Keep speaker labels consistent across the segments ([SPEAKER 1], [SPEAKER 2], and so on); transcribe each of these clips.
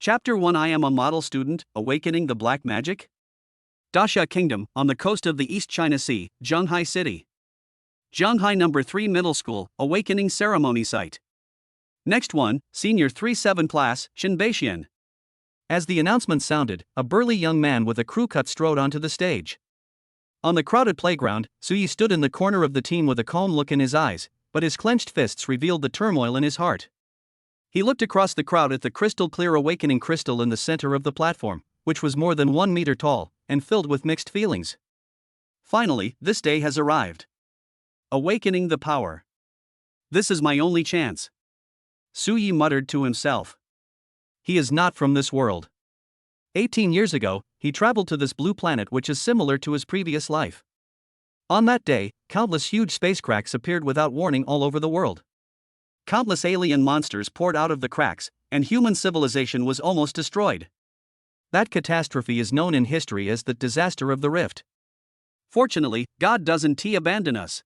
[SPEAKER 1] Chapter 1 I am a model student, awakening the black magic? Dasha Kingdom, on the coast of the East China Sea, Zhonghai City. Zhonghai Number 3 Middle School, Awakening Ceremony Site. Next one, Senior 3-7 Class, Shinbeixian. As the announcement sounded, a burly young man with a crew cut strode onto the stage. On the crowded playground, Suyi stood in the corner of the team with a calm look in his eyes, but his clenched fists revealed the turmoil in his heart. He looked across the crowd at the crystal-clear awakening crystal in the center of the platform, which was more than 1 meter tall, and filled with mixed feelings. Finally, this day has arrived. Awakening the power. This is my only chance. Suyi muttered to himself. He is not from this world. 18 years ago, he traveled to this blue planet which is similar to his previous life. On that day, countless huge space cracks appeared without warning all over the world. Countless alien monsters poured out of the cracks, and human civilization was almost destroyed. That catastrophe is known in history as the disaster of the rift. Fortunately, God doesn't abandon us.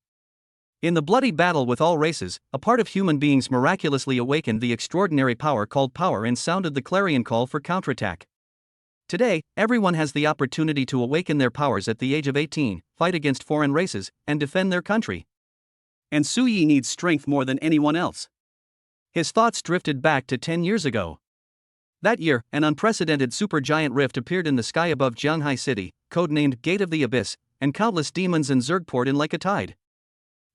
[SPEAKER 1] In the bloody battle with all races, a part of human beings miraculously awakened the extraordinary power called power and sounded the clarion call for counterattack. Today, everyone has the opportunity to awaken their powers at the age of 18, fight against foreign races, and defend their country. And Suyi needs strength more than anyone else. His thoughts drifted back to 10 years ago. That year, an unprecedented supergiant rift appeared in the sky above Zhonghai City, codenamed Gate of the Abyss, and countless demons and Zerg poured in like a tide.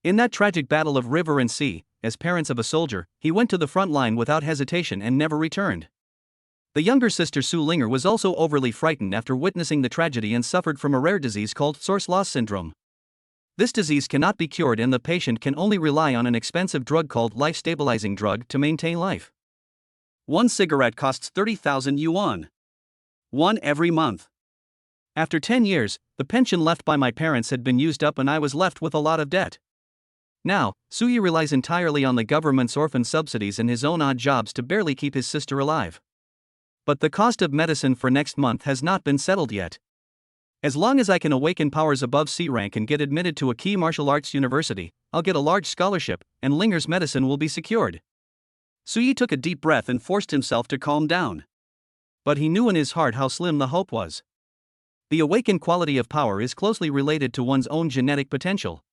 [SPEAKER 1] In that tragic battle of river and sea, as parents of a soldier, he went to the front line without hesitation and never returned. The younger sister Su Linger was also overly frightened after witnessing the tragedy and suffered from a rare disease called source loss syndrome. This disease cannot be cured and the patient can only rely on an expensive drug called life-stabilizing drug to maintain life. One cigarette costs 30,000 yuan. One every month. After 10 years, the pension left by my parents had been used up and I was left with a lot of debt. Now, Suyi relies entirely on the government's orphan subsidies and his own odd jobs to barely keep his sister alive. But the cost of medicine for next month has not been settled yet. As long as I can awaken powers above C rank and get admitted to a key martial arts university, I'll get a large scholarship, and Linger's medicine will be secured. Suyi took a deep breath and forced himself to calm down. But he knew in his heart how slim the hope was. The awakened quality of power is closely related to one's own genetic potential.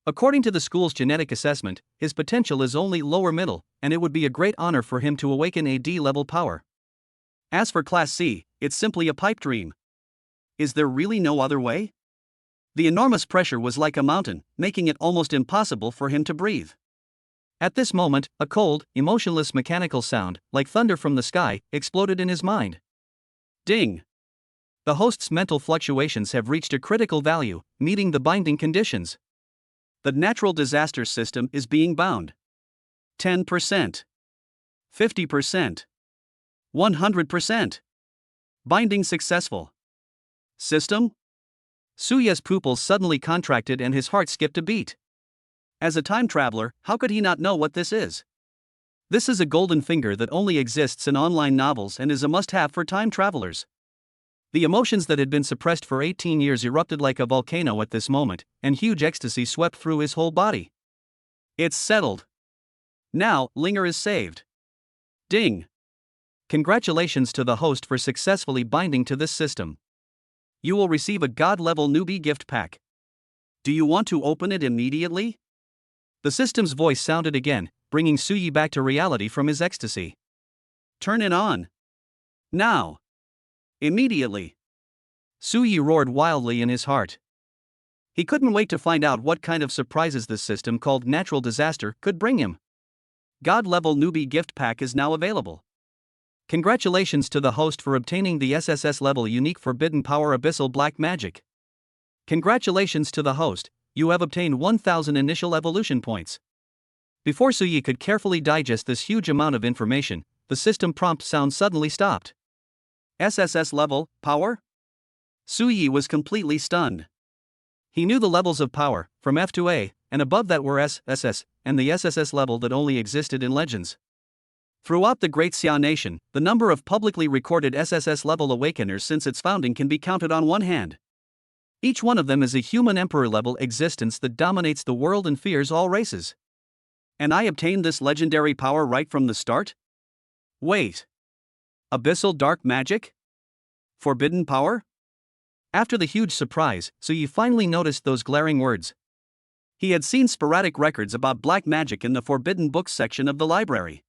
[SPEAKER 1] According to the school's genetic assessment, his potential is only lower middle, and it would be a great honor for him to awaken a D-level power. As for Class C, it's simply a pipe dream. Is there really no other way? The enormous pressure was like a mountain, making it almost impossible for him to breathe. At this moment, a cold, emotionless mechanical sound, like thunder from the sky, exploded in his mind. Ding! The host's mental fluctuations have reached a critical value, meeting the binding conditions. The natural disaster system is being bound. 10%. 50%. 100%. Binding successful. System? Suya's pupils suddenly contracted and his heart skipped a beat. As a time traveler, how could he not know what this is? This is a golden finger that only exists in online novels and is a must-have for time travelers. The emotions that had been suppressed for 18 years erupted like a volcano at this moment, and huge ecstasy swept through his whole body. It's settled. Now, Linger is saved. Ding! Congratulations to the host for successfully binding to this system. You will receive a God-level newbie gift pack. Do you want to open it immediately? The system's voice sounded again, bringing Suyi back to reality from his ecstasy. Turn it on. Now. Immediately. Suyi roared wildly in his heart. He couldn't wait to find out what kind of surprises this system called natural disaster could bring him. God-level newbie gift pack is now available. Congratulations to the host for obtaining the SSS-level unique forbidden power abyssal black magic. Congratulations to the host, you have obtained 1,000 initial evolution points. Before Suyi could carefully digest this huge amount of information, the system prompt sound suddenly stopped. SSS level, power? Suyi was completely stunned. He knew the levels of power, from F to A, and above that were S, SS, and the SSS level that only existed in legends. Throughout the Great Xia Nation, the number of publicly recorded SSS-level awakeners since its founding can be counted on one hand. Each one of them is a human emperor-level existence that dominates the world and fears all races. And I obtained this legendary power right from the start? Wait. Abyssal dark magic? Forbidden power? After the huge surprise, Suyi finally noticed those glaring words. He had seen sporadic records about black magic in the forbidden books section of the library.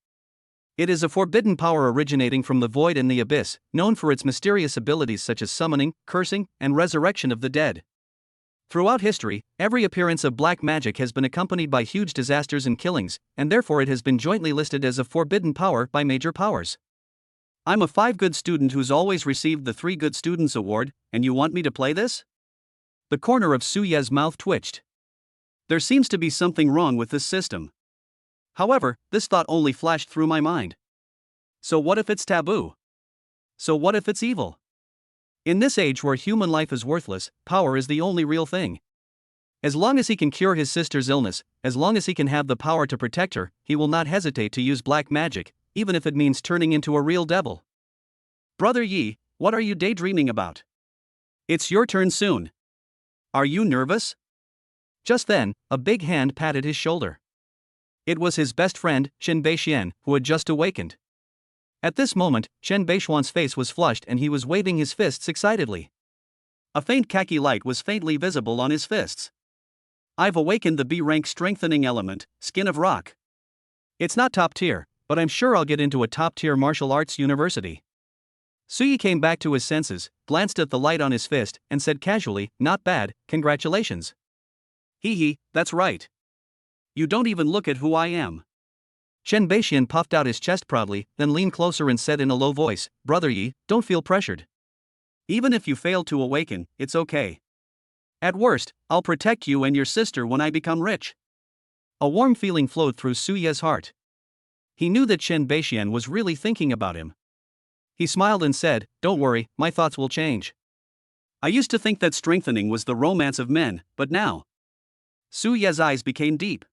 [SPEAKER 1] It is a forbidden power originating from the void and the abyss, known for its mysterious abilities such as summoning, cursing, and resurrection of the dead. Throughout history, every appearance of black magic has been accompanied by huge disasters and killings, and therefore it has been jointly listed as a forbidden power by major powers. I'm a 5 good student who's always received the 3 good students award, and you want me to play this? The corner of Suye's mouth twitched. There seems to be something wrong with this system. However, this thought only flashed through my mind. So what if it's taboo? So what if it's evil? In this age where human life is worthless, power is the only real thing. As long as he can cure his sister's illness, as long as he can have the power to protect her, he will not hesitate to use black magic, even if it means turning into a real devil. Brother Yi, what are you daydreaming about? It's your turn soon. Are you nervous? Just then, a big hand patted his shoulder. It was his best friend, Shen Beixian, who had just awakened. At this moment, Shen Beixian's face was flushed and he was waving his fists excitedly. A faint khaki light was faintly visible on his fists. I've awakened the B-rank strengthening element, Skin of Rock. It's not top tier, but I'm sure I'll get into a top-tier martial arts university. Suyi came back to his senses, glanced at the light on his fist, and said casually, "Not bad, congratulations." Hee, that's right. You don't even look at who I am. Shen Beixian puffed out his chest proudly, then leaned closer and said in a low voice, "Brother Yi, don't feel pressured. Even if you fail to awaken, it's okay. At worst, I'll protect you and your sister when I become rich." A warm feeling flowed through Suye's heart. He knew that Shen Beixian was really thinking about him. He smiled and said, "Don't worry, my thoughts will change. I used to think that strengthening was the romance of men, but now..." Suye's eyes became deep.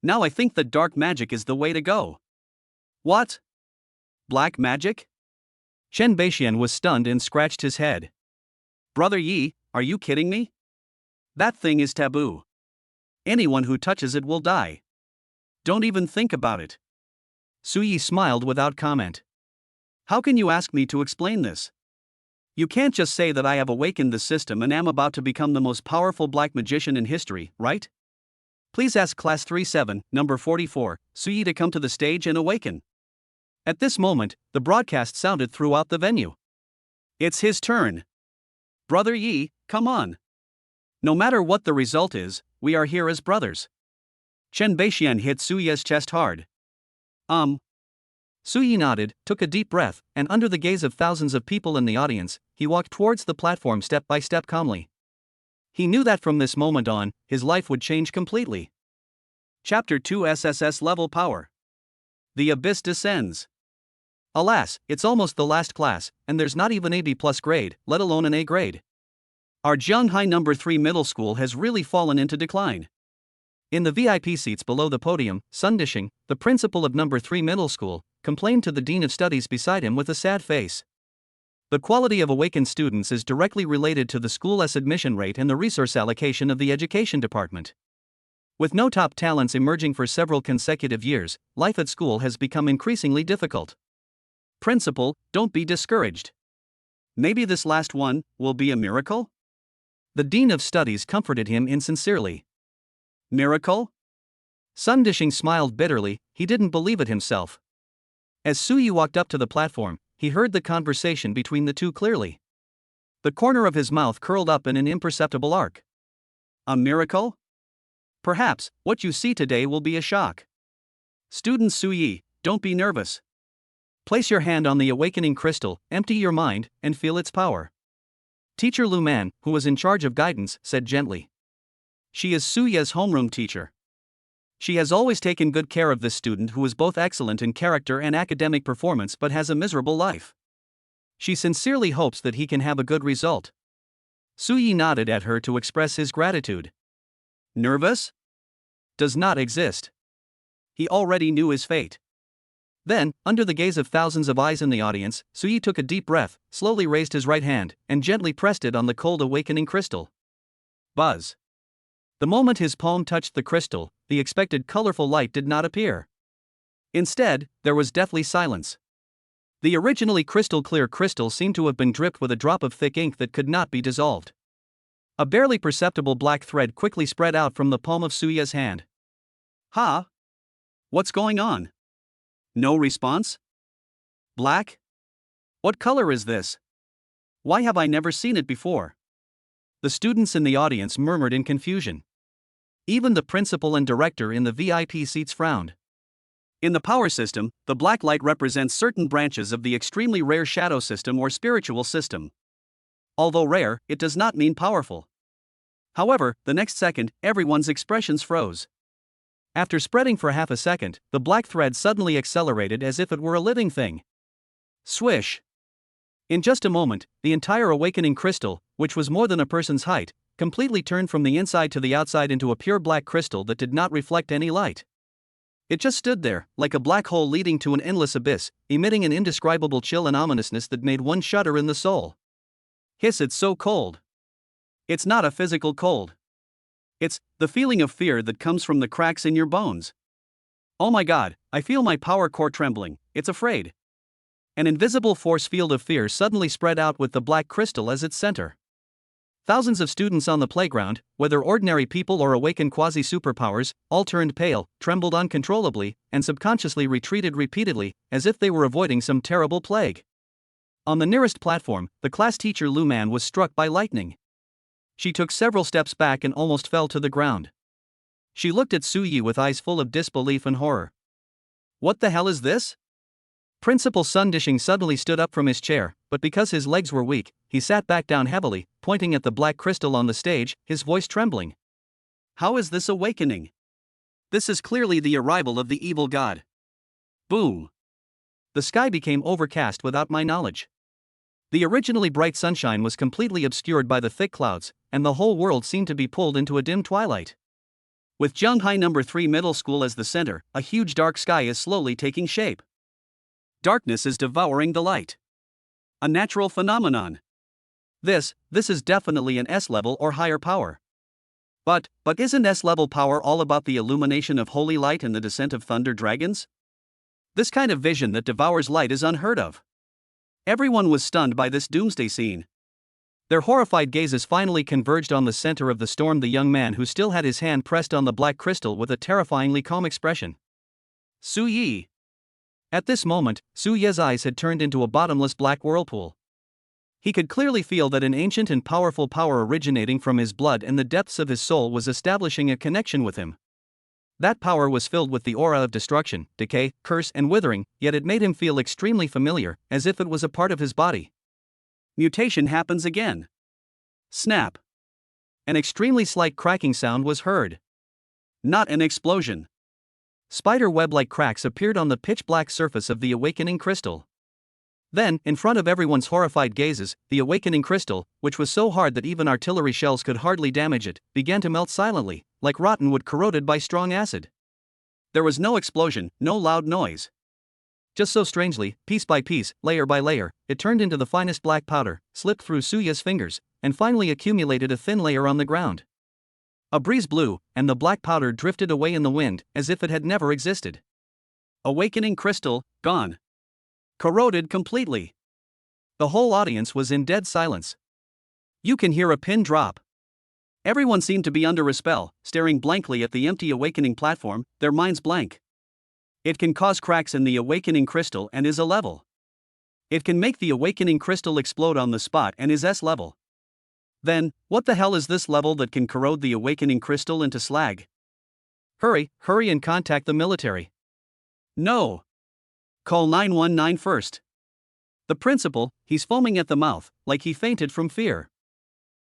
[SPEAKER 1] "Now I think that dark magic is the way to go." "What? Black magic?" Shen Beixian was stunned and scratched his head. "Brother Yi, are you kidding me? That thing is taboo. Anyone who touches it will die. Don't even think about it." Suyi smiled without comment. "How can you ask me to explain this? You can't just say that I have awakened the system and am about to become the most powerful black magician in history, right? Please ask Class 37, number 44, Suyi to come to the stage and awaken." At this moment, the broadcast sounded throughout the venue. "It's his turn. Brother Yi, come on. No matter what the result is, we are here as brothers." Shen Beixian hit Suye's chest hard. Suyi nodded, took a deep breath, and under the gaze of thousands of people in the audience, he walked towards the platform step by step calmly. He knew that from this moment on, his life would change completely. Chapter 2 SSS-level Power. The Abyss Descends. Alas, it's almost the last class, and there's not even a B+ grade, let alone an A grade. Our Jianghai number 3 middle school has really fallen into decline. In the VIP seats below the podium, Sun Dishing, the principal of number 3 middle school, complained to the dean of studies beside him with a sad face. The quality of awakened students is directly related to the school's admission rate and the resource allocation of the education department. With no top talents emerging for several consecutive years, life at school has become increasingly difficult. Principal, don't be discouraged. Maybe this last one will be a miracle? The dean of studies comforted him insincerely. Miracle? Sun Dishing smiled bitterly, he didn't believe it himself. As Suyi walked up to the platform, he heard the conversation between the two clearly. The corner of his mouth curled up in an imperceptible arc. A miracle? Perhaps, what you see today will be a shock. Student Suyi, don't be nervous. Place your hand on the awakening crystal, empty your mind, and feel its power. Teacher Lu Man, who was in charge of guidance, said gently. She is Suye's homeroom teacher. She has always taken good care of this student who is both excellent in character and academic performance but has a miserable life. She sincerely hopes that he can have a good result. Suyi nodded at her to express his gratitude. Nervous? Does not exist. He already knew his fate. Then, under the gaze of thousands of eyes in the audience, Suyi took a deep breath, slowly raised his right hand, and gently pressed it on the cold awakening crystal. Buzz. The moment his palm touched the crystal, the expected colorful light did not appear. Instead, there was deathly silence. The originally crystal clear crystal seemed to have been dripped with a drop of thick ink that could not be dissolved. A barely perceptible black thread quickly spread out from the palm of Suya's hand. Huh? What's going on? No response? Black? What color is this? Why have I never seen it before? The students in the audience murmured in confusion. Even the principal and director in the VIP seats frowned. In the power system, the black light represents certain branches of the extremely rare shadow system or spiritual system. Although rare, it does not mean powerful. However, the next second, everyone's expressions froze. After spreading for half a second, the black thread suddenly accelerated as if it were a living thing. Swish! In just a moment, the entire awakening crystal, which was more than a person's height, completely turned from the inside to the outside into a pure black crystal that did not reflect any light. It just stood there, like a black hole leading to an endless abyss, emitting an indescribable chill and ominousness that made one shudder in the soul. Hiss, it's so cold. It's not a physical cold. It's the feeling of fear that comes from the cracks in your bones. Oh my god, I feel my power core trembling, it's afraid. An invisible force field of fear suddenly spread out with the black crystal as its center. Thousands of students on the playground, whether ordinary people or awakened quasi-superpowers, all turned pale, trembled uncontrollably, and subconsciously retreated repeatedly, as if they were avoiding some terrible plague. On the nearest platform, the class teacher Lu Man was struck by lightning. She took several steps back and almost fell to the ground. She looked at Su Yi with eyes full of disbelief and horror. What the hell is this? Principal Sun Dishing suddenly stood up from his chair, but because his legs were weak, he sat back down heavily, pointing at the black crystal on the stage, his voice trembling. How is this awakening? This is clearly the arrival of the evil god. Boom! The sky became overcast without my knowledge. The originally bright sunshine was completely obscured by the thick clouds, and the whole world seemed to be pulled into a dim twilight. With Zhonghai No. 3 Middle School as the center, a huge dark sky is slowly taking shape. Darkness is devouring the light. A natural phenomenon. This is definitely an S-level or higher power. But isn't S-level power all about the illumination of holy light and the descent of thunder dragons? This kind of vision that devours light is unheard of. Everyone was stunned by this doomsday scene. Their horrified gazes finally converged on the center of the storm, the young man who still had his hand pressed on the black crystal with a terrifyingly calm expression. Su Yi. At this moment, Su Ye's eyes had turned into a bottomless black whirlpool. He could clearly feel that an ancient and powerful power originating from his blood and the depths of his soul was establishing a connection with him. That power was filled with the aura of destruction, decay, curse, and withering, yet it made him feel extremely familiar, as if it was a part of his body. Mutation happens again. Snap. An extremely slight cracking sound was heard. Not an explosion. Spider web-like cracks appeared on the pitch-black surface of the awakening crystal. Then, in front of everyone's horrified gazes, the awakening crystal, which was so hard that even artillery shells could hardly damage it, began to melt silently, like rotten wood corroded by strong acid. There was no explosion, no loud noise. Just so strangely, piece by piece, layer by layer, it turned into the finest black powder, slipped through Suya's fingers, and finally accumulated a thin layer on the ground. A breeze blew, and the black powder drifted away in the wind, as if it had never existed. Awakening crystal, gone. Corroded completely. The whole audience was in dead silence. You can hear a pin drop. Everyone seemed to be under a spell, staring blankly at the empty awakening platform, their minds blank. It can cause cracks in the awakening crystal and is a level. It can make the awakening crystal explode on the spot and is S-level. Then, what the hell is this level that can corrode the awakening crystal into slag? Hurry and contact the military. No. Call 919 first. The principal, he's foaming at the mouth, like he fainted from fear.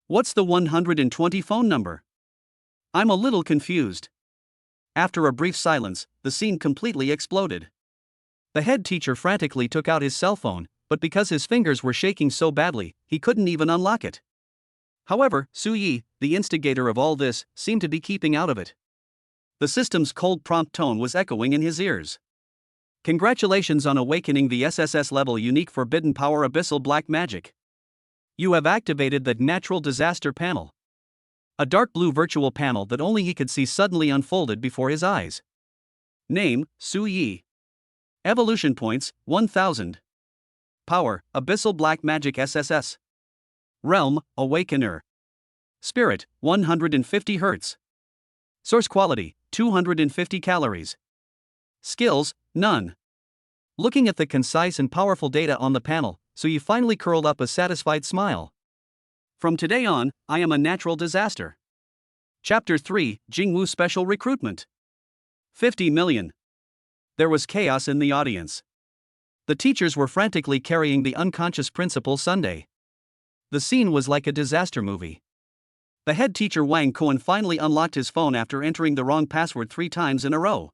[SPEAKER 1] What's the 120 phone number? I'm a little confused. After a brief silence, the scene completely exploded. The head teacher frantically took out his cell phone, but because his fingers were shaking so badly, he couldn't even unlock it. However, Su Yi, the instigator of all this, seemed to be keeping out of it. The system's cold prompt tone was echoing in his ears. Congratulations on awakening the SSS-level unique forbidden power abyssal black magic. You have activated the natural disaster panel. A dark blue virtual panel that only he could see suddenly unfolded before his eyes. Name, Su Yi. Evolution points, 1000. Power, Abyssal Black Magic SSS. Realm, Awakener. Spirit, 150 Hz. Source quality, 250 calories. Skills, none. Looking at the concise and powerful data on the panel, Suyi finally curled up a satisfied smile. From today on, I am a natural disaster. Chapter 3, Jingwu Special Recruitment. 50 million. There was chaos in the audience. The teachers were frantically carrying the unconscious Principal Sunday. The scene was like a disaster movie. The head teacher Wang Cohen finally unlocked his phone after entering the wrong password 3 times in a row.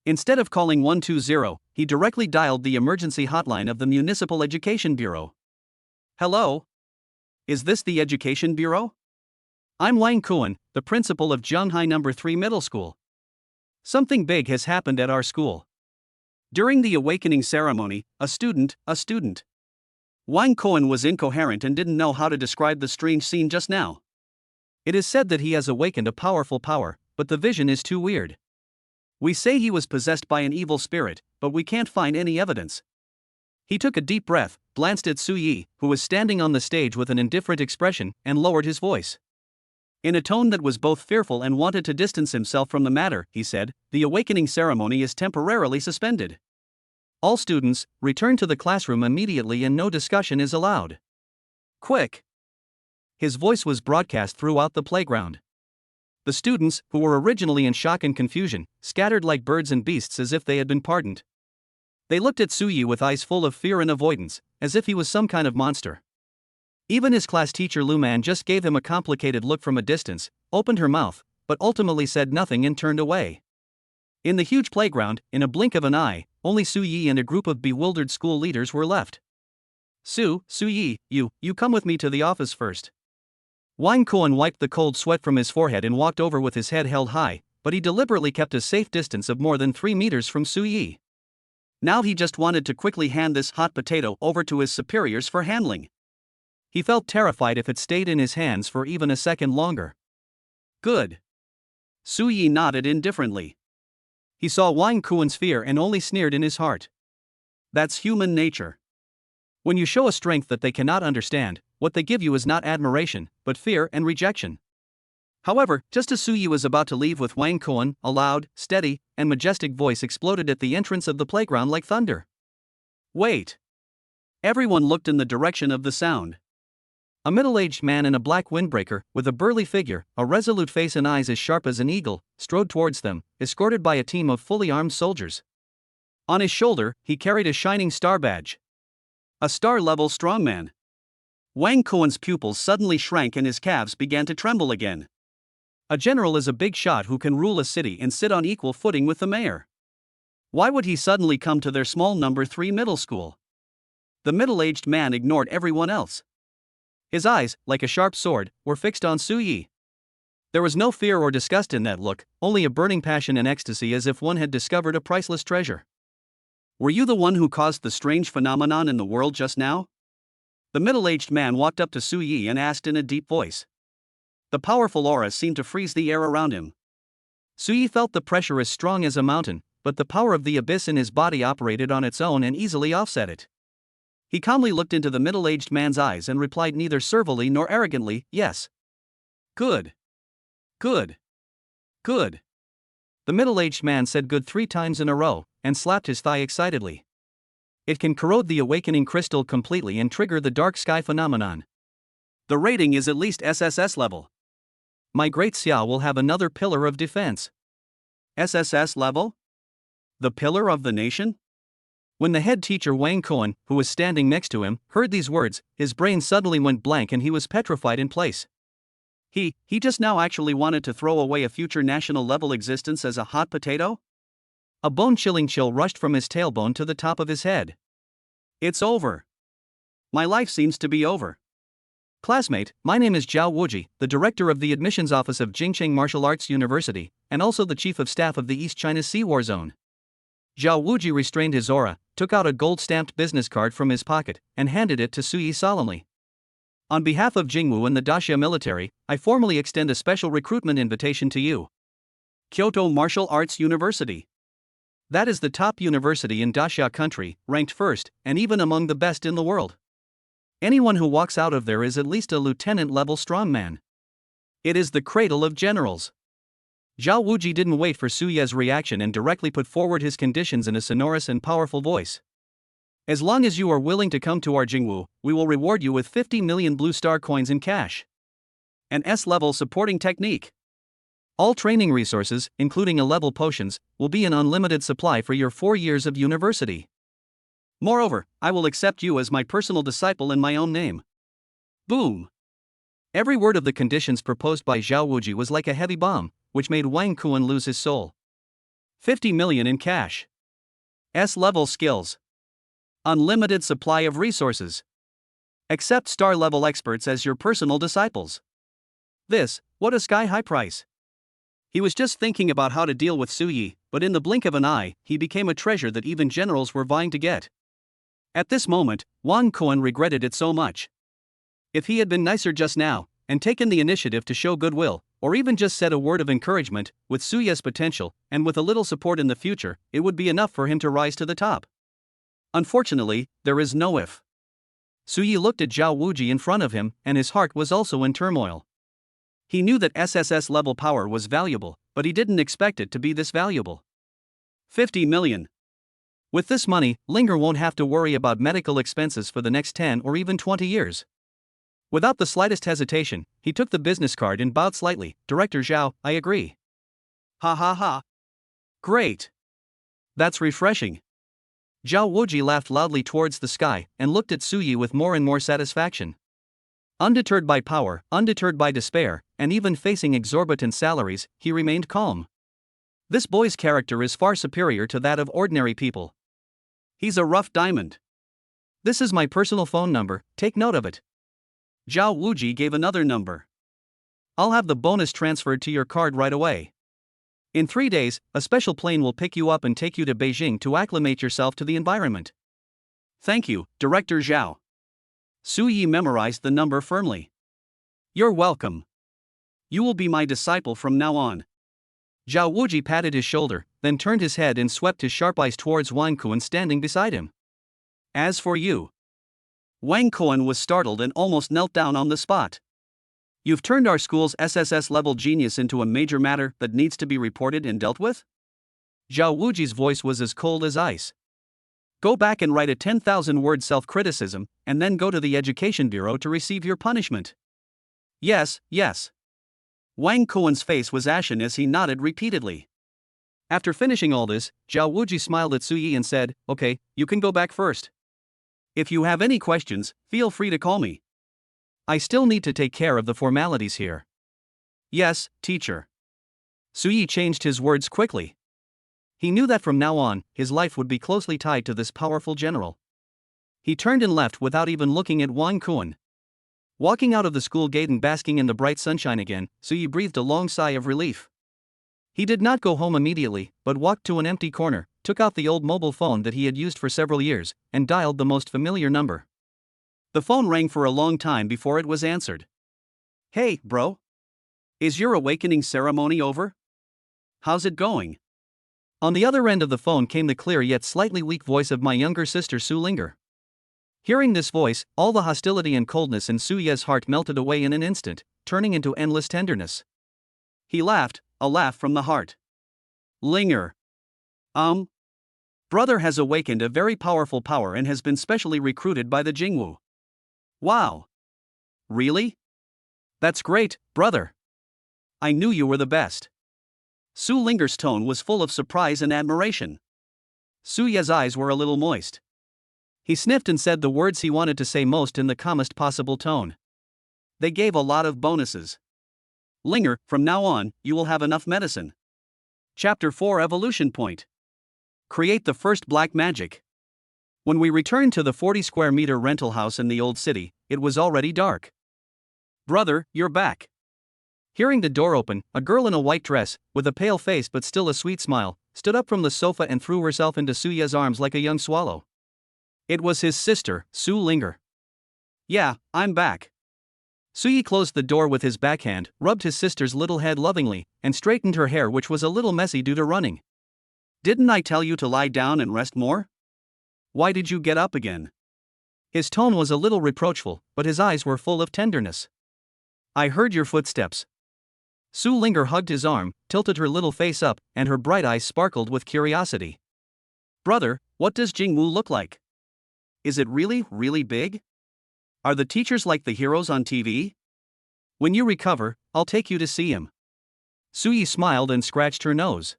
[SPEAKER 1] Instead of calling 120, he directly dialed the emergency hotline of the Municipal Education Bureau. Hello? Is this the Education Bureau? I'm Wang Cohen, the principal of Zhanghai No. 3 Middle School. Something big has happened at our school. During the awakening ceremony, a student. Wang Cohen was incoherent and didn't know how to describe the strange scene just now. It is said that he has awakened a powerful power, but the vision is too weird. We say he was possessed by an evil spirit, but we can't find any evidence. He took a deep breath, glanced at Suyi, who was standing on the stage with an indifferent expression, and lowered his voice. In a tone that was both fearful and wanted to distance himself from the matter, he said, "The awakening ceremony is temporarily suspended. All students, return to the classroom immediately and no discussion is allowed. Quick!" His voice was broadcast throughout the playground. The students, who were originally in shock and confusion, scattered like birds and beasts as if they had been pardoned. They looked at Suyi with eyes full of fear and avoidance, as if he was some kind of monster. Even his class teacher Lu Man just gave him a complicated look from a distance, opened her mouth, but ultimately said nothing and turned away. In the huge playground, in a blink of an eye, only Suyi and a group of bewildered school leaders were left. Suyi, you come with me to the office first. Wang Cohen wiped the cold sweat from his forehead and walked over with his head held high, but he deliberately kept a safe distance of more than 3 meters from Suyi. Now he just wanted to quickly hand this hot potato over to his superiors for handling. He felt terrified if it stayed in his hands for even a second longer. Good. Suyi nodded indifferently. He saw Wang Cohen's fear and only sneered in his heart. That's human nature. When you show a strength that they cannot understand, what they give you is not admiration, but fear and rejection. However, just as Suyi was about to leave with Wang Cohen, a loud, steady, and majestic voice exploded at the entrance of the playground like thunder. Wait! Everyone looked in the direction of the sound. A middle-aged man in a black windbreaker, with a burly figure, a resolute face and eyes as sharp as an eagle, strode towards them, escorted by a team of fully armed soldiers. On his shoulder, he carried a shining star badge. A star-level strongman. Wang Cohen's pupils suddenly shrank and his calves began to tremble again. A general is a big shot who can rule a city and sit on equal footing with the mayor. Why would he suddenly come to their small No. 3 middle school? The middle-aged man ignored everyone else. His eyes, like a sharp sword, were fixed on Suyi. There was no fear or disgust in that look, only a burning passion and ecstasy as if one had discovered a priceless treasure. Were you the one who caused the strange phenomenon in the world just now? The middle-aged man walked up to Suyi and asked in a deep voice. The powerful aura seemed to freeze the air around him. Suyi felt the pressure as strong as a mountain, but the power of the abyss in his body operated on its own and easily offset it. He calmly looked into the middle-aged man's eyes and replied neither servilely nor arrogantly, "Yes." Good. Good. Good. The middle-aged man said good 3 times in a row, and slapped his thigh excitedly. It can corrode the awakening crystal completely and trigger the dark sky phenomenon. The rating is at least SSS level. My great Xiao will have another pillar of defense. SSS level? The pillar of the nation? When the head teacher Wang Cohen, who was standing next to him, heard these words, his brain suddenly went blank and he was petrified in place. He just now actually wanted to throw away a future national level existence as a hot potato? A bone-chilling chill rushed from his tailbone to the top of his head. It's over. My life seems to be over. Classmate, my name is Zhao Wuji, the director of the admissions office of Jingcheng Martial Arts University, and also the chief of staff of the East China Sea War Zone. Zhao Wuji restrained his aura, took out a gold-stamped business card from his pocket, and handed it to Suyi solemnly. On behalf of Jingwu and the Daxia military, I formally extend a special recruitment invitation to you. Kyoto Martial Arts University. That is the top university in Daxia country, ranked first, and even among the best in the world. Anyone who walks out of there is at least a lieutenant-level strongman. It is the cradle of generals. Zhao Wuji didn't wait for Su Ye's reaction and directly put forward his conditions in a sonorous and powerful voice. As long as you are willing to come to our Jingwu, we will reward you with 50 million blue star coins in cash. An S-level supporting technique. All training resources, including A-level potions, will be in unlimited supply for your 4 years of university. Moreover, I will accept you as my personal disciple in my own name. Boom! Every word of the conditions proposed by Zhao Wuji was like a heavy bomb, which made Wang Kuan lose his soul. 50 million in cash. S-level skills. Unlimited supply of resources. Accept star-level experts as your personal disciples. What a sky-high price. He was just thinking about how to deal with Su Yi, but in the blink of an eye, he became a treasure that even generals were vying to get. At this moment, Wang Kuan regretted it so much. If he had been nicer just now, and taken the initiative to show goodwill, or even just said a word of encouragement, with Su Ye's potential, and with a little support in the future, it would be enough for him to rise to the top. Unfortunately, there is no if. Su Yi looked at Zhao Wuji in front of him, and his heart was also in turmoil. He knew that SSS-level power was valuable, but he didn't expect it to be this valuable. 50 million. With this money, Linger won't have to worry about medical expenses for the next 10 or even 20 years. Without the slightest hesitation, he took the business card and bowed slightly. Director Zhao, I agree. Ha ha ha. Great. That's refreshing. Zhao Wuji laughed loudly towards the sky and looked at Su Yi with more and more satisfaction. Undeterred by power, undeterred by despair, and even facing exorbitant salaries, he remained calm. This boy's character is far superior to that of ordinary people. He's a rough diamond. This is my personal phone number, take note of it. Zhao Wuji gave another number. I'll have the bonus transferred to your card right away. In 3 days, a special plane will pick you up and take you to Beijing to acclimate yourself to the environment. Thank you, Director Zhao. Su Yi memorized the number firmly. You're welcome. You will be my disciple from now on. Zhao Wuji patted his shoulder, then turned his head and swept his sharp eyes towards Wang Kuan standing beside him. As for you. Wang Kuan was startled and almost knelt down on the spot. You've turned our school's SSS-level genius into a major matter that needs to be reported and dealt with? Zhao Wuji's voice was as cold as ice. Go back and write a 10,000-word self-criticism, and then go to the Education Bureau to receive your punishment. Yes, yes. Wang Kuan's face was ashen as he nodded repeatedly. After finishing all this, Zhao Wuji smiled at Su Yi and said, Okay, you can go back first. If you have any questions, feel free to call me. I still need to take care of the formalities here. Yes, teacher. Su Yi changed his words quickly. He knew that from now on, his life would be closely tied to this powerful general. He turned and left without even looking at Wang Kuan. Walking out of the school gate and basking in the bright sunshine again, Su Yi breathed a long sigh of relief. He did not go home immediately, but walked to an empty corner, took out the old mobile phone that he had used for several years, and dialed the most familiar number. The phone rang for a long time before it was answered. Hey, bro. Is your awakening ceremony over? How's it going? On the other end of the phone came the clear yet slightly weak voice of my younger sister Su Linger. Hearing this voice, all the hostility and coldness in Su Ye's heart melted away in an instant, turning into endless tenderness. He laughed, a laugh from the heart. Linger. Brother has awakened a very powerful power and has been specially recruited by the Jingwu. Wow. Really? That's great, brother. I knew you were the best. Su Linger's tone was full of surprise and admiration. Su Ye's eyes were a little moist. He sniffed and said the words he wanted to say most in the calmest possible tone. They gave a lot of bonuses. Linger, from now on, you will have enough medicine. Chapter 4 Evolution Point. Create the first black magic. When we returned to the 40 square meter rental house in the old city, it was already dark. Brother, you're back. Hearing the door open, a girl in a white dress, with a pale face but still a sweet smile, stood up from the sofa and threw herself into Su Ye's arms like a young swallow. It was his sister, Su Linger. Yeah, I'm back. Su Yi closed the door with his backhand, rubbed his sister's little head lovingly, and straightened her hair which was a little messy due to running. Didn't I tell you to lie down and rest more? Why did you get up again? His tone was a little reproachful, but his eyes were full of tenderness. I heard your footsteps. Su Linger hugged his arm, tilted her little face up, and her bright eyes sparkled with curiosity. Brother, what does Jingwu look like? Is it really, really big? Are the teachers like the heroes on TV? When you recover, I'll take you to see him. Suyi smiled and scratched her nose.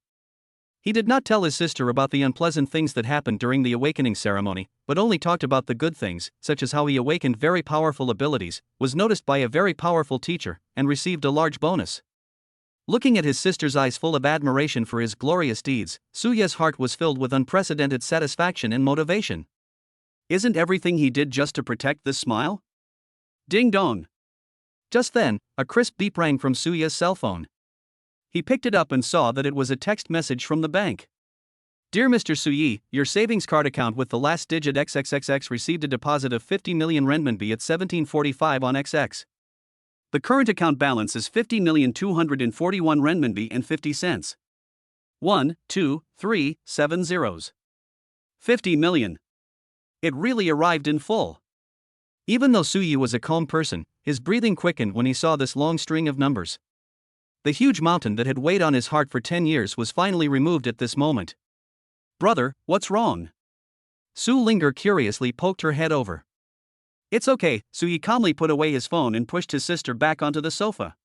[SPEAKER 1] He did not tell his sister about the unpleasant things that happened during the awakening ceremony, but only talked about the good things, such as how he awakened very powerful abilities, was noticed by a very powerful teacher, and received a large bonus. Looking at his sister's eyes full of admiration for his glorious deeds, Suya's heart was filled with unprecedented satisfaction and motivation. Isn't everything he did just to protect this smile? Ding dong! Just then, a crisp beep rang from Suya's cell phone. He picked it up and saw that it was a text message from the bank. Dear Mr. Suyi, your savings card account with the last digit XXXX received a deposit of 50 million renminbi at 1745 on XX. The current account balance is 50,241 renminbi and 50 cents. 1, 2, 3, 7 zeros. 50 million. It really arrived in full. Even though Suyi was a calm person, his breathing quickened when he saw this long string of numbers. The huge mountain that had weighed on his heart for 10 years was finally removed at this moment. Brother, what's wrong? Su Linger curiously poked her head over. It's okay, Suyi calmly put away his phone and pushed his sister back onto the sofa.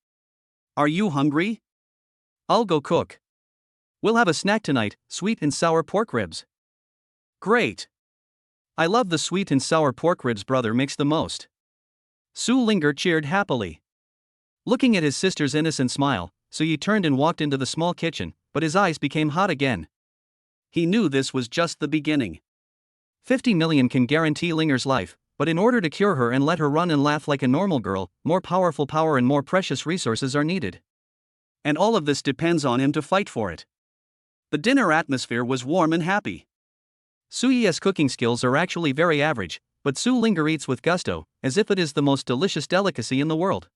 [SPEAKER 1] Are you hungry? I'll go cook. We'll have a snack tonight, sweet and sour pork ribs. Great. I love the sweet and sour pork ribs brother makes the most. Su Linger cheered happily. Looking at his sister's innocent smile, Suyi turned and walked into the small kitchen, but his eyes became hot again. He knew this was just the beginning. 50 million can guarantee Linger's life, but in order to cure her and let her run and laugh like a normal girl, more powerful power and more precious resources are needed. And all of this depends on him to fight for it. The dinner atmosphere was warm and happy. Suyi's cooking skills are actually very average, but Su Linger eats with gusto, as if it is the most delicious delicacy in the world.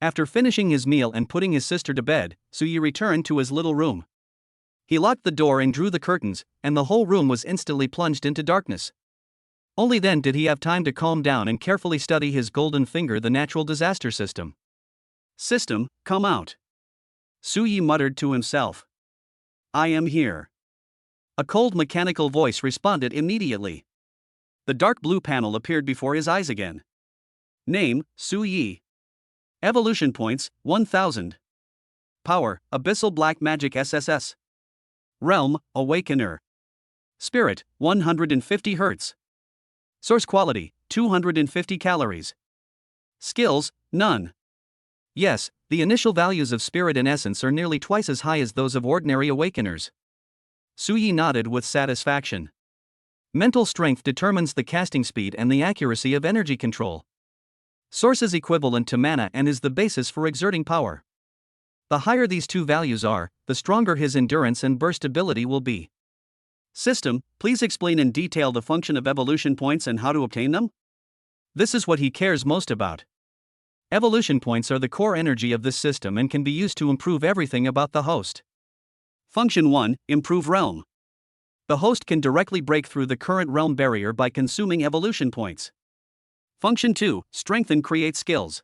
[SPEAKER 1] After finishing his meal and putting his sister to bed, Suyi returned to his little room. He locked the door and drew the curtains, and the whole room was instantly plunged into darkness. Only then did he have time to calm down and carefully study his golden finger, the natural disaster system. System, come out. Suyi muttered to himself. I am here. A cold mechanical voice responded immediately. The dark blue panel appeared before his eyes again. Name, Suyi. Evolution points, 1000. Power, Abyssal Black Magic SSS. Realm, Awakener. Spirit, 150 Hz. Source quality, 250 calories. Skills, none. Yes, the initial values of spirit and essence are nearly twice as high as those of ordinary awakeners. Suyi nodded with satisfaction. Mental strength determines the casting speed and the accuracy of energy control. Source is equivalent to mana and is the basis for exerting power. The higher these two values are, the stronger his endurance and burst ability will be. System, please explain in detail the function of evolution points and how to obtain them? This is what he cares most about. Evolution points are the core energy of this system and can be used to improve everything about the host. Function 1, Improve Realm. The host can directly break through the current realm barrier by consuming evolution points. Function 2, Strengthen Create Skills.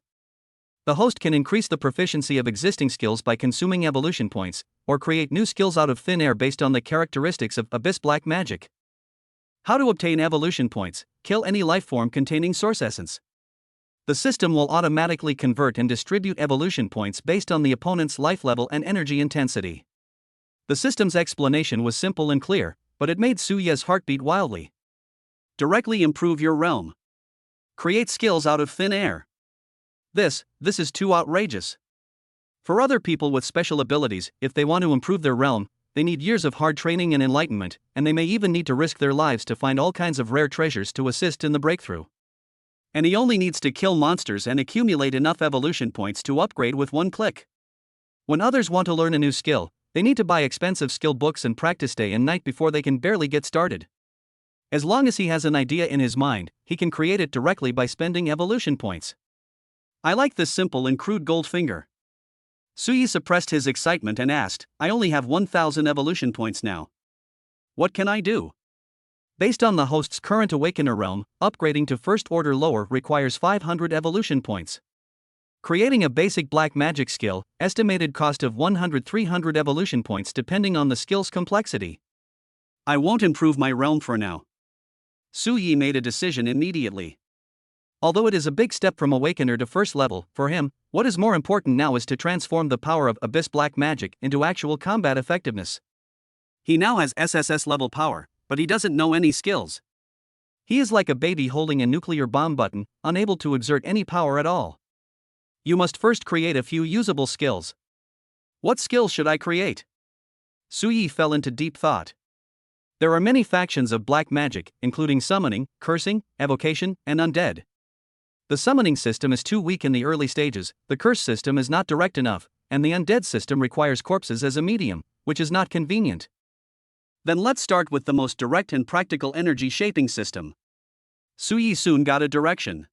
[SPEAKER 1] The host can increase the proficiency of existing skills by consuming evolution points, or create new skills out of thin air based on the characteristics of Abyss Black Magic. How to obtain evolution points: kill any lifeform containing source essence. The system will automatically convert and distribute evolution points based on the opponent's life level and energy intensity. The system's explanation was simple and clear, but it made Suya's heart beat wildly. Directly improve your realm. Create skills out of thin air. This is too outrageous. For other people with special abilities, if they want to improve their realm, they need years of hard training and enlightenment, and they may even need to risk their lives to find all kinds of rare treasures to assist in the breakthrough. And he only needs to kill monsters and accumulate enough evolution points to upgrade with one click. When others want to learn a new skill, they need to buy expensive skill books and practice day and night before they can barely get started. As long as he has an idea in his mind, he can create it directly by spending evolution points. I like this simple and crude gold finger. Suyi suppressed his excitement and asked, I only have 1000 evolution points now. What can I do? Based on the host's current Awakener realm, upgrading to First Order lower requires 500 evolution points. Creating a basic black magic skill, estimated cost of 100-300 evolution points depending on the skill's complexity. I won't improve my realm for now. Su Yi made a decision immediately. Although it is a big step from Awakener to first level, for him, what is more important now is to transform the power of Abyss Black Magic into actual combat effectiveness. He now has SSS level power, but he doesn't know any skills. He is like a baby holding a nuclear bomb button, unable to exert any power at all. You must first create a few usable skills. What skills should I create? Su Yi fell into deep thought. There are many factions of black magic, including summoning, cursing, evocation, and undead. The summoning system is too weak in the early stages, the curse system is not direct enough, and the undead system requires corpses as a medium, which is not convenient. Then let's start with the most direct and practical energy shaping system. Su Yi soon got a direction.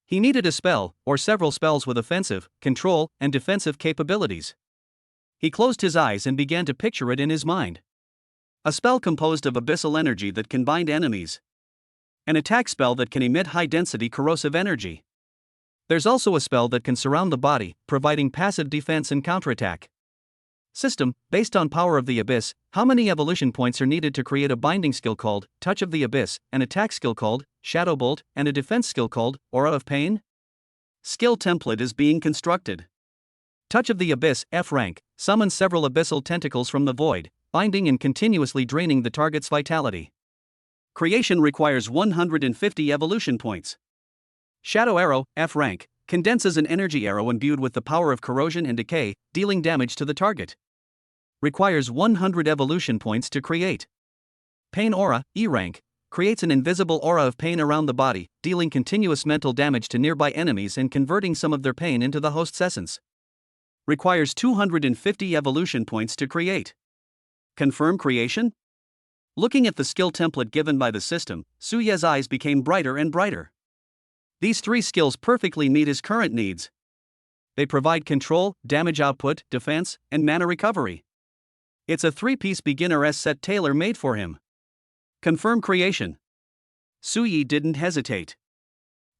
[SPEAKER 1] He needed a spell, or several spells with offensive, control, and defensive capabilities. He closed his eyes and began to picture it in his mind. A spell composed of abyssal energy that can bind enemies. An attack spell that can emit high-density corrosive energy. There's also a spell that can surround the body, providing passive defense and counterattack. System, based on Power of the Abyss, how many evolution points are needed to create a binding skill called Touch of the Abyss, an attack skill called Shadow Bolt, and a defense skill called Aura of Pain? Skill template is being constructed. Touch of the Abyss, F rank, summons several abyssal tentacles from the void, binding and continuously draining the target's vitality. Creation requires 150 evolution points. Shadow Arrow, F rank, condenses an energy arrow imbued with the power of corrosion and decay, dealing damage to the target. Requires 100 evolution points to create. Pain Aura, E rank, creates an invisible aura of pain around the body, dealing continuous mental damage to nearby enemies and converting some of their pain into the host's essence. Requires 250 evolution points to create. Confirm creation? Looking at the skill template given by the system, Su Ye's eyes became brighter and brighter. These three skills perfectly meet his current needs. They provide control, damage output, defense, and mana recovery. It's a three-piece beginner set tailor-made for him. Confirm creation. Su Yi didn't hesitate.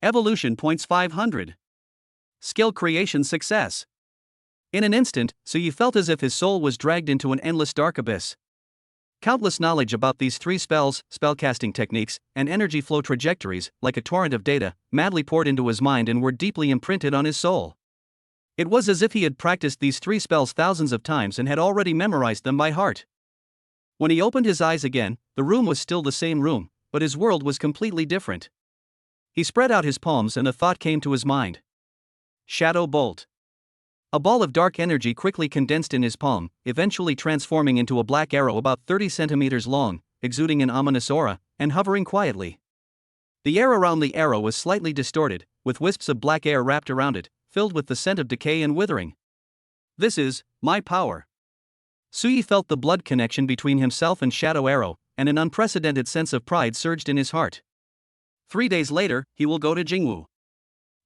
[SPEAKER 1] Evolution points 500. Skill creation success. In an instant, Su Yi felt as if his soul was dragged into an endless dark abyss. Countless knowledge about these three spells, spellcasting techniques, and energy flow trajectories, like a torrent of data, madly poured into his mind and were deeply imprinted on his soul. It was as if he had practiced these three spells thousands of times and had already memorized them by heart. When he opened his eyes again, the room was still the same room, but his world was completely different. He spread out his palms and a thought came to his mind. Shadow Bolt. A ball of dark energy quickly condensed in his palm, eventually transforming into a black arrow about 30 centimeters long, exuding an ominous aura, and hovering quietly. The air around the arrow was slightly distorted, with wisps of black air wrapped around it, filled with the scent of decay and withering. This is my power. Su Yi felt the blood connection between himself and Shadow Arrow, and an unprecedented sense of pride surged in his heart. 3 days later, he will go to Jingwu.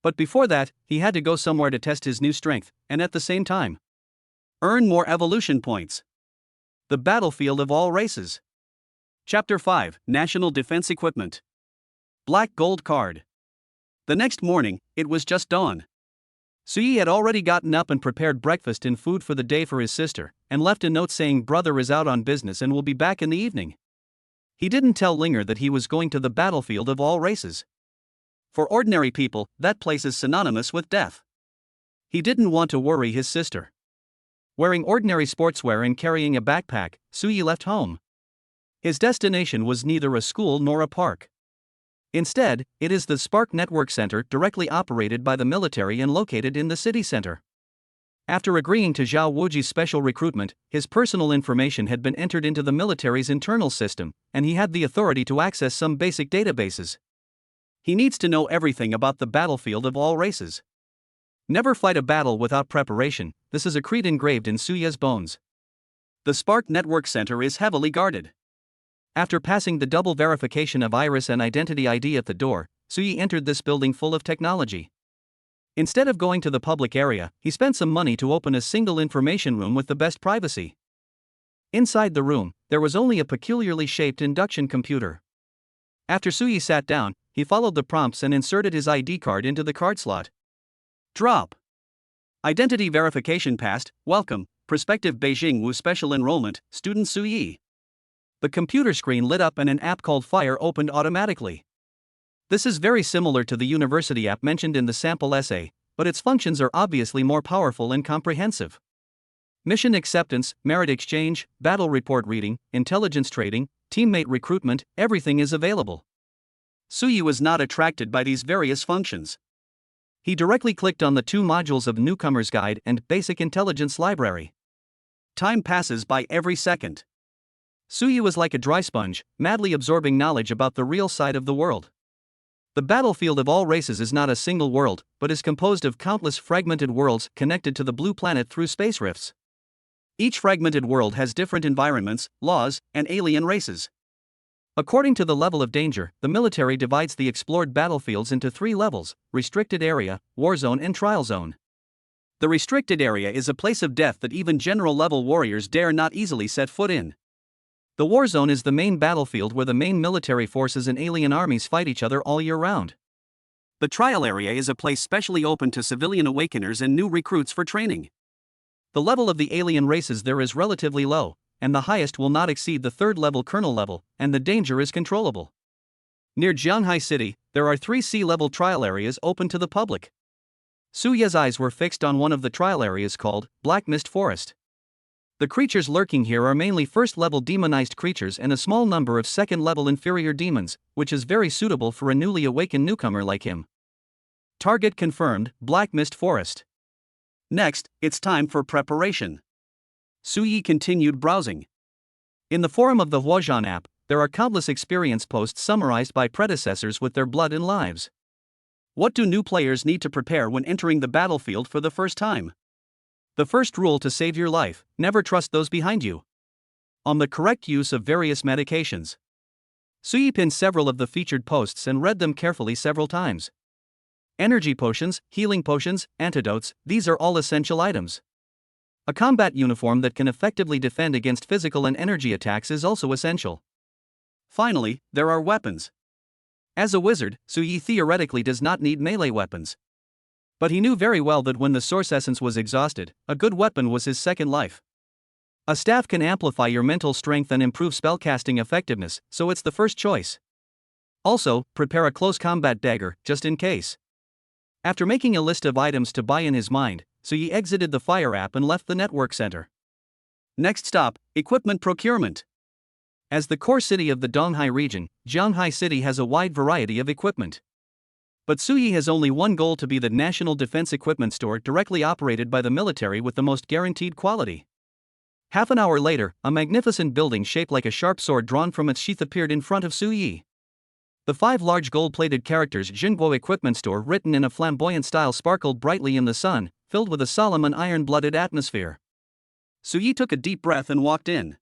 [SPEAKER 1] But before that, he had to go somewhere to test his new strength, and at the same time, earn more evolution points. The battlefield of all races. Chapter 5, National Defense Equipment. Black Gold Card. The next morning, it was just dawn. Su Yi had already gotten up and prepared breakfast and food for the day for his sister, and left a note saying brother is out on business and will be back in the evening. He didn't tell Linger that he was going to the battlefield of all races. For ordinary people, that place is synonymous with death. He didn't want to worry his sister. Wearing ordinary sportswear and carrying a backpack, Su Yi left home. His destination was neither a school nor a park. Instead, it is the Spark Network Center directly operated by the military and located in the city center. After agreeing to Zhao Wuji's special recruitment, his personal information had been entered into the military's internal system, and he had the authority to access some basic databases. He needs to know everything about the battlefield of all races. Never fight a battle without preparation, this is a creed engraved in Su Ye's bones. The Spark Network Center is heavily guarded. After passing the double verification of iris and identity ID at the door, Su Yi entered this building full of technology. Instead of going to the public area, he spent some money to open a single information room with the best privacy. Inside the room, there was only a peculiarly shaped induction computer. After Suyi sat down, he followed the prompts and inserted his ID card into the card slot. Drop. Identity verification passed. Welcome, prospective Beijing Wu special enrollment, student Suyi. The computer screen lit up and an app called Fire opened automatically. This is very similar to the university app mentioned in the sample essay, but its functions are obviously more powerful and comprehensive. Mission acceptance, merit exchange, battle report reading, intelligence trading, teammate recruitment, everything is available. Suyi was not attracted by these various functions. He directly clicked on the two modules of Newcomer's Guide and Basic Intelligence Library. Time passes by every second. Suyi was like a dry sponge, madly absorbing knowledge about the real side of the world. The battlefield of all races is not a single world, but is composed of countless fragmented worlds connected to the blue planet through space rifts. Each fragmented world has different environments, laws, and alien races. According to the level of danger, the military divides the explored battlefields into 3 levels: restricted area, war zone, and trial zone. The restricted area is a place of death that even general-level warriors dare not easily set foot in. The war zone is the main battlefield where the main military forces and alien armies fight each other all year round. The trial area is a place specially open to civilian awakeners and new recruits for training. The level of the alien races there is relatively low, and the highest will not exceed the 3rd level colonel level, and the danger is controllable. Near Jianghai City, there are 3 sea-level trial areas open to the public. Suyi's eyes were fixed on one of the trial areas called Black Mist Forest. The creatures lurking here are mainly 1st-level demonized creatures and a small number of 2nd-level inferior demons, which is very suitable for a newly awakened newcomer like him. Target confirmed, Black Mist Forest. Next, it's time for preparation. Suyi continued browsing. In the forum of the Huazhan app, there are countless experience posts summarized by predecessors with their blood and lives. What do new players need to prepare when entering the battlefield for the first time? The first rule to save your life: never trust those behind you. On the correct use of various medications. Suyi pinned several of the featured posts and read them carefully several times. Energy potions, healing potions, antidotes, these are all essential items. A combat uniform that can effectively defend against physical and energy attacks is also essential. Finally, there are weapons. As a wizard, Suyi theoretically does not need melee weapons. But he knew very well that when the source essence was exhausted, a good weapon was his second life. A staff can amplify your mental strength and improve spellcasting effectiveness, so it's the first choice. Also, prepare a close combat dagger, just in case. After making a list of items to buy in his mind, Suyi exited the Fire app and left the network center. Next stop, equipment procurement. As the core city of the Donghai region, Jianghai City has a wide variety of equipment. But Suyi has only one goal: to be the national defense equipment store directly operated by the military with the most guaranteed quality. Half an hour later, a magnificent building shaped like a sharp sword drawn from its sheath appeared in front of Suyi. The 5 large gold-plated characters "Jinguo Equipment Store" written in a flamboyant style sparkled brightly in the sun, filled with a solemn and iron-blooded atmosphere. Suyi took a deep breath and walked in.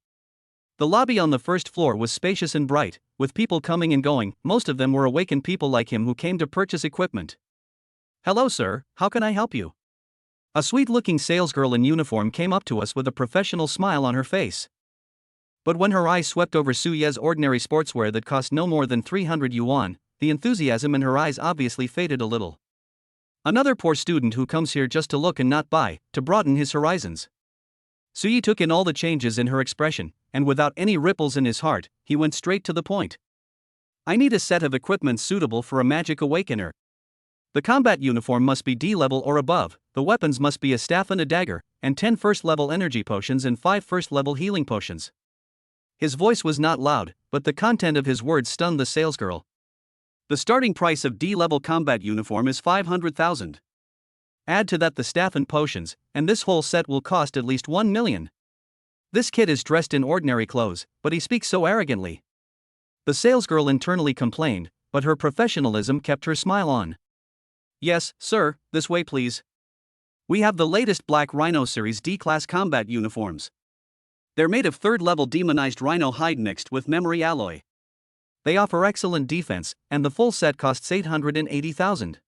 [SPEAKER 1] The lobby on the first floor was spacious and bright, with people coming and going. Most of them were awakened people like him who came to purchase equipment. "Hello sir, how can I help you?" A sweet-looking salesgirl in uniform came up to us with a professional smile on her face. But when her eyes swept over Suyi's ordinary sportswear that cost no more than 300 yuan, the enthusiasm in her eyes obviously faded a little. Another poor student who comes here just to look and not buy, to broaden his horizons. Suyi took in all the changes in her expression, and without any ripples in his heart, he went straight to the point. "I need a set of equipment suitable for a magic awakener. The combat uniform must be D level or above, the weapons must be a staff and a dagger, and 10 first-level energy potions and 5 first-level healing potions." His voice was not loud, but the content of his words stunned the salesgirl. "The starting price of D-level combat uniform is 500,000. Add to that the staff and potions, and this whole set will cost at least 1 million. This kid is dressed in ordinary clothes, but he speaks so arrogantly." The salesgirl internally complained, but her professionalism kept her smile on. "Yes, sir, this way please. We have the latest Black Rhino Series D-Class combat uniforms. They're made of 3rd-level demonized rhino hide mixed with memory alloy. They offer excellent defense, and the full set costs 880,000.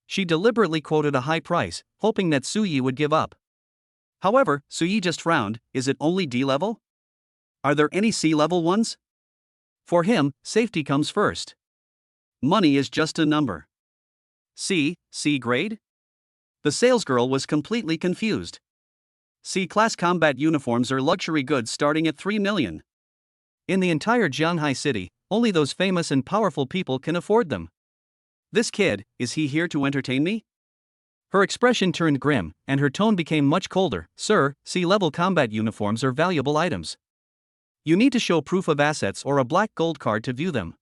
[SPEAKER 1] She deliberately quoted a high price, hoping that Suyi would give up. However, Suyi just frowned. "Is it only D-level? Are there any C-level ones? For him, safety comes first. Money is just a number. C grade? The salesgirl was completely confused. C-class combat uniforms are luxury goods starting at 3 million. In the entire Jianghai city, only those famous and powerful people can afford them. This kid, is he here to entertain me? Her expression turned grim, and her tone became much colder. Sir, C-level combat uniforms are valuable items. You need to show proof of assets or a black gold card to view them.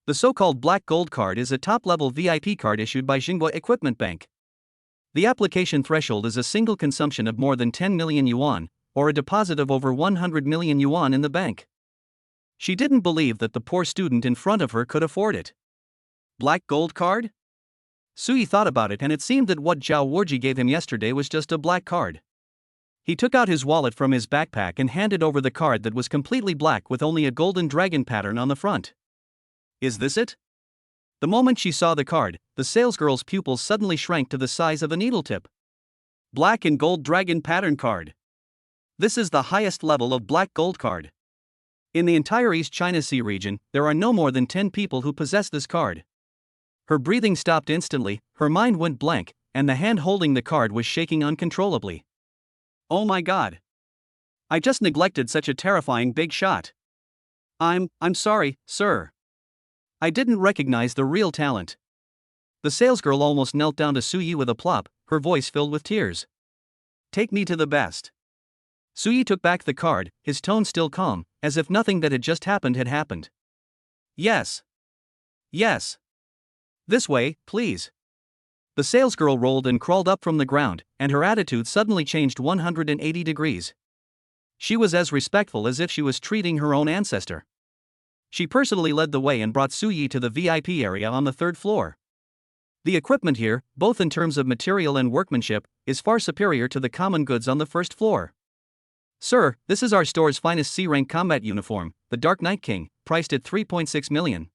[SPEAKER 1] The so-called black gold card is a top-level VIP card issued by Xinghua Equipment Bank. The application threshold is a single consumption of more than 10 million yuan, or a deposit of over 100 million yuan in the bank. She didn't believe that the poor student in front of her could afford it. Black gold card? Sui thought about it, and it seemed that what Zhao Warji gave him yesterday was just a black card. He took out his wallet from his backpack and handed over the card that was completely black with only a golden dragon pattern on the front. Is this it? The moment she saw the card, the salesgirl's pupils suddenly shrank to the size of a needle tip. Black and gold dragon pattern card. This is the highest level of black gold card. In the entire East China Sea region, there are no more than 10 people who possess this card. Her breathing stopped instantly, her mind went blank, and the hand holding the card was shaking uncontrollably. Oh my god. I just neglected such a terrifying big shot. I'm sorry, sir. I didn't recognize the real talent. The salesgirl almost knelt down to Suyi with a plop, her voice filled with tears. Take me to the best. Suyi took back the card, his tone still calm, as if nothing that had just happened had happened. Yes. Yes. This way, please. The salesgirl rolled and crawled up from the ground, and her attitude suddenly changed 180 degrees. She was as respectful as if she was treating her own ancestor. She personally led the way and brought Suyi to the VIP area on the 3rd floor. The equipment here, both in terms of material and workmanship, is far superior to the common goods on the 1st floor. Sir, this is our store's finest C-rank combat uniform, the Dark Night King, priced at 3.6 million.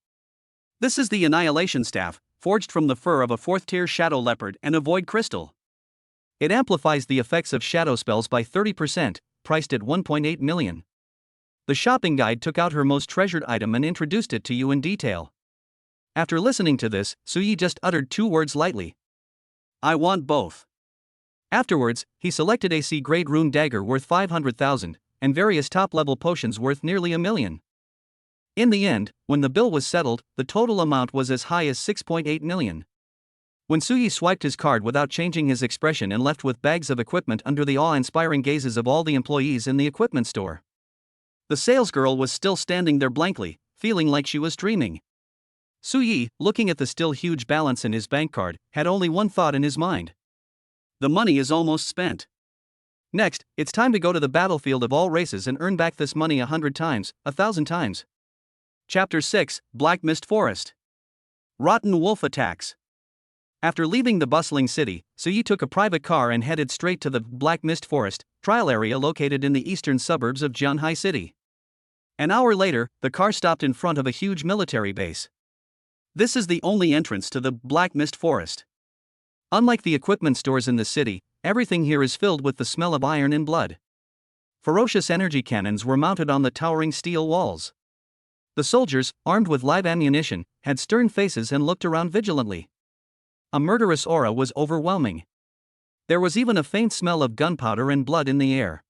[SPEAKER 1] This is the Annihilation Staff, forged from the fur of a 4th-tier shadow leopard and a void crystal. It amplifies the effects of shadow spells by 30%, priced at 1.8 million. The shopping guide took out her most treasured item and introduced it to you in detail. After listening to this, Suyi just uttered 2 words lightly. I want both. Afterwards, he selected a C-grade rune dagger worth 500,000, and various top-level potions worth nearly 1 million. In the end, when the bill was settled, the total amount was as high as 6.8 million. When Suyi swiped his card without changing his expression and left with bags of equipment under the awe-inspiring gazes of all the employees in the equipment store, the salesgirl was still standing there blankly, feeling like she was dreaming. Suyi, looking at the still huge balance in his bank card, had only one thought in his mind. The money is almost spent. Next, it's time to go to the battlefield of all races and earn back this money 100 times, 1,000 times. Chapter 6, Black Mist Forest. Rotten Wolf Attacks. After leaving the bustling city, Suyi took a private car and headed straight to the Black Mist Forest trial area located in the eastern suburbs of Jianghai City. An hour later, the car stopped in front of a huge military base. This is the only entrance to the Black Mist Forest. Unlike the equipment stores in the city, everything here is filled with the smell of iron and blood. Ferocious energy cannons were mounted on the towering steel walls. The soldiers, armed with live ammunition, had stern faces and looked around vigilantly. A murderous aura was overwhelming. There was even a faint smell of gunpowder and blood in the air.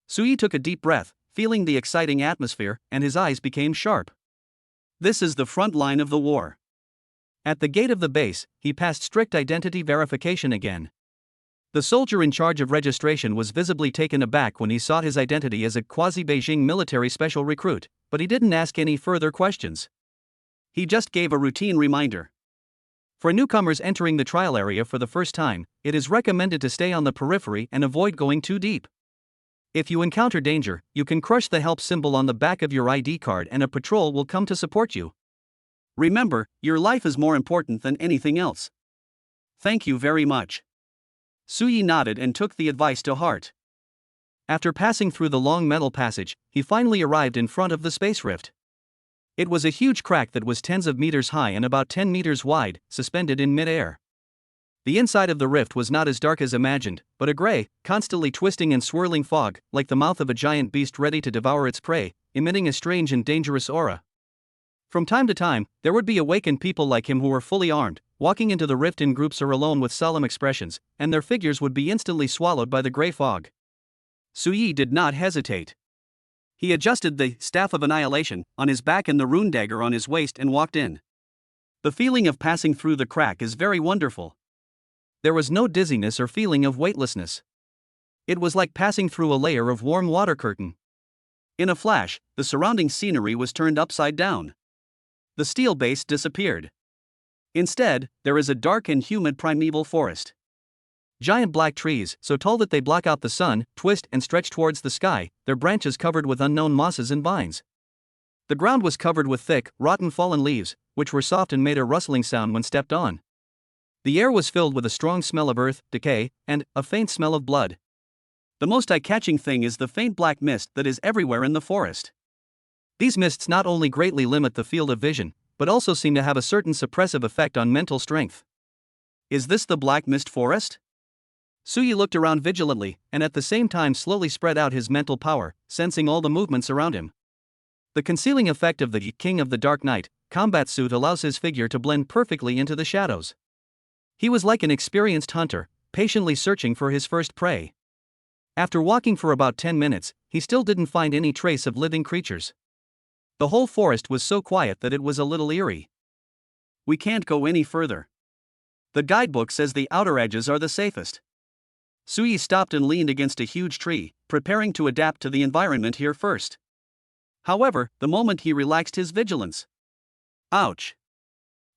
[SPEAKER 1] Suyi took a deep breath, feeling the exciting atmosphere, and his eyes became sharp. This is the front line of the war. At the gate of the base, he passed strict identity verification again. The soldier in charge of registration was visibly taken aback when he saw his identity as a quasi-Beijing military special recruit, but he didn't ask any further questions. He just gave a routine reminder. For newcomers entering the trial area for the first time, it is recommended to stay on the periphery and avoid going too deep. If you encounter danger, you can crush the help symbol on the back of your ID card and a patrol will come to support you. Remember, your life is more important than anything else. Thank you very much. Suyi nodded and took the advice to heart. After passing through the long metal passage, he finally arrived in front of the space rift. It was a huge crack that was tens of meters high and about 10 meters wide, suspended in mid-air. The inside of the rift was not as dark as imagined, but a gray, constantly twisting and swirling fog, like the mouth of a giant beast ready to devour its prey, emitting a strange and dangerous aura. From time to time, there would be awakened people like him who were fully armed, walking into the rift in groups or alone with solemn expressions, and their figures would be instantly swallowed by the gray fog. Suyi did not hesitate. He adjusted the Staff of Annihilation on his back and the rune dagger on his waist and walked in. The feeling of passing through the crack is very wonderful. There was no dizziness or feeling of weightlessness. It was like passing through a layer of warm water curtain. In a flash, the surrounding scenery was turned upside down. The steel base disappeared. Instead, there is a dark and humid primeval forest. Giant black trees, so tall that they block out the sun, twist and stretch towards the sky, their branches covered with unknown mosses and vines. The ground was covered with thick, rotten fallen leaves, which were soft and made a rustling sound when stepped on. The air was filled with a strong smell of earth, decay, and a faint smell of blood. The most eye-catching thing is the faint black mist that is everywhere in the forest. These mists not only greatly limit the field of vision, but also seem to have a certain suppressive effect on mental strength. Is this the Black Mist Forest? Suyi looked around vigilantly, and at the same time slowly spread out his mental power, sensing all the movements around him. The concealing effect of the King of the Dark Night combat suit allows his figure to blend perfectly into the shadows. He was like an experienced hunter, patiently searching for his first prey. After walking for about 10 minutes, he still didn't find any trace of living creatures. The whole forest was so quiet that it was a little eerie. We can't go any further. The guidebook says the outer edges are the safest. Suyi stopped and leaned against a huge tree, preparing to adapt to the environment here first. However, the moment he relaxed his vigilance. Ouch!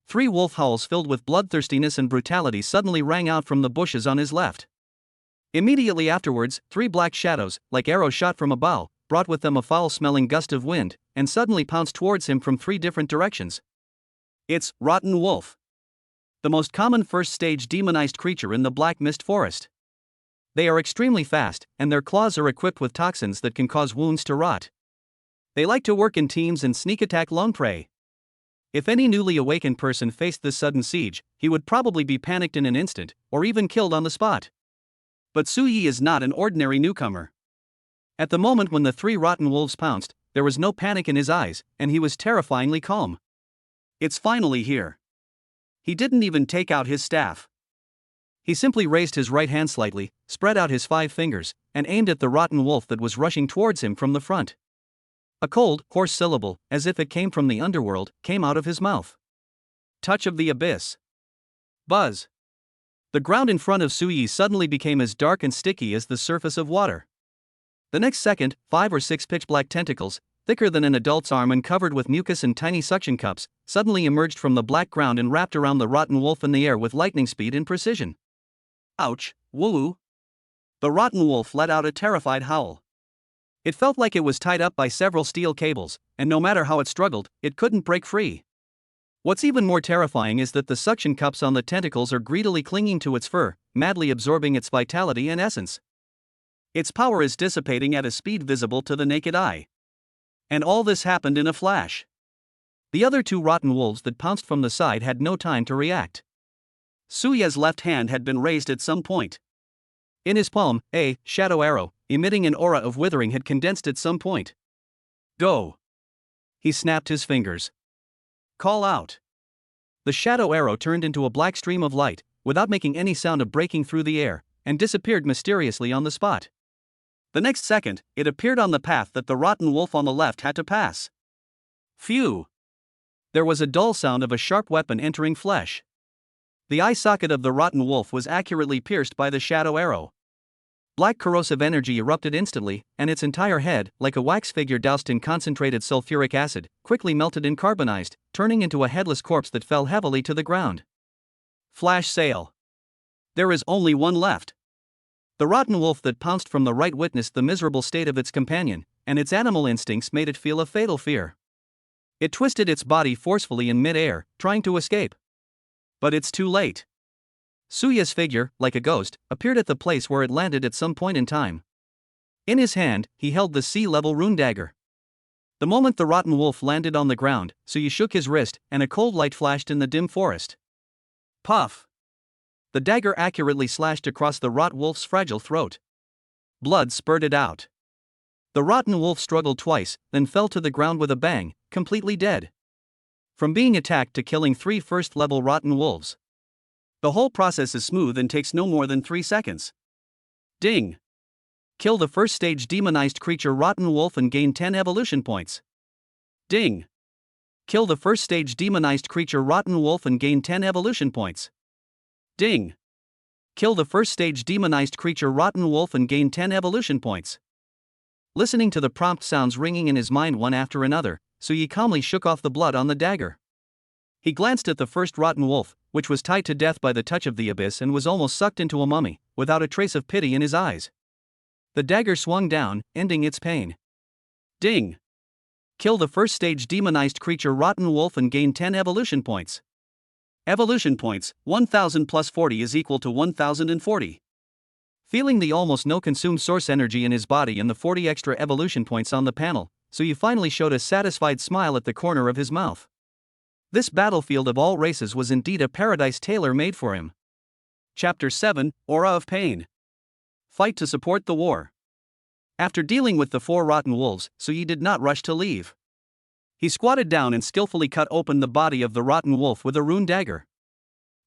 [SPEAKER 1] 3 wolf howls filled with bloodthirstiness and brutality suddenly rang out from the bushes on his left. Immediately afterwards, 3 black shadows, like arrows shot from a bow, brought with them a foul-smelling gust of wind, and suddenly pounced towards him from 3 different directions. It's Rotten Wolf, the most common first-stage demonized creature in the Black Mist Forest. They are extremely fast, and their claws are equipped with toxins that can cause wounds to rot. They like to work in teams and sneak attack lone prey. If any newly awakened person faced this sudden siege, he would probably be panicked in an instant, or even killed on the spot. But Suyi is not an ordinary newcomer. At the moment when the 3 rotten wolves pounced, there was no panic in his eyes, and he was terrifyingly calm. It's finally here. He didn't even take out his staff. He simply raised his right hand slightly, spread out his 5 fingers, and aimed at the rotten wolf that was rushing towards him from the front. A cold, hoarse syllable, as if it came from the underworld, came out of his mouth. Touch of the abyss. Buzz. The ground in front of Suyi suddenly became as dark and sticky as the surface of water. The next second, 5 or 6 pitch-black tentacles, thicker than an adult's arm and covered with mucus and tiny suction cups, suddenly emerged from the black ground and wrapped around the rotten wolf in the air with lightning speed and precision. Ouch, woo! The rotten wolf let out a terrified howl. It felt like it was tied up by several steel cables, and no matter how it struggled, it couldn't break free. What's even more terrifying is that the suction cups on the tentacles are greedily clinging to its fur, madly absorbing its vitality and essence. Its power is dissipating at a speed visible to the naked eye. And all this happened in a flash. The other 2 rotten wolves that pounced from the side had no time to react. Suya's left hand had been raised at some point. In his palm, a shadow arrow, emitting an aura of withering, had condensed at some point. Go! He snapped his fingers. Call out! The shadow arrow turned into a black stream of light, without making any sound of breaking through the air, and disappeared mysteriously on the spot. The next second, it appeared on the path that the rotten wolf on the left had to pass. Phew! There was a dull sound of a sharp weapon entering flesh. The eye socket of the rotten wolf was accurately pierced by the shadow arrow. Black corrosive energy erupted instantly, and its entire head, like a wax figure doused in concentrated sulfuric acid, quickly melted and carbonized, turning into a headless corpse that fell heavily to the ground. Flash sale. There is only one left. The rotten wolf that pounced from the right witnessed the miserable state of its companion, and its animal instincts made it feel a fatal fear. It twisted its body forcefully in mid-air, trying to escape. But it's too late. Suya's figure, like a ghost, appeared at the place where it landed at some point in time. In his hand, he held the sea-level rune dagger. The moment the rotten wolf landed on the ground, Suya shook his wrist, and a cold light flashed in the dim forest. Puff! The dagger accurately slashed across the rot wolf's fragile throat. Blood spurted out. The rotten wolf struggled twice, then fell to the ground with a bang, completely dead. From being attacked to killing 3 first-level rotten wolves. The whole process is smooth and takes no more than 3 seconds. Ding! Kill the first stage demonized creature rotten wolf and gain 10 evolution points. Ding! Kill the first stage demonized creature rotten wolf and gain 10 evolution points. Ding! Kill the first stage demonized creature rotten wolf and gain 10 evolution points. Listening to the prompt sounds ringing in his mind one after another, Suyi calmly shook off the blood on the dagger. He glanced at the first rotten wolf, which was tied to death by the touch of the abyss and was almost sucked into a mummy, without a trace of pity in his eyes. The dagger swung down, ending its pain. Ding! Kill the first stage demonized creature rotten wolf and gain 10 evolution points. Evolution points, 1000 plus 40 is equal to 1040. Feeling the almost no consumed source energy in his body and the 40 extra evolution points on the panel, Suyi finally showed a satisfied smile at the corner of his mouth. This battlefield of all races was indeed a paradise tailor-made for him. Chapter 7, Aura of Pain. Fight to support the war. After dealing with the 4 rotten wolves, Suyi did not rush to leave. He squatted down and skillfully cut open the body of the rotten wolf with a rune dagger.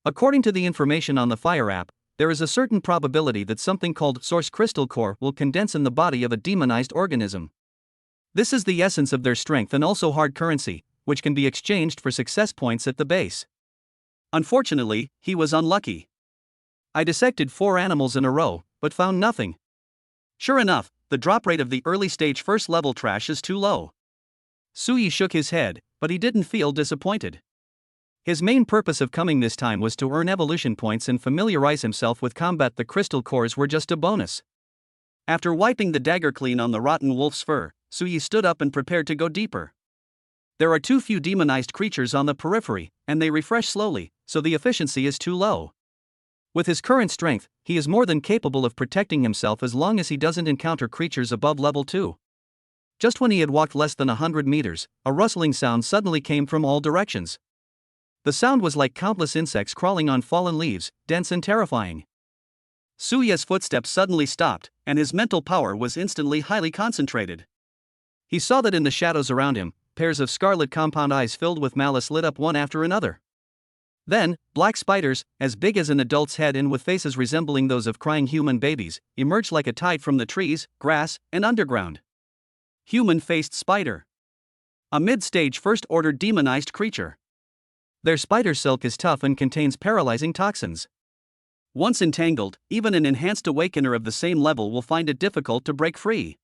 [SPEAKER 1] According to the information on the Fire app, there is a certain probability that something called Source Crystal Core will condense in the body of a demonized organism. This is the essence of their strength and also hard currency, which can be exchanged for success points at the base. Unfortunately, he was unlucky. I dissected 4 animals in a row, but found nothing. Sure enough, the drop rate of the early stage first level trash is too low. Suyi shook his head, but he didn't feel disappointed. His main purpose of coming this time was to earn evolution points and familiarize himself with combat. The crystal cores were just a bonus. After wiping the dagger clean on the rotten wolf's fur, Suyi stood up and prepared to go deeper. There are too few demonized creatures on the periphery, and they refresh slowly, so the efficiency is too low. With his current strength, he is more than capable of protecting himself as long as he doesn't encounter creatures above level 2. Just when he had walked less than 100 meters, a rustling sound suddenly came from all directions. The sound was like countless insects crawling on fallen leaves, dense and terrifying. Suyi's footsteps suddenly stopped, and his mental power was instantly highly concentrated. He saw that in the shadows around him, pairs of scarlet compound eyes filled with malice lit up one after another. Then, black spiders, as big as an adult's head and with faces resembling those of crying human babies, emerged like a tide from the trees, grass, and underground. Human-faced spider. A mid-stage first-order demonized creature. Their spider silk is tough and contains paralyzing toxins. Once entangled, even an enhanced awakener of the same level will find it difficult to break free.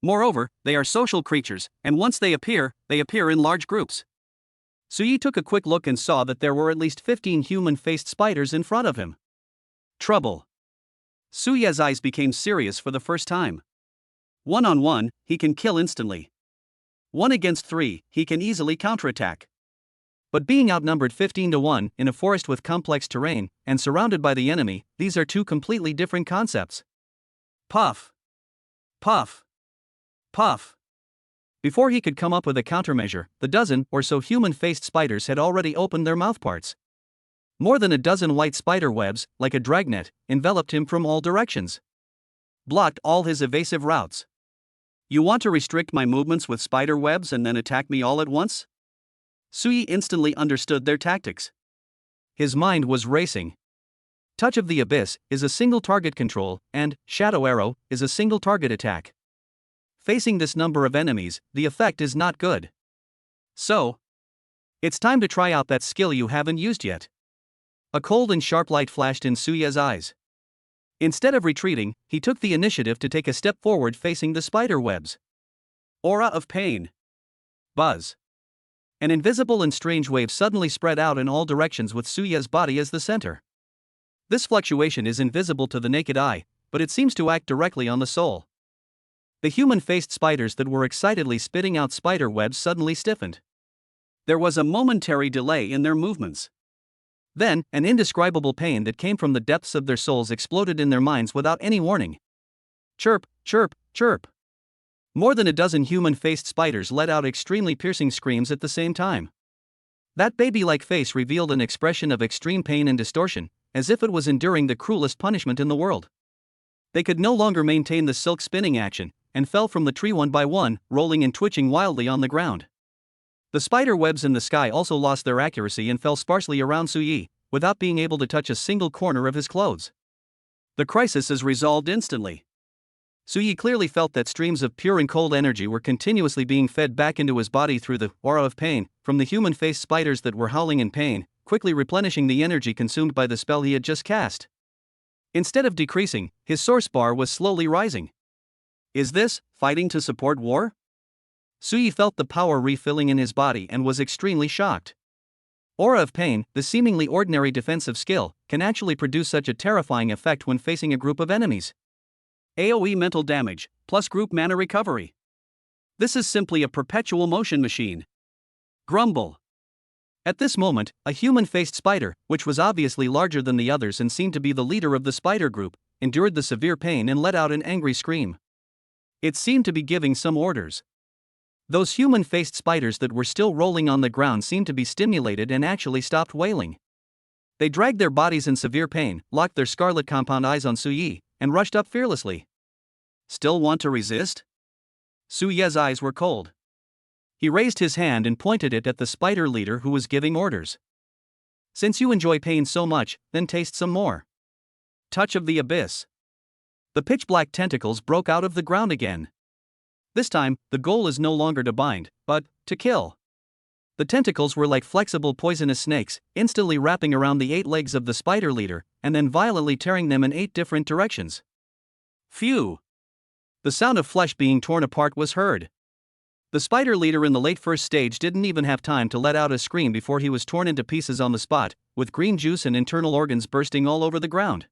[SPEAKER 1] Moreover, they are social creatures, and once they appear in large groups. Suyi took a quick look and saw that there were at least 15 human-faced spiders in front of him. Trouble. Suyi's eyes became serious for the first time. 1-on-1, he can kill instantly. 1 against 3, he can easily counterattack. But being outnumbered 15-1 in a forest with complex terrain and surrounded by the enemy, these are 2 completely different concepts. Puff. Puff. Puff. Before he could come up with a countermeasure, the dozen or so human-faced spiders had already opened their mouthparts. More than a dozen white spider webs, like a dragnet, enveloped him from all directions. Blocked all his evasive routes. You want to restrict my movements with spider webs and then attack me all at once? Suyi instantly understood their tactics. His mind was racing. Touch of the Abyss is a single target control, and Shadow Arrow is a single target attack. Facing this number of enemies, the effect is not good. So, it's time to try out that skill you haven't used yet. A cold and sharp light flashed in Suya's eyes. Instead of retreating, he took the initiative to take a step forward facing the spider webs. Aura of Pain. Buzz. An invisible and strange wave suddenly spread out in all directions with Suya's body as the center. This fluctuation is invisible to the naked eye, but it seems to act directly on the soul. The human-faced spiders that were excitedly spitting out spider webs suddenly stiffened. There was a momentary delay in their movements. Then, an indescribable pain that came from the depths of their souls exploded in their minds without any warning. Chirp, chirp, chirp. More than a dozen human-faced spiders let out extremely piercing screams at the same time. That baby-like face revealed an expression of extreme pain and distortion, as if it was enduring the cruelest punishment in the world. They could no longer maintain the silk spinning action, and fell from the tree one by one, rolling and twitching wildly on the ground. The spider webs in the sky also lost their accuracy and fell sparsely around Suyi, without being able to touch a single corner of his clothes. The crisis is resolved instantly. Suyi clearly felt that streams of pure and cold energy were continuously being fed back into his body through the aura of pain, from the human-faced spiders that were howling in pain, quickly replenishing the energy consumed by the spell he had just cast. Instead of decreasing, his source bar was slowly rising. Is this fighting to support war? Suyi felt the power refilling in his body and was extremely shocked. Aura of Pain, the seemingly ordinary defensive skill, can actually produce such a terrifying effect when facing a group of enemies. AoE mental damage, plus group mana recovery. This is simply a perpetual motion machine. Grumble. At this moment, a human-faced spider, which was obviously larger than the others and seemed to be the leader of the spider group, endured the severe pain and let out an angry scream. It seemed to be giving some orders. Those human-faced spiders that were still rolling on the ground seemed to be stimulated and actually stopped wailing. They dragged their bodies in severe pain, locked their scarlet compound eyes on Suyi, and rushed up fearlessly. Still want to resist? Suyi's eyes were cold. He raised his hand and pointed it at the spider leader who was giving orders. Since you enjoy pain so much, then taste some more. Touch of the abyss. The pitch-black tentacles broke out of the ground again. This time, the goal is no longer to bind, but to kill. The tentacles were like flexible poisonous snakes, instantly wrapping around the 8 legs of the spider leader, and then violently tearing them in 8 different directions. Phew! The sound of flesh being torn apart was heard. The spider leader in the late first stage didn't even have time to let out a scream before he was torn into pieces on the spot, with green juice and internal organs bursting all over the ground.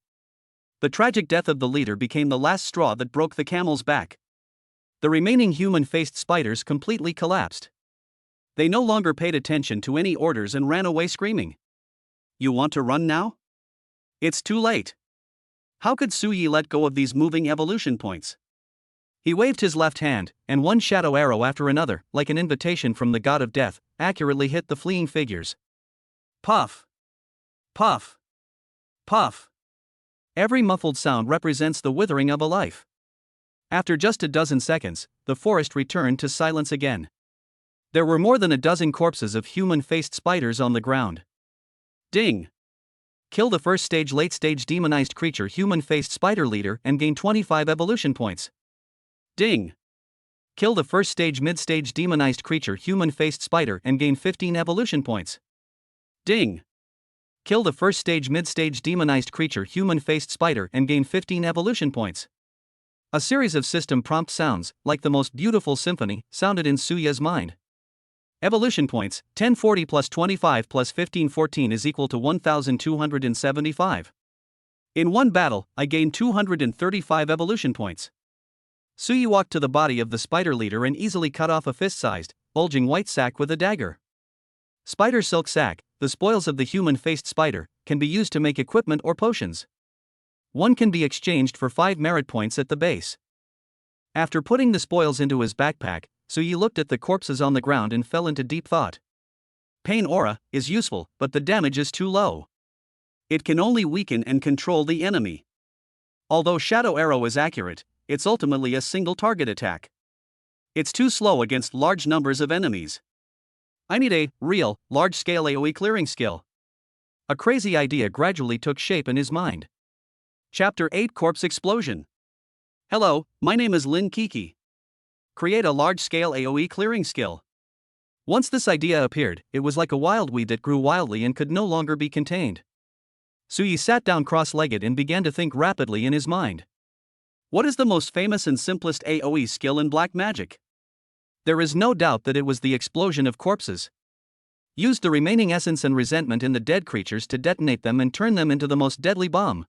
[SPEAKER 1] The tragic death of the leader became the last straw that broke the camel's back. The remaining human-faced spiders completely collapsed. They no longer paid attention to any orders and ran away screaming. You want to run now? It's too late. How could Suyi let go of these moving evolution points? He waved his left hand, and one shadow arrow after another, like an invitation from the god of death, accurately hit the fleeing figures. Puff! Puff! Puff! Every muffled sound represents the withering of a life. After just a dozen seconds, the forest returned to silence again. There were more than a dozen corpses of human-faced spiders on the ground. Ding! Kill the first stage late-stage demonized creature human-faced spider leader and gain 25 evolution points. Ding! Kill the first stage mid-stage demonized creature human-faced spider and gain 15 evolution points. Ding! Kill the first stage mid-stage demonized creature human-faced spider and gain 15 evolution points. A series of system prompt sounds, like the most beautiful symphony, sounded in Suyi's mind. Evolution points, 1040 plus 25 plus 1514 is equal to 1275. In one battle, I gained 235 evolution points. Suyi walked to the body of the spider leader and easily cut off a fist-sized, bulging white sack with a dagger. Spider silk sack, the spoils of the human-faced spider, can be used to make equipment or potions. One can be exchanged for 5 merit points at the base. After putting the spoils into his backpack, Suyi looked at the corpses on the ground and fell into deep thought. Pain aura is useful, but the damage is too low. It can only weaken and control the enemy. Although Shadow Arrow is accurate, it's ultimately a single target attack. It's too slow against large numbers of enemies. I need a real, large-scale AoE clearing skill. A crazy idea gradually took shape in his mind. Chapter 8 Corpse Explosion. Hello, my name is Lin Kiki. Create a large-scale AoE clearing skill. Once this idea appeared, it was like a wild weed that grew wildly and could no longer be contained. Suyi sat down cross-legged and began to think rapidly in his mind. What is the most famous and simplest AoE skill in black magic? There is no doubt that it was the explosion of corpses. Use the remaining essence and resentment in the dead creatures to detonate them and turn them into the most deadly bomb.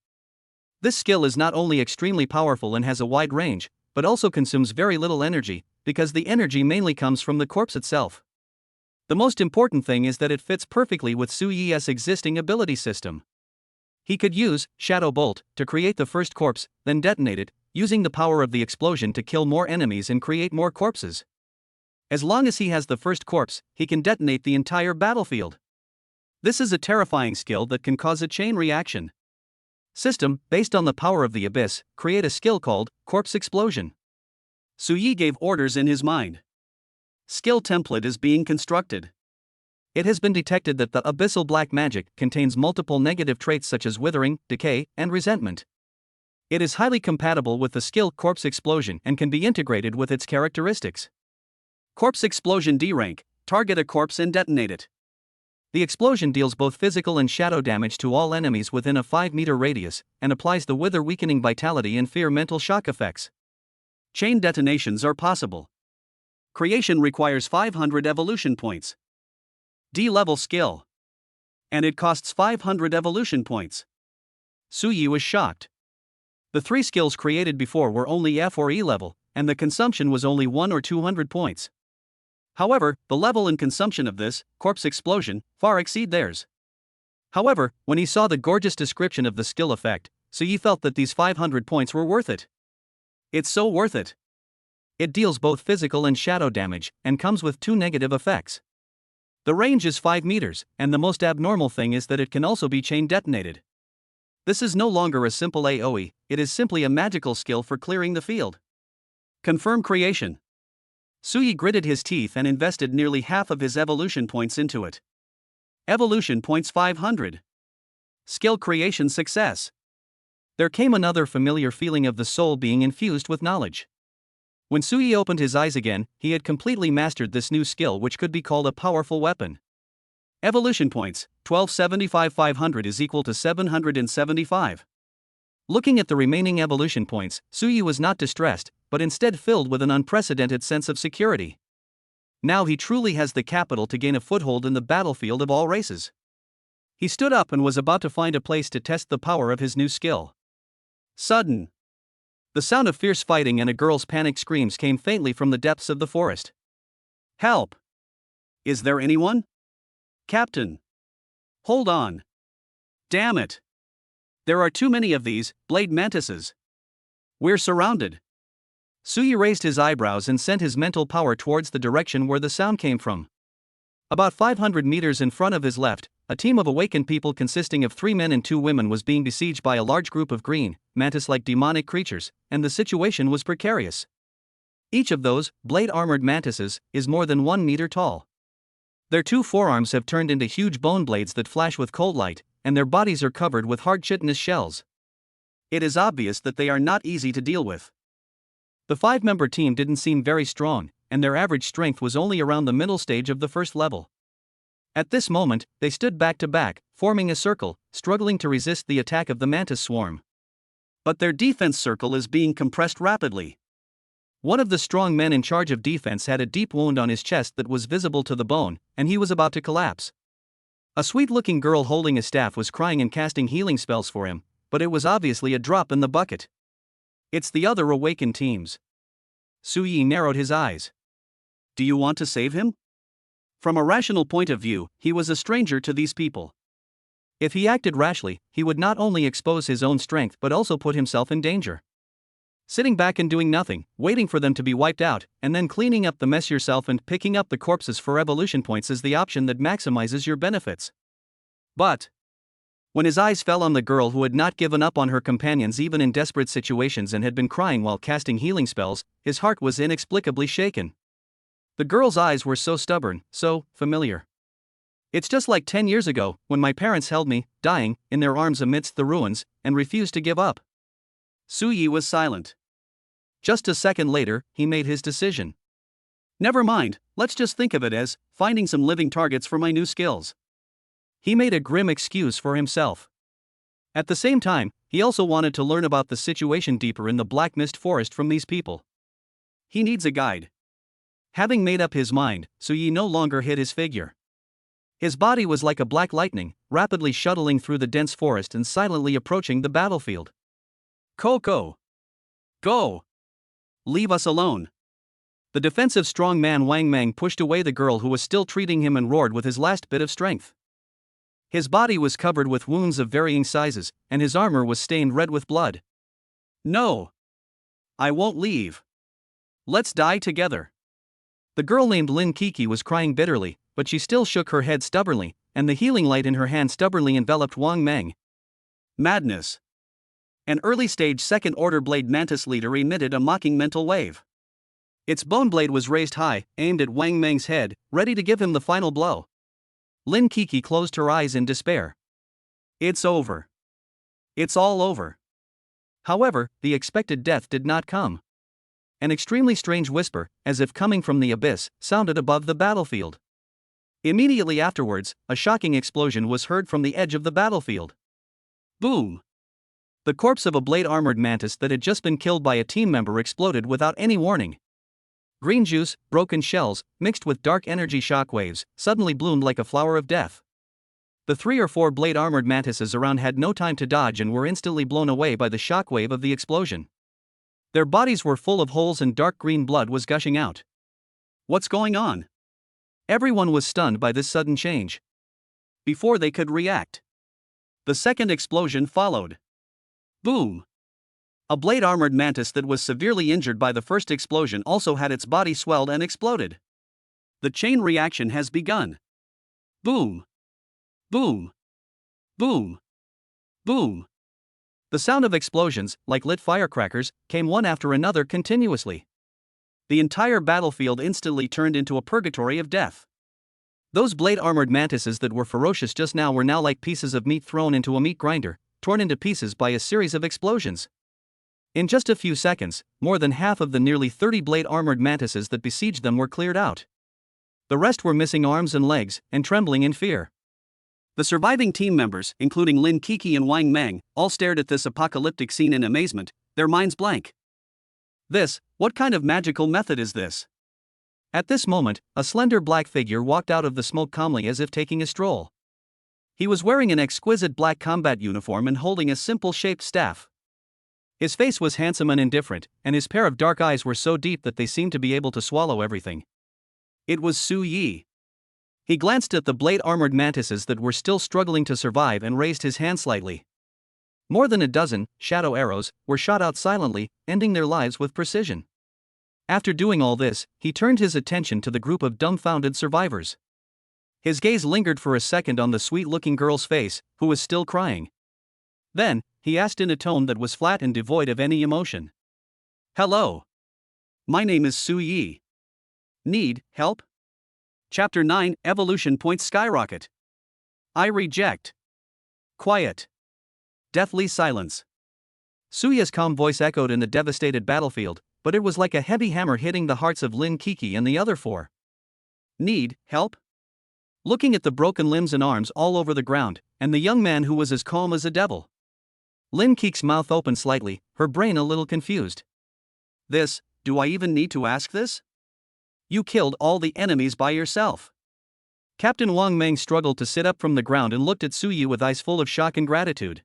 [SPEAKER 1] This skill is not only extremely powerful and has a wide range, but also consumes very little energy, because the energy mainly comes from the corpse itself. The most important thing is that it fits perfectly with Suyi's existing ability system. He could use Shadow Bolt to create the first corpse, then detonate it, using the power of the explosion to kill more enemies and create more corpses. As long as he has the first corpse, he can detonate the entire battlefield. This is a terrifying skill that can cause a chain reaction. System, based on the power of the abyss, create a skill called Corpse Explosion. Su Yi gave orders in his mind. Skill template is being constructed. It has been detected that the abyssal black magic contains multiple negative traits such as withering, decay, and resentment. It is highly compatible with the skill Corpse Explosion and can be integrated with its characteristics. Corpse Explosion D rank, target a corpse and detonate it. The explosion deals both physical and shadow damage to all enemies within a 5-meter radius, and applies the wither weakening vitality and fear mental shock effects. Chain detonations are possible. Creation requires 500 evolution points. D-level skill. And it costs 500 evolution points. Su Yi was shocked. The 3 skills created before were only F or E level, and the consumption was only 1 or 200 points. However, the level and consumption of this, Corpse Explosion, far exceed theirs. However, when he saw the gorgeous description of the skill effect, Su Yi felt that these 500 points were worth it. It's so worth it. It deals both physical and shadow damage, and comes with 2 negative effects. The range is 5 meters, and the most abnormal thing is that it can also be chain detonated. This is no longer a simple AoE, it is simply a magical skill for clearing the field. Confirm creation. Su Yi gritted his teeth and invested nearly half of his evolution points into it. Evolution points 500. Skill creation success. There came another familiar feeling of the soul being infused with knowledge. When Su Yi opened his eyes again, he had completely mastered this new skill, which could be called a powerful weapon. Evolution points, 1275 500 is equal to 775. Looking at the remaining evolution points, Su Yi was not distressed, but instead filled with an unprecedented sense of security. Now he truly has the capital to gain a foothold in the battlefield of all races. He stood up and was about to find a place to test the power of his new skill. Sudden. The sound of fierce fighting and a girl's panicked screams came faintly from the depths of the forest. Help! Is there anyone? Captain! Hold on! Damn it! There are too many of these blade mantises. We're surrounded. Su Yi raised his eyebrows and sent his mental power towards the direction where the sound came from. About 500 meters in front of his left, a team of awakened people consisting of 3 men and 2 women was being besieged by a large group of green, mantis-like demonic creatures, and the situation was precarious. Each of those, blade-armored mantises, is more than 1 meter tall. Their 2 forearms have turned into huge bone blades that flash with cold light, and their bodies are covered with hard chitinous shells. It is obvious that they are not easy to deal with. The 5-member team didn't seem very strong, and their average strength was only around the middle stage of the first level. At this moment, they stood back to back, forming a circle, struggling to resist the attack of the mantis swarm. But their defense circle is being compressed rapidly. One of the strong men in charge of defense had a deep wound on his chest that was visible to the bone, and he was about to collapse. A sweet-looking girl holding a staff was crying and casting healing spells for him, but it was obviously a drop in the bucket. It's the other awakened teams. Su Yi narrowed his eyes. Do you want to save him? From a rational point of view, he was a stranger to these people. If he acted rashly, he would not only expose his own strength but also put himself in danger. Sitting back and doing nothing, waiting for them to be wiped out, and then cleaning up the mess yourself and picking up the corpses for evolution points is the option that maximizes your benefits. But when his eyes fell on the girl who had not given up on her companions even in desperate situations and had been crying while casting healing spells, his heart was inexplicably shaken. The girl's eyes were so stubborn, so familiar. It's just like 10 years ago, when my parents held me, dying, in their arms amidst the ruins, and refused to give up. Su Yi was silent. Just a second later, he made his decision. Never mind, let's just think of it as finding some living targets for my new skills. He made a grim excuse for himself. At the same time, he also wanted to learn about the situation deeper in the Black Mist Forest from these people. He needs a guide. Having made up his mind, Su Yi no longer hid his figure. His body was like a black lightning, rapidly shuttling through the dense forest and silently approaching the battlefield. Coco! Go! Leave us alone! The defensive strong man Wang Mang pushed away the girl who was still treating him and roared with his last bit of strength. His body was covered with wounds of varying sizes, and his armor was stained red with blood. No! I won't leave. Let's die together. The girl named Lin Kiki was crying bitterly, but she still shook her head stubbornly, and the healing light in her hand stubbornly enveloped Wang Mang. Madness. An early-stage second-order blade mantis leader emitted a mocking mental wave. Its bone blade was raised high, aimed at Wang Meng's head, ready to give him the final blow. Lin Kiki closed her eyes in despair. It's over. It's all over. However, the expected death did not come. An extremely strange whisper, as if coming from the abyss, sounded above the battlefield. Immediately afterwards, a shocking explosion was heard from the edge of the battlefield. Boom! The corpse of a blade-armored mantis that had just been killed by a team member exploded without any warning. Green juice, broken shells, mixed with dark energy shockwaves, suddenly bloomed like a flower of death. The 3 or 4 blade-armored mantises around had no time to dodge and were instantly blown away by the shockwave of the explosion. Their bodies were full of holes and dark green blood was gushing out. What's going on? Everyone was stunned by this sudden change. Before they could react, the second explosion followed. Boom! A blade-armored mantis that was severely injured by the first explosion also had its body swelled and exploded. The chain reaction has begun. Boom! Boom! Boom! Boom! The sound of explosions, like lit firecrackers, came one after another continuously. The entire battlefield instantly turned into a purgatory of death. Those blade-armored mantises that were ferocious just now were now like pieces of meat thrown into a meat grinder, torn into pieces by a series of explosions. In just a few seconds, more than half of the nearly 30 blade-armored mantises that besieged them were cleared out. The rest were missing arms and legs, and trembling in fear. The surviving team members, including Lin Kiki and Wang Meng, all stared at this apocalyptic scene in amazement, their minds blank. What kind of magical method is this? At this moment, a slender black figure walked out of the smoke calmly as if taking a stroll. He was wearing an exquisite black combat uniform and holding a simple-shaped staff. His face was handsome and indifferent, and his pair of dark eyes were so deep that they seemed to be able to swallow everything. It was Su Yi. He glanced at the blade-armored mantises that were still struggling to survive and raised his hand slightly. More than a dozen shadow arrows were shot out silently, ending their lives with precision. After doing all this, he turned his attention to the group of dumbfounded survivors. His gaze lingered for a second on the sweet-looking girl's face, who was still crying. Then, he asked in a tone that was flat and devoid of any emotion. Hello. My name is Su Yi. Need help? Chapter 9, Evolution Points Skyrocket. I reject. Quiet. Deathly silence. Suya's calm voice echoed in the devastated battlefield, but it was like a heavy hammer hitting the hearts of Lin Kiki and the other 4. Need help? Looking at the broken limbs and arms all over the ground, and the young man who was as calm as a devil. Lin Kiki's mouth opened slightly, her brain a little confused. Do I even need to ask this? You killed all the enemies by yourself. Captain Wang Meng struggled to sit up from the ground and looked at Su Yi with eyes full of shock and gratitude.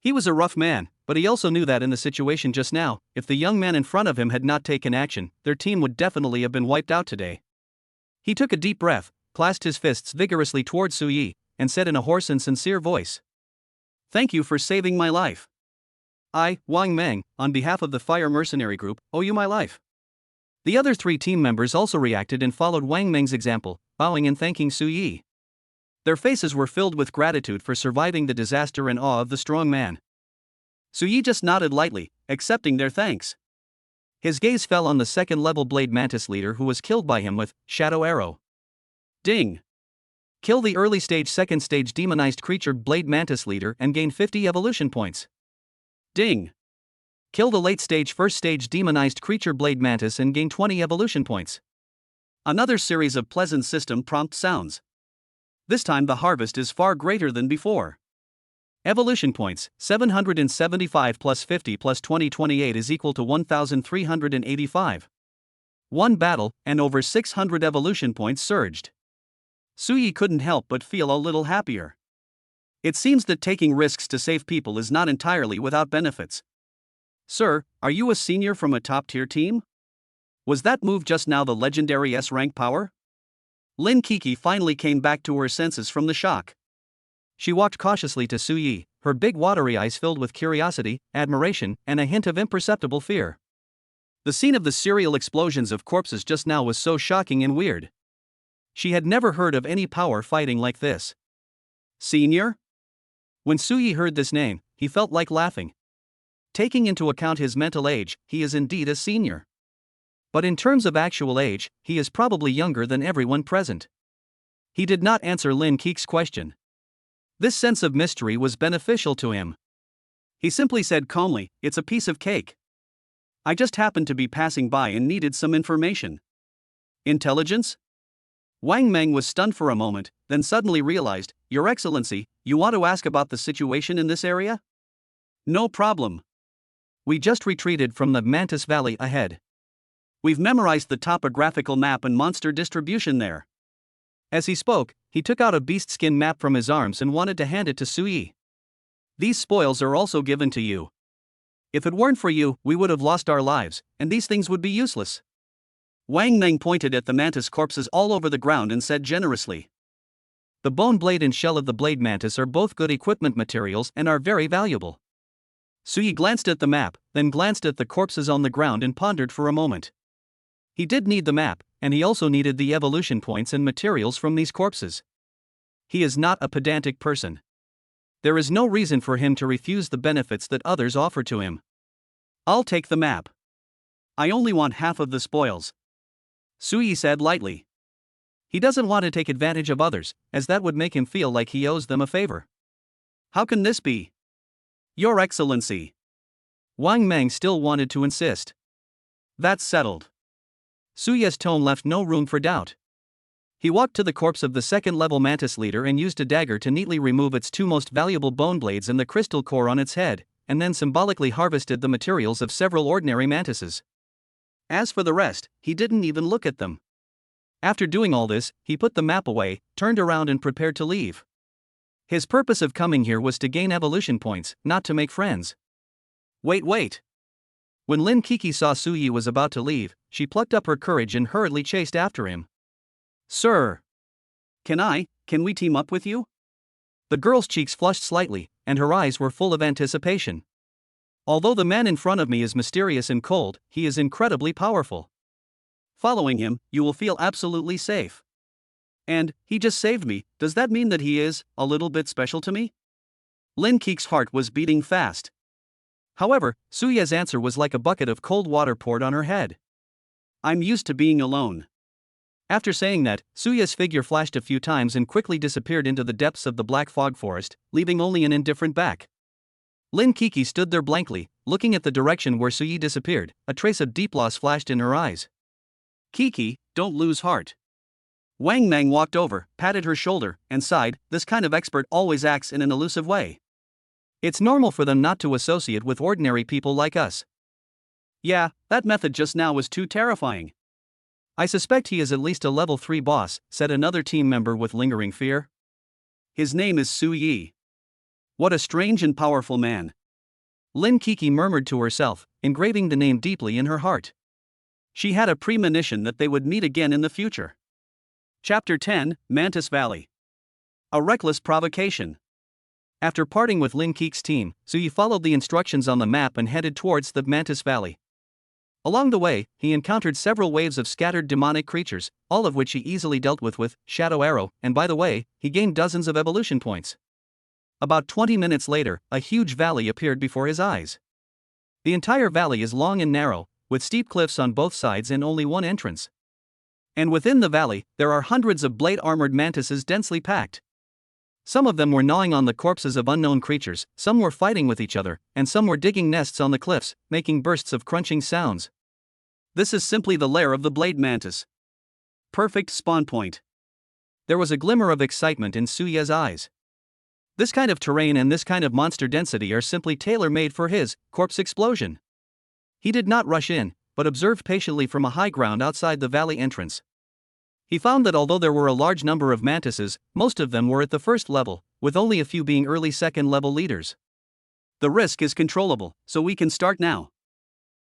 [SPEAKER 1] He was a rough man, but he also knew that in the situation just now, if the young man in front of him had not taken action, their team would definitely have been wiped out today. He took a deep breath, clasped his fists vigorously toward Su Yi, and said in a hoarse and sincere voice, "Thank you for saving my life. I, Wang Meng, on behalf of the Fire Mercenary Group, owe you my life." The other 3 team members also reacted and followed Wang Meng's example, bowing and thanking Su Yi. Their faces were filled with gratitude for surviving the disaster and awe of the strong man. Su Yi just nodded lightly, accepting their thanks. His gaze fell on the second-level blade mantis leader who was killed by him with Shadow Arrow. Ding! Kill the early-stage second-stage demonized creature blade mantis leader and gain 50 evolution points. Ding! Kill the late-stage first-stage demonized creature blade mantis and gain 20 evolution points. Another series of pleasant system prompt sounds. This time the harvest is far greater than before. Evolution points, 775 plus 50 plus 2028 is equal to 1,385. One battle, and over 600 evolution points surged. Su Yi couldn't help but feel a little happier. It seems that taking risks to save people is not entirely without benefits. Sir, are you a senior from a top-tier team? Was that move just now the legendary S-rank power? Lin Kiki finally came back to her senses from the shock. She walked cautiously to Su Yi, her big watery eyes filled with curiosity, admiration, and a hint of imperceptible fear. The scene of the serial explosions of corpses just now was so shocking and weird. She had never heard of any power fighting like this. Senior? When Su Yi heard this name, he felt like laughing. Taking into account his mental age, he is indeed a senior. But in terms of actual age, he is probably younger than everyone present. He did not answer Lin Keek's question. This sense of mystery was beneficial to him. He simply said calmly, "It's a piece of cake. I just happened to be passing by and needed some information." Intelligence? Wang Meng was stunned for a moment, then suddenly realized, "Your Excellency, you want to ask about the situation in this area?" "No problem. We just retreated from the Mantis Valley ahead. We've memorized the topographical map and monster distribution there." As he spoke, he took out a beast skin map from his arms and wanted to hand it to Sui. "These spoils are also given to you. If it weren't for you, we would have lost our lives, and these things would be useless." Wang Meng pointed at the mantis corpses all over the ground and said generously, "The bone blade and shell of the blade mantis are both good equipment materials and are very valuable." Sui glanced at the map, then glanced at the corpses on the ground and pondered for a moment. He did need the map, and he also needed the evolution points and materials from these corpses. He is not a pedantic person. There is no reason for him to refuse the benefits that others offer to him. "I'll take the map. I only want half of the spoils," Sui said lightly. He doesn't want to take advantage of others, as that would make him feel like he owes them a favor. "How can this be?" "Your Excellency." Wang Meng still wanted to insist. "That's settled." Sui's tone left no room for doubt. He walked to the corpse of the second-level mantis leader and used a dagger to neatly remove its two most valuable bone blades and the crystal core on its head, and then symbolically harvested the materials of several ordinary mantises. As for the rest, he didn't even look at them. After doing all this, he put the map away, turned around and prepared to leave. His purpose of coming here was to gain evolution points, not to make friends. Wait. When Lin Kiki saw Sui was about to leave, she plucked up her courage and hurriedly chased after him. "Sir! Can we team up with you?" The girl's cheeks flushed slightly, and her eyes were full of anticipation. "Although the man in front of me is mysterious and cold, he is incredibly powerful. Following him, you will feel absolutely safe. And, he just saved me, does that mean that he is a little bit special to me?" Lin Keek's heart was beating fast. However, Suya's answer was like a bucket of cold water poured on her head. "I'm used to being alone." After saying that, Suya's figure flashed a few times and quickly disappeared into the depths of the black fog forest, leaving only an indifferent back. Lin Kiki stood there blankly, looking at the direction where Sui disappeared. A trace of deep loss flashed in her eyes. "Kiki, don't lose heart." Wang Meng walked over, patted her shoulder, and sighed. This kind of expert always acts in an elusive way. It's normal for them not to associate with ordinary people like us. "Yeah, that method just now was too terrifying." "I suspect he is at least a level 3 boss," said another team member with lingering fear. "His name is Su Yi. What a strange and powerful man." Lin Kiki murmured to herself, engraving the name deeply in her heart. She had a premonition that they would meet again in the future. Chapter 10, Mantis Valley. A reckless provocation. After parting with Lin Keek's team, Sui followed the instructions on the map and headed towards the Mantis Valley. Along the way, he encountered several waves of scattered demonic creatures, all of which he easily dealt with Shadow Arrow, and by the way, he gained dozens of evolution points. About 20 minutes later, a huge valley appeared before his eyes. The entire valley is long and narrow, with steep cliffs on both sides and only one entrance. And within the valley, there are hundreds of blade-armored mantises densely packed. Some of them were gnawing on the corpses of unknown creatures, some were fighting with each other, and some were digging nests on the cliffs, making bursts of crunching sounds. This is simply the lair of the blade mantis. Perfect spawn point. There was a glimmer of excitement in Suya's eyes. This kind of terrain and this kind of monster density are simply tailor-made for his corpse explosion. He did not rush in, but observed patiently from a high ground outside the valley entrance. He found that although there were a large number of mantises, most of them were at the first level, with only a few being early second-level leaders. "The risk is controllable, so we can start now."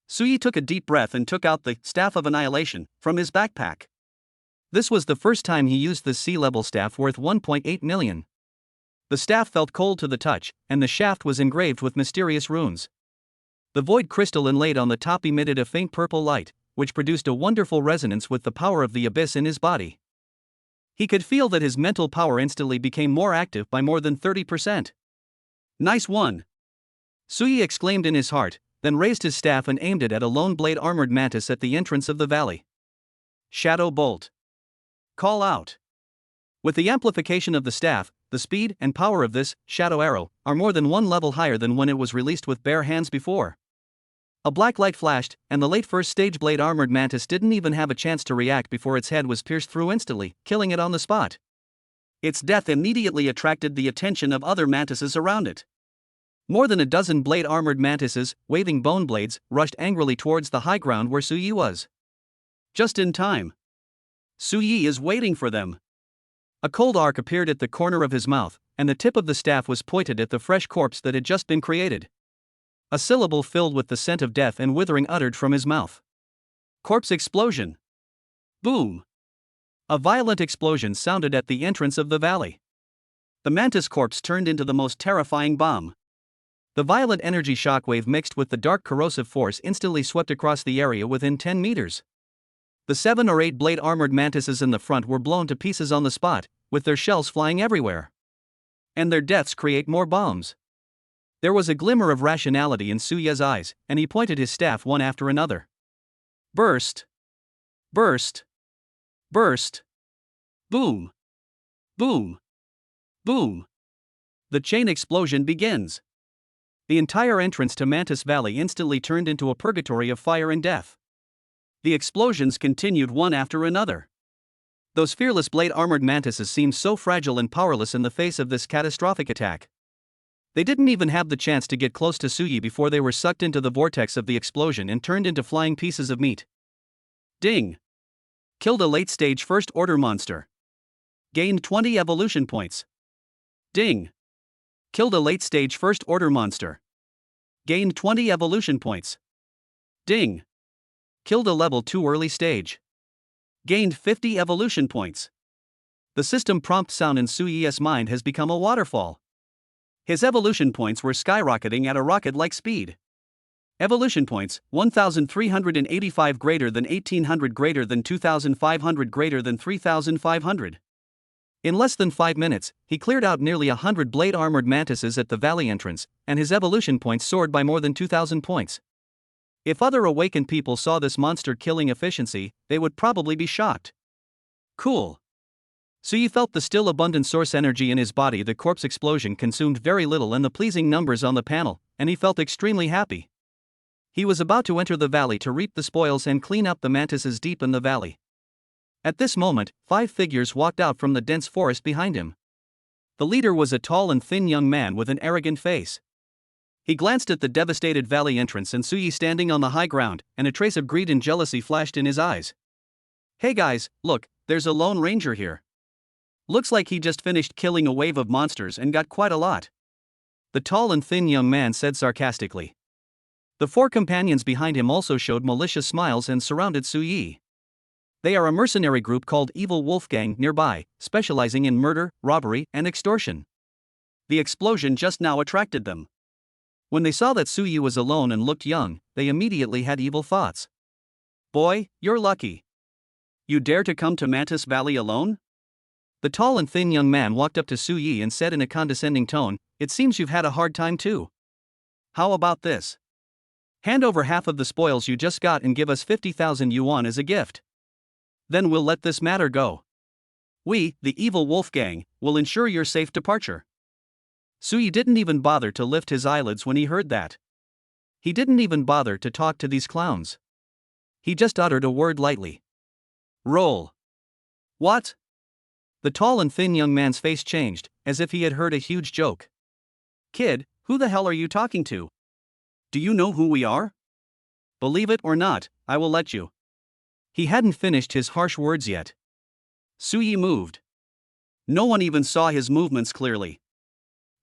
[SPEAKER 1] Sui took a deep breath and took out the Staff of Annihilation from his backpack. This was the first time he used the sea-level staff worth 1.8 million. The staff felt cold to the touch, and the shaft was engraved with mysterious runes. The void crystal inlaid on the top emitted a faint purple light, which produced a wonderful resonance with the power of the abyss in his body. He could feel that his mental power instantly became more active by more than 30%. "Nice one." Suyi exclaimed in his heart, then raised his staff and aimed it at a lone blade armored mantis at the entrance of the valley. Shadow Bolt. Call out. With the amplification of the staff, the speed and power of this shadow arrow are more than one level higher than when it was released with bare hands before. A black light flashed, and the late first stage blade armored mantis didn't even have a chance to react before its head was pierced through instantly, killing it on the spot. Its death immediately attracted the attention of other mantises around it. More than a dozen blade armored mantises, waving bone blades, rushed angrily towards the high ground where Suyi was. Just in time. Suyi is waiting for them. A cold arc appeared at the corner of his mouth, and the tip of the staff was pointed at the fresh corpse that had just been created. A syllable filled with the scent of death and withering uttered from his mouth. Corpse explosion. Boom. A violent explosion sounded at the entrance of the valley. The mantis corpse turned into the most terrifying bomb. The violent energy shockwave mixed with the dark corrosive force instantly swept across the area within 10 meters. The 7 or 8 blade armored mantises in the front were blown to pieces on the spot, with their shells flying everywhere. And their deaths create more bombs. There was a glimmer of rationality in Suya's eyes, and he pointed his staff one after another. Burst. Burst. Burst. Boom. Boom. Boom. The chain explosion begins. The entire entrance to Mantis Valley instantly turned into a purgatory of fire and death. The explosions continued one after another. Those fearless blade armored mantises seemed so fragile and powerless in the face of this catastrophic attack. They didn't even have the chance to get close to Suyi before they were sucked into the vortex of the explosion and turned into flying pieces of meat. Ding! Killed a late-stage first-order monster. Gained 20 evolution points. Ding! Killed a late-stage first-order monster. Gained 20 evolution points. Ding! Killed a level 2 early stage. Gained 50 evolution points. The system prompt sound in Suyi's mind has become a waterfall. His evolution points were skyrocketing at a rocket-like speed. Evolution points, 1,385 greater than 1,800 greater than 2,500 greater than 3,500. In less than 5 minutes, he cleared out nearly 100 blade armored mantises at the valley entrance, and his evolution points soared by more than 2,000 points. If other awakened people saw this monster-killing efficiency, they would probably be shocked. Cool. Suyi felt the still abundant source energy in his body. The corpse explosion consumed very little and the pleasing numbers on the panel, and he felt extremely happy. He was about to enter the valley to reap the spoils and clean up the mantises deep in the valley. At this moment, 5 figures walked out from the dense forest behind him. The leader was a tall and thin young man with an arrogant face. He glanced at the devastated valley entrance and Suyi standing on the high ground, and a trace of greed and jealousy flashed in his eyes. Hey guys, look, there's a lone ranger here. Looks like he just finished killing a wave of monsters and got quite a lot. The tall and thin young man said sarcastically. The 4 companions behind him also showed malicious smiles and surrounded Suyi. They are a mercenary group called Evil Wolf Gang nearby, specializing in murder, robbery, and extortion. The explosion just now attracted them. When they saw that Suyi was alone and looked young, they immediately had evil thoughts. Boy, you're lucky. You dare to come to Mantis Valley alone? The tall and thin young man walked up to Suyi and said in a condescending tone, "It seems you've had a hard time too. How about this? Hand over half of the spoils you just got and give us 50,000 yuan as a gift. Then we'll let this matter go. We, the Evil Wolf Gang, will ensure your safe departure." Suyi didn't even bother to lift his eyelids when he heard that. He didn't even bother to talk to these clowns. He just uttered a word lightly. Roll. What? The tall and thin young man's face changed, as if he had heard a huge joke. Kid, who the hell are you talking to? Do you know who we are? Believe it or not, I will let you. He hadn't finished his harsh words yet. Suyi moved. No one even saw his movements clearly.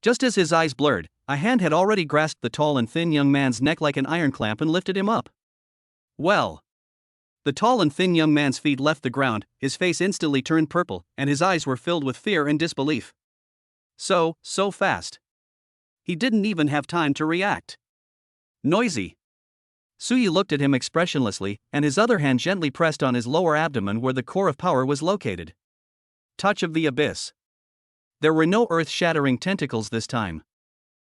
[SPEAKER 1] Just as his eyes blurred, a hand had already grasped the tall and thin young man's neck like an iron clamp and lifted him up. Well. The tall and thin young man's feet left the ground, his face instantly turned purple, and his eyes were filled with fear and disbelief. So fast. He didn't even have time to react. Noisy. Suyi looked at him expressionlessly, and his other hand gently pressed on his lower abdomen where the core of power was located. Touch of the abyss. There were no earth-shattering tentacles this time.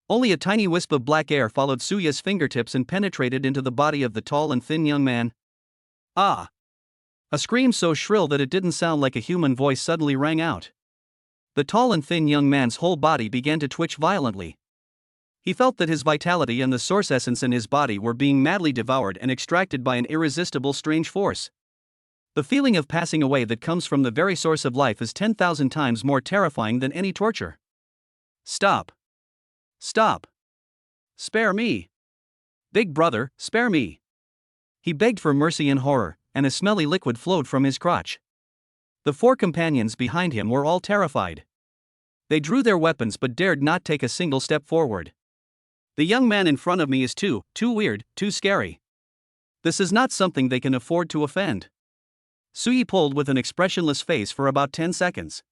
[SPEAKER 1] Only a tiny wisp of black air followed Suya's fingertips and penetrated into the body of the tall and thin young man. Ah! A scream so shrill that it didn't sound like a human voice suddenly rang out. The tall and thin young man's whole body began to twitch violently. He felt that his vitality and the source essence in his body were being madly devoured and extracted by an irresistible strange force. The feeling of passing away that comes from the very source of life is 10,000 times more terrifying than any torture. Stop! Stop! Spare me! Big brother, spare me! He begged for mercy in horror, and a smelly liquid flowed from his crotch. The 4 companions behind him were all terrified. They drew their weapons but dared not take a single step forward. The young man in front of me is too weird, too scary. This is not something they can afford to offend. Suyi pulled with an expressionless face for about 10 seconds.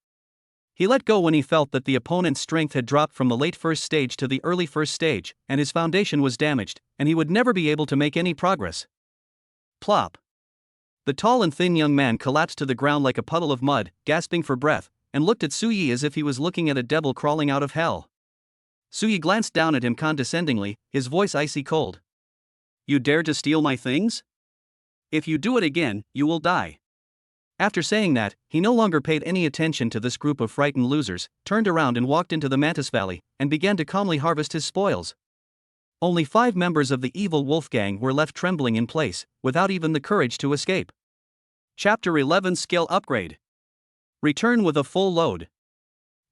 [SPEAKER 1] He let go when he felt that the opponent's strength had dropped from the late first stage to the early first stage, and his foundation was damaged, and he would never be able to make any progress. Plop! The tall and thin young man collapsed to the ground like a puddle of mud, gasping for breath, and looked at Suyi as if he was looking at a devil crawling out of hell. Suyi glanced down at him condescendingly, his voice icy cold. You dare to steal my things? If you do it again, you will die. After saying that, he no longer paid any attention to this group of frightened losers, turned around and walked into the Mantis Valley, and began to calmly harvest his spoils. Only 5 members of the evil wolf gang were left trembling in place, without even the courage to escape. Chapter 11 Skill Upgrade. Return with a full load.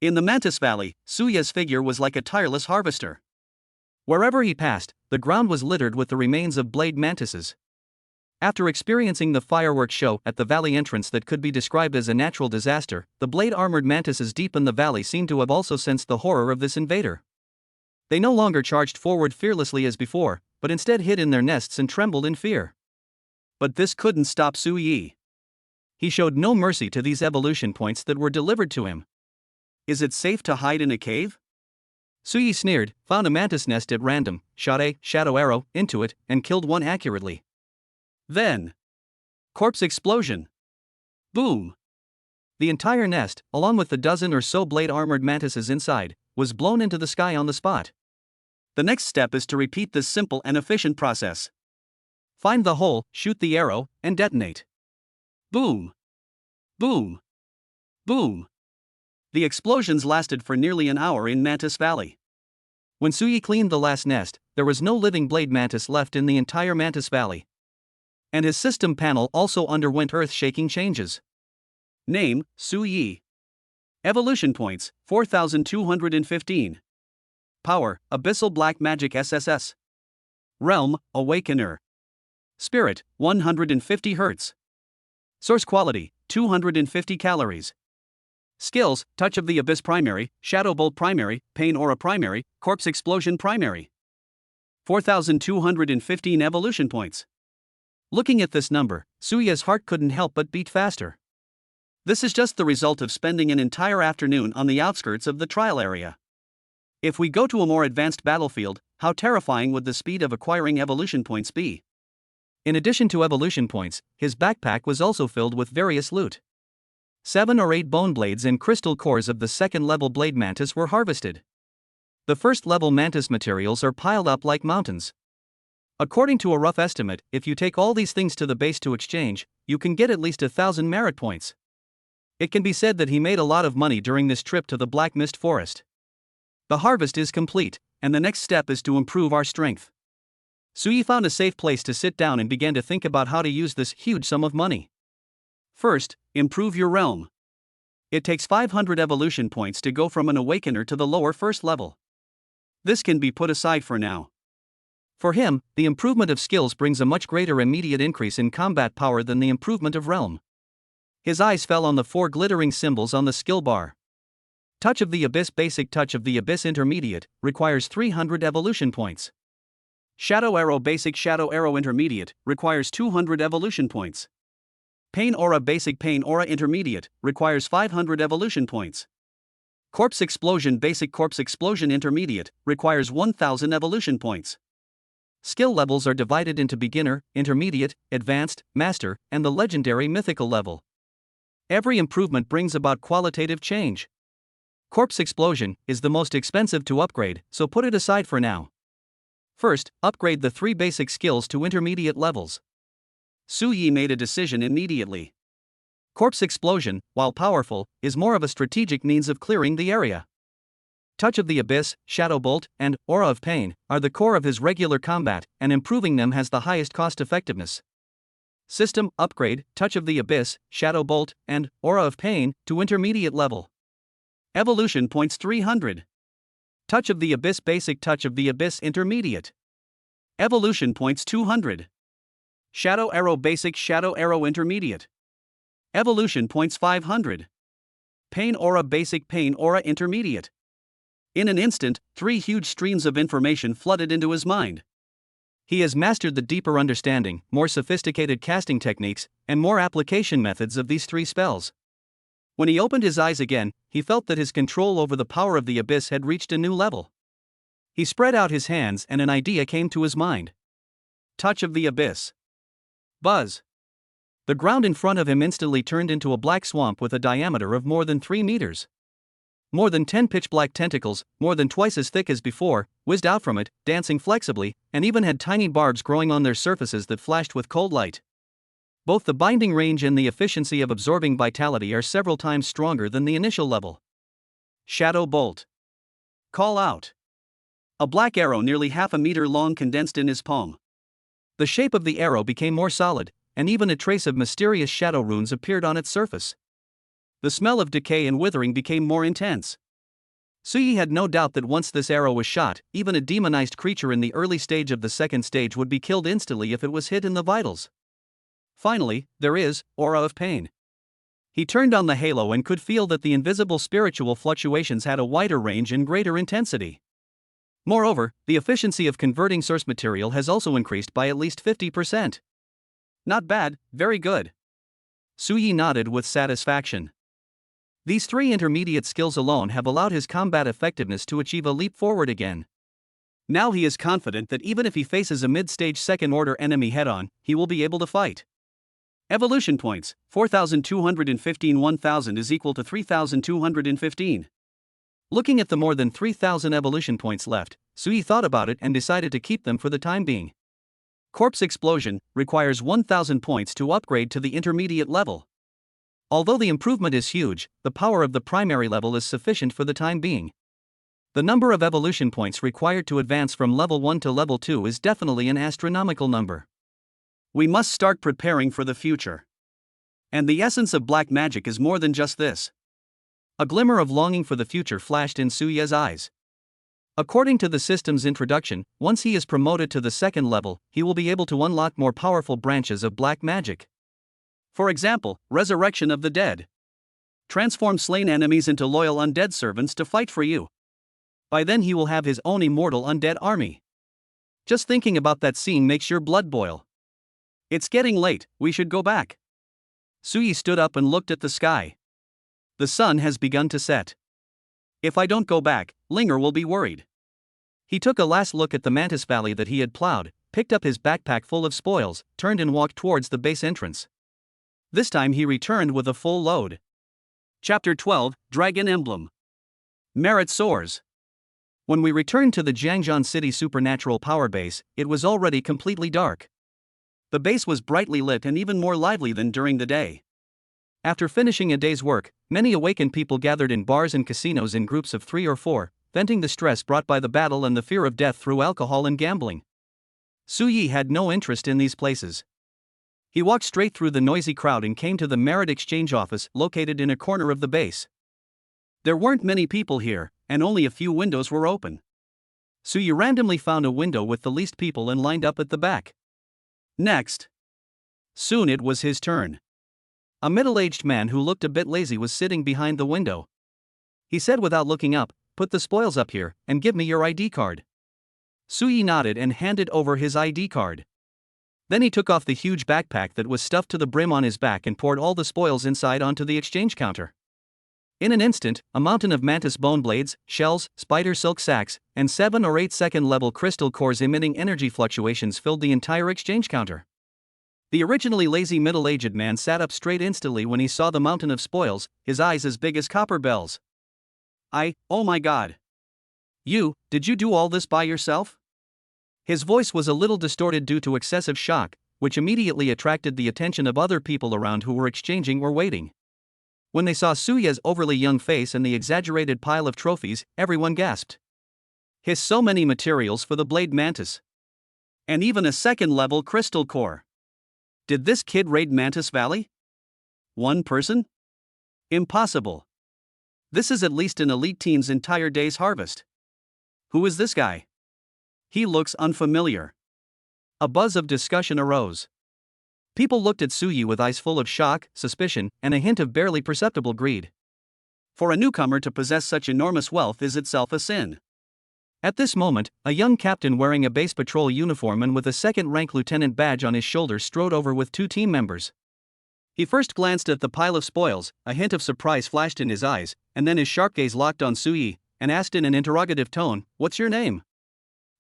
[SPEAKER 1] In the Mantis Valley, Suya's figure was like a tireless harvester. Wherever he passed, the ground was littered with the remains of blade mantises. After experiencing the fireworks show at the valley entrance that could be described as a natural disaster, the blade-armored mantises deep in the valley seemed to have also sensed the horror of this invader. They no longer charged forward fearlessly as before, but instead hid in their nests and trembled in fear. But this couldn't stop Suyi. He showed no mercy to these evolution points that were delivered to him. Is it safe to hide in a cave? Suyi sneered, found a mantis nest at random, shot a shadow arrow into it, and killed one accurately. Then, corpse explosion. Boom. The entire nest, along with the dozen or so blade-armored mantises inside, was blown into the sky on the spot. The next step is to repeat this simple and efficient process. Find the hole, shoot the arrow, and detonate. Boom. Boom. Boom. The explosions lasted for nearly an hour in Mantis Valley. When Suyi cleaned the last nest, there was no living blade mantis left in the entire Mantis Valley. And his system panel also underwent earth-shaking changes. Name, Suyi. Evolution points, 4,215. Power, Abyssal Black Magic SSS. Realm, Awakener. Spirit, 150 Hz. Source quality, 250 calories. Skills, Touch of the Abyss Primary, Shadow Bolt Primary, Pain Aura Primary, Corpse Explosion Primary. 4,215 evolution points. Looking at this number, Suya's heart couldn't help but beat faster. This is just the result of spending an entire afternoon on the outskirts of the trial area. If we go to a more advanced battlefield, how terrifying would the speed of acquiring evolution points be? In addition to evolution points, his backpack was also filled with various loot. 7 or 8 bone blades and crystal cores of the second-level blade mantis were harvested. The first-level mantis materials are piled up like mountains. According to a rough estimate, if you take all these things to the base to exchange, you can get at least 1,000 merit points. It can be said that he made a lot of money during this trip to the Black Mist Forest. The harvest is complete, and the next step is to improve our strength. Suyi found a safe place to sit down and began to think about how to use this huge sum of money. First, improve your realm. It takes 500 evolution points to go from an awakener to the lower first level. This can be put aside for now. For him, the improvement of skills brings a much greater immediate increase in combat power than the improvement of realm. His eyes fell on the 4 glittering symbols on the skill bar. Touch of the Abyss Basic Touch of the Abyss Intermediate requires 300 evolution points. Shadow Arrow Basic Shadow Arrow Intermediate requires 200 evolution points. Pain Aura Basic Pain Aura Intermediate requires 500 evolution points. Corpse Explosion Basic Corpse Explosion Intermediate requires 1000 evolution points. Skill levels are divided into beginner, intermediate, advanced, master, and the legendary mythical level. Every improvement brings about qualitative change. Corpse explosion is the most expensive to upgrade, so put it aside for now. First, upgrade the 3 basic skills to intermediate levels. Su Yi made a decision immediately. Corpse explosion, while powerful, is more of a strategic means of clearing the area. Touch of the Abyss, Shadow Bolt, and Aura of Pain are the core of his regular combat, and improving them has the highest cost effectiveness. System upgrade: Touch of the Abyss, Shadow Bolt, and Aura of Pain to intermediate level. Evolution points 300. Touch of the Abyss basic, Touch of the Abyss intermediate. Evolution points 200. Shadow Arrow basic, Shadow Arrow intermediate. Evolution points 500. Pain Aura basic, Pain Aura intermediate. In an instant, 3 huge streams of information flooded into his mind. He has mastered the deeper understanding, more sophisticated casting techniques, and more application methods of these 3 spells. When he opened his eyes again, he felt that his control over the power of the Abyss had reached a new level. He spread out his hands and an idea came to his mind. Touch of the Abyss. Buzz. The ground in front of him instantly turned into a black swamp with a diameter of more than 3 meters. More than 10 pitch-black tentacles, more than twice as thick as before, whizzed out from it, dancing flexibly, and even had tiny barbs growing on their surfaces that flashed with cold light. Both the binding range and the efficiency of absorbing vitality are several times stronger than the initial level. Shadow Bolt. Call out. A black arrow nearly half a meter long condensed in his palm. The shape of the arrow became more solid, and even a trace of mysterious shadow runes appeared on its surface. The smell of decay and withering became more intense. Su Yi had no doubt that once this arrow was shot, even a demonized creature in the early stage of the second stage would be killed instantly if it was hit in the vitals. Finally, there is Aura of Pain. He turned on the halo and could feel that the invisible spiritual fluctuations had a wider range and greater intensity. Moreover, the efficiency of converting source material has also increased by at least 50%. Not bad, very good. Su Yi nodded with satisfaction. These 3 intermediate skills alone have allowed his combat effectiveness to achieve a leap forward again. Now he is confident that even if he faces a mid-stage second-order enemy head-on, he will be able to fight. Evolution points: 4,215. 1,000 is equal to 3,215. Looking at the more than 3,000 evolution points left, Su Yi thought about it and decided to keep them for the time being. Corpse explosion requires 1,000 points to upgrade to the intermediate level. Although the improvement is huge, the power of the primary level is sufficient for the time being. The number of evolution points required to advance from level 1 to level 2 is definitely an astronomical number. We must start preparing for the future. And the essence of black magic is more than just this. A glimmer of longing for the future flashed in Su Yi's eyes. According to the system's introduction, once he is promoted to the second level, he will be able to unlock more powerful branches of black magic. For example, Resurrection of the Dead. Transform slain enemies into loyal undead servants to fight for you. By then he will have his own immortal undead army. Just thinking about that scene makes your blood boil. It's getting late, we should go back. Su Yi stood up and looked at the sky. The sun has begun to set. If I don't go back, Linger will be worried. He took a last look at the Mantis Valley that he had plowed, picked up his backpack full of spoils, turned and walked towards the base entrance. This time he returned with a full load. Chapter 12, Dragon Emblem. Merit soars. When we returned to the Jiangzhan City Supernatural Power Base, it was already completely dark. The base was brightly lit and even more lively than during the day. After finishing a day's work, many awakened people gathered in bars and casinos in groups of 3 or 4, venting the stress brought by the battle and the fear of death through alcohol and gambling. Su Yi had no interest in these places. He walked straight through the noisy crowd and came to the Merit Exchange office located in a corner of the base. There weren't many people here, and only a few windows were open. Su Yi randomly found a window with the least people and lined up at the back. Next. Soon it was his turn. A middle-aged man who looked a bit lazy was sitting behind the window. He said without looking up, "Put the spoils up here, and give me your ID card." Su Yi nodded and handed over his ID card. Then he took off the huge backpack that was stuffed to the brim on his back and poured all the spoils inside onto the exchange counter. In an instant, a mountain of mantis bone blades, shells, spider silk sacks, and 7 or 8 second-level crystal cores emitting energy fluctuations filled the entire exchange counter. The originally lazy middle-aged man sat up straight instantly when he saw the mountain of spoils, his eyes as big as copper bells. Oh my god. Did you do all this by yourself? His voice was a little distorted due to excessive shock, which immediately attracted the attention of other people around who were exchanging or waiting. When they saw Suya's overly young face and the exaggerated pile of trophies, everyone gasped. So many materials for the Blade Mantis. And even a second-level crystal core. Did this kid raid Mantis Valley? One person? Impossible. This is at least an elite team's entire day's harvest. Who is this guy? He looks unfamiliar. A buzz of discussion arose. People looked at Suyi with eyes full of shock, suspicion, and a hint of barely perceptible greed. For a newcomer to possess such enormous wealth is itself a sin. At this moment, a young captain wearing a base patrol uniform and with a second-rank lieutenant badge on his shoulder strode over with two team members. He first glanced at the pile of spoils, a hint of surprise flashed in his eyes, and then his sharp gaze locked on Suyi, and asked in an interrogative tone, "What's your name?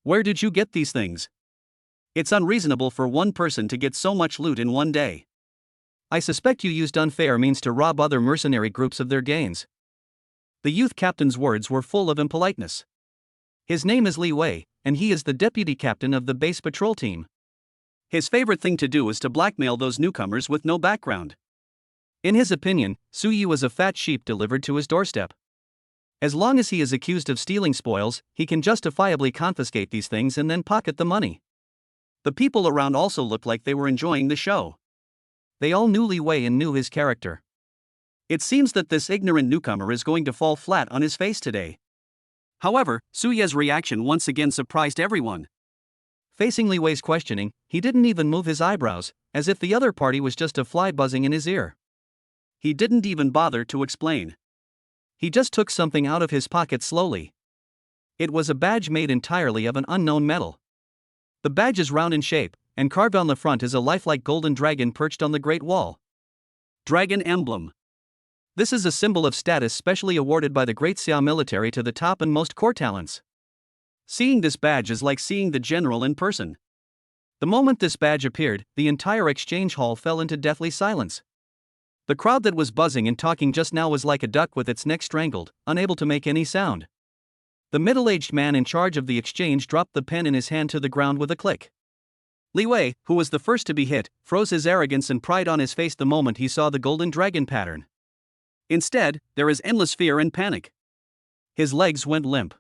[SPEAKER 1] Where did you get these things? It's unreasonable for one person to get so much loot in one day. I suspect you used unfair means to rob other mercenary groups of their gains." The youth captain's words were full of impoliteness. His name is Li Wei, and he is the deputy captain of the base patrol team. His favorite thing to do is to blackmail those newcomers with no background. In his opinion, Suyi was a fat sheep delivered to his doorstep. As long as he is accused of stealing spoils, he can justifiably confiscate these things and then pocket the money. The people around also looked like they were enjoying the show. They all knew Li Wei and knew his character. It seems that this ignorant newcomer is going to fall flat on his face today. However, Suya's reaction once again surprised everyone. Facing Li Wei's questioning, he didn't even move his eyebrows, as if the other party was just a fly buzzing in his ear. He didn't even bother to explain. He just took something out of his pocket slowly. It was a badge made entirely of an unknown metal. The badge is round in shape, and carved on the front is a lifelike golden dragon perched on the Great Wall. Dragon Emblem. This is a symbol of status specially awarded by the Great Xia military to the top and most core talents. Seeing this badge is like seeing the general in person. The moment this badge appeared, the entire exchange hall fell into deathly silence. The crowd that was buzzing and talking just now was like a duck with its neck strangled, unable to make any sound. The middle-aged man in charge of the exchange dropped the pen in his hand to the ground with a click. Li Wei, who was the first to be hit, froze his arrogance and pride on his face the moment he saw the golden dragon pattern. Instead, there is endless fear and panic. His legs went limp.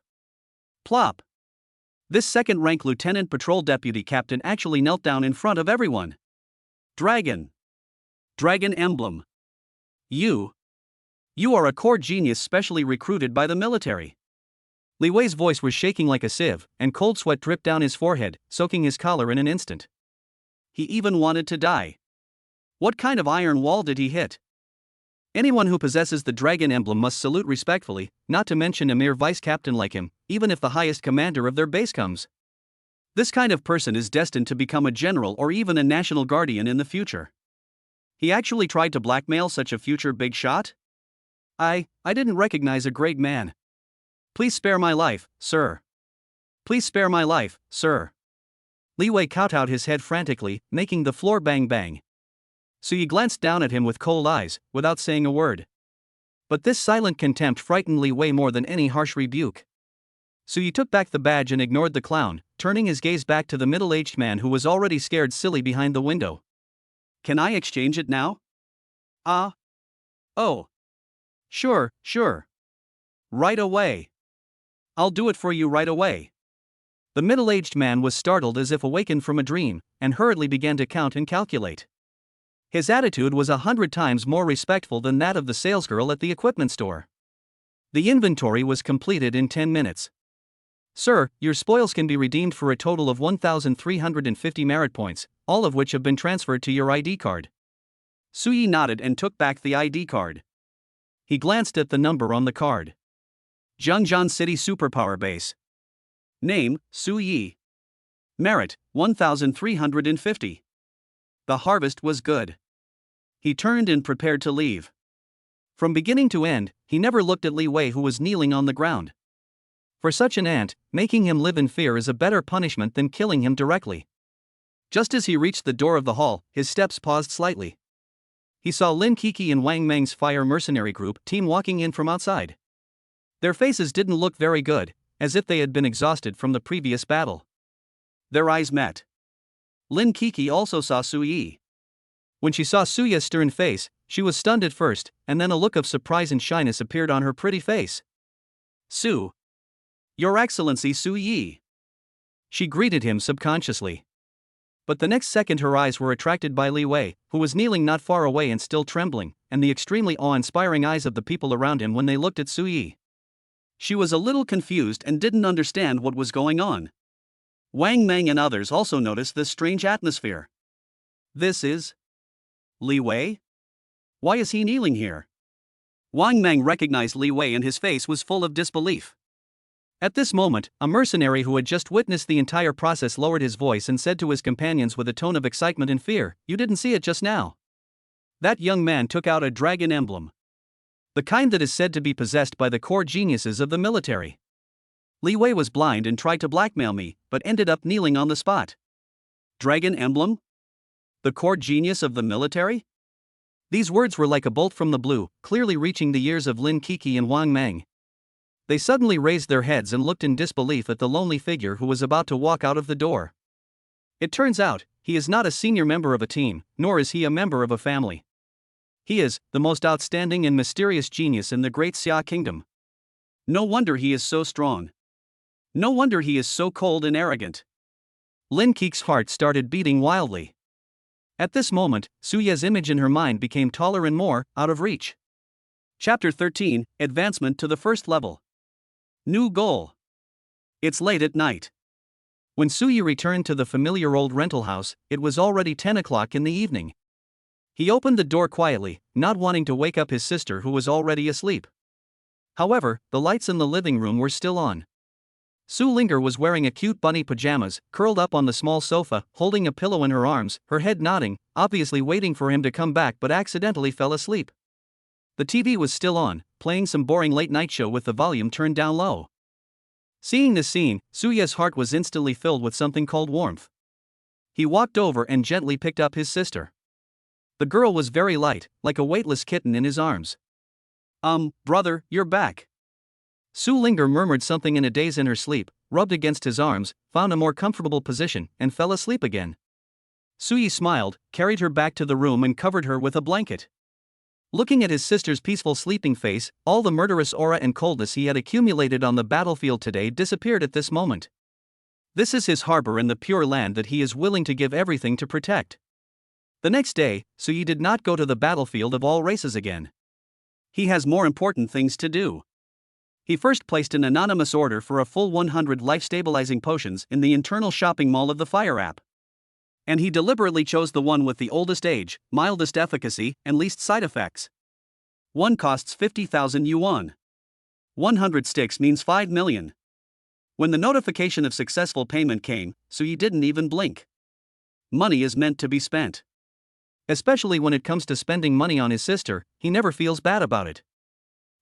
[SPEAKER 1] Plop. This second-rank lieutenant patrol deputy captain actually knelt down in front of everyone. Dragon Emblem. You are a core genius specially recruited by the military. Li Wei's voice was shaking like a sieve, and cold sweat dripped down his forehead, soaking his collar in an instant. He even wanted to die. What kind of iron wall did he hit? Anyone who possesses the dragon emblem must salute respectfully, not to mention a mere vice captain like him, even if the highest commander of their base comes. This kind of person is destined to become a general or even a national guardian in the future. He actually tried to blackmail such a future big shot? I didn't recognize a great man. Please spare my life, sir. Please spare my life, sir. Li Wei kowtowed his head frantically, making the floor bang bang. Suyi glanced down at him with cold eyes, without saying a word. But this silent contempt frightened Li Wei more than any harsh rebuke. Suyi took back the badge and ignored the clown, turning his gaze back to the middle-aged man who was already scared silly behind the window. Can I exchange it now? Oh. Sure. Right away. I'll do it for you right away. The middle-aged man was startled as if awakened from a dream, and hurriedly began to count and calculate. His attitude was 100 times more respectful than that of the salesgirl at the equipment store. The inventory was completed in 10 minutes. Sir, your spoils can be redeemed for a total of 1,350 merit points, all of which have been transferred to your ID card. Suyi nodded and took back the ID card. He glanced at the number on the card. Zhangjian City Superpower Base. Name, Suyi. Merit, 1,350. The harvest was good. He turned and prepared to leave. From beginning to end, he never looked at Li Wei, who was kneeling on the ground. For such an ant, making him live in fear is a better punishment than killing him directly. Just as he reached the door of the hall, his steps paused slightly. He saw Lin Kiki and Wang Meng's fire mercenary group team walking in from outside. Their faces didn't look very good, as if they had been exhausted from the previous battle. Their eyes met. Lin Kiki also saw Su Yi. When she saw Suya's stern face, she was stunned at first, and then a look of surprise and shyness appeared on her pretty face. Su. Your Excellency Su Yi. She greeted him subconsciously. But the next second her eyes were attracted by Li Wei, who was kneeling not far away and still trembling, and the extremely awe-inspiring eyes of the people around him when they looked at Su Yi. She was a little confused and didn't understand what was going on. Wang Meng and others also noticed this strange atmosphere. This is Li Wei? Why is he kneeling here? Wang Meng recognized Li Wei and his face was full of disbelief. At this moment, a mercenary who had just witnessed the entire process lowered his voice and said to his companions with a tone of excitement and fear, "You didn't see it just now." That young man took out a dragon emblem. The kind that is said to be possessed by the core geniuses of the military. Li Wei was blind and tried to blackmail me, but ended up kneeling on the spot. Dragon emblem? The core genius of the military? These words were like a bolt from the blue, clearly reaching the ears of Lin Kiki and Wang Meng. They suddenly raised their heads and looked in disbelief at the lonely figure who was about to walk out of the door. It turns out, he is not a senior member of a team, nor is he a member of a family. He is the most outstanding and mysterious genius in the great Xia kingdom. No wonder he is so strong. No wonder he is so cold and arrogant. Lin Kiki's heart started beating wildly. At this moment, Suya's image in her mind became taller and more out of reach. Chapter 13, Advancement to the First Level. New goal. It's late at night. When Suyi returned to the familiar old rental house, it was already 10 o'clock in the evening. He opened the door quietly, not wanting to wake up his sister who was already asleep. However, the lights in the living room were still on. Su Linger was wearing a cute bunny pajamas, curled up on the small sofa, holding a pillow in her arms, her head nodding, obviously waiting for him to come back but accidentally fell asleep. The TV was still on, playing some boring late-night show with the volume turned down low. Seeing this scene, Suya's heart was instantly filled with something called warmth. He walked over and gently picked up his sister. The girl was very light, like a weightless kitten in his arms. Brother, you're back." Su Linger murmured something in a daze in her sleep, rubbed against his arms, found a more comfortable position, and fell asleep again. Suyi smiled, carried her back to the room and covered her with a blanket. Looking at his sister's peaceful sleeping face, all the murderous aura and coldness he had accumulated on the battlefield today disappeared at this moment. This is his harbor and the pure land that he is willing to give everything to protect. The next day, Suyi did not go to the battlefield of all races again. He has more important things to do. He first placed an anonymous order for a full 100 life-stabilizing potions in the internal shopping mall of the Fire app. And he deliberately chose the one with the oldest age, mildest efficacy, and least side effects. One costs 50,000 yuan. 100 sticks means 5 million. When the notification of successful payment came, Suyi didn't even blink. Money is meant to be spent. Especially when it comes to spending money on his sister, he never feels bad about it.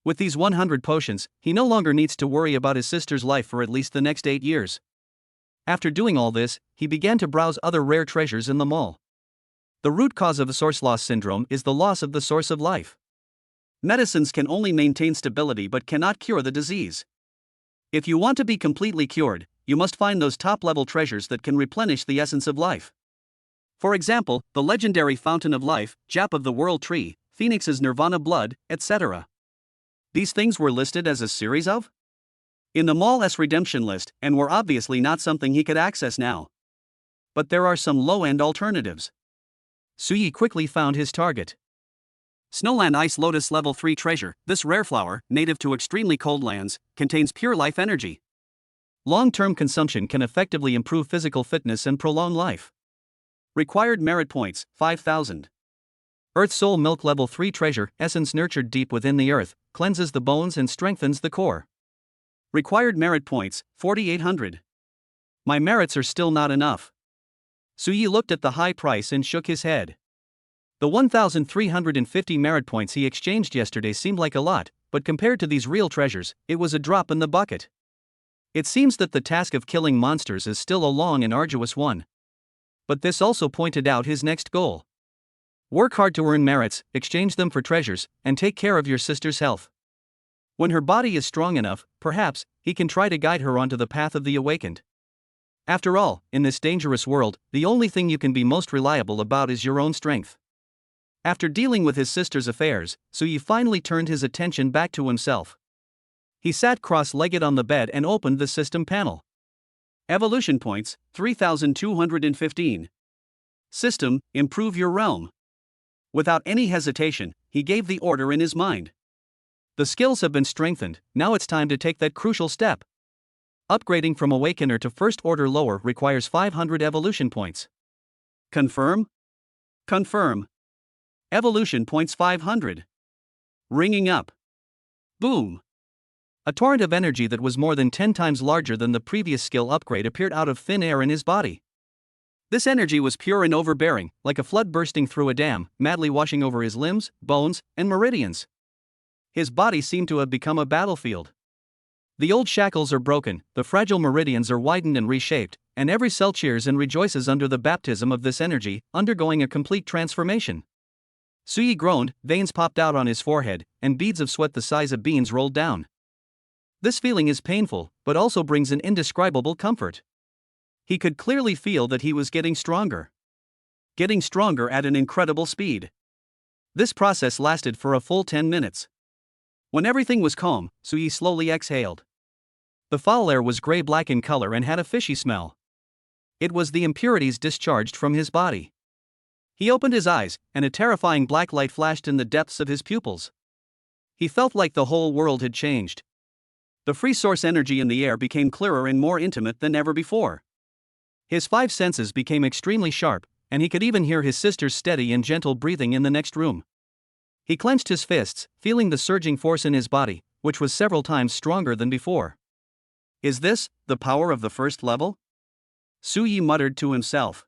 [SPEAKER 1] With these 100 potions, he no longer needs to worry about his sister's life for at least the next 8 years. After doing all this, he began to browse other rare treasures in the mall. The root cause of the source loss syndrome is the loss of the source of life. Medicines can only maintain stability but cannot cure the disease. If you want to be completely cured, you must find those top-level treasures that can replenish the essence of life. For example, the legendary Fountain of Life, Jap of the World Tree, Phoenix's Nirvana Blood, etc. These things were listed as a series of? In the Mall's redemption list, and were obviously not something he could access now. But there are some low-end alternatives. Suyi quickly found his target. Snowland Ice Lotus Level 3 Treasure. This rare flower, native to extremely cold lands, contains pure life energy. Long-term consumption can effectively improve physical fitness and prolong life. Required merit points, 5,000. Earth Soul Milk Level 3 Treasure. Essence nurtured deep within the earth, cleanses the bones and strengthens the core. Required merit points, 4,800. My merits are still not enough. Suyi looked at the high price and shook his head. The 1,350 merit points he exchanged yesterday seemed like a lot, but compared to these real treasures, it was a drop in the bucket. It seems that the task of killing monsters is still a long and arduous one. But this also pointed out his next goal. Work hard to earn merits, exchange them for treasures, and take care of your sister's health. When her body is strong enough, perhaps, he can try to guide her onto the path of the awakened. After all, in this dangerous world, the only thing you can be most reliable about is your own strength. After dealing with his sister's affairs, Suyi finally turned his attention back to himself. He sat cross-legged on the bed and opened the system panel. Evolution points, 3,215. System, improve your realm. Without any hesitation, he gave the order in his mind. The skills have been strengthened, now it's time to take that crucial step. Upgrading from Awakener to First Order lower requires 500 evolution points. Confirm? Confirm. Evolution points 500. Ringing up. Boom. A torrent of energy that was more than 10 times larger than the previous skill upgrade appeared out of thin air in his body. This energy was pure and overbearing, like a flood bursting through a dam, madly washing over his limbs, bones, and meridians. His body seemed to have become a battlefield. The old shackles are broken, the fragile meridians are widened and reshaped, and every cell cheers and rejoices under the baptism of this energy, undergoing a complete transformation. Suyi groaned, veins popped out on his forehead, and beads of sweat the size of beans rolled down. This feeling is painful, but also brings an indescribable comfort. He could clearly feel that he was getting stronger. Getting stronger at an incredible speed. This process lasted for a full 10 minutes. When everything was calm, Suyi slowly exhaled. The foul air was gray-black in color and had a fishy smell. It was the impurities discharged from his body. He opened his eyes, and a terrifying black light flashed in the depths of his pupils. He felt like the whole world had changed. The free source energy in the air became clearer and more intimate than ever before. His 5 senses became extremely sharp, and he could even hear his sister's steady and gentle breathing in the next room. He clenched his fists, feeling the surging force in his body, which was several times stronger than before. Is this the power of the first level? Suyi muttered to himself.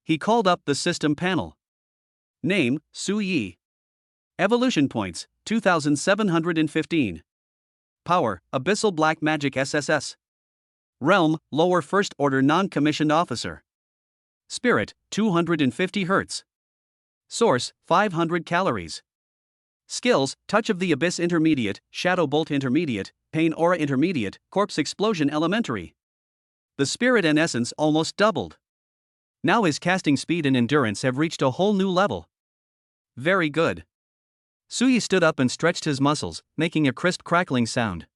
[SPEAKER 1] He called up the system panel. Name, Suyi. Evolution points, 2,715. Power, Abyssal Black Magic SSS. Realm, Lower First Order Non-Commissioned Officer. Spirit, 250 Hz. Source, 500 calories. Skills, Touch of the Abyss Intermediate, Shadow Bolt Intermediate, Pain Aura Intermediate, Corpse Explosion Elementary. The spirit and essence almost doubled. Now his casting speed and endurance have reached a whole new level. Very good. Suyi stood up and stretched his muscles, making a crisp crackling sound.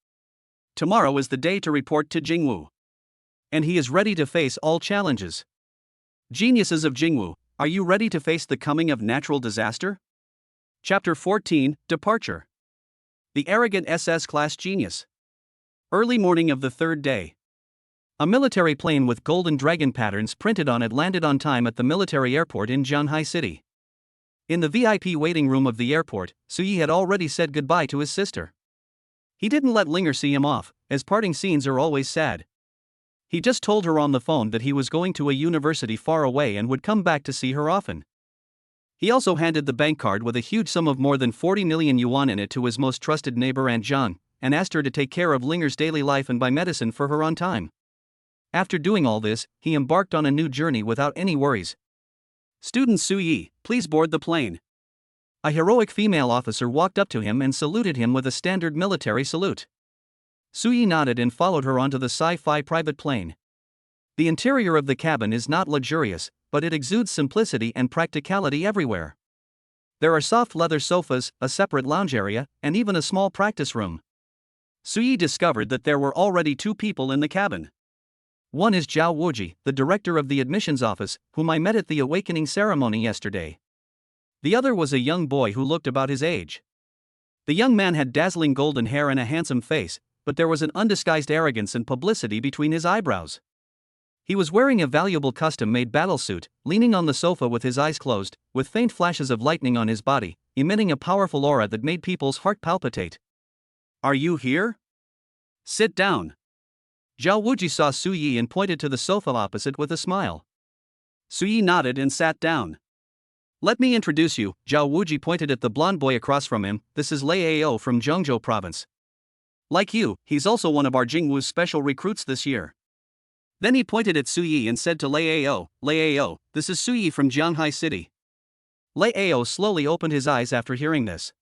[SPEAKER 1] Tomorrow is the day to report to Jingwu. And he is ready to face all challenges. Geniuses of Jingwu, are you ready to face the coming of natural disaster? Chapter 14, Departure. The Arrogant SS-Class Genius. Early morning of the third day. A military plane with golden dragon patterns printed on it landed on time at the military airport in Zhanghai City. In the VIP waiting room of the airport, Suyi had already said goodbye to his sister. He didn't let Linger see him off, as parting scenes are always sad. He just told her on the phone that he was going to a university far away and would come back to see her often. He also handed the bank card with a huge sum of more than 40 million yuan in it to his most trusted neighbor Aunt Zhang, and asked her to take care of Linger's daily life and buy medicine for her on time. After doing all this, he embarked on a new journey without any worries. Student Suyi, please board the plane. A heroic female officer walked up to him and saluted him with a standard military salute. Suyi nodded and followed her onto the sci-fi private plane. The interior of the cabin is not luxurious, but it exudes simplicity and practicality everywhere. There are soft leather sofas, a separate lounge area, and even a small practice room. Suyi discovered that there were already 2 people in the cabin. One is Zhao Wuji, the director of the admissions office, whom I met at the awakening ceremony yesterday. The other was a young boy who looked about his age. The young man had dazzling golden hair and a handsome face, but there was an undisguised arrogance and publicity between his eyebrows. He was wearing a valuable custom-made battlesuit, leaning on the sofa with his eyes closed, with faint flashes of lightning on his body, emitting a powerful aura that made people's heart palpitate. Are you here? Sit down. Zhao Wuji saw Suyi and pointed to the sofa opposite with a smile. Suyi nodded and sat down. Let me introduce you, Zhao Wuji pointed at the blonde boy across from him. This is Lei Ao from Zhengzhou province. Like you, he's also one of our Jingwu's special recruits this year. Then he pointed at Suyi and said to Lei Ao, this is Suyi from Zhanghai City. Lei Ao slowly opened his eyes after hearing this.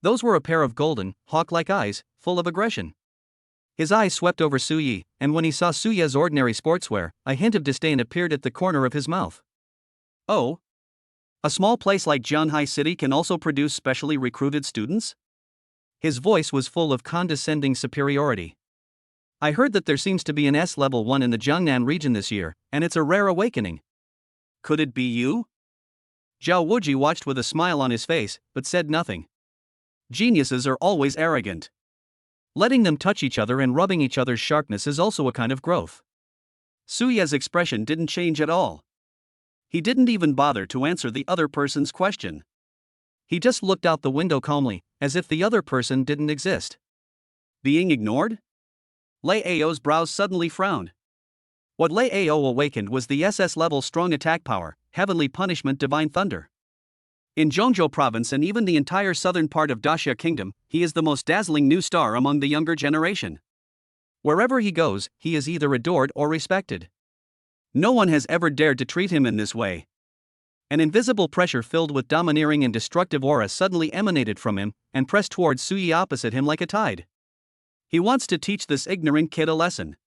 [SPEAKER 1] Those were a pair of golden, hawk-like eyes, full of aggression. His eyes swept over Su Yi, and when he saw Su Ye's ordinary sportswear, a hint of disdain appeared at the corner of his mouth. Oh? A small place like Jianghai City can also produce specially recruited students? His voice was full of condescending superiority. I heard that there seems to be an S-level 1 in the Jiangnan region this year, and it's a rare awakening. Could it be you? Zhao Wuji watched with a smile on his face, but said nothing. Geniuses are always arrogant. Letting them touch each other and rubbing each other's sharpness is also a kind of growth. Su Ye's expression didn't change at all. He didn't even bother to answer the other person's question. He just looked out the window calmly, as if the other person didn't exist. Being ignored? Lei Ao's brows suddenly frowned. What Lei Ao awakened was the SS-level strong attack power, heavenly punishment divine thunder. In Zhongzhou province and even the entire southern part of Daxia Kingdom, he is the most dazzling new star among the younger generation. Wherever he goes, he is either adored or respected. No one has ever dared to treat him in this way. An invisible pressure filled with domineering and destructive aura suddenly emanated from him, and pressed towards Su Yi opposite him like a tide. He wants to teach this ignorant kid a lesson.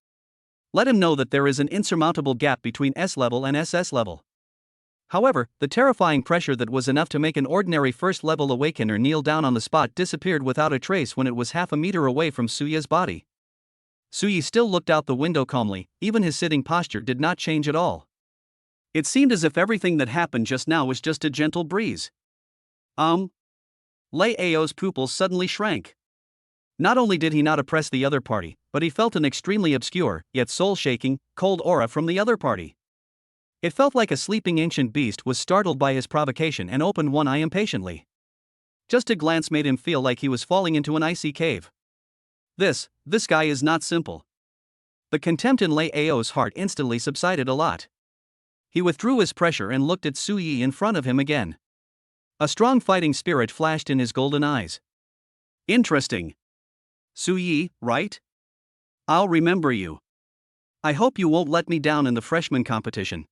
[SPEAKER 1] Let him know that there is an insurmountable gap between S-level and SS-level. However, the terrifying pressure that was enough to make an ordinary first-level awakener kneel down on the spot disappeared without a trace when it was half a meter away from Su Yi's body. Su Yi still looked out the window calmly, even his sitting posture did not change at all. It seemed as if everything that happened just now was just a gentle breeze. Lei Ao's pupils suddenly shrank. Not only did he not oppress the other party, but he felt an extremely obscure, yet soul-shaking, cold aura from the other party. It felt like a sleeping ancient beast was startled by his provocation and opened one eye impatiently. Just a glance made him feel like he was falling into an icy cave. This guy is not simple. The contempt in Lei Ao's heart instantly subsided a lot. He withdrew his pressure and looked at Su Yi in front of him again. A strong fighting spirit flashed in his golden eyes. Interesting. Su Yi, right? I'll remember you. I hope you won't let me down in the freshman competition.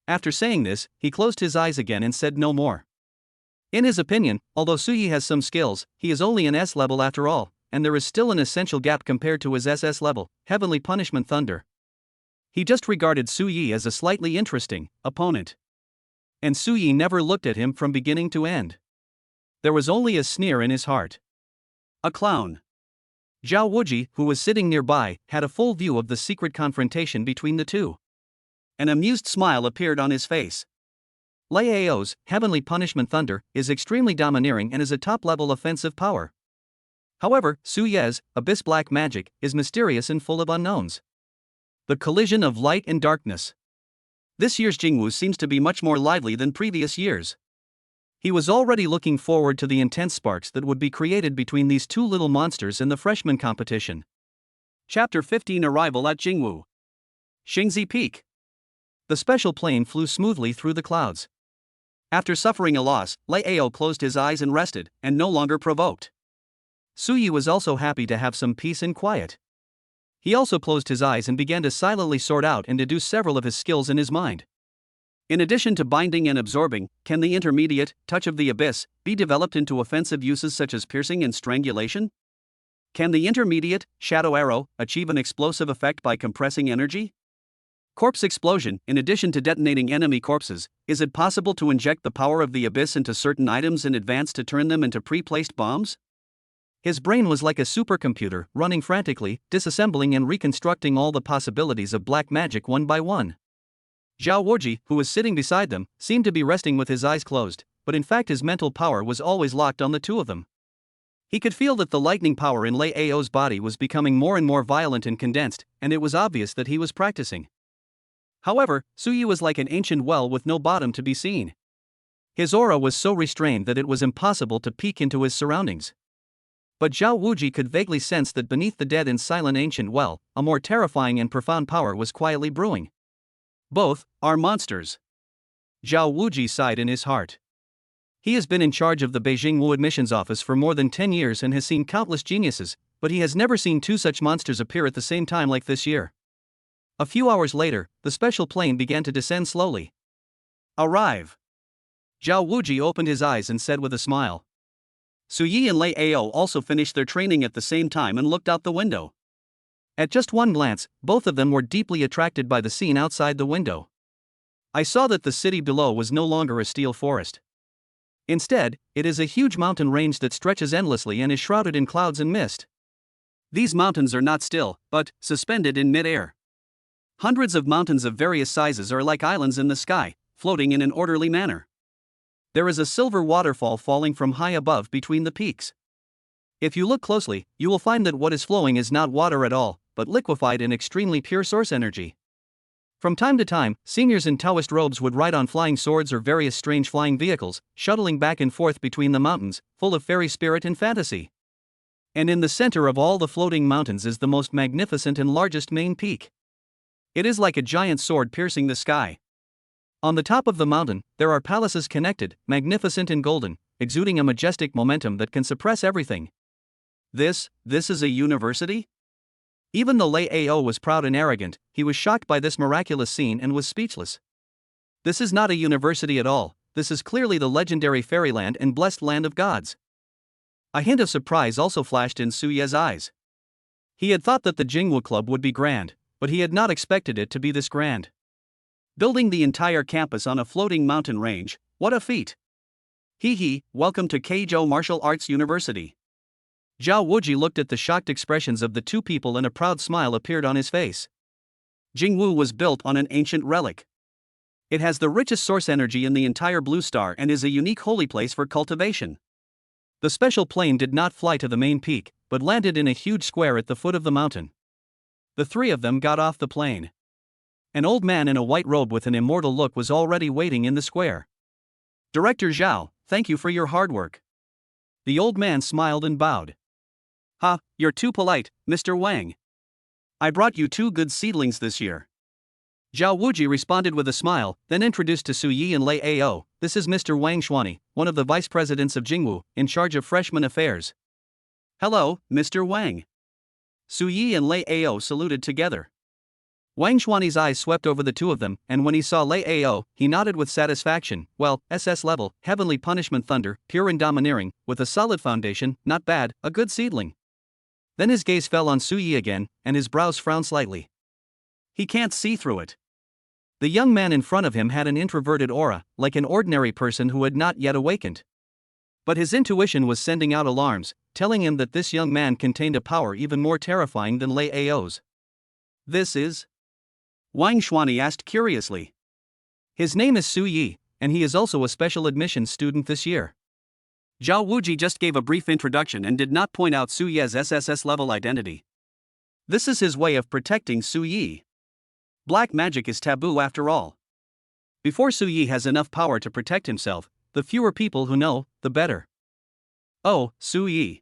[SPEAKER 1] After saying this, he closed his eyes again and said no more. In his opinion, although Su Yi has some skills, he is only an S-level after all, and there is still an essential gap compared to his SS level, heavenly punishment thunder. He just regarded Su Yi as a slightly interesting opponent. And Su Yi never looked at him from beginning to end. There was only a sneer in his heart. A clown. Zhao Wuji, who was sitting nearby, had a full view of the secret confrontation between the two. An amused smile appeared on his face. Lei Ao's heavenly punishment thunder is extremely domineering and is a top-level offensive power. However, Su Ye's abyss black magic is mysterious and full of unknowns. The collision of light and darkness. This year's Jingwu seems to be much more lively than previous years. He was already looking forward to the intense sparks that would be created between these two little monsters in the freshman competition. Chapter 15 Arrival at Jingwu. Xingzi Peak. The special plane flew smoothly through the clouds. After suffering a loss, Lei Ao closed his eyes and rested, and no longer provoked. Su Yi was also happy to have some peace and quiet. He also closed his eyes and began to silently sort out and deduce several of his skills in his mind. In addition to binding and absorbing, can the intermediate, touch of the abyss, be developed into offensive uses such as piercing and strangulation? Can the intermediate, shadow arrow, achieve an explosive effect by compressing energy? Corpse explosion, in addition to detonating enemy corpses, is it possible to inject the power of the abyss into certain items in advance to turn them into pre-placed bombs? His brain was like a supercomputer, running frantically, disassembling and reconstructing all the possibilities of black magic one by one. Zhao Wuji, who was sitting beside them, seemed to be resting with his eyes closed, but in fact his mental power was always locked on the two of them. He could feel that the lightning power in Lei Ao's body was becoming more and more violent and condensed, and it was obvious that he was practicing. However, Su Yi was like an ancient well with no bottom to be seen. His aura was so restrained that it was impossible to peek into his surroundings. But Zhao Wuji could vaguely sense that beneath the dead and silent ancient well, a more terrifying and profound power was quietly brewing. Both are monsters. Zhao Wuji sighed in his heart. He has been in charge of the Beijing Wu admissions office for more than 10 years and has seen countless geniuses, but he has never seen two such monsters appear at the same time like this year. A few hours later, the special plane began to descend slowly. Arrive. Zhao Wuji opened his eyes and said with a smile. Su Yi and Lei Ao also finished their training at the same time and looked out the window. At just one glance, both of them were deeply attracted by the scene outside the window. I saw that the city below was no longer a steel forest. Instead, it is a huge mountain range that stretches endlessly and is shrouded in clouds and mist. These mountains are not still, but suspended in mid-air. Hundreds of mountains of various sizes are like islands in the sky, floating in an orderly manner. There is a silver waterfall falling from high above between the peaks. If you look closely, you will find that what is flowing is not water at all, but liquefied in extremely pure source energy. From time to time, seniors in Taoist robes would ride on flying swords or various strange flying vehicles, shuttling back and forth between the mountains, full of fairy spirit and fantasy. And in the center of all the floating mountains is the most magnificent and largest main peak. It is like a giant sword piercing the sky. On the top of the mountain, there are palaces connected, magnificent and golden, exuding a majestic momentum that can suppress everything. This is a university? Even though Lei Ao was proud and arrogant, he was shocked by this miraculous scene and was speechless. This is not a university at all, this is clearly the legendary fairyland and blessed land of gods. A hint of surprise also flashed in Su Ye's eyes. He had thought that the Jingwu Club would be grand, but he had not expected it to be this grand. Building the entire campus on a floating mountain range, what a feat! Welcome to Keijo Martial Arts University. Zhao Wuji looked at the shocked expressions of the two people and a proud smile appeared on his face. Jingwu was built on an ancient relic. It has the richest source energy in the entire Blue Star and is a unique holy place for cultivation. The special plane did not fly to the main peak, but landed in a huge square at the foot of the mountain. The three of them got off the plane. An old man in a white robe with an immortal look was already waiting in the square. Director Zhao, thank you for your hard work. The old man smiled and bowed. Ha, you're too polite, Mr. Wang. I brought you 2 good seedlings this year. Zhao Wuji responded with a smile, then introduced to Su Yi and Lei Ao, this is Mr. Wang Xuani, one of the vice presidents of Jingwu, in charge of freshman affairs. Hello, Mr. Wang. Su Yi and Lei Ao saluted together. Wang Xuani's eyes swept over the two of them, and when he saw Lei Ao, he nodded with satisfaction. Well, SS level, heavenly punishment thunder, pure and domineering, with a solid foundation, not bad, a good seedling. Then his gaze fell on Su Yi again, and his brows frowned slightly. He can't see through it. The young man in front of him had an introverted aura, like an ordinary person who had not yet awakened. But his intuition was sending out alarms, telling him that this young man contained a power even more terrifying than Lei Ao's. This is? Wang Xuani asked curiously. His name is Su Yi, and he is also a special admissions student this year. Zhao Wuji just gave a brief introduction and did not point out Su Ye's SSS-level identity. This is his way of protecting Su Yi. Black magic is taboo after all. Before Su Yi has enough power to protect himself, the fewer people who know, the better. Oh, Su Yi.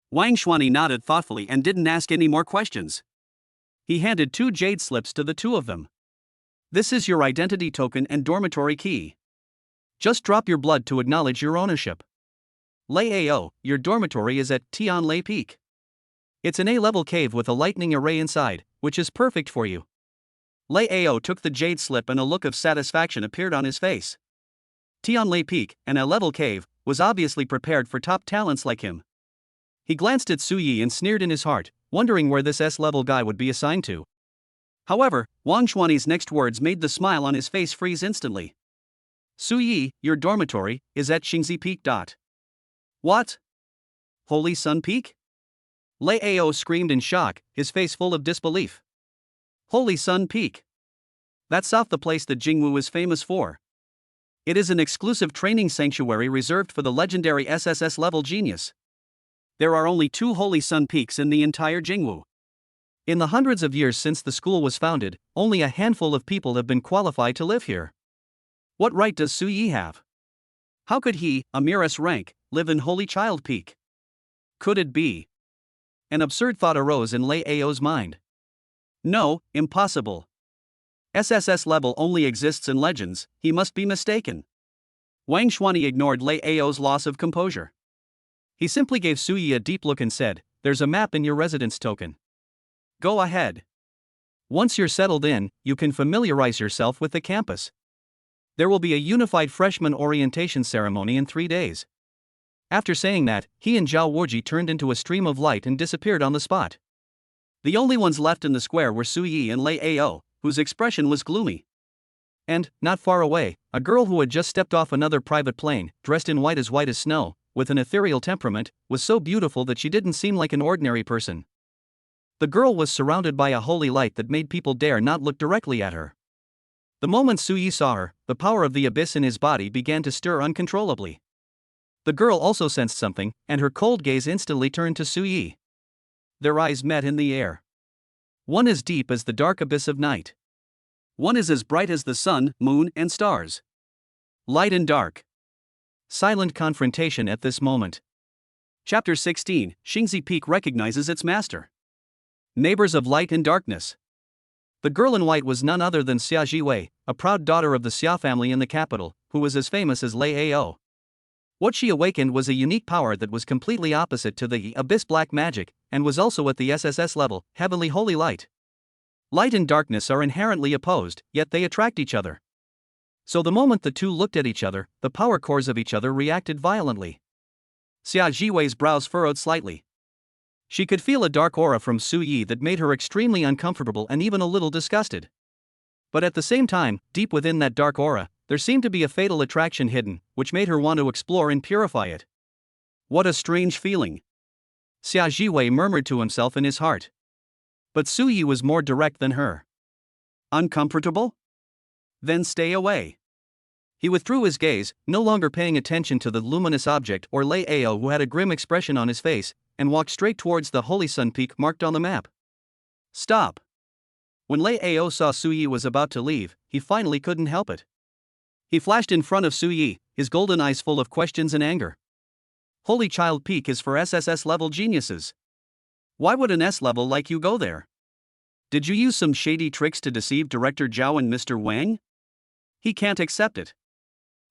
[SPEAKER 1] Wang Xuani nodded thoughtfully and didn't ask any more questions. He handed 2 jade slips to the two of them. This is your identity token and dormitory key. Just drop your blood to acknowledge your ownership. Lei Ao, your dormitory is at Tianlei Peak. It's an A-level cave with a lightning array inside, which is perfect for you. Lei Ao took the jade slip and a look of satisfaction appeared on his face. Tianlei Peak, an A-level cave, was obviously prepared for top talents like him. He glanced at Su Yi and sneered in his heart, wondering where this S-level guy would be assigned to. However, Wang Xuani's next words made the smile on his face freeze instantly. Su Yi, your dormitory, is at Xingzi Peak. What? Holy Sun Peak? Lei Ao screamed in shock, his face full of disbelief. Holy Sun Peak. That's off the place that Jingwu is famous for. It is an exclusive training sanctuary reserved for the legendary SSS-level genius. There are only 2 Holy Sun Peaks in the entire Jingwu. In the hundreds of years since the school was founded, only a handful of people have been qualified to live here. What right does Su Yi have? How could he, a mere S rank, live in Holy Child Peak? Could it be? An absurd thought arose in Lei Ao's mind. No, impossible. SSS level only exists in legends, he must be mistaken. Wang Xuani ignored Lei Ao's loss of composure. He simply gave Su Yi a deep look and said, there's a map in your residence token. Go ahead. Once you're settled in, you can familiarize yourself with the campus. There will be a unified freshman orientation ceremony in 3 days. After saying that, he and Zhao Wuji turned into a stream of light and disappeared on the spot. The only ones left in the square were Su Yi and Lei Ao, whose expression was gloomy. And, not far away, a girl who had just stepped off another private plane, dressed in white as snow, with an ethereal temperament, was so beautiful that she didn't seem like an ordinary person. The girl was surrounded by a holy light that made people dare not look directly at her. The moment Su Yi saw her, the power of the abyss in his body began to stir uncontrollably. The girl also sensed something, and her cold gaze instantly turned to Su Yi. Their eyes met in the air. One as deep as the dark abyss of night. One is as bright as the sun, moon, and stars. Light and dark. Silent confrontation at this moment. Chapter 16, Xingzi Peak recognizes its master. Neighbors of light and darkness. The girl in white was none other than Xia Jiwei, a proud daughter of the Xia family in the capital, who was as famous as Lei Ao. What she awakened was a unique power that was completely opposite to the Abyss Black Magic, and was also at the SSS level, Heavenly Holy Light. Light and darkness are inherently opposed, yet they attract each other. So the moment the two looked at each other, the power cores of each other reacted violently. Xia Jiwei's brows furrowed slightly. She could feel a dark aura from Su Yi that made her extremely uncomfortable and even a little disgusted. But at the same time, deep within that dark aura, there seemed to be a fatal attraction hidden, which made her want to explore and purify it. What a strange feeling. Xia Jiwei murmured to himself in his heart. But Su Yi was more direct than her. Uncomfortable? Then stay away. He withdrew his gaze, no longer paying attention to the luminous object or Lei Ao, who had a grim expression on his face, and walked straight towards the Holy Sun Peak marked on the map. Stop. When Lei Ao saw Su Yi was about to leave, he finally couldn't help it. He flashed in front of Su Yi, his golden eyes full of questions and anger. Holy Child Peak is for SSS-level geniuses. Why would an S-level like you go there? Did you use some shady tricks to deceive Director Zhao and Mr. Wang? He can't accept it.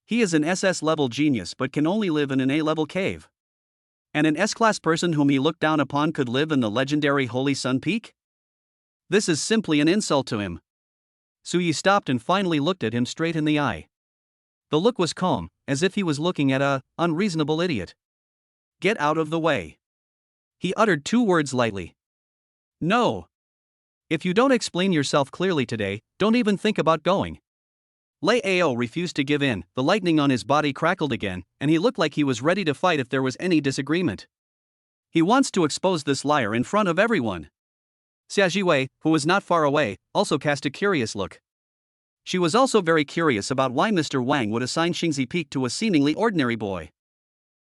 [SPEAKER 1] He is an SS-level genius but can only live in an A-level cave. And an S-class person whom he looked down upon could live in the legendary Holy Sun Peak? This is simply an insult to him. Su Yi stopped and finally looked at him straight in the eye. The look was calm, as if he was looking at a unreasonable idiot. Get out of the way. He uttered two words lightly. No. If you don't explain yourself clearly today, don't even think about going. Lei Ao refused to give in, the lightning on his body crackled again, and he looked like he was ready to fight if there was any disagreement. He wants to expose this liar in front of everyone. Xia Jiwei, who was not far away, also cast a curious look. She was also very curious about why Mr. Wang would assign Xingzi Peak to a seemingly ordinary boy.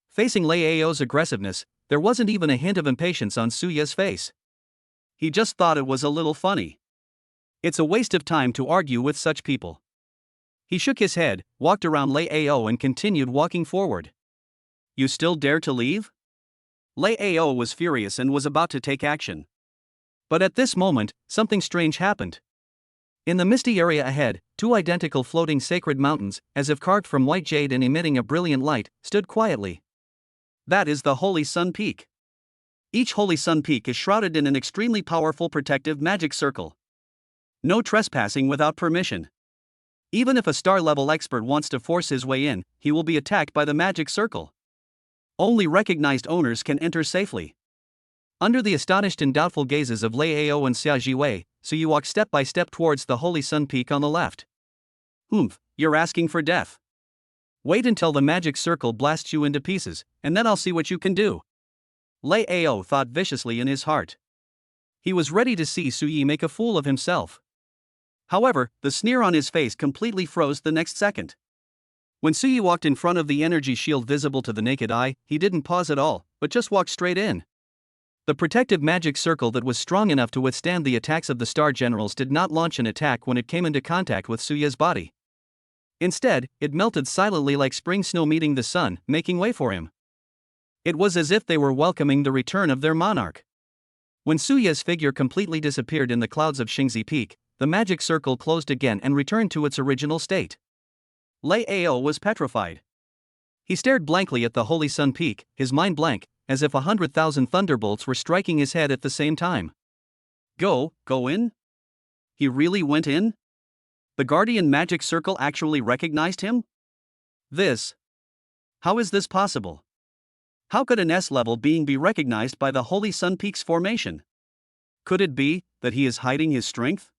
[SPEAKER 1] Facing Lei Ao's aggressiveness, there wasn't even a hint of impatience on Su Yi's face. He just thought it was a little funny. It's a waste of time to argue with such people. He shook his head, walked around Lei Ao and continued walking forward. You still dare to leave? Lei Ao was furious and was about to take action. But at this moment, something strange happened. In the misty area ahead, two identical floating sacred mountains, as if carved from white jade and emitting a brilliant light, stood quietly. That is the Holy Sun Peak. Each Holy Sun Peak is shrouded in an extremely powerful protective magic circle. No trespassing without permission. Even if a star-level expert wants to force his way in, he will be attacked by the magic circle. Only recognized owners can enter safely. Under the astonished and doubtful gazes of Lei Ao and Xia Jiwei, Su Yi walked step by step towards the Holy Sun Peak on the left. You're asking for death. Wait until the magic circle blasts you into pieces, and then I'll see what you can do. Lei Ao thought viciously in his heart. He was ready to see Su Yi make a fool of himself. However, the sneer on his face completely froze the next second. When Su Yi walked in front of the energy shield visible to the naked eye, he didn't pause at all, but just walked straight in. The protective magic circle that was strong enough to withstand the attacks of the Star Generals did not launch an attack when it came into contact with Su Yi's body. Instead, it melted silently like spring snow meeting the sun, making way for him. It was as if they were welcoming the return of their monarch. When Su Yi's figure completely disappeared in the clouds of Xingzi Peak, the magic circle closed again and returned to its original state. Lei Ao was petrified. He stared blankly at the Holy Sun Peak, his mind blank, as if 100,000 thunderbolts were striking his head at the same time. Go in? He really went in? The Guardian Magic Circle actually recognized him? How is this possible? How could an S-level being be recognized by the Holy Sun Peak's formation? Could it be that he is hiding his strength?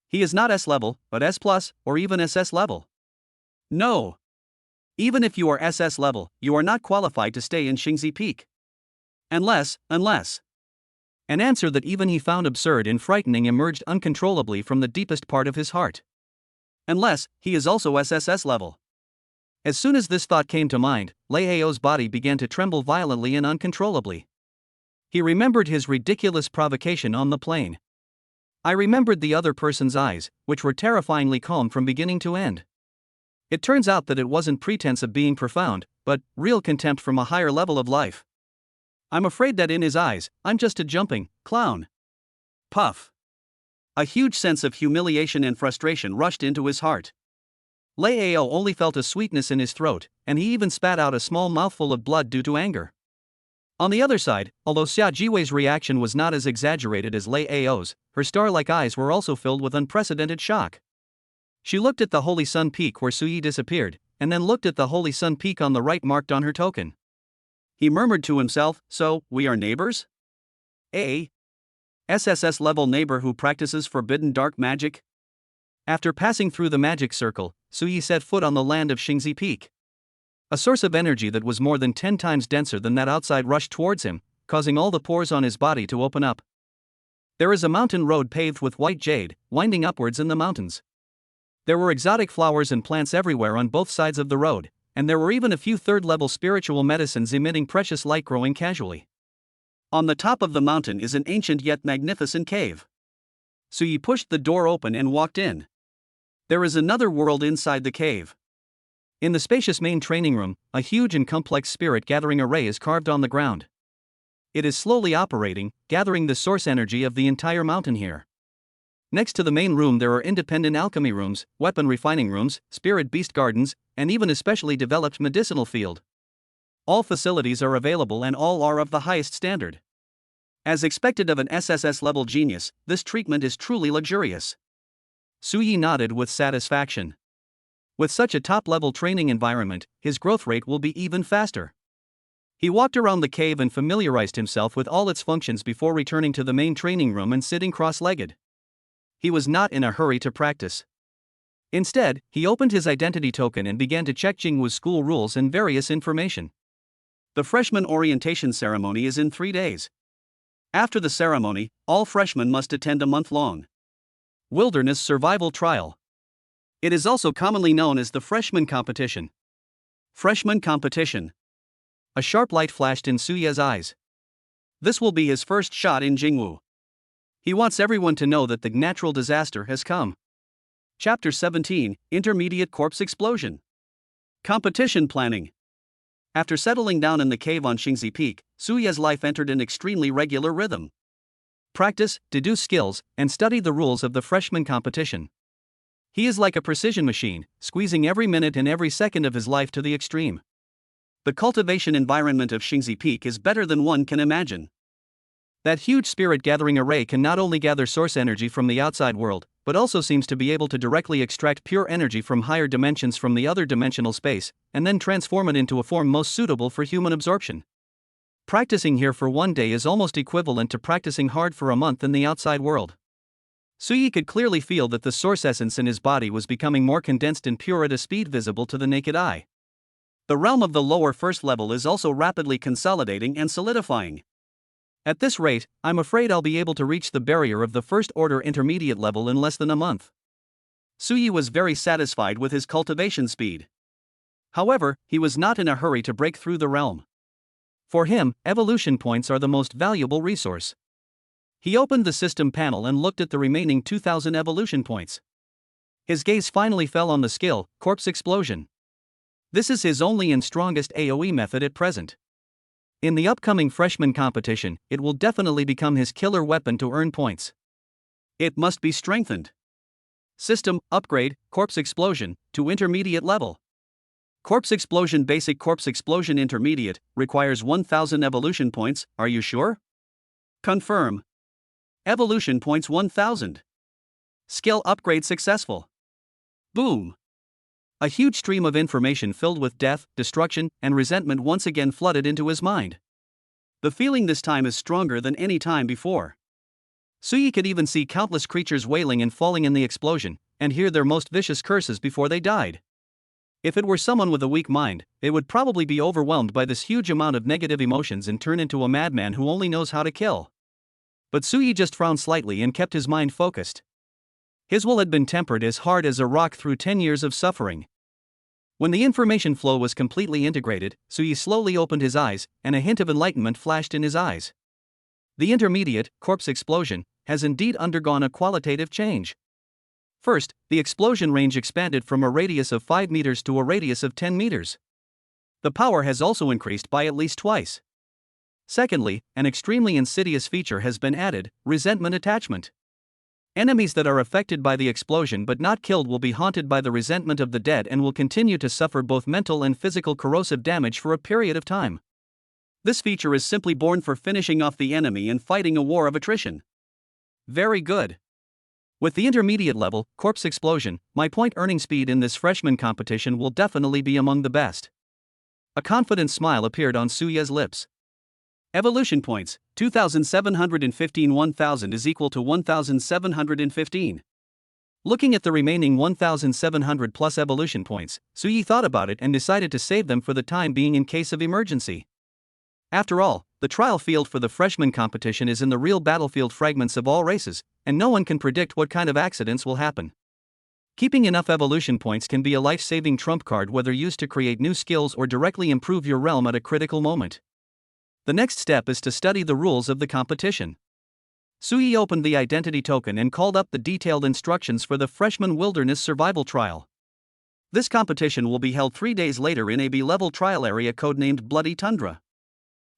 [SPEAKER 1] He is not S-level, but S+, or even SS level. No. Even if you are SS level, you are not qualified to stay in Xingzi Peak. Unless. An answer that even he found absurd and frightening emerged uncontrollably from the deepest part of his heart. Unless, he is also SSS level. As soon as this thought came to mind, Lei Ao's body began to tremble violently and uncontrollably. He remembered his ridiculous provocation on the plane. I remembered the other person's eyes, which were terrifyingly calm from beginning to end. It turns out that it wasn't pretense of being profound, but real contempt from a higher level of life. I'm afraid that in his eyes, I'm just a jumping clown. Puff. A huge sense of humiliation and frustration rushed into his heart. Lei Ao only felt a sweetness in his throat, and he even spat out a small mouthful of blood due to anger. On the other side, although Xia Jiwei's reaction was not as exaggerated as Lei Ao's, her star-like eyes were also filled with unprecedented shock. She looked at the Holy Sun Peak where Suyi disappeared, and then looked at the Holy Sun Peak on the right marked on her token. He murmured to himself, "So, we are neighbors? A SSS-level neighbor who practices forbidden dark magic?" After passing through the magic circle, Suyi set foot on the land of Xingzi Peak. A source of energy that was more than 10 times denser than that outside rushed towards him, causing all the pores on his body to open up. There is a mountain road paved with white jade, winding upwards in the mountains. There were exotic flowers and plants everywhere on both sides of the road, and there were even a few third-level spiritual medicines emitting precious light growing casually. On the top of the mountain is an ancient yet magnificent cave. Suyi pushed the door open and walked in. There is another world inside the cave. In the spacious main training room, a huge and complex spirit gathering array is carved on the ground. It is slowly operating, gathering the source energy of the entire mountain here. Next to the main room there are independent alchemy rooms, weapon refining rooms, spirit beast gardens, and even a specially developed medicinal field. All facilities are available and all are of the highest standard. As expected of an SSS-level genius, this treatment is truly luxurious. Suyi nodded with satisfaction. With such a top-level training environment, his growth rate will be even faster. He walked around the cave and familiarized himself with all its functions before returning to the main training room and sitting cross-legged. He was not in a hurry to practice. Instead, he opened his identity token and began to check Jingwu's school rules and various information. The freshman orientation ceremony is in 3 days. After the ceremony, all freshmen must attend a month-long wilderness survival trial. It is also commonly known as the freshman competition. Freshman competition. A sharp light flashed in Suya's eyes. This will be his first shot in Jingwu. He wants everyone to know that the natural disaster has come. Chapter 17, Intermediate Corpse Explosion. Competition Planning. After settling down in the cave on Xingzi Peak, Suya's life entered an extremely regular rhythm. Practice, deduce skills, and study the rules of the freshman competition. He is like a precision machine, squeezing every minute and every second of his life to the extreme. The cultivation environment of Xingzi Peak is better than one can imagine. That huge spirit gathering array can not only gather source energy from the outside world, but also seems to be able to directly extract pure energy from higher dimensions from the other dimensional space, and then transform it into a form most suitable for human absorption. Practicing here for 1 day is almost equivalent to practicing hard for a month in the outside world. Suyi could clearly feel that the source essence in his body was becoming more condensed and pure at a speed visible to the naked eye. The realm of the lower first level is also rapidly consolidating and solidifying. At this rate, I'm afraid I'll be able to reach the barrier of the first order intermediate level in less than a month. Suyi was very satisfied with his cultivation speed. However, he was not in a hurry to break through the realm. For him, evolution points are the most valuable resource. He opened the system panel and looked at the remaining 2,000 evolution points. His gaze finally fell on the skill, Corpse Explosion. This is his only and strongest AoE method at present. In the upcoming freshman competition, it will definitely become his killer weapon to earn points. It must be strengthened. System, upgrade, Corpse Explosion, to intermediate level. Corpse Explosion Basic. Corpse Explosion Intermediate, requires 1,000 evolution points, are you sure? Confirm. Evolution points 1,000. Skill upgrade successful. Boom. A huge stream of information filled with death, destruction, and resentment once again flooded into his mind. The feeling this time is stronger than any time before. Suyi could even see countless creatures wailing and falling in the explosion, and hear their most vicious curses before they died. If it were someone with a weak mind, they would probably be overwhelmed by this huge amount of negative emotions and turn into a madman who only knows how to kill. But Suyi just frowned slightly and kept his mind focused. His will had been tempered as hard as a rock through 10 years of suffering. When the information flow was completely integrated, Suyi slowly opened his eyes, and a hint of enlightenment flashed in his eyes. The intermediate, corpse explosion, has indeed undergone a qualitative change. First, the explosion range expanded from a radius of 5 meters to a radius of 10 meters. The power has also increased by at least twice. Secondly, an extremely insidious feature has been added: resentment attachment. Enemies that are affected by the explosion but not killed will be haunted by the resentment of the dead and will continue to suffer both mental and physical corrosive damage for a period of time. This feature is simply born for finishing off the enemy and fighting a war of attrition. Very good. With the intermediate level, corpse explosion, my point earning speed in this freshman competition will definitely be among the best. A confident smile appeared on Suya's lips. Evolution points, 2,715. 1,000 is equal to 1,715. Looking at the remaining 1,700 plus evolution points, Suyi thought about it and decided to save them for the time being in case of emergency. After all, the trial field for the freshman competition is in the real battlefield fragments of all races, and no one can predict what kind of accidents will happen. Keeping enough evolution points can be a life-saving trump card, whether used to create new skills or directly improve your realm at a critical moment. The next step is to study the rules of the competition. Suyi opened the identity token and called up the detailed instructions for the freshman wilderness survival trial. This competition will be held 3 days later in a B-level trial area codenamed Bloody Tundra.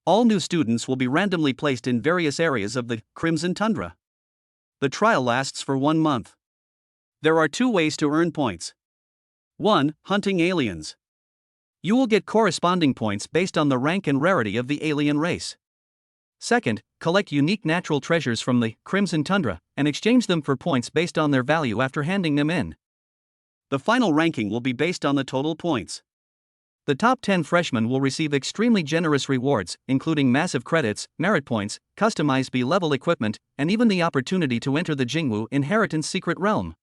[SPEAKER 1] All new students will be randomly placed in various areas of the Crimson Tundra. The trial lasts for 1 month. There are 2 ways to earn points. 1. Hunting aliens. You will get corresponding points based on the rank and rarity of the alien race. Second, collect unique natural treasures from the Crimson Tundra and exchange them for points based on their value after handing them in. The final ranking will be based on the total points. The top 10 freshmen will receive extremely generous rewards, including massive credits, merit points, customized B-level equipment, and even the opportunity to enter the Jingwu Inheritance Secret Realm.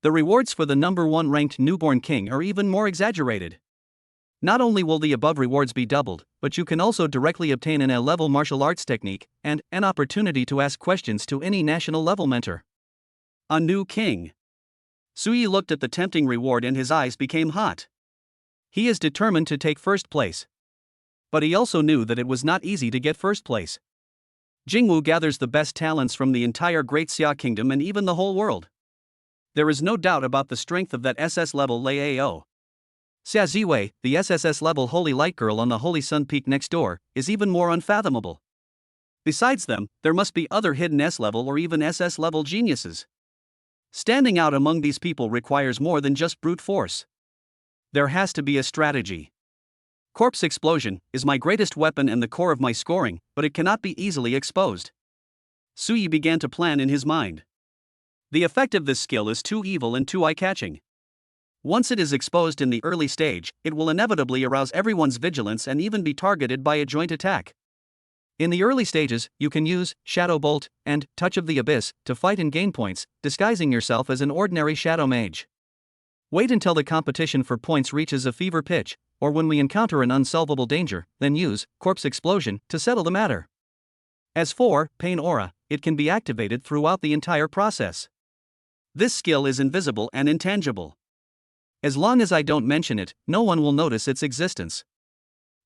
[SPEAKER 1] The rewards for the number 1 ranked newborn king are even more exaggerated. Not only will the above rewards be doubled, but you can also directly obtain an A-level martial arts technique and an opportunity to ask questions to any national level mentor. A new king. Suyi looked at the tempting reward and his eyes became hot. He is determined to take first place. But he also knew that it was not easy to get first place. Jingwu gathers the best talents from the entire Great Xia Kingdom and even the whole world. There is no doubt about the strength of that SS-level Lao. Xia Ziwei, the SSS-level Holy Light Girl on the Holy Sun Peak next door, is even more unfathomable. Besides them, there must be other hidden S-level or even SS-level geniuses. Standing out among these people requires more than just brute force. There has to be a strategy. Corpse explosion is my greatest weapon and the core of my scoring, but it cannot be easily exposed. Suyi began to plan in his mind. The effect of this skill is too evil and too eye-catching. Once it is exposed in the early stage, it will inevitably arouse everyone's vigilance and even be targeted by a joint attack. In the early stages, you can use Shadow Bolt and Touch of the Abyss to fight and gain points, disguising yourself as an ordinary shadow mage. Wait until the competition for points reaches a fever pitch, or when we encounter an unsolvable danger, then use Corpse Explosion to settle the matter. As for Pain Aura, it can be activated throughout the entire process. This skill is invisible and intangible. As long as I don't mention it, no one will notice its existence.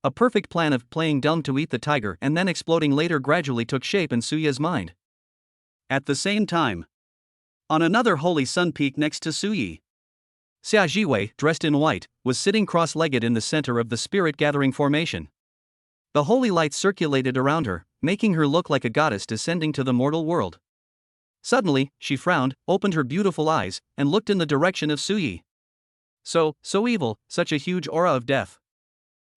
[SPEAKER 1] A perfect plan of playing dumb to eat the tiger and then exploding later gradually took shape in Suya's mind. At the same time, on another Holy Sun Peak next to Suyi, Xia Jiwei, dressed in white, was sitting cross-legged in the center of the spirit-gathering formation. The holy light circulated around her, making her look like a goddess descending to the mortal world. Suddenly, she frowned, opened her beautiful eyes, and looked in the direction of Suyi. So evil, such a huge aura of death.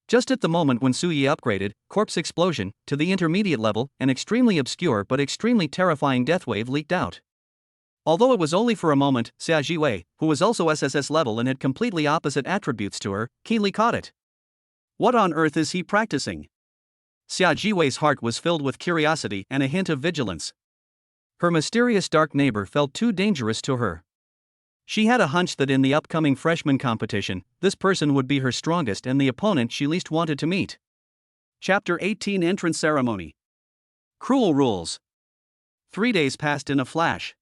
[SPEAKER 1] Just at the moment when Suyi upgraded Corpse Explosion to the intermediate level, an extremely obscure but extremely terrifying death wave leaked out. Although it was only for a moment, Xia Jiwei, who was also SSS level and had completely opposite attributes to her, keenly caught it. What on earth is he practicing? Xia Jiwei's heart was filled with curiosity and a hint of vigilance. Her mysterious dark neighbor felt too dangerous to her. She had a hunch that in the upcoming freshman competition, this person would be her strongest and the opponent she least wanted to meet. Chapter 18 Entrance Ceremony. Cruel Rules. 3 days passed in a flash.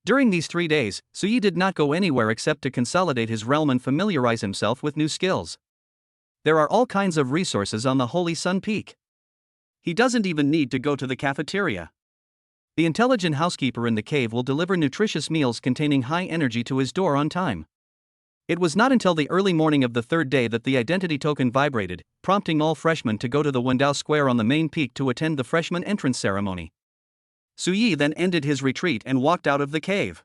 [SPEAKER 1] During these 3 days, Suyi did not go anywhere except to consolidate his realm and familiarize himself with new skills. There are all kinds of resources on the Holy Sun Peak. He doesn't even need to go to the cafeteria. The intelligent housekeeper in the cave will deliver nutritious meals containing high energy to his door on time. It was not until the early morning of the 3rd day that the identity token vibrated, prompting all freshmen to go to the Wendao Square on the main peak to attend the freshman entrance ceremony. Suyi then ended his retreat and walked out of the cave.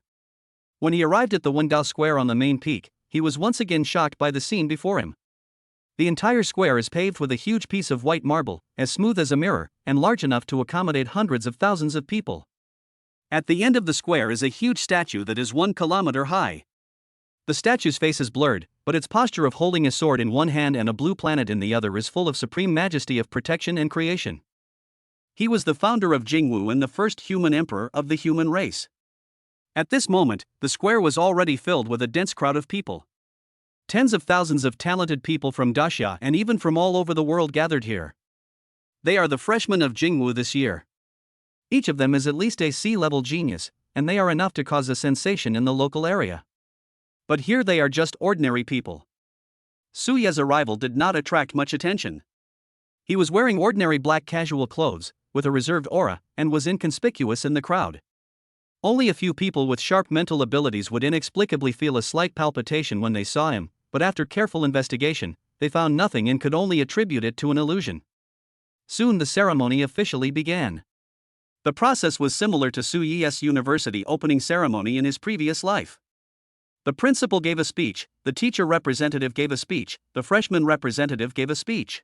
[SPEAKER 1] When he arrived at the Wendao Square on the main peak, he was once again shocked by the scene before him. The entire square is paved with a huge piece of white marble, as smooth as a mirror, and large enough to accommodate hundreds of thousands of people. At the end of the square is a huge statue that is 1 kilometer high. The statue's face is blurred, but its posture of holding a sword in one hand and a blue planet in the other is full of supreme majesty of protection and creation. He was the founder of Jingwu and the first human emperor of the human race. At this moment, the square was already filled with a dense crowd of people. Tens of thousands of talented people from Daxia and even from all over the world gathered here. They are the freshmen of Jingwu this year. Each of them is at least a C-level genius, and they are enough to cause a sensation in the local area. But here they are just ordinary people. Suyi's arrival did not attract much attention. He was wearing ordinary black casual clothes, with a reserved aura, and was inconspicuous in the crowd. Only a few people with sharp mental abilities would inexplicably feel a slight palpitation when they saw him, but after careful investigation, they found nothing and could only attribute it to an illusion. Soon the ceremony officially began. The process was similar to Suyi's university opening ceremony in his previous life. The principal gave a speech, the teacher representative gave a speech, the freshman representative gave a speech.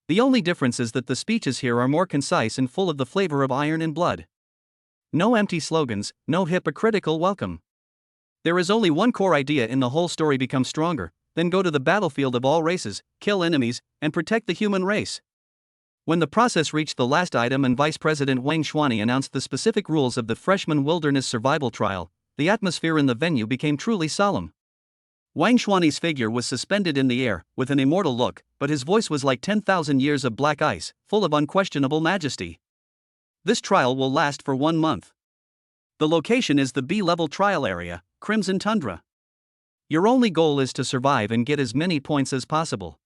[SPEAKER 1] The only difference is that the speeches here are more concise and full of the flavor of iron and blood. No empty slogans, no hypocritical welcome. There is only one core idea in the whole story: become stronger, then go to the battlefield of all races, kill enemies, and protect the human race. When the process reached the last item and Vice President Wang Xuani announced the specific rules of the freshman wilderness survival trial, the atmosphere in the venue became truly solemn. Wang Xuani's figure was suspended in the air, with an immortal look, but his voice was like 10,000 years of black ice, full of unquestionable majesty. This trial will last for 1 month. The location is the B-level trial area, Crimson Tundra. Your only goal is to survive and get as many points as possible.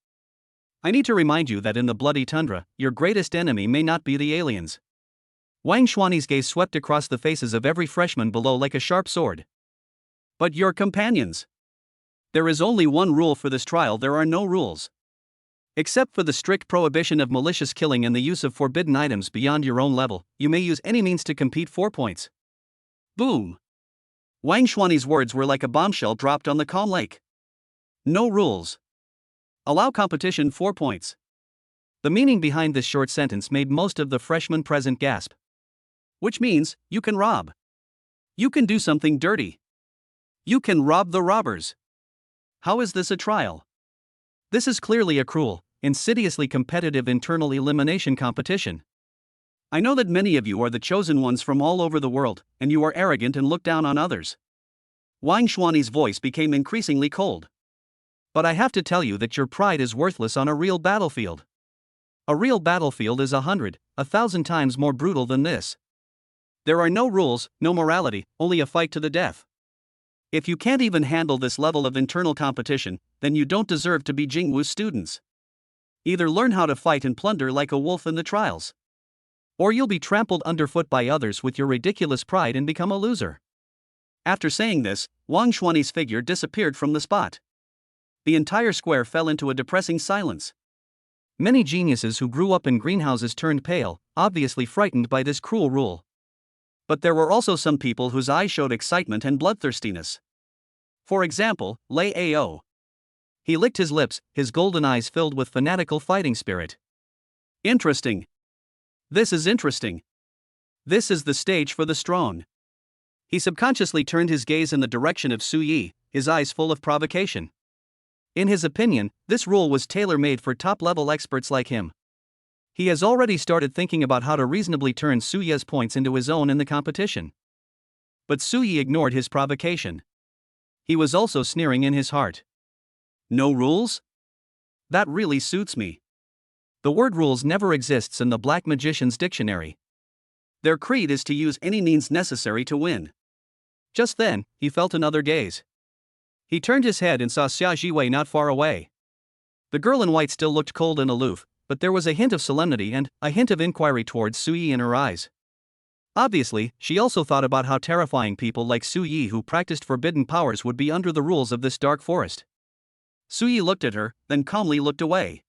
[SPEAKER 1] I need to remind you that in the bloody tundra, your greatest enemy may not be the aliens. Wang Xuani's gaze swept across the faces of every freshman below like a sharp sword. But your companions. There is only one rule for this trial: there are no rules. Except for the strict prohibition of malicious killing and the use of forbidden items beyond your own level, you may use any means to compete 4 points. Boom! Wang Xuani's words were like a bombshell dropped on the calm lake. No rules. Allow competition 4 points. The meaning behind this short sentence made most of the freshmen present gasp. Which means, you can rob. You can do something dirty. You can rob the robbers. How is this a trial? This is clearly a cruel, insidiously competitive internal elimination competition. I know that many of you are the chosen ones from all over the world, and you are arrogant and look down on others. Wang Xuani's voice became increasingly cold. But I have to tell you that your pride is worthless on a real battlefield. A real battlefield is 100, 1,000 times more brutal than this. There are no rules, no morality, only a fight to the death. If you can't even handle this level of internal competition, then you don't deserve to be Jingwu students. Either learn how to fight and plunder like a wolf in the trials, or you'll be trampled underfoot by others with your ridiculous pride and become a loser. After saying this, Wang Xuani's figure disappeared from the spot. The entire square fell into a depressing silence. Many geniuses who grew up in greenhouses turned pale, obviously frightened by this cruel rule. But there were also some people whose eyes showed excitement and bloodthirstiness. For example, Lei Ao. He licked his lips, his golden eyes filled with fanatical fighting spirit. Interesting. This is interesting. This is the stage for the strong. He subconsciously turned his gaze in the direction of Su Yi, his eyes full of provocation. In his opinion, this rule was tailor-made for top-level experts like him. He has already started thinking about how to reasonably turn Su Yi's points into his own in the competition. But Su Yi ignored his provocation. He was also sneering in his heart. No rules? That really suits me. The word rules never exists in the Black Magician's dictionary. Their creed is to use any means necessary to win. Just then, he felt another gaze. He turned his head and saw Xia Jiwei not far away. The girl in white still looked cold and aloof, but there was a hint of solemnity and a hint of inquiry towards Su Yi in her eyes. Obviously, she also thought about how terrifying people like Su Yi who practiced forbidden powers would be under the rules of this dark forest. Su Yi looked at her, then calmly looked away.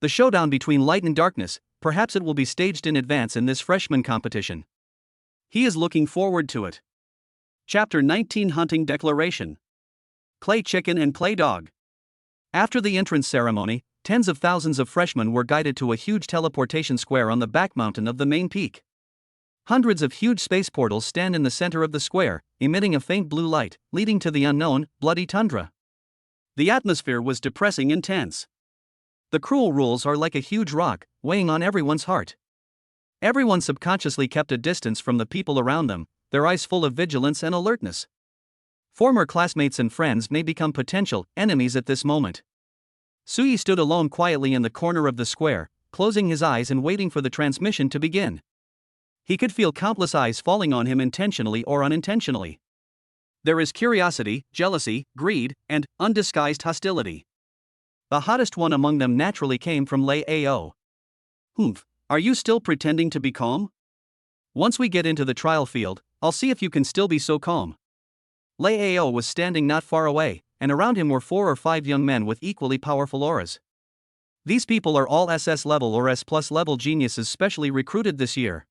[SPEAKER 1] The showdown between light and darkness, perhaps it will be staged in advance in this freshman competition. He is looking forward to it. Chapter 19 Hunting Declaration. Clay Chicken and Clay Dog. After the entrance ceremony, tens of thousands of freshmen were guided to a huge teleportation square on the back mountain of the main peak. Hundreds of huge space portals stand in the center of the square, emitting a faint blue light, leading to the unknown, bloody tundra. The atmosphere was depressing and tense. The cruel rules are like a huge rock, weighing on everyone's heart. Everyone subconsciously kept a distance from the people around them, their eyes full of vigilance and alertness. Former classmates and friends may become potential enemies at this moment. Su Yi stood alone quietly in the corner of the square, closing his eyes and waiting for the transmission to begin. He could feel countless eyes falling on him intentionally or unintentionally. There is curiosity, jealousy, greed, and undisguised hostility. The hottest one among them naturally came from Lei Ao. Humph, are you still pretending to be calm? Once we get into the trial field, I'll see if you can still be so calm. Lei Ao was standing not far away, and around him were 4 or 5 young men with equally powerful auras. These people are all SS level or S+ level geniuses specially recruited this year.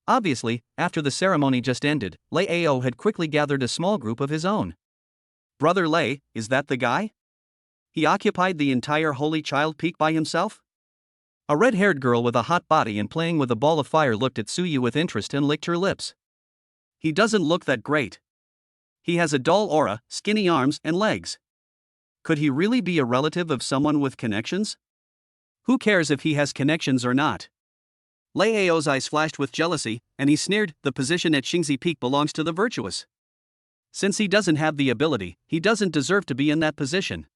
[SPEAKER 1] Obviously, after the ceremony just ended, Lei Ao had quickly gathered a small group of his own. Brother Lei, is that the guy? He occupied the entire Holy Child Peak by himself? A red-haired girl with a hot body and playing with a ball of fire looked at Su Yi with interest and licked her lips. He doesn't look that great. He has a dull aura, skinny arms and legs. Could he really be a relative of someone with connections? Who cares if he has connections or not? Lei Ao's eyes flashed with jealousy, and he sneered, the position at Xingzi Peak belongs to the virtuous. Since he doesn't have the ability, he doesn't deserve to be in that position.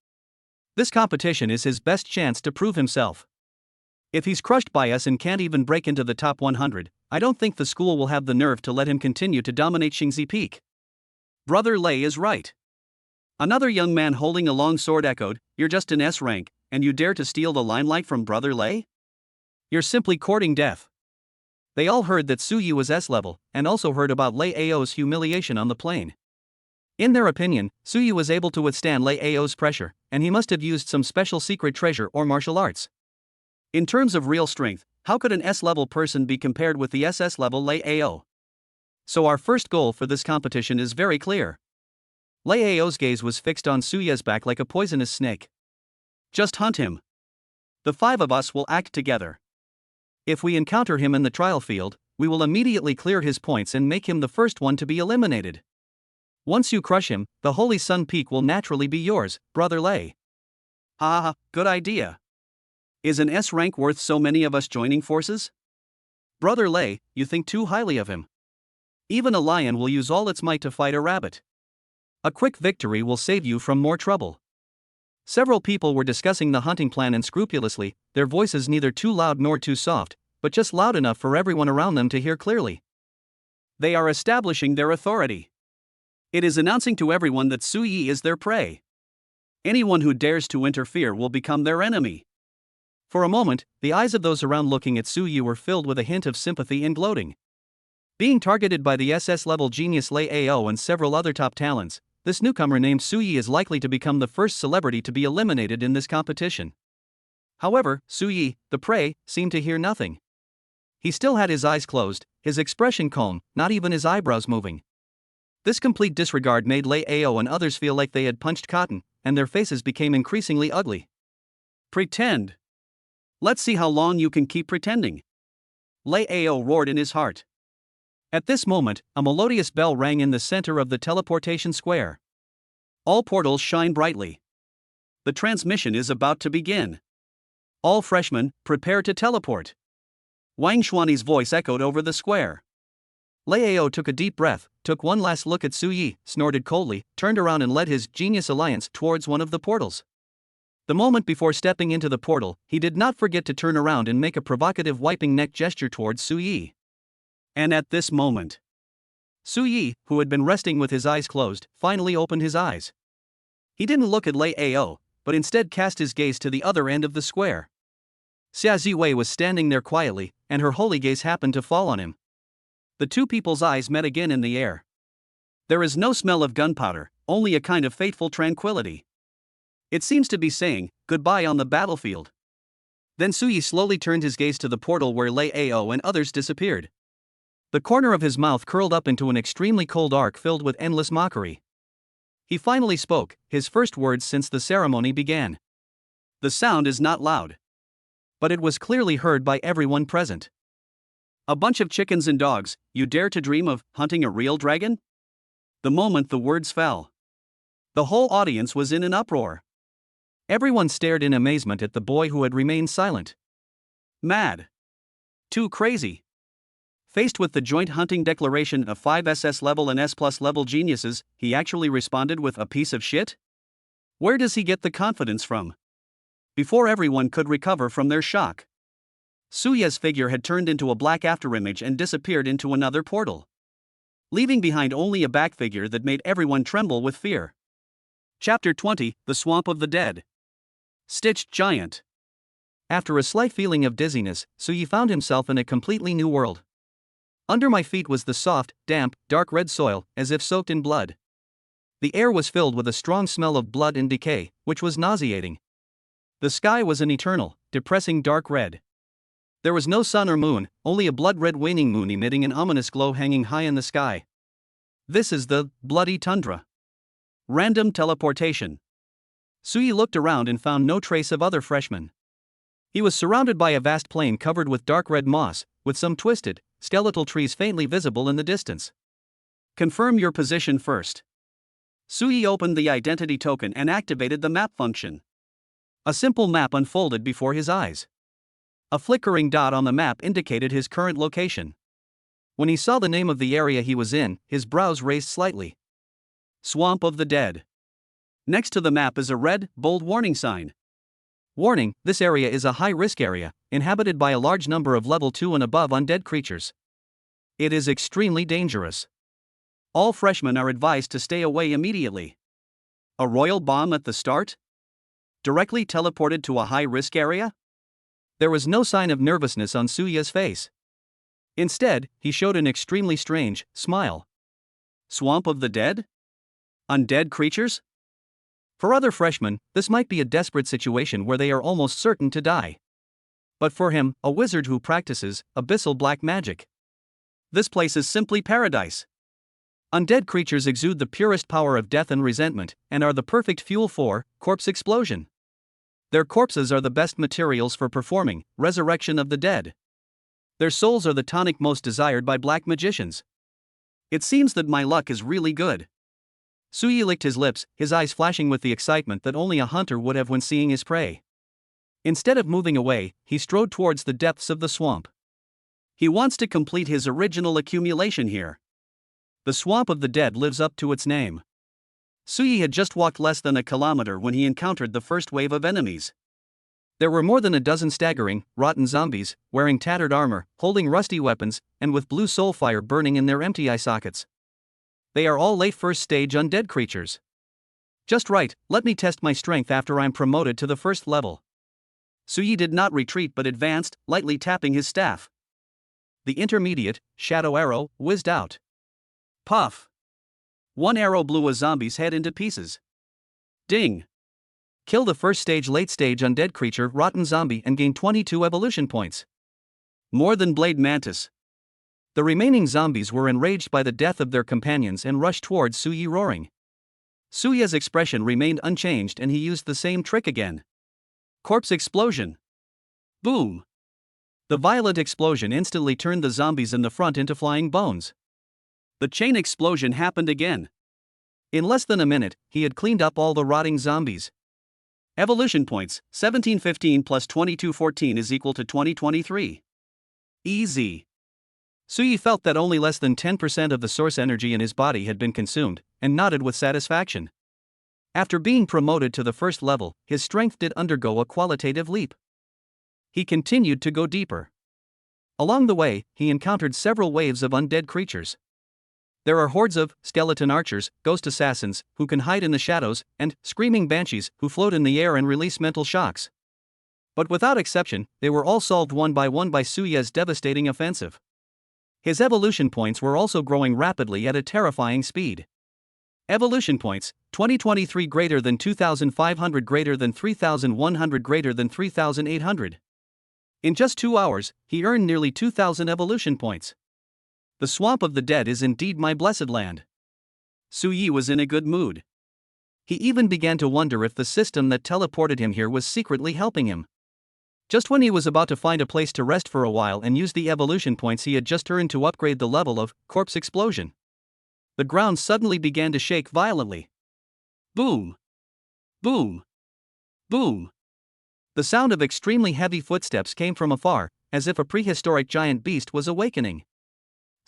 [SPEAKER 1] This competition is his best chance to prove himself. If he's crushed by us and can't even break into the top 100, I don't think the school will have the nerve to let him continue to dominate Xingzi Peak. Brother Lei is right. Another young man holding a long sword echoed, you're just an S rank, and you dare to steal the limelight from Brother Lei? You're simply courting death. They all heard that Su Yi was S level, and also heard about Lei Ao's humiliation on the plane. In their opinion, Su Yi was able to withstand Lei Ao's pressure, and he must have used some special secret treasure or martial arts. In terms of real strength, how could an S-level person be compared with the SS-level Lei Ao? So our first goal for this competition is very clear. Lei Ao's gaze was fixed on Su Yi's back like a poisonous snake. Just hunt him. The 5 of us will act together. If we encounter him in the trial field, we will immediately clear his points and make him the first one to be eliminated. Once you crush him, the Holy Sun Peak will naturally be yours, Brother Lei. Ha, good idea. Is an S rank worth so many of us joining forces? Brother Lei, you think too highly of him. Even a lion will use all its might to fight a rabbit. A quick victory will save you from more trouble. Several people were discussing the hunting plan unscrupulously, their voices neither too loud nor too soft, but just loud enough for everyone around them to hear clearly. They are establishing their authority. It is announcing to everyone that Su Yi is their prey. Anyone who dares to interfere will become their enemy. For a moment, the eyes of those around looking at Su Yi were filled with a hint of sympathy and gloating. Being targeted by the SS-level genius Lei Ao and several other top talents, this newcomer named Su Yi is likely to become the first celebrity to be eliminated in this competition. However, Su Yi, the prey, seemed to hear nothing. He still had his eyes closed, his expression calm, not even his eyebrows moving. This complete disregard made Lei Ao and others feel like they had punched cotton, and their faces became increasingly ugly. Pretend. Let's see how long you can keep pretending. Lei Ao roared in his heart. At this moment, a melodious bell rang in the center of the teleportation square. All portals shine brightly. The transmission is about to begin. All freshmen, prepare to teleport. Wang Xuani's voice echoed over the square. Liao took a deep breath, took one last look at Su Yi, snorted coldly, turned around and led his genius alliance towards one of the portals. The moment before stepping into the portal, he did not forget to turn around and make a provocative wiping neck gesture towards Su Yi. And at this moment, Su Yi, who had been resting with his eyes closed, finally opened his eyes. He didn't look at Liao, but instead cast his gaze to the other end of the square. Xia Ziwei was standing there quietly, and her holy gaze happened to fall on him. The two people's eyes met again in the air. There is no smell of gunpowder, only a kind of fateful tranquility. It seems to be saying, goodbye on the battlefield. Then Su Yi slowly turned his gaze to the portal where Liao and others disappeared. The corner of his mouth curled up into an extremely cold arc filled with endless mockery. He finally spoke, his first words since the ceremony began. The sound is not loud, but it was clearly heard by everyone present. A bunch of chickens and dogs, you dare to dream of hunting a real dragon? The moment the words fell, the whole audience was in an uproar. Everyone stared in amazement at the boy who had remained silent. Mad. Too crazy. Faced with the joint hunting declaration of 5 SS level and S+ level geniuses, he actually responded with a piece of shit? Where does he get the confidence from? Before everyone could recover from their shock, Su Ye's figure had turned into a black afterimage and disappeared into another portal, leaving behind only a back figure that made everyone tremble with fear. Chapter 20, The Swamp of the Dead. Stitched Giant. After a slight feeling of dizziness, Su Yi found himself in a completely new world. Under my feet was the soft, damp, dark red soil, as if soaked in blood. The air was filled with a strong smell of blood and decay, which was nauseating. The sky was an eternal, depressing dark red. There was no sun or moon, only a blood-red waning moon emitting an ominous glow hanging high in the sky. This is the bloody tundra. Random teleportation. Su Yi looked around and found no trace of other freshmen. He was surrounded by a vast plain covered with dark red moss, with some twisted, skeletal trees faintly visible in the distance. Confirm your position first. Su Yi opened the identity token and activated the map function. A simple map unfolded before his eyes. A flickering dot on the map indicated his current location. When he saw the name of the area he was in, his brows raised slightly. Swamp of the Dead. Next to the map is a red, bold warning sign. Warning, this area is a high-risk area, inhabited by a large number of level 2 and above undead creatures. It is extremely dangerous. All freshmen are advised to stay away immediately. A royal bomb at the start? Directly teleported to a high-risk area? There was no sign of nervousness on Su Yi's face. Instead, he showed an extremely strange smile. Swamp of the Dead? Undead creatures? For other freshmen, this might be a desperate situation where they are almost certain to die. But for him, a wizard who practices abyssal black magic, this place is simply paradise. Undead creatures exude the purest power of death and resentment, and are the perfect fuel for corpse explosion. Their corpses are the best materials for performing resurrection of the dead. Their souls are the tonic most desired by black magicians. It seems that my luck is really good. Su Yi licked his lips, his eyes flashing with the excitement that only a hunter would have when seeing his prey. Instead of moving away, he strode towards the depths of the swamp. He wants to complete his original accumulation here. The Swamp of the Dead lives up to its name. Su Yi had just walked less than a kilometer when he encountered the first wave of enemies. There were more than a dozen staggering, rotten zombies, wearing tattered armor, holding rusty weapons, and with blue soul fire burning in their empty eye sockets. They are all late first stage undead creatures. Just right, let me test my strength after I'm promoted to the first level. Su Yi did not retreat but advanced, lightly tapping his staff. The intermediate, shadow arrow, whizzed out. Puff! One arrow blew a zombie's head into pieces. Ding! Kill the first stage late stage undead creature rotten zombie and gain 22 evolution points. More than Blade Mantis. The remaining zombies were enraged by the death of their companions and rushed towards Su Yi roaring. Su Yi's expression remained unchanged and he used the same trick again. Corpse explosion. Boom! The violent explosion instantly turned the zombies in the front into flying bones. The chain explosion happened again. In less than a minute, he had cleaned up all the rotting zombies. Evolution points, 1715 plus 2214 is equal to 2023. Easy. Suyi felt that only less than 10% of the source energy in his body had been consumed, and nodded with satisfaction. After being promoted to the first level, his strength did undergo a qualitative leap. He continued to go deeper. Along the way, he encountered several waves of undead creatures. There are hordes of skeleton archers, ghost assassins, who can hide in the shadows, and screaming banshees, who float in the air and release mental shocks. But without exception, they were all solved one by Suya's devastating offensive. His evolution points were also growing rapidly at a terrifying speed. Evolution points, 2023 greater than 2500 greater than 3100 greater than 3800. In just 2 hours, he earned nearly 2000 evolution points. The swamp of the dead is indeed my blessed land. Suyi was in a good mood. He even began to wonder if the system that teleported him here was secretly helping him. Just when he was about to find a place to rest for a while and use the evolution points he had just earned to upgrade the level of corpse explosion, the ground suddenly began to shake violently. Boom! Boom! Boom! The sound of extremely heavy footsteps came from afar, as if a prehistoric giant beast was awakening.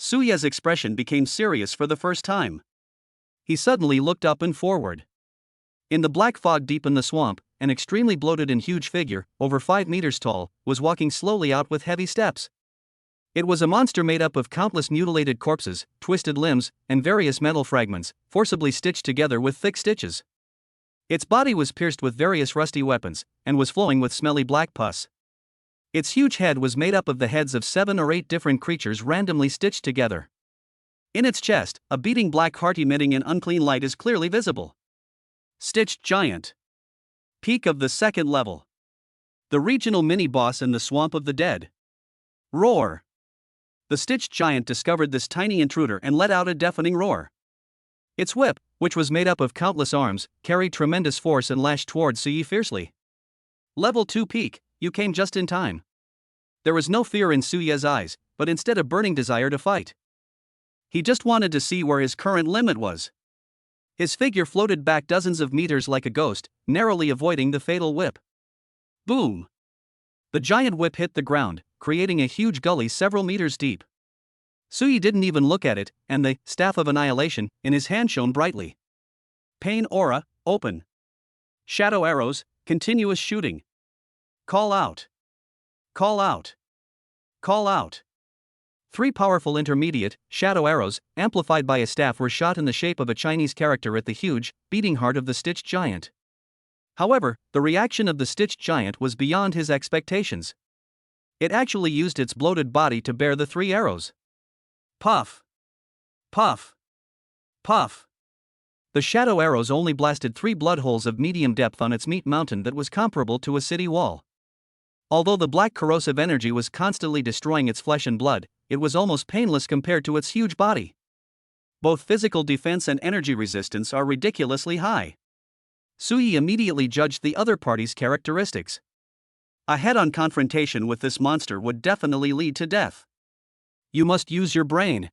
[SPEAKER 1] Suya's expression became serious for the first time. He suddenly looked up and forward. In the black fog deep in the swamp, an extremely bloated and huge figure, over 5 meters tall, was walking slowly out with heavy steps. It was a monster made up of countless mutilated corpses, twisted limbs, and various metal fragments, forcibly stitched together with thick stitches. Its body was pierced with various rusty weapons, and was flowing with smelly black pus. Its huge head was made up of the heads of 7 or 8 different creatures randomly stitched together. In its chest, a beating black heart emitting an unclean light is clearly visible. Stitched Giant. Peak of the second level. The regional mini-boss in the Swamp of the Dead. Roar. The Stitched Giant discovered this tiny intruder and let out a deafening roar. Its whip, which was made up of countless arms, carried tremendous force and lashed towards Suyi fiercely. Level 2 peak, you came just in time. There was no fear in Suya's eyes, but instead a burning desire to fight. He just wanted to see where his current limit was. His figure floated back dozens of meters like a ghost, narrowly avoiding the fatal whip. Boom! The giant whip hit the ground, creating a huge gully several meters deep. Suyi didn't even look at it, and the Staff of Annihilation in his hand shone brightly. Pain aura, open. Shadow arrows, continuous shooting. Call out. Call out. Call out. 3 powerful intermediate, shadow arrows, amplified by a staff, were shot in the shape of a Chinese character at the huge, beating heart of the Stitched Giant. However, the reaction of the Stitched Giant was beyond his expectations. It actually used its bloated body to bear the 3 arrows. Puff! Puff! Puff! The shadow arrows only blasted 3 blood holes of medium depth on its meat mountain that was comparable to a city wall. Although the black corrosive energy was constantly destroying its flesh and blood, it was almost painless compared to its huge body. Both physical defense and energy resistance are ridiculously high. Suyi immediately judged the other party's characteristics. A head-on confrontation with this monster would definitely lead to death. You must use your brain.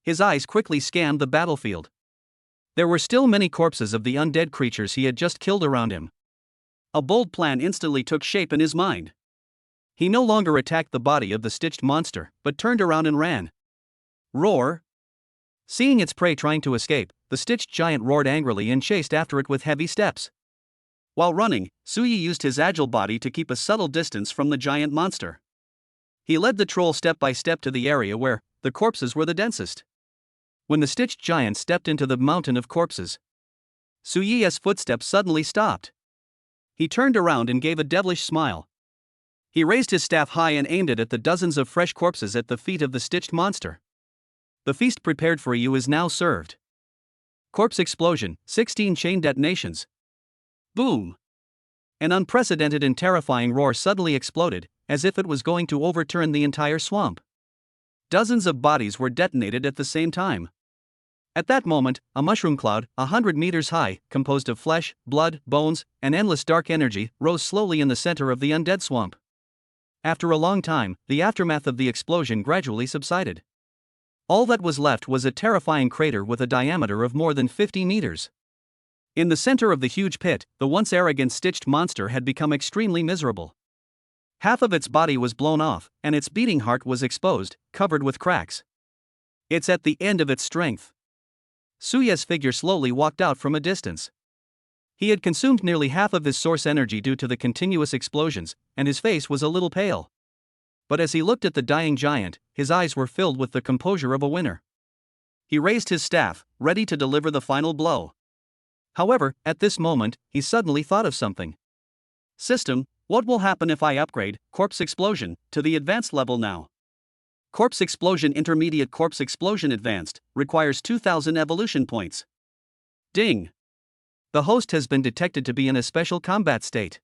[SPEAKER 1] His eyes quickly scanned the battlefield. There were still many corpses of the undead creatures he had just killed around him. A bold plan instantly took shape in his mind. He no longer attacked the body of the stitched monster, but turned around and ran. Roar! Seeing its prey trying to escape, the Stitched Giant roared angrily and chased after it with heavy steps. While running, Suyi used his agile body to keep a subtle distance from the giant monster. He led the troll step by step to the area where the corpses were the densest. When the Stitched Giant stepped into the mountain of corpses, Suyi's footsteps suddenly stopped. He turned around and gave a devilish smile. He raised his staff high and aimed it at the dozens of fresh corpses at the feet of the stitched monster. The feast prepared for you is now served. Corpse explosion, 16 chain detonations. Boom! An unprecedented and terrifying roar suddenly exploded, as if it was going to overturn the entire swamp. Dozens of bodies were detonated at the same time. At that moment, a mushroom cloud, 100 meters high, composed of flesh, blood, bones, and endless dark energy, rose slowly in the center of the undead swamp. After a long time, the aftermath of the explosion gradually subsided. All that was left was a terrifying crater with a diameter of more than 50 meters. In the center of the huge pit, the once arrogant stitched monster had become extremely miserable. Half of its body was blown off, and its beating heart was exposed, covered with cracks. It's at the end of its strength. Suya's figure slowly walked out from a distance. He had consumed nearly half of his source energy due to the continuous explosions, and his face was a little pale. But as he looked at the dying giant, his eyes were filled with the composure of a winner. He raised his staff, ready to deliver the final blow. However, at this moment, he suddenly thought of something. System, what will happen if I upgrade Corpse Explosion to the advanced level now? Corpse Explosion Intermediate. Corpse Explosion Advanced requires 2000 evolution points. Ding! The host has been detected to be in a special combat state.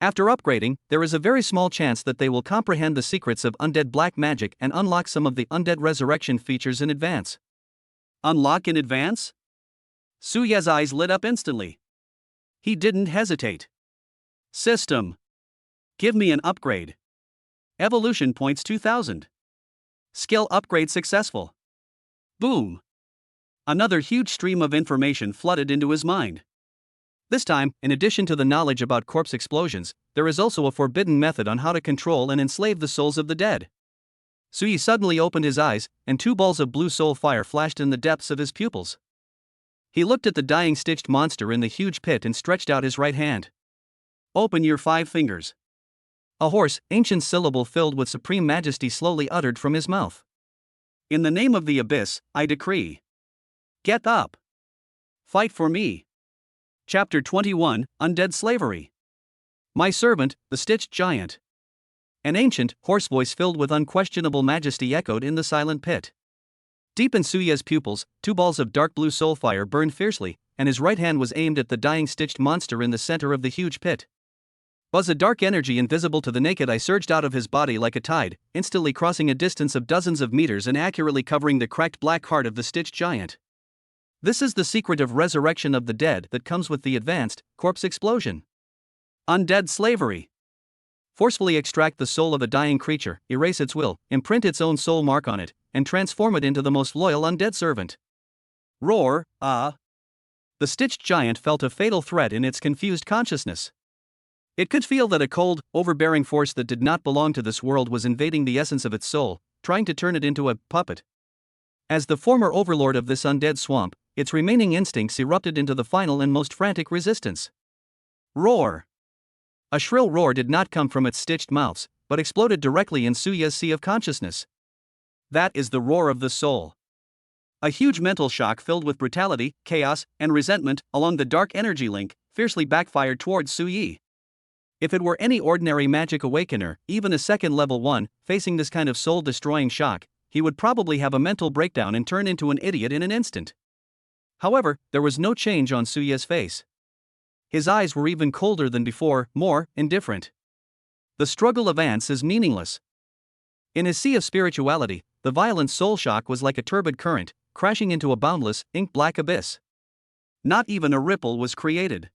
[SPEAKER 1] After upgrading, there is a very small chance that they will comprehend the secrets of undead black magic and unlock some of the undead resurrection features in advance. Unlock in advance? Suya's eyes lit up instantly. He didn't hesitate. System. Give me an upgrade. Evolution points 2000. Skill upgrade successful. Boom. Another huge stream of information flooded into his mind. This time, in addition to the knowledge about corpse explosions, there is also a forbidden method on how to control and enslave the souls of the dead. Suyi suddenly opened his eyes, and 2 balls of blue soul fire flashed in the depths of his pupils. He looked at the dying stitched monster in the huge pit and stretched out his right hand. Open your 5 fingers. A hoarse, ancient syllable filled with supreme majesty slowly uttered from his mouth. In the name of the abyss, I decree. Get up. Fight for me. Chapter 21, Undead Slavery. My servant, the stitched giant. An ancient, hoarse voice filled with unquestionable majesty echoed in the silent pit. Deep in Suya's pupils, 2 balls of dark blue soul fire burned fiercely, and his right hand was aimed at the dying stitched monster in the center of the huge pit. Buzz, a dark energy invisible to the naked eye surged out of his body like a tide, instantly crossing a distance of dozens of meters and accurately covering the cracked black heart of the stitched giant. This is the secret of resurrection of the dead that comes with the advanced corpse explosion. Undead slavery. Forcefully extract the soul of a dying creature, erase its will, imprint its own soul mark on it, and transform it into the most loyal undead servant. Roar, ah! The stitched giant felt a fatal threat in its confused consciousness. It could feel that a cold, overbearing force that did not belong to this world was invading the essence of its soul, trying to turn it into a puppet. As the former overlord of this undead swamp, its remaining instincts erupted into the final and most frantic resistance. Roar! A shrill roar did not come from its stitched mouths, but exploded directly in Suya's sea of consciousness. That is the roar of the soul. A huge mental shock filled with brutality, chaos, and resentment along the dark energy link fiercely backfired towards Suyi. If it were any ordinary magic awakener, even a second level one, facing this kind of soul-destroying shock, he would probably have a mental breakdown and turn into an idiot in an instant. However, there was no change on Suya's face. His eyes were even colder than before, more indifferent. The struggle of ants is meaningless. In his sea of spirituality, the violent soul shock was like a turbid current, crashing into a boundless, ink-black abyss. Not even a ripple was created.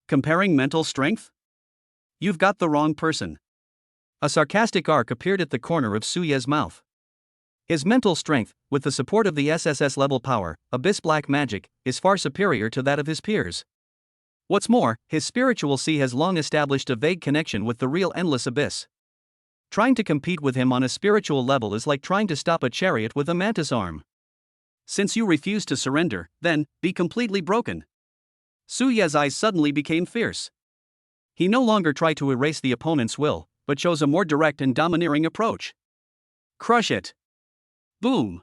[SPEAKER 1] Comparing mental strength? You've got the wrong person. A sarcastic arc appeared at the corner of Suya's mouth. His mental strength, with the support of the SSS-level power, Abyss Black Magic, is far superior to that of his peers. What's more, his spiritual sea has long established a vague connection with the real endless abyss. Trying to compete with him on a spiritual level is like trying to stop a chariot with a mantis arm. Since you refuse to surrender, then, be completely broken. Suya's eyes suddenly became fierce. He no longer tried to erase the opponent's will, but chose a more direct and domineering approach. Crush it. Boom.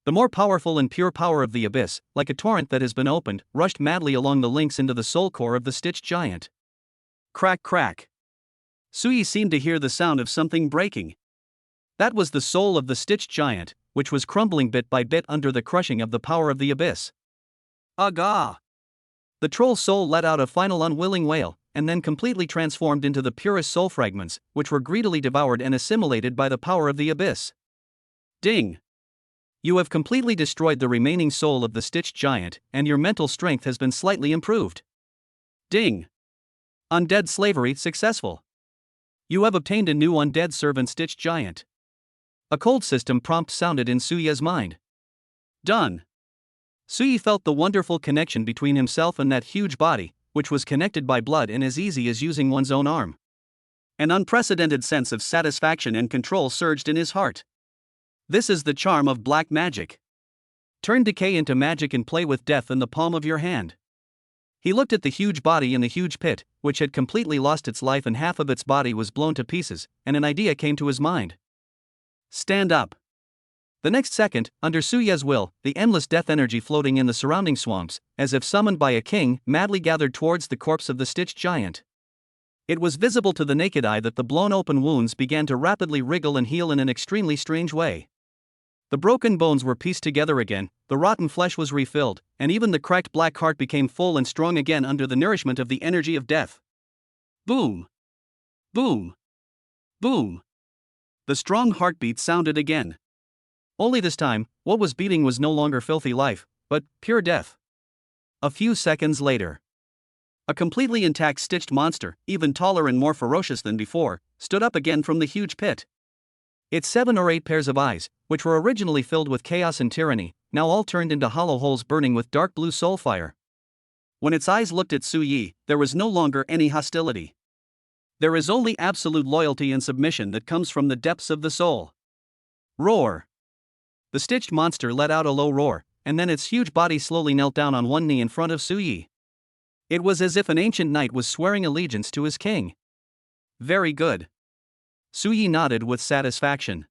[SPEAKER 1] The more powerful and pure power of the abyss, like a torrent that has been opened, rushed madly along the links into the soul core of the stitched giant. Crack, crack. Suyi seemed to hear the sound of something breaking. That was the soul of the stitched giant, which was crumbling bit by bit under the crushing of the power of the abyss. Aga! The troll's soul let out a final unwilling wail, and then completely transformed into the purest soul fragments, which were greedily devoured and assimilated by the power of the abyss. Ding! You have completely destroyed the remaining soul of the stitched giant, and your mental strength has been slightly improved. Ding! Undead slavery successful. You have obtained a new undead servant stitched giant. A cold system prompt sounded in Suya's mind. Done. Suyi felt the wonderful connection between himself and that huge body, which was connected by blood and as easy as using one's own arm. An unprecedented sense of satisfaction and control surged in his heart. This is the charm of black magic. Turn decay into magic and play with death in the palm of your hand. He looked at the huge body in the huge pit, which had completely lost its life and half of its body was blown to pieces, and an idea came to his mind. Stand up. The next second, under Suya's will, the endless death energy floating in the surrounding swamps, as if summoned by a king, madly gathered towards the corpse of the stitched giant. It was visible to the naked eye that the blown open wounds began to rapidly wriggle and heal in an extremely strange way. The broken bones were pieced together again, the rotten flesh was refilled, and even the cracked black heart became full and strong again under the nourishment of the energy of death. Boom! Boom! Boom! The strong heartbeat sounded again. Only this time, what was beating was no longer filthy life, but pure death. A few seconds later, a completely intact stitched monster, even taller and more ferocious than before, stood up again from the huge pit. Its 7 or 8 pairs of eyes, which were originally filled with chaos and tyranny, now all turned into hollow holes burning with dark blue soul fire. When its eyes looked at Su Yi, there was no longer any hostility. There is only absolute loyalty and submission that comes from the depths of the soul. Roar! The stitched monster let out a low roar, and then its huge body slowly knelt down on one knee in front of Su Yi. It was as if an ancient knight was swearing allegiance to his king. Very good. Su Yi nodded with satisfaction.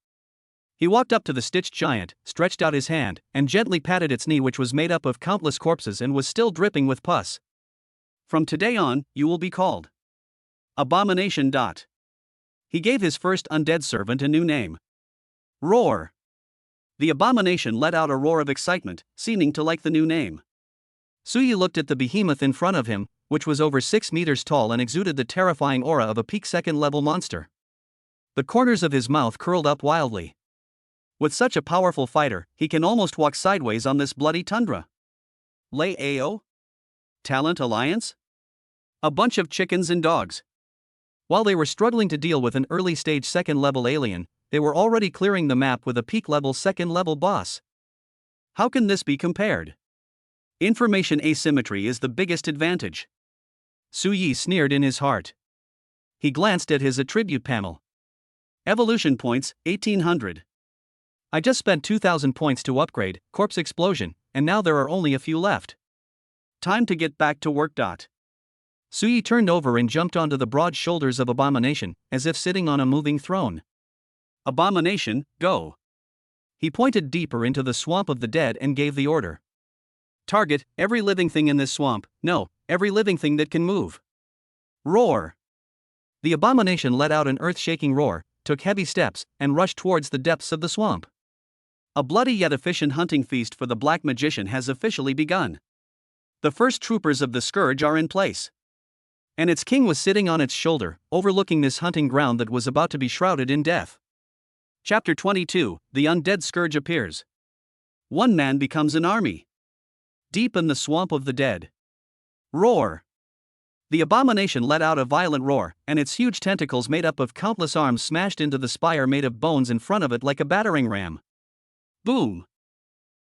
[SPEAKER 1] He walked up to the stitched giant, stretched out his hand, and gently patted its knee, which was made up of countless corpses and was still dripping with pus. From today on, you will be called Abomination. He gave his first undead servant a new name. Roar! The abomination let out a roar of excitement, seeming to like the new name. Su Yi looked at the behemoth in front of him, which was over 6 meters tall and exuded the terrifying aura of a peak second-level monster. The corners of his mouth curled up wildly. With such a powerful fighter, he can almost walk sideways on this bloody tundra. Lay AO? Talent Alliance? A bunch of chickens and dogs. While they were struggling to deal with an early-stage second-level alien, they were already clearing the map with a peak-level second-level boss. How can this be compared? Information asymmetry is the biggest advantage. Su Yi sneered in his heart. He glanced at his attribute panel. Evolution points, 1800. I just spent 2000 points to upgrade Corpse Explosion, and now there are only a few left. Time to get back to work. Su Yi turned over and jumped onto the broad shoulders of Abomination, as if sitting on a moving throne. Abomination, go. He pointed deeper into the swamp of the dead and gave the order. Target every living thing in this swamp, no, every living thing that can move. Roar! The Abomination let out an earth-shaking roar, took heavy steps, and rushed towards the depths of the swamp. A bloody yet efficient hunting feast for the Black Magician has officially begun. The first troopers of the Scourge are in place. And its king was sitting on its shoulder, overlooking this hunting ground that was about to be shrouded in death. Chapter 22, The Undead Scourge appears. One man becomes an army. Deep in the swamp of the dead. Roar! The Abomination let out a violent roar, and its huge tentacles made up of countless arms smashed into the spire made of bones in front of it like a battering ram. Boom!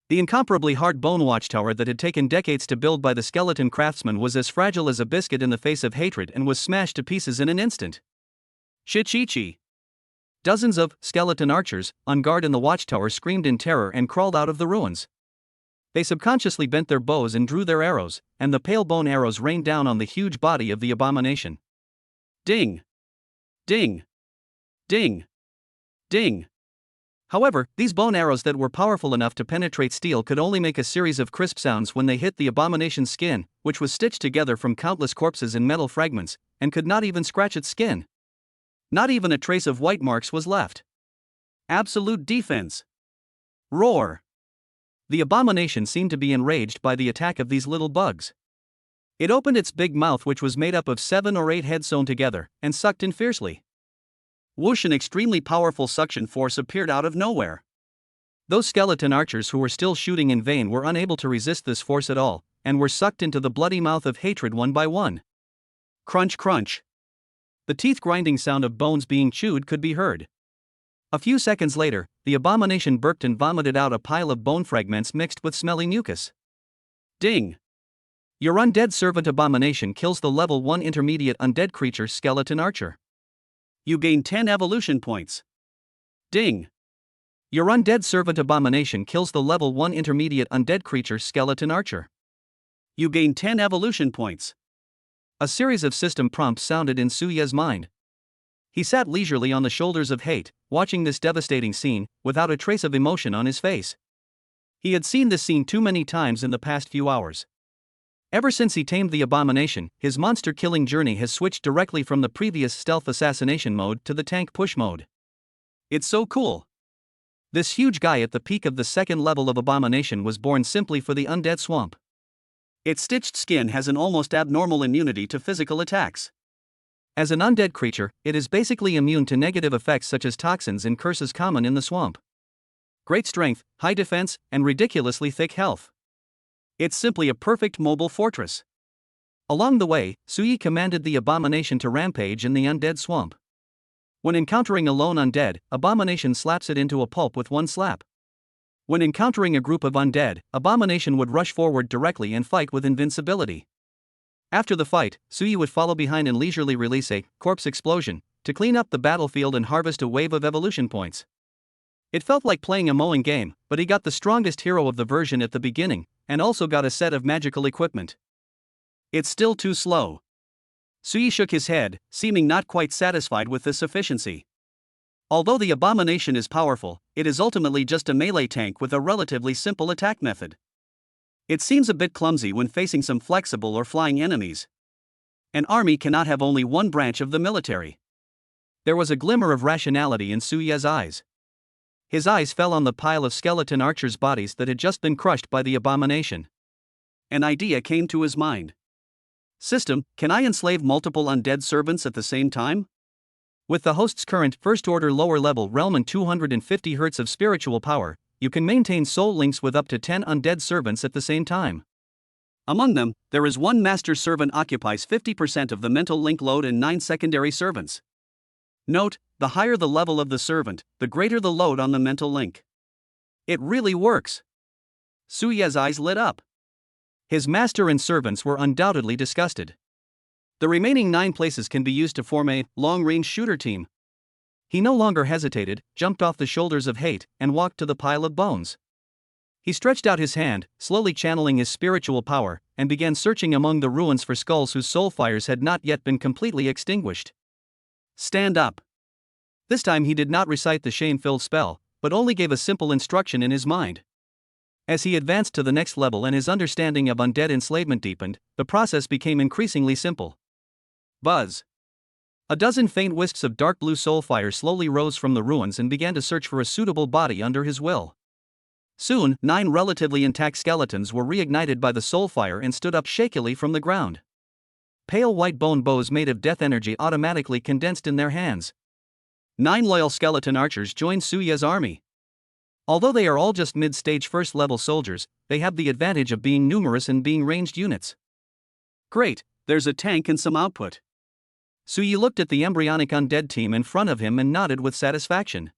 [SPEAKER 1] The incomparably hard bone watchtower that had taken decades to build by the skeleton craftsman was as fragile as a biscuit in the face of hatred and was smashed to pieces in an instant. Chi-chi-chi! Dozens of skeleton archers, on guard in the watchtower, screamed in terror and crawled out of the ruins. They subconsciously bent their bows and drew their arrows, and the pale bone arrows rained down on the huge body of the Abomination. Ding! Ding! Ding! Ding! However, these bone arrows that were powerful enough to penetrate steel could only make a series of crisp sounds when they hit the Abomination's skin, which was stitched together from countless corpses and metal fragments, and could not even scratch its skin. Not even a trace of white marks was left. Absolute defense. Roar! The Abomination seemed to be enraged by the attack of these little bugs. It opened its big mouth, which was made up of 7 or 8 heads sewn together, and sucked in fiercely. Whoosh! An extremely powerful suction force appeared out of nowhere. Those skeleton archers who were still shooting in vain were unable to resist this force at all, and were sucked into the bloody mouth of hatred one by one. Crunch crunch. The teeth-grinding sound of bones being chewed could be heard. A few seconds later, the abomination burped and vomited out a pile of bone fragments mixed with smelly mucus. Ding! Your undead servant abomination kills the level 1 intermediate undead creature skeleton archer. You gain 10 evolution points. Ding! Your undead servant abomination kills the level 1 intermediate undead creature skeleton archer. You gain 10 evolution points. A series of system prompts sounded in Suye's mind. He sat leisurely on the shoulders of hate, watching this devastating scene, without a trace of emotion on his face. He had seen this scene too many times in the past few hours. Ever since he tamed the abomination, his monster-killing journey has switched directly from the previous stealth assassination mode to the tank push mode. It's so cool. This huge guy at the peak of the second level of abomination was born simply for the undead swamp. Its stitched skin has an almost abnormal immunity to physical attacks. As an undead creature, it is basically immune to negative effects such as toxins and curses common in the swamp. Great strength, high defense, and ridiculously thick health. It's simply a perfect mobile fortress. Along the way, Suyi commanded the abomination to rampage in the undead swamp. When encountering a lone undead, abomination slaps it into a pulp with one slap. When encountering a group of undead, abomination would rush forward directly and fight with invincibility. After the fight, Suyi would follow behind and leisurely release a corpse explosion to clean up the battlefield and harvest a wave of evolution points. It felt like playing a mowing game, but he got the strongest hero of the version at the beginning, and also got a set of magical equipment. It's still too slow. Suyi shook his head, seeming not quite satisfied with this efficiency. Although the abomination is powerful, it is ultimately just a melee tank with a relatively simple attack method. It seems a bit clumsy when facing some flexible or flying enemies. An army cannot have only one branch of the military. There was a glimmer of rationality in Suye's eyes. His eyes fell on the pile of skeleton archers' bodies that had just been crushed by the abomination. An idea came to his mind. System, can I enslave multiple undead servants at the same time? With the host's current first-order lower-level realm and 250 Hz of spiritual power, you can maintain soul links with up to 10 undead servants at the same time. Among them, there is one master servant occupies 50% of the mental link load and 9 secondary servants. Note, the higher the level of the servant, the greater the load on the mental link. It really works. Suye's eyes lit up. His master and servants were undoubtedly disgusted. The remaining 9 places can be used to form a long-range shooter team. He no longer hesitated, jumped off the shoulders of hate, and walked to the pile of bones. He stretched out his hand, slowly channeling his spiritual power, and began searching among the ruins for skulls whose soul fires had not yet been completely extinguished. Stand up. This time he did not recite the shame-filled spell, but only gave a simple instruction in his mind. As he advanced to the next level and his understanding of undead enslavement deepened, the process became increasingly simple. Buzz. A dozen faint wisps of dark blue soul fire slowly rose from the ruins and began to search for a suitable body under his will. Soon, 9 relatively intact skeletons were reignited by the soul fire and stood up shakily from the ground. Pale white bone bows made of death energy automatically condensed in their hands. 9 loyal skeleton archers joined Suye's army. Although they are all just mid-stage first-level soldiers, they have the advantage of being numerous and being ranged units. Great, there's a tank and some output. Suyi looked at the embryonic undead team in front of him and nodded with satisfaction.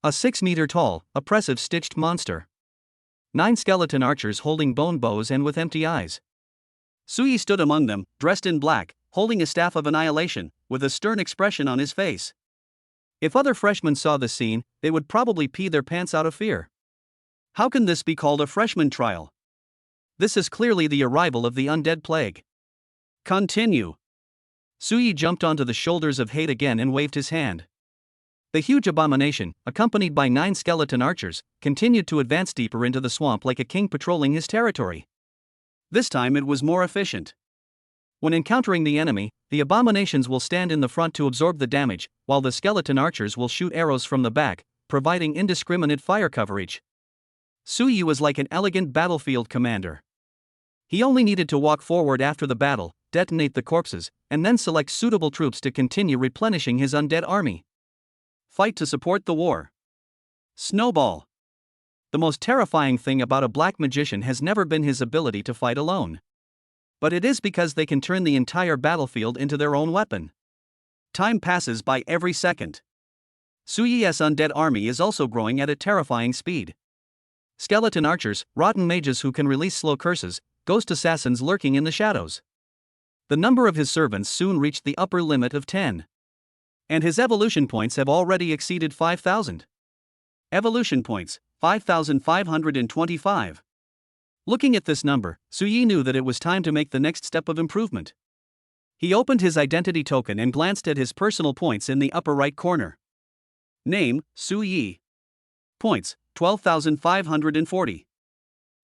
[SPEAKER 1] A 6-meter-tall, oppressive stitched monster. 9 skeleton archers holding bone bows and with empty eyes. Suyi stood among them, dressed in black, holding a staff of annihilation, with a stern expression on his face. If other freshmen saw the scene, they would probably pee their pants out of fear. How can this be called a freshman trial? This is clearly the arrival of the undead plague. Continue. Suyi jumped onto the shoulders of hate again and waved his hand. The huge abomination, accompanied by 9 skeleton archers, continued to advance deeper into the swamp like a king patrolling his territory. This time it was more efficient. When encountering the enemy, the abominations will stand in the front to absorb the damage, while the skeleton archers will shoot arrows from the back, providing indiscriminate fire coverage. Suyi was like an elegant battlefield commander. He only needed to walk forward after the battle, detonate the corpses, and then select suitable troops to continue replenishing his undead army. Fight to support the war. Snowball. The most terrifying thing about a black magician has never been his ability to fight alone. But it is because they can turn the entire battlefield into their own weapon. Time passes by every second. Su Yi's undead army is also growing at a terrifying speed. Skeleton archers, rotten mages who can release slow curses, ghost assassins lurking in the shadows. The number of his servants soon reached the upper limit of 10. And his evolution points have already exceeded 5,000. Evolution points, 5,525. Looking at this number, Su Yi knew that it was time to make the next step of improvement. He opened his identity token and glanced at his personal points in the upper right corner. Name, Su Yi. Points, 12,540.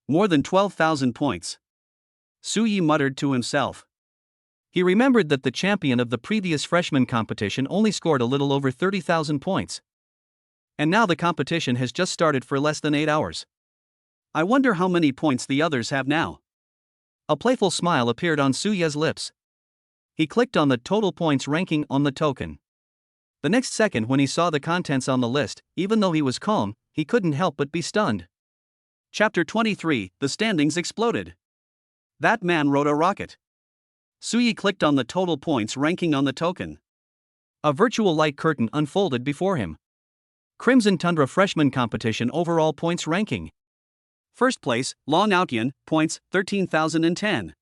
[SPEAKER 1] More than 12,000 points. Su Yi muttered to himself. He remembered that the champion of the previous freshman competition only scored a little over 30,000 points. And now the competition has just started for less than 8 hours. I wonder how many points the others have now. A playful smile appeared on Su Yi's lips. He clicked on the total points ranking on the token. The next second, when he saw the contents on the list, even though he was calm, he couldn't help but be stunned. Chapter 23, The Standings Exploded. That man rode a rocket. Su Yi clicked on the total points ranking on the token. A virtual light curtain unfolded before him. Crimson Tundra Freshman Competition Overall Points Ranking. First place, Long Outyan, points, 13,010.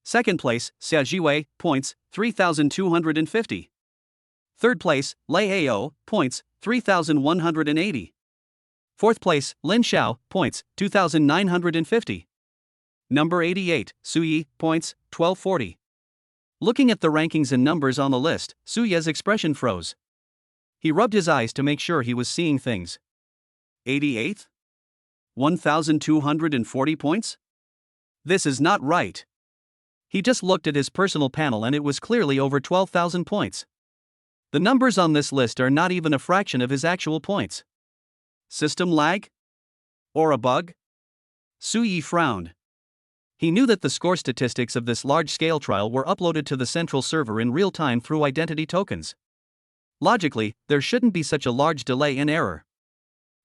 [SPEAKER 1] Second place, Xia Jiwei, points, 3,250. Third place, Lei Ao, points, 3,180. Fourth place, Lin Xiao, points, 2,950. Number 88, Su Yi, points, 1240. Looking at the rankings and numbers on the list, Su Yi's expression froze. He rubbed his eyes to make sure he was seeing things. 88th? 1,240 points? This is not right. He just looked at his personal panel and it was clearly over 12,000 points. The numbers on this list are not even a fraction of his actual points. System lag? Or a bug? Su Yi frowned. He knew that the score statistics of this large-scale trial were uploaded to the central server in real time through identity tokens. Logically, there shouldn't be such a large delay in error.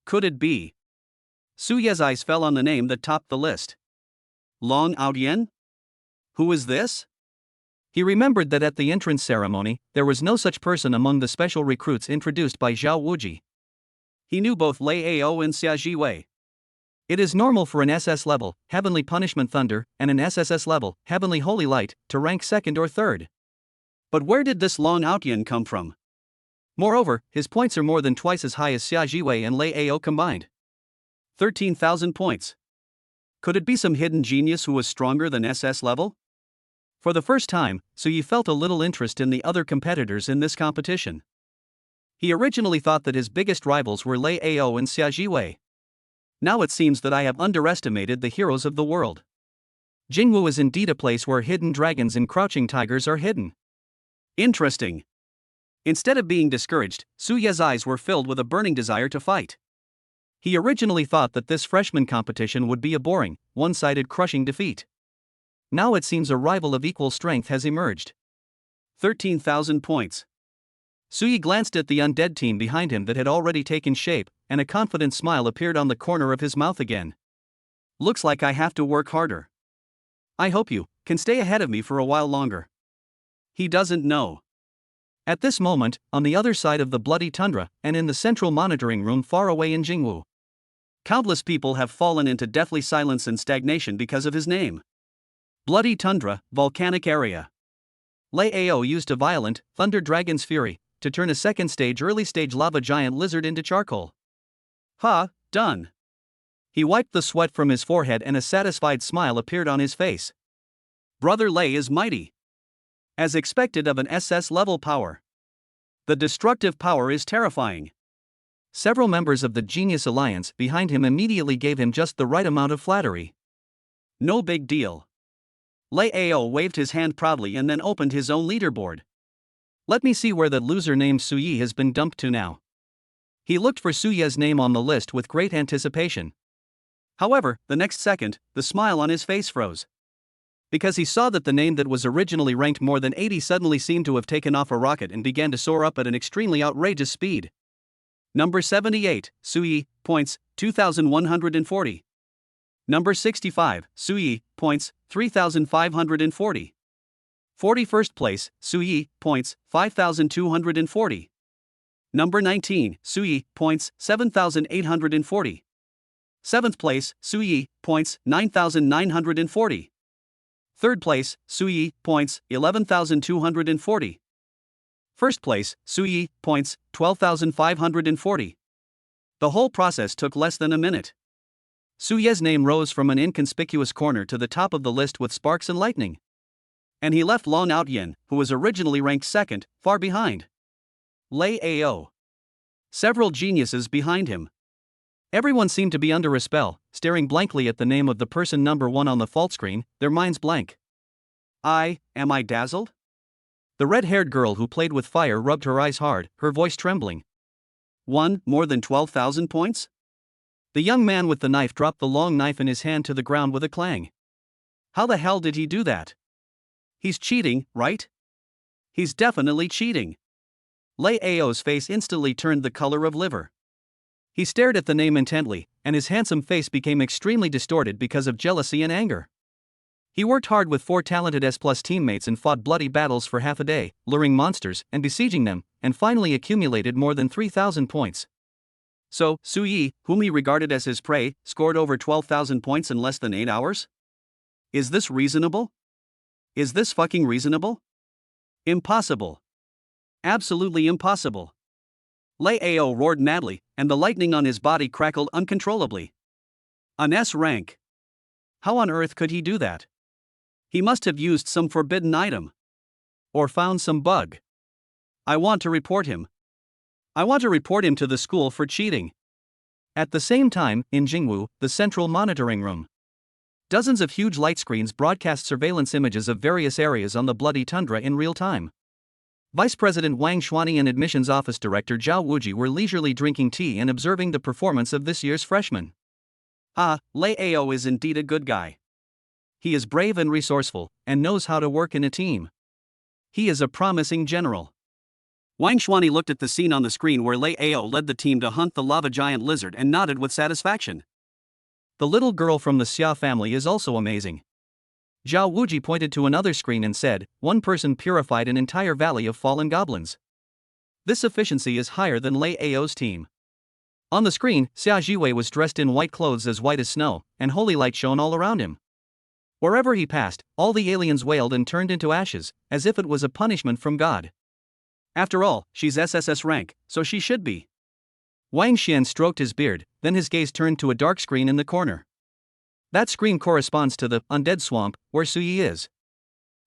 [SPEAKER 1] Could it be? Su Yi's eyes fell on the name that topped the list. Long Outyan? Who is this? He remembered that at the entrance ceremony, there was no such person among the special recruits introduced by Zhao Wuji. He knew both Lei Ao and Xia Jiwei. It is normal for an SS-level, Heavenly Punishment Thunder, and an SSS-level, Heavenly Holy Light, to rank second or third. But where did this Long Outyan come from? Moreover, his points are more than twice as high as Xia Jiwei and Lei Ao combined. 13,000 points. Could it be some hidden genius who was stronger than SS level? For the first time, Su Yi felt a little interest in the other competitors in this competition. He originally thought that his biggest rivals were Lei Ao and Xia Jiwei. Now it seems that I have underestimated the heroes of the world. Jingwu is indeed a place where hidden dragons and crouching tigers are hidden. Interesting. Instead of being discouraged, Su Yi's eyes were filled with a burning desire to fight. He originally thought that this freshman competition would be a boring, one-sided crushing defeat. Now it seems a rival of equal strength has emerged. 13,000 points. Su Yi glanced at the undead team behind him that had already taken shape, and a confident smile appeared on the corner of his mouth again. Looks like I have to work harder. I hope you can stay ahead of me for a while longer. He doesn't know. At this moment, on the other side of the bloody tundra, and in the central monitoring room far away in Jingwu, countless people have fallen into deathly silence and stagnation because of his name. Bloody Tundra, Volcanic Area. Lei Ao used a violent, Thunder Dragon's Fury, to turn a second-stage early-stage lava giant lizard into charcoal. Done. He wiped the sweat from his forehead and a satisfied smile appeared on his face. Brother Lei is mighty. As expected of an SS-level power. The destructive power is terrifying. Several members of the Genius Alliance behind him immediately gave him just the right amount of flattery. No big deal. Lei Ao waved his hand proudly and then opened his own leaderboard. Let me see where that loser named Su Yi has been dumped to now. He looked for Su Yi's name on the list with great anticipation. However, the next second, the smile on his face froze. Because he saw that the name that was originally ranked more than 80 suddenly seemed to have taken off a rocket and began to soar up at an extremely outrageous speed. Number 78, Su Yi, points, 2,140. Number 65, Su Yi, points, 3,540. 41st place, Su Yi, points, 5,240. Number 19, Suyi, points 7,840. 7th place, Suyi, points 9,940. 3rd place, Suyi, points 11,240. 1st place, Suyi, points 12,540. The whole process took less than a minute. Suye's name rose from an inconspicuous corner to the top of the list with sparks and lightning. And he left Long Outyin, who was originally ranked 2nd, far behind. Lei Ao. Several geniuses behind him. Everyone seemed to be under a spell, staring blankly at the name of the person number 1 on the fault screen, their minds blank. Am I dazzled? The red-haired girl who played with fire rubbed her eyes hard, her voice trembling. Won more than 12,000 points? The young man with the knife dropped the long knife in his hand to the ground with a clang. How the hell did he do that? He's cheating, right? He's definitely cheating. Lei Ao's face instantly turned the color of liver. He stared at the name intently, and his handsome face became extremely distorted because of jealousy and anger. He worked hard with 4 talented S+ teammates and fought bloody battles for half a day, luring monsters and besieging them, and finally accumulated more than 3,000 points. So, Suyi, whom he regarded as his prey, scored over 12,000 points in less than 8 hours? Is this reasonable? Is this fucking reasonable? Impossible. Absolutely impossible. Lei Ao roared madly, and the lightning on his body crackled uncontrollably. An S rank. How on earth could he do that? He must have used some forbidden item. Or found some bug. I want to report him. I want to report him to the school for cheating. At the same time, in Jingwu, the central monitoring room. Dozens of huge light screens broadcast surveillance images of various areas on the bloody tundra in real time. Vice President Wang Xuani and Admissions Office Director Zhao Wuji were leisurely drinking tea and observing the performance of this year's freshmen. Lei Ao is indeed a good guy. He is brave and resourceful, and knows how to work in a team. He is a promising general. Wang Xuani looked at the scene on the screen where Lei Ao led the team to hunt the lava giant lizard and nodded with satisfaction. The little girl from the Xia family is also amazing. Zhao Wuji pointed to another screen and said, one person purified an entire valley of fallen goblins. This efficiency is higher than Lei Ao's team. On the screen, Xia Jiwei was dressed in white clothes as white as snow, and holy light shone all around him. Wherever he passed, all the aliens wailed and turned into ashes, as if it was a punishment from God. After all, she's SSS rank, so she should be. Wang Xian stroked his beard, then his gaze turned to a dark screen in the corner. That screen corresponds to the undead swamp, where Suyi is.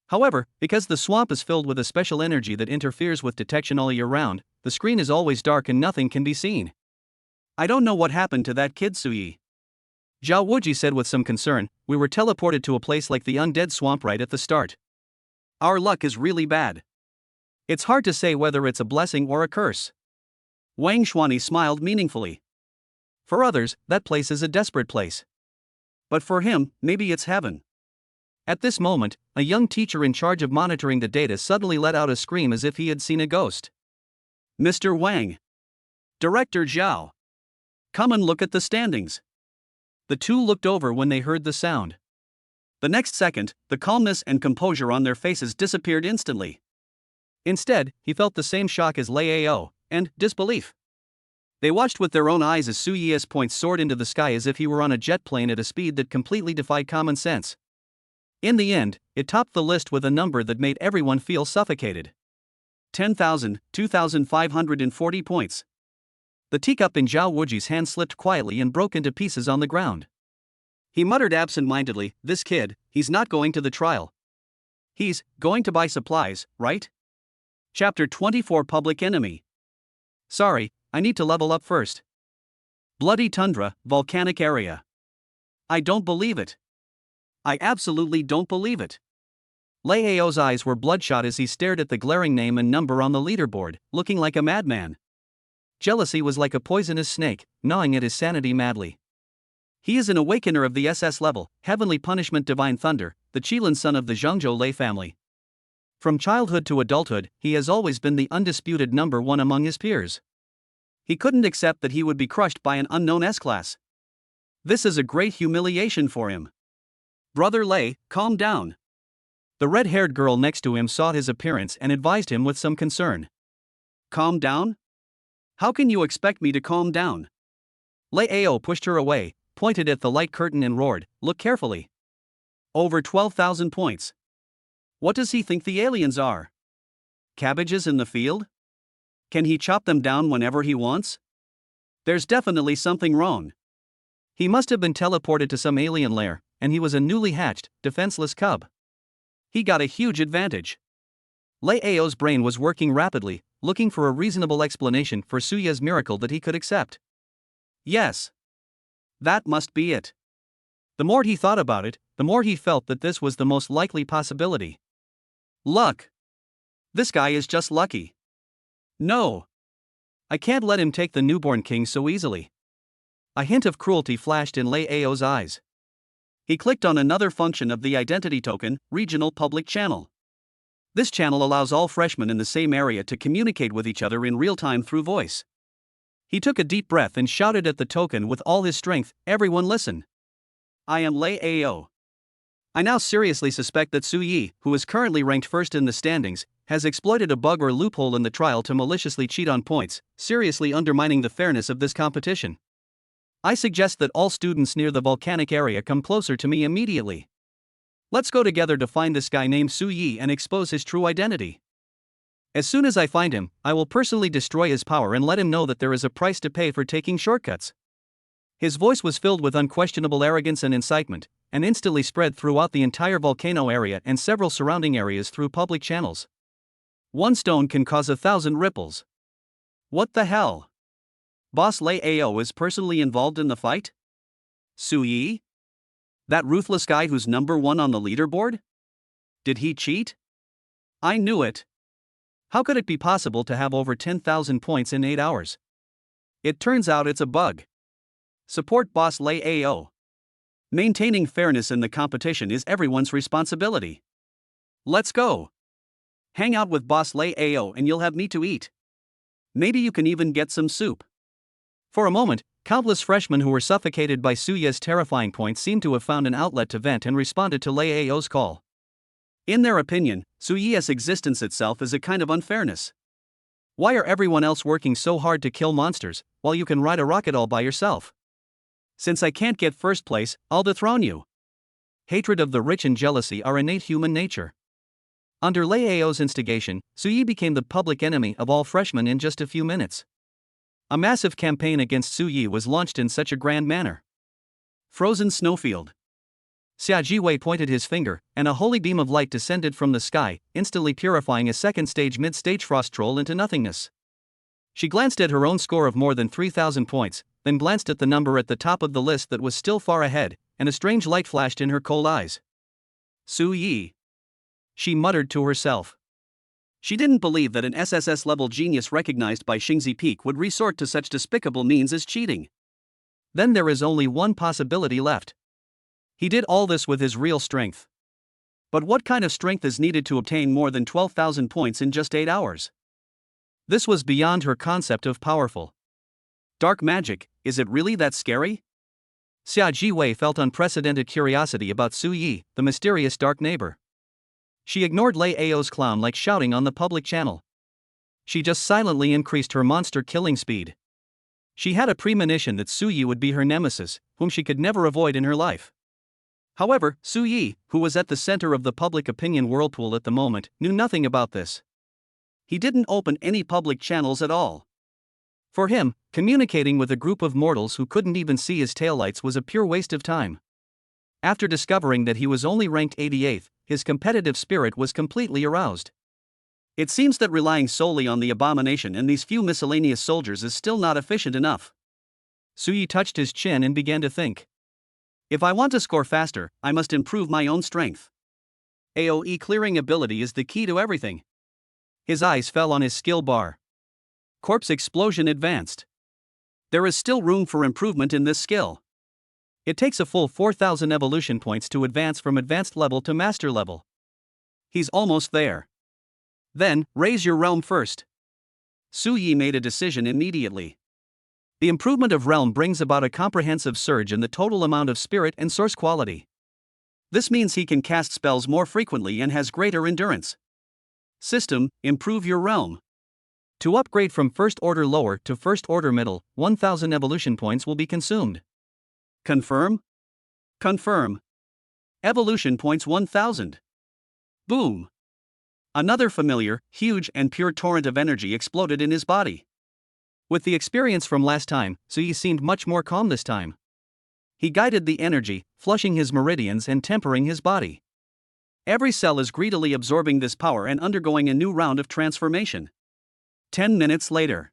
[SPEAKER 1] However, because the swamp is filled with a special energy that interferes with detection all year round, the screen is always dark and nothing can be seen. I don't know what happened to that kid Suyi. Zhao Wuji said with some concern, we were teleported to a place like the undead swamp right at the start. Our luck is really bad. It's hard to say whether it's a blessing or a curse. Wang Xuani smiled meaningfully. For others, that place is a desperate place. But for him, maybe it's heaven. At this moment, a young teacher in charge of monitoring the data suddenly let out a scream as if he had seen a ghost. Mr. Wang. Director Zhao. Come and look at the standings. The two looked over when they heard the sound. The next second, the calmness and composure on their faces disappeared instantly. Instead, he felt the same shock as Lei Ao, and disbelief. They watched with their own eyes as Suyi's points soared into the sky as if he were on a jet plane at a speed that completely defied common sense. In the end, it topped the list with a number that made everyone feel suffocated. 10,2,540 points. The teacup in Zhao Wuji's hand slipped quietly and broke into pieces on the ground. He muttered absent-mindedly, this kid, he's not going to the trial. He's going to buy supplies, right? Chapter 24 Public Enemy. Sorry, I need to level up first. Bloody tundra, volcanic area. I don't believe it. I absolutely don't believe it. Lei Ao's eyes were bloodshot as he stared at the glaring name and number on the leaderboard, looking like a madman. Jealousy was like a poisonous snake, gnawing at his sanity madly. He is an awakener of the SS level, Heavenly Punishment Divine Thunder, the Qilin son of the Zhangzhou Lei family. From childhood to adulthood, he has always been the undisputed number 1 among his peers. He couldn't accept that he would be crushed by an unknown S-class. This is a great humiliation for him. Brother Lei, calm down. The red-haired girl next to him saw his appearance and advised him with some concern. Calm down? How can you expect me to calm down? Lei Ao pushed her away, pointed at the light curtain and roared, "Look carefully. Over 12,000 points. What does he think the aliens are? Cabbages in the field? Can he chop them down whenever he wants? There's definitely something wrong. He must have been teleported to some alien lair, and he was a newly hatched, defenseless cub. He got a huge advantage." Lei Ao's brain was working rapidly, looking for a reasonable explanation for Suya's miracle that he could accept. Yes. That must be it. The more he thought about it, the more he felt that this was the most likely possibility. Luck. This guy is just lucky. No. I can't let him take the newborn king so easily. A hint of cruelty flashed in Lei Ao's eyes. He clicked on another function of the identity token, Regional Public Channel. This channel allows all freshmen in the same area to communicate with each other in real time through voice. He took a deep breath and shouted at the token with all his strength, "Everyone listen. I am Lei Ao. I now seriously suspect that Su Yi, who is currently ranked first in the standings, has exploited a bug or loophole in the trial to maliciously cheat on points, seriously undermining the fairness of this competition. I suggest that all students near the volcanic area come closer to me immediately. Let's go together to find this guy named Su Yi and expose his true identity. As soon as I find him, I will personally destroy his power and let him know that there is a price to pay for taking shortcuts." His voice was filled with unquestionable arrogance and incitement, and instantly spread throughout the entire volcano area and several surrounding areas through public channels. One stone can cause 1,000 ripples. What the hell? Boss Lei Ao is personally involved in the fight? Su Yi? That ruthless guy who's number 1 on the leaderboard? Did he cheat? I knew it. How could it be possible to have over 10,000 points in 8 hours? It turns out it's a bug. Support Boss Lei Ao. Maintaining fairness in the competition is everyone's responsibility. Let's go. Hang out with Boss Lei Ao and you'll have meat to eat. Maybe you can even get some soup. For a moment, countless freshmen who were suffocated by Suya's terrifying points seemed to have found an outlet to vent and responded to Lei Ao's call. In their opinion, Suya's existence itself is a kind of unfairness. Why are everyone else working so hard to kill monsters, while you can ride a rocket all by yourself? Since I can't get first place, I'll dethrone you. Hatred of the rich and jealousy are innate human nature. Under Lei Ao's instigation, Su Yi became the public enemy of all freshmen in just a few minutes. A massive campaign against Su Yi was launched in such a grand manner. Frozen snowfield. Xia Jiwei pointed his finger, and a holy beam of light descended from the sky, instantly purifying a second-stage mid-stage frost troll into nothingness. She glanced at her own score of more than 3,000 points, then glanced at the number at the top of the list that was still far ahead, and a strange light flashed in her cold eyes. Su Yi. She muttered to herself. She didn't believe that an SSS-level genius recognized by Xingzi Peak would resort to such despicable means as cheating. Then there is only one possibility left. He did all this with his real strength. But what kind of strength is needed to obtain more than 12,000 points in just 8 hours? This was beyond her concept of powerful. Dark magic, is it really that scary? Xia Jiwei felt unprecedented curiosity about Su Yi, the mysterious dark neighbor. She ignored Lei Ao's clown-like shouting on the public channel. She just silently increased her monster killing speed. She had a premonition that Su Yi would be her nemesis, whom she could never avoid in her life. However, Su Yi, who was at the center of the public opinion whirlpool at the moment, knew nothing about this. He didn't open any public channels at all. For him, communicating with a group of mortals who couldn't even see his taillights was a pure waste of time. After discovering that he was only ranked 88th, his competitive spirit was completely aroused. It seems that relying solely on the abomination and these few miscellaneous soldiers is still not efficient enough. Su Yi touched his chin and began to think. If I want to score faster, I must improve my own strength. AoE clearing ability is the key to everything. His eyes fell on his skill bar. Corpse explosion advanced. There is still room for improvement in this skill. It takes a full 4,000 evolution points to advance from advanced level to master level. He's almost there. Then, raise your realm first. Su Yi made a decision immediately. The improvement of realm brings about a comprehensive surge in the total amount of spirit and source quality. This means he can cast spells more frequently and has greater endurance. System, improve your realm. To upgrade from first order lower to first order middle, 1000 evolution points will be consumed. Confirm? Confirm. Evolution points 1000. Boom. Another familiar, huge, and pure torrent of energy exploded in his body. With the experience from last time, Sui seemed much more calm this time. He guided the energy, flushing his meridians and tempering his body. Every cell is greedily absorbing this power and undergoing a new round of transformation. 10 minutes later,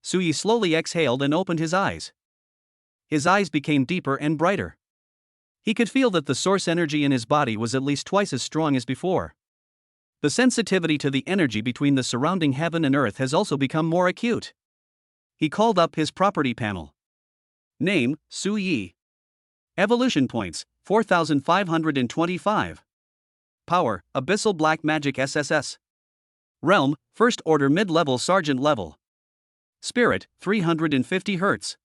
[SPEAKER 1] Sui slowly exhaled and opened his eyes. His eyes became deeper and brighter. He could feel that the source energy in his body was at least twice as strong as before. The sensitivity to the energy between the surrounding heaven and earth has also become more acute. He called up his property panel. Name, Sui. Evolution points, 4525. Power, Abyssal Black Magic SSS. Realm, First Order Mid-Level Sergeant Level. Spirit, 350 Hz.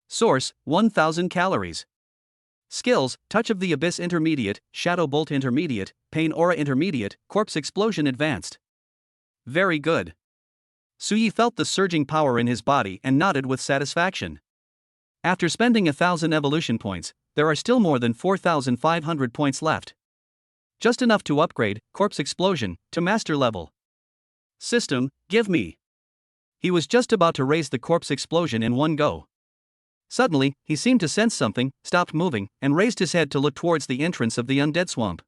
[SPEAKER 1] Source, 1000 calories. Skills, Touch of the Abyss Intermediate, Shadow Bolt Intermediate, Pain Aura Intermediate, Corpse Explosion Advanced. Very good. Sui felt the surging power in his body and nodded with satisfaction. After spending 1000 evolution points, there are still more than 4500 points left. Just enough to upgrade Corpse Explosion to Master Level. System, give me. He was just about to raise the Corpse Explosion in one go. Suddenly, he seemed to sense something, stopped moving, and raised his head to look towards the entrance of the undead swamp.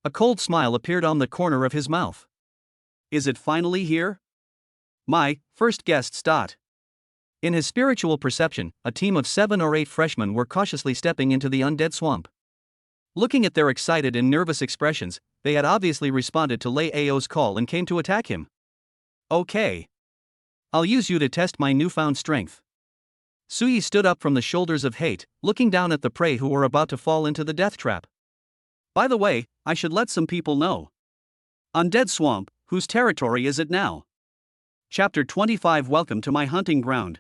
[SPEAKER 1] A cold smile appeared on the corner of his mouth. Is it finally here? My first guests. In his spiritual perception, a team of 7 or 8 freshmen were cautiously stepping into the undead swamp. Looking at their excited and nervous expressions, they had obviously responded to Lei Ao's call and came to attack him. Okay. I'll use you to test my newfound strength. Sui stood up from the shoulders of hate, looking down at the prey who were about to fall into the death trap. By the way, I should let some people know. Undead Swamp, whose territory is it now? Chapter 25. Welcome to my hunting ground.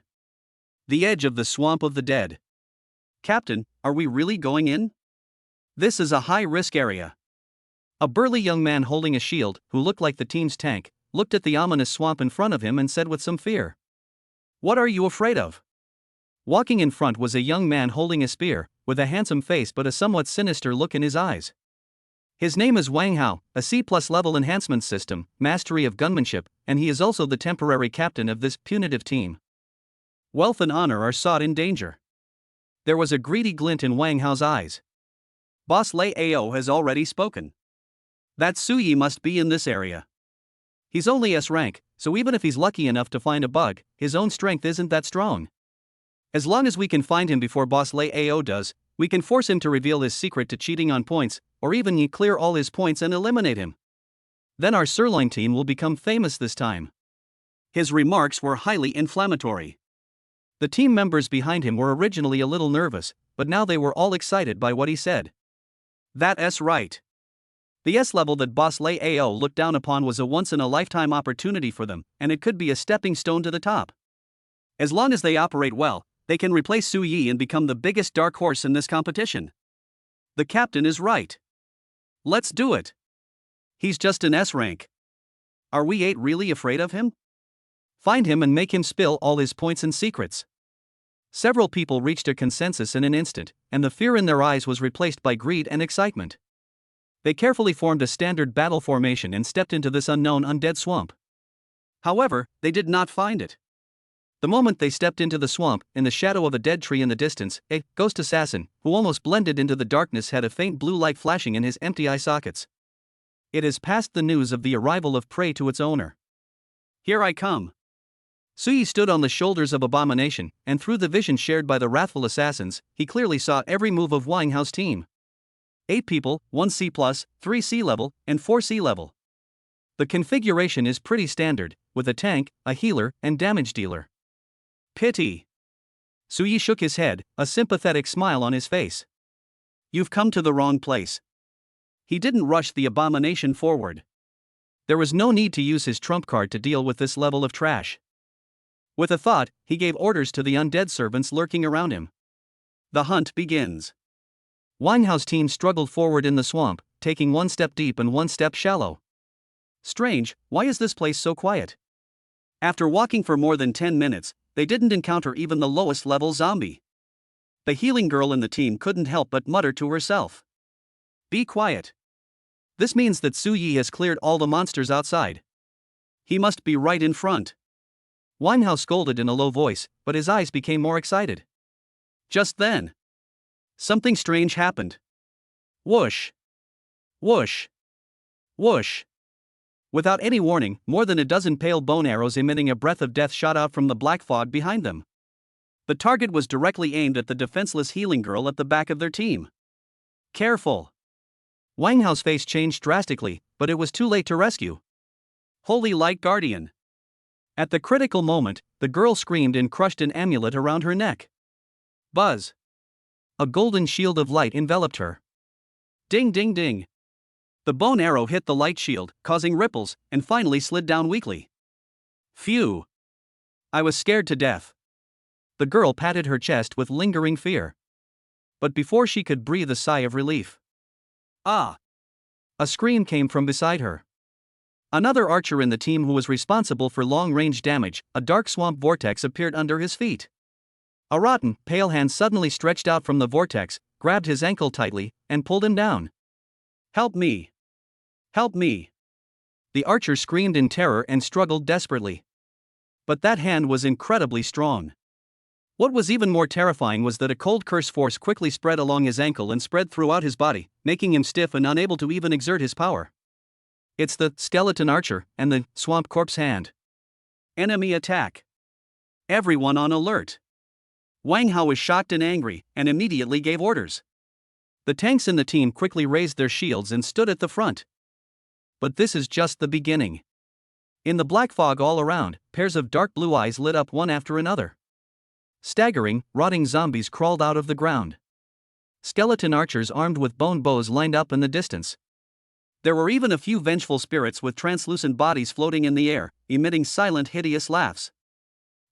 [SPEAKER 1] The edge of the Swamp of the Dead. Captain, are we really going in? This is a high-risk area. A burly young man holding a shield, who looked like the team's tank, looked at the ominous swamp in front of him and said with some fear. What are you afraid of? Walking in front was a young man holding a spear, with a handsome face but a somewhat sinister look in his eyes. His name is Wang Hao, a C+ level enhancement system, mastery of gunmanship, and he is also the temporary captain of this punitive team. Wealth and honor are sought in danger. There was a greedy glint in Wang Hao's eyes. Boss Lei Ao has already spoken. That Sui must be in this area. He's only S rank, so even if he's lucky enough to find a bug, his own strength isn't that strong. As long as we can find him before Boss Lei Ao does, we can force him to reveal his secret to cheating on points, or even clear all his points and eliminate him. Then our sirloin team will become famous this time. His remarks were highly inflammatory. The team members behind him were originally a little nervous, but now they were all excited by what he said. That's right. The S level that Boss Lei Ao looked down upon was a once-in-a-lifetime opportunity for them, and it could be a stepping stone to the top. As long as they operate well, they can replace Sui and become the biggest dark horse in this competition. The captain is right. Let's do it. He's just an S rank. Are we 8 really afraid of him? Find him and make him spill all his points and secrets. Several people reached a consensus in an instant, and the fear in their eyes was replaced by greed and excitement. They carefully formed a standard battle formation and stepped into this unknown undead swamp. However, they did not find it. The moment they stepped into the swamp, in the shadow of a dead tree in the distance, a ghost assassin, who almost blended into the darkness, had a faint blue light flashing in his empty eye sockets. It has passed the news of the arrival of prey to its owner. Here I come. Sui stood on the shoulders of Abomination, and through the vision shared by the wrathful assassins, he clearly saw every move of Wang Hao's team. 8 people, 1 C+, 3 C level, and 4 C level. The configuration is pretty standard, with a tank, a healer, and damage dealer. Pity. Sui shook his head, a sympathetic smile on his face. You've come to the wrong place. He didn't rush the Abomination forward. There was no need to use his trump card to deal with this level of trash. With a thought, he gave orders to the undead servants lurking around him. The hunt begins. Wang Hao's team struggled forward in the swamp, taking 1 step deep and 1 step shallow. Strange, why is this place so quiet? After walking for more than 10 minutes, they didn't encounter even the lowest level zombie. The healing girl in the team couldn't help but mutter to herself. Be quiet. This means that Su Yi has cleared all the monsters outside. He must be right in front. Wang Hao scolded in a low voice, but his eyes became more excited. Just then, something strange happened. Whoosh! Whoosh! Whoosh! Without any warning, more than a dozen pale bone arrows emitting a breath of death shot out from the black fog behind them. The target was directly aimed at the defenseless healing girl at the back of their team. Careful! Wang Hao's face changed drastically, but it was too late to rescue. Holy Light Guardian! At the critical moment, the girl screamed and crushed an amulet around her neck. Buzz! A golden shield of light enveloped her. Ding ding ding! The bone arrow hit the light shield, causing ripples, and finally slid down weakly. Phew! I was scared to death. The girl patted her chest with lingering fear. But before she could breathe a sigh of relief. Ah! A scream came from beside her. Another archer in the team who was responsible for long-range damage, a dark swamp vortex appeared under his feet. A rotten, pale hand suddenly stretched out from the vortex, grabbed his ankle tightly, and pulled him down. Help me! Help me! The archer screamed in terror and struggled desperately. But that hand was incredibly strong. What was even more terrifying was that a cold curse force quickly spread along his ankle and spread throughout his body, making him stiff and unable to even exert his power. It's the skeleton archer and the swamp corpse hand. Enemy attack. Everyone on alert. Wang Hao was shocked and angry, and immediately gave orders. The tanks in the team quickly raised their shields and stood at the front. But this is just the beginning. In the black fog all around, pairs of dark blue eyes lit up one after another. Staggering, rotting zombies crawled out of the ground. Skeleton archers armed with bone bows lined up in the distance. There were even a few vengeful spirits with translucent bodies floating in the air, emitting silent, hideous laughs.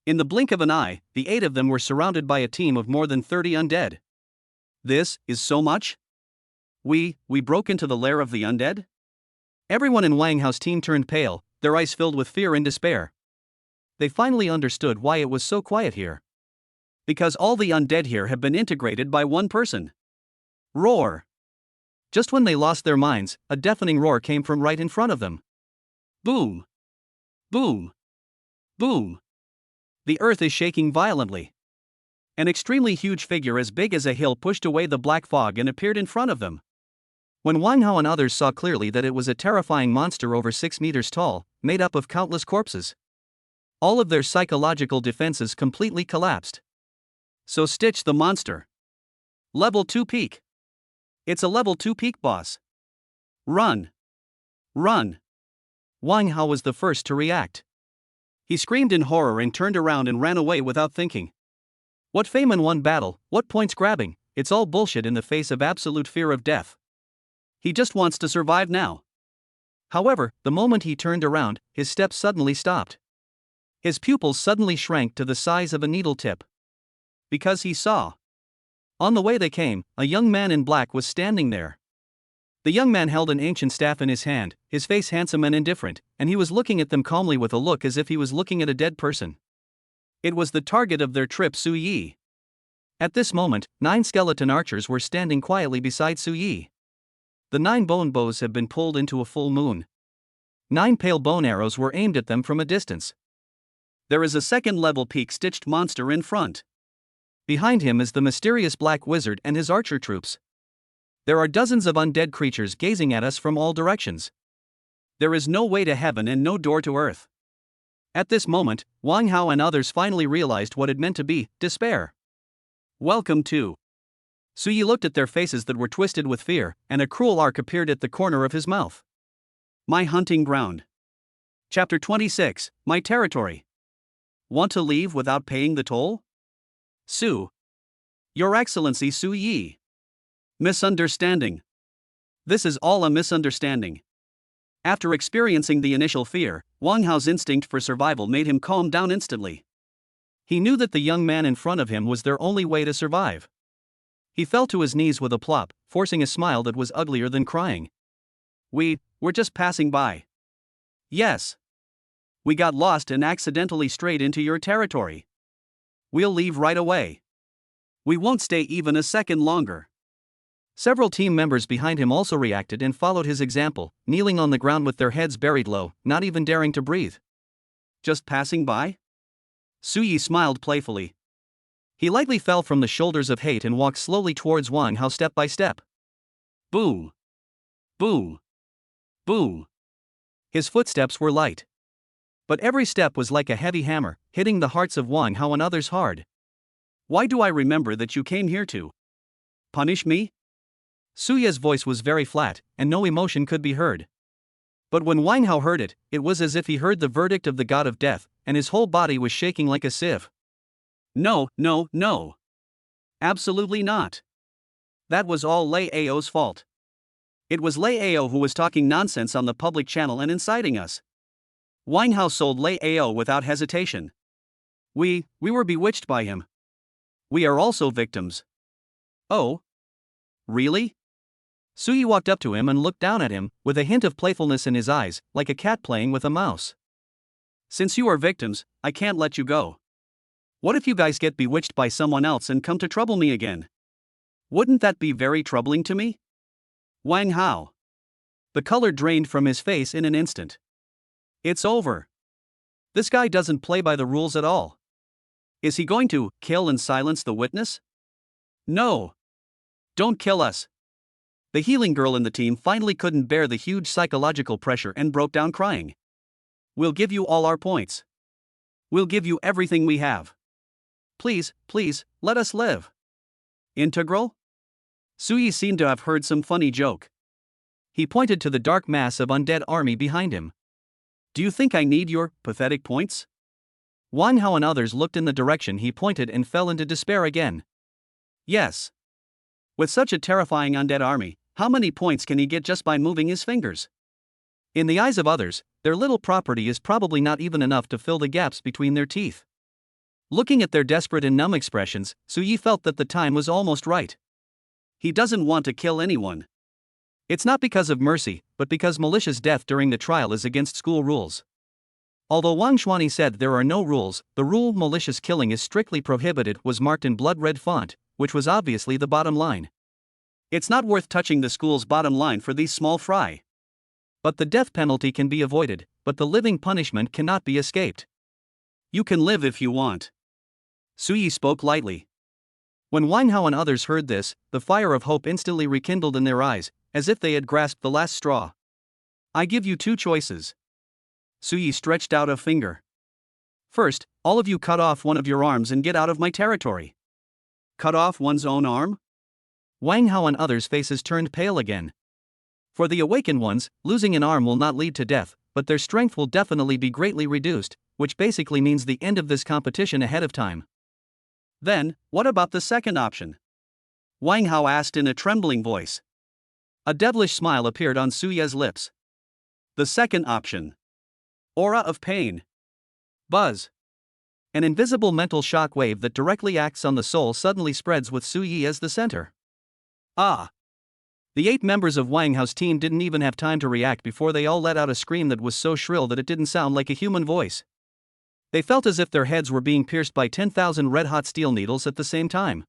[SPEAKER 1] In the blink of an eye, the 8 of them were surrounded by a team of more than 30 undead. This is so much? We broke into the lair of the undead? Everyone in Wang Hao's team turned pale, their eyes filled with fear and despair. They finally understood why it was so quiet here. Because all the undead here have been integrated by one person. Roar! Just when they lost their minds, a deafening roar came from right in front of them. Boom! Boom! Boom! The earth is shaking violently. An extremely huge figure as big as a hill pushed away the black fog and appeared in front of them. When Wang Hao and others saw clearly that it was a terrifying monster over 6 meters tall, made up of countless corpses. All of their psychological defenses completely collapsed. So Stitch the monster. Level 2 peak. It's a level 2 peak boss. Run! Run! Wang Hao was the first to react. He screamed in horror and turned around and ran away without thinking. What fame in one battle, what points grabbing, it's all bullshit in the face of absolute fear of death. He just wants to survive now. However, the moment he turned around, his steps suddenly stopped. His pupils suddenly shrank to the size of a needle tip. Because he saw. On the way they came, a young man in black was standing there. The young man held an ancient staff in his hand, his face handsome and indifferent, and he was looking at them calmly with a look as if he was looking at a dead person. It was the target of their trip, Su Yi. At this moment, 9 skeleton archers were standing quietly beside Su Yi. The 9 bone bows had been pulled into a full moon. 9 pale bone arrows were aimed at them from a distance. There is a second-level peak-stitched monster in front. Behind him is the mysterious black wizard and his archer troops. There are dozens of undead creatures gazing at us from all directions. There is no way to heaven and no door to earth. At this moment, Wang Hao and others finally realized what it meant to be despair. Welcome to. Su Yi looked at their faces that were twisted with fear, and a cruel arc appeared at the corner of his mouth. My hunting ground. Chapter 26, My territory. Want to leave without paying the toll? Su. Your Excellency Su Yi. Misunderstanding. This is all a misunderstanding. After experiencing the initial fear, Wang Hao's instinct for survival made him calm down instantly. He knew that the young man in front of him was their only way to survive. He fell to his knees with a plop, forcing a smile that was uglier than crying. We're just passing by. Yes. We got lost and accidentally strayed into your territory. We'll leave right away. We won't stay even a second longer. Several team members behind him also reacted and followed his example, kneeling on the ground with their heads buried low, not even daring to breathe. Just passing by? Suyi smiled playfully. He lightly fell from the shoulders of hate and walked slowly towards Wang Hao step by step. Boom! Boom! Boom! His footsteps were light. But every step was like a heavy hammer, hitting the hearts of Wang Hao and others hard. Why do I remember that you came here to punish me? Suya's voice was very flat, and no emotion could be heard. But when Wang Hao heard it, it was as if he heard the verdict of the god of death, and his whole body was shaking like a sieve. No, no, no. Absolutely not. That was all Lei Ao's fault. It was Lei Ao who was talking nonsense on the public channel and inciting us. Wang Hao sold Lei Ao without hesitation. We were bewitched by him. We are also victims. Oh? Really? Suyi walked up to him and looked down at him, with a hint of playfulness in his eyes, like a cat playing with a mouse. Since you are victims, I can't let you go. What if you guys get bewitched by someone else and come to trouble me again? Wouldn't that be very troubling to me? Wang Hao. The color drained from his face in an instant. It's over. This guy doesn't play by the rules at all. Is he going to kill and silence the witness? No. Don't kill us. The healing girl in the team finally couldn't bear the huge psychological pressure and broke down crying. We'll give you all our points. We'll give you everything we have. Please, please, let us live. Integral? Suyi seemed to have heard some funny joke. He pointed to the dark mass of undead army behind him. Do you think I need your pathetic points? Wang Hao and others looked in the direction he pointed and fell into despair again. Yes. With such a terrifying undead army, how many points can he get just by moving his fingers? In the eyes of others, their little property is probably not even enough to fill the gaps between their teeth. Looking at their desperate and numb expressions, Suyi felt that the time was almost right. He doesn't want to kill anyone. It's not because of mercy, but because malicious death during the trial is against school rules. Although Wang Xuani said there are no rules, the rule malicious killing is strictly prohibited was marked in blood-red font, which was obviously the bottom line. It's not worth touching the school's bottom line for these small fry. But the death penalty can be avoided, but the living punishment cannot be escaped. You can live if you want. Suyi spoke lightly. When Wang Hao and others heard this, the fire of hope instantly rekindled in their eyes, as if they had grasped the last straw. I give you two choices. Suyi stretched out a finger. First, all of you cut off one of your arms and get out of my territory. Cut off one's own arm? Wang Hao and others' faces turned pale again. For the awakened ones, losing an arm will not lead to death, but their strength will definitely be greatly reduced, which basically means the end of this competition ahead of time. Then, what about the second option? Wang Hao asked in a trembling voice. A devilish smile appeared on Suya's lips. The second option. Aura of pain. Buzz. An invisible mental shock wave that directly acts on the soul suddenly spreads with Suyi as the center. Ah! The 8 members of Wang Hao's team didn't even have time to react before they all let out a scream that was so shrill that it didn't sound like a human voice. They felt as if their heads were being pierced by 10,000 red-hot steel needles at the same time.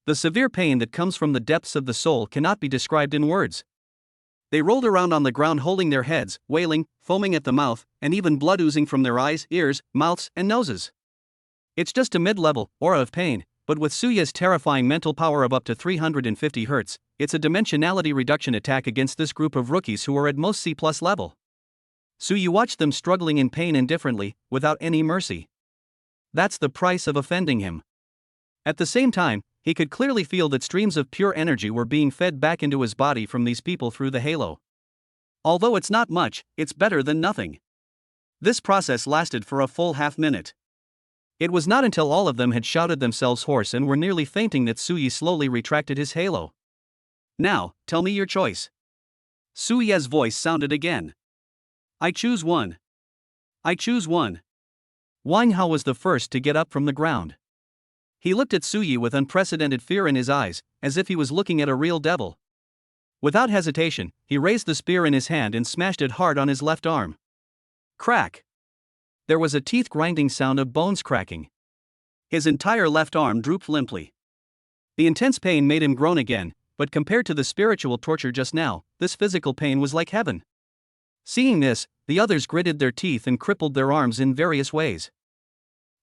[SPEAKER 1] The severe pain that comes from the depths of the soul cannot be described in words. They rolled around on the ground holding their heads, wailing, foaming at the mouth, and even blood oozing from their eyes, ears, mouths, and noses. It's just a mid-level aura of pain, but with Suya's terrifying mental power of up to 350 Hz, it's a dimensionality reduction attack against this group of rookies who are at most C+ level. Suyi watched them struggling in pain indifferently, without any mercy. That's the price of offending him. At the same time, he could clearly feel that streams of pure energy were being fed back into his body from these people through the halo. Although it's not much, it's better than nothing. This process lasted for a full half-minute. It was not until all of them had shouted themselves hoarse and were nearly fainting that Suyi slowly retracted his halo. Now, tell me your choice. Suya's voice sounded again. I choose one. I choose one. Wang Hao was the first to get up from the ground. He looked at Suyi with unprecedented fear in his eyes, as if he was looking at a real devil. Without hesitation, he raised the spear in his hand and smashed it hard on his left arm. Crack! There was a teeth-grinding sound of bones cracking. His entire left arm drooped limply. The intense pain made him groan again, but compared to the spiritual torture just now, this physical pain was like heaven. Seeing this, the others gritted their teeth and crippled their arms in various ways.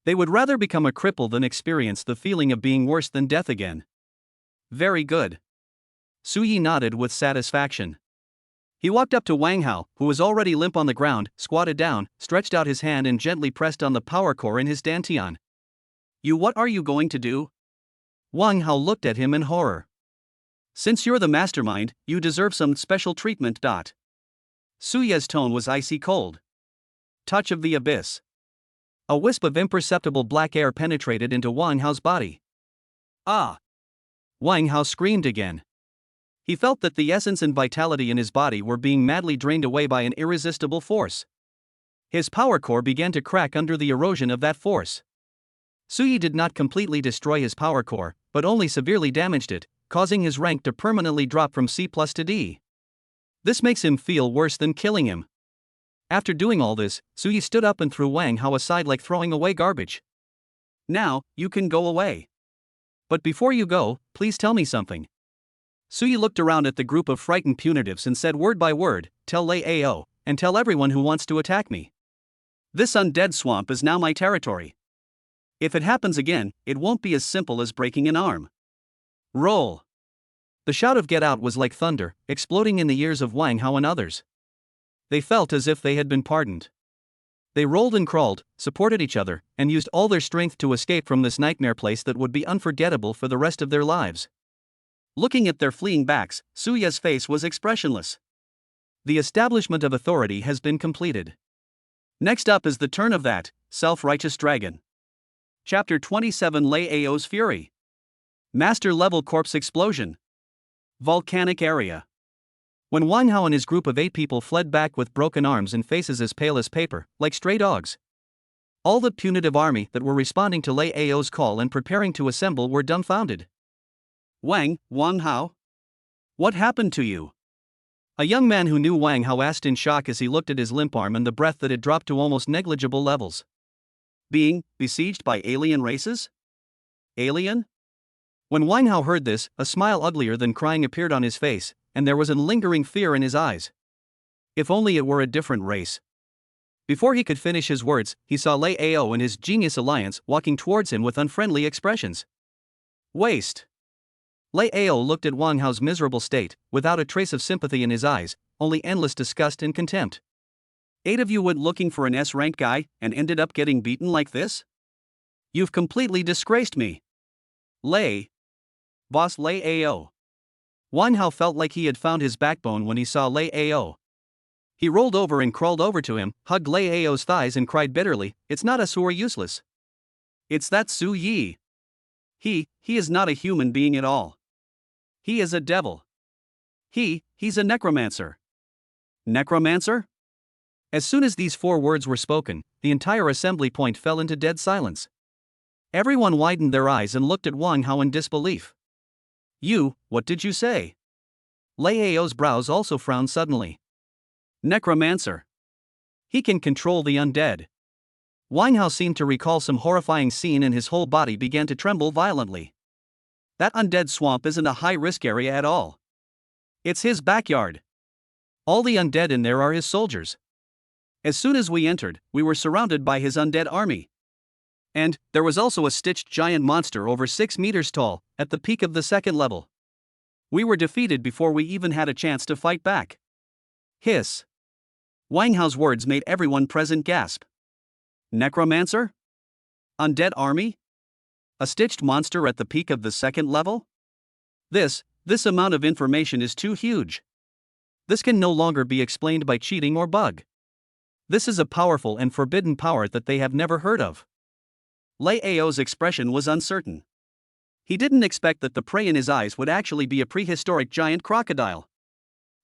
[SPEAKER 1] They would rather become a cripple than experience the feeling of being worse than death again. Very good. Su Yi nodded with satisfaction. He walked up to Wang Hao, who was already limp on the ground, squatted down, stretched out his hand and gently pressed on the power core in his dantian. What are you going to do? Wang Hao looked at him in horror. Since you're the mastermind, you deserve some special treatment. Su Ye's tone was icy cold. Touch of the abyss. A wisp of imperceptible black air penetrated into Wang Hao's body. Ah! Wang Hao screamed again. He felt that the essence and vitality in his body were being madly drained away by an irresistible force. His power core began to crack under the erosion of that force. Su Yi did not completely destroy his power core, but only severely damaged it, causing his rank to permanently drop from C+ to D. This makes him feel worse than killing him. After doing all this, Su Yi stood up and threw Wang Hao aside like throwing away garbage. Now, you can go away. But before you go, please tell me something. Su Yi looked around at the group of frightened punitives and said word by word, tell Lei Ao, and tell everyone who wants to attack me. This undead swamp is now my territory. If it happens again, it won't be as simple as breaking an arm. Roll. The shout of get out was like thunder, exploding in the ears of Wang Hao and others. They felt as if they had been pardoned. They rolled and crawled, supported each other, and used all their strength to escape from this nightmare place that would be unforgettable for the rest of their lives. Looking at their fleeing backs, Su Ye's face was expressionless. The establishment of authority has been completed. Next up is the turn of that self-righteous dragon. Chapter 27 Lei Ao's Fury. Master-level corpse explosion. Volcanic area. When Wang Hao and his group of 8 people fled back with broken arms and faces as pale as paper, like stray dogs, all the punitive army that were responding to Lei Ao's call and preparing to assemble were dumbfounded. Wang Hao? What happened to you? A young man who knew Wang Hao asked in shock as he looked at his limp arm and the breath that had dropped to almost negligible levels. Being besieged by alien races? Alien? When Wang Hao heard this, a smile uglier than crying appeared on his face, and there was a lingering fear in his eyes. If only it were a different race. Before he could finish his words, he saw Lei Ao and his genius alliance walking towards him with unfriendly expressions. Waste. Lei Ao looked at Wang Hao's miserable state, without a trace of sympathy in his eyes, only endless disgust and contempt. 8 of you went looking for an S-rank guy, and ended up getting beaten like this? You've completely disgraced me. Boss Lei Ao. Wang Hao felt like he had found his backbone when he saw Lei Ao. He rolled over and crawled over to him, hugged Lei Ao's thighs and cried bitterly, it's not us who are useless. It's that Su Yi. He is not a human being at all. He is a devil. He's a necromancer. Necromancer? As soon as these 4 words were spoken, the entire assembly point fell into dead silence. Everyone widened their eyes and looked at Wang Hao in disbelief. What did you say? Lei Ao's brows also frowned suddenly. Necromancer. He can control the undead. Wang Hao seemed to recall some horrifying scene and his whole body began to tremble violently. That undead swamp isn't a high-risk area at all. It's his backyard. All the undead in there are his soldiers. As soon as we entered, we were surrounded by his undead army. And there was also a stitched giant monster over 6 meters tall, at the peak of the 2nd level. We were defeated before we even had a chance to fight back. Hiss. Wang Hao's words made everyone present gasp. Necromancer? Undead army? A stitched monster at the peak of the 2nd level? This amount of information is too huge. This can no longer be explained by cheating or bug. This is a powerful and forbidden power that they have never heard of. Lei Ao's expression was uncertain. He didn't expect that the prey in his eyes would actually be a prehistoric giant crocodile.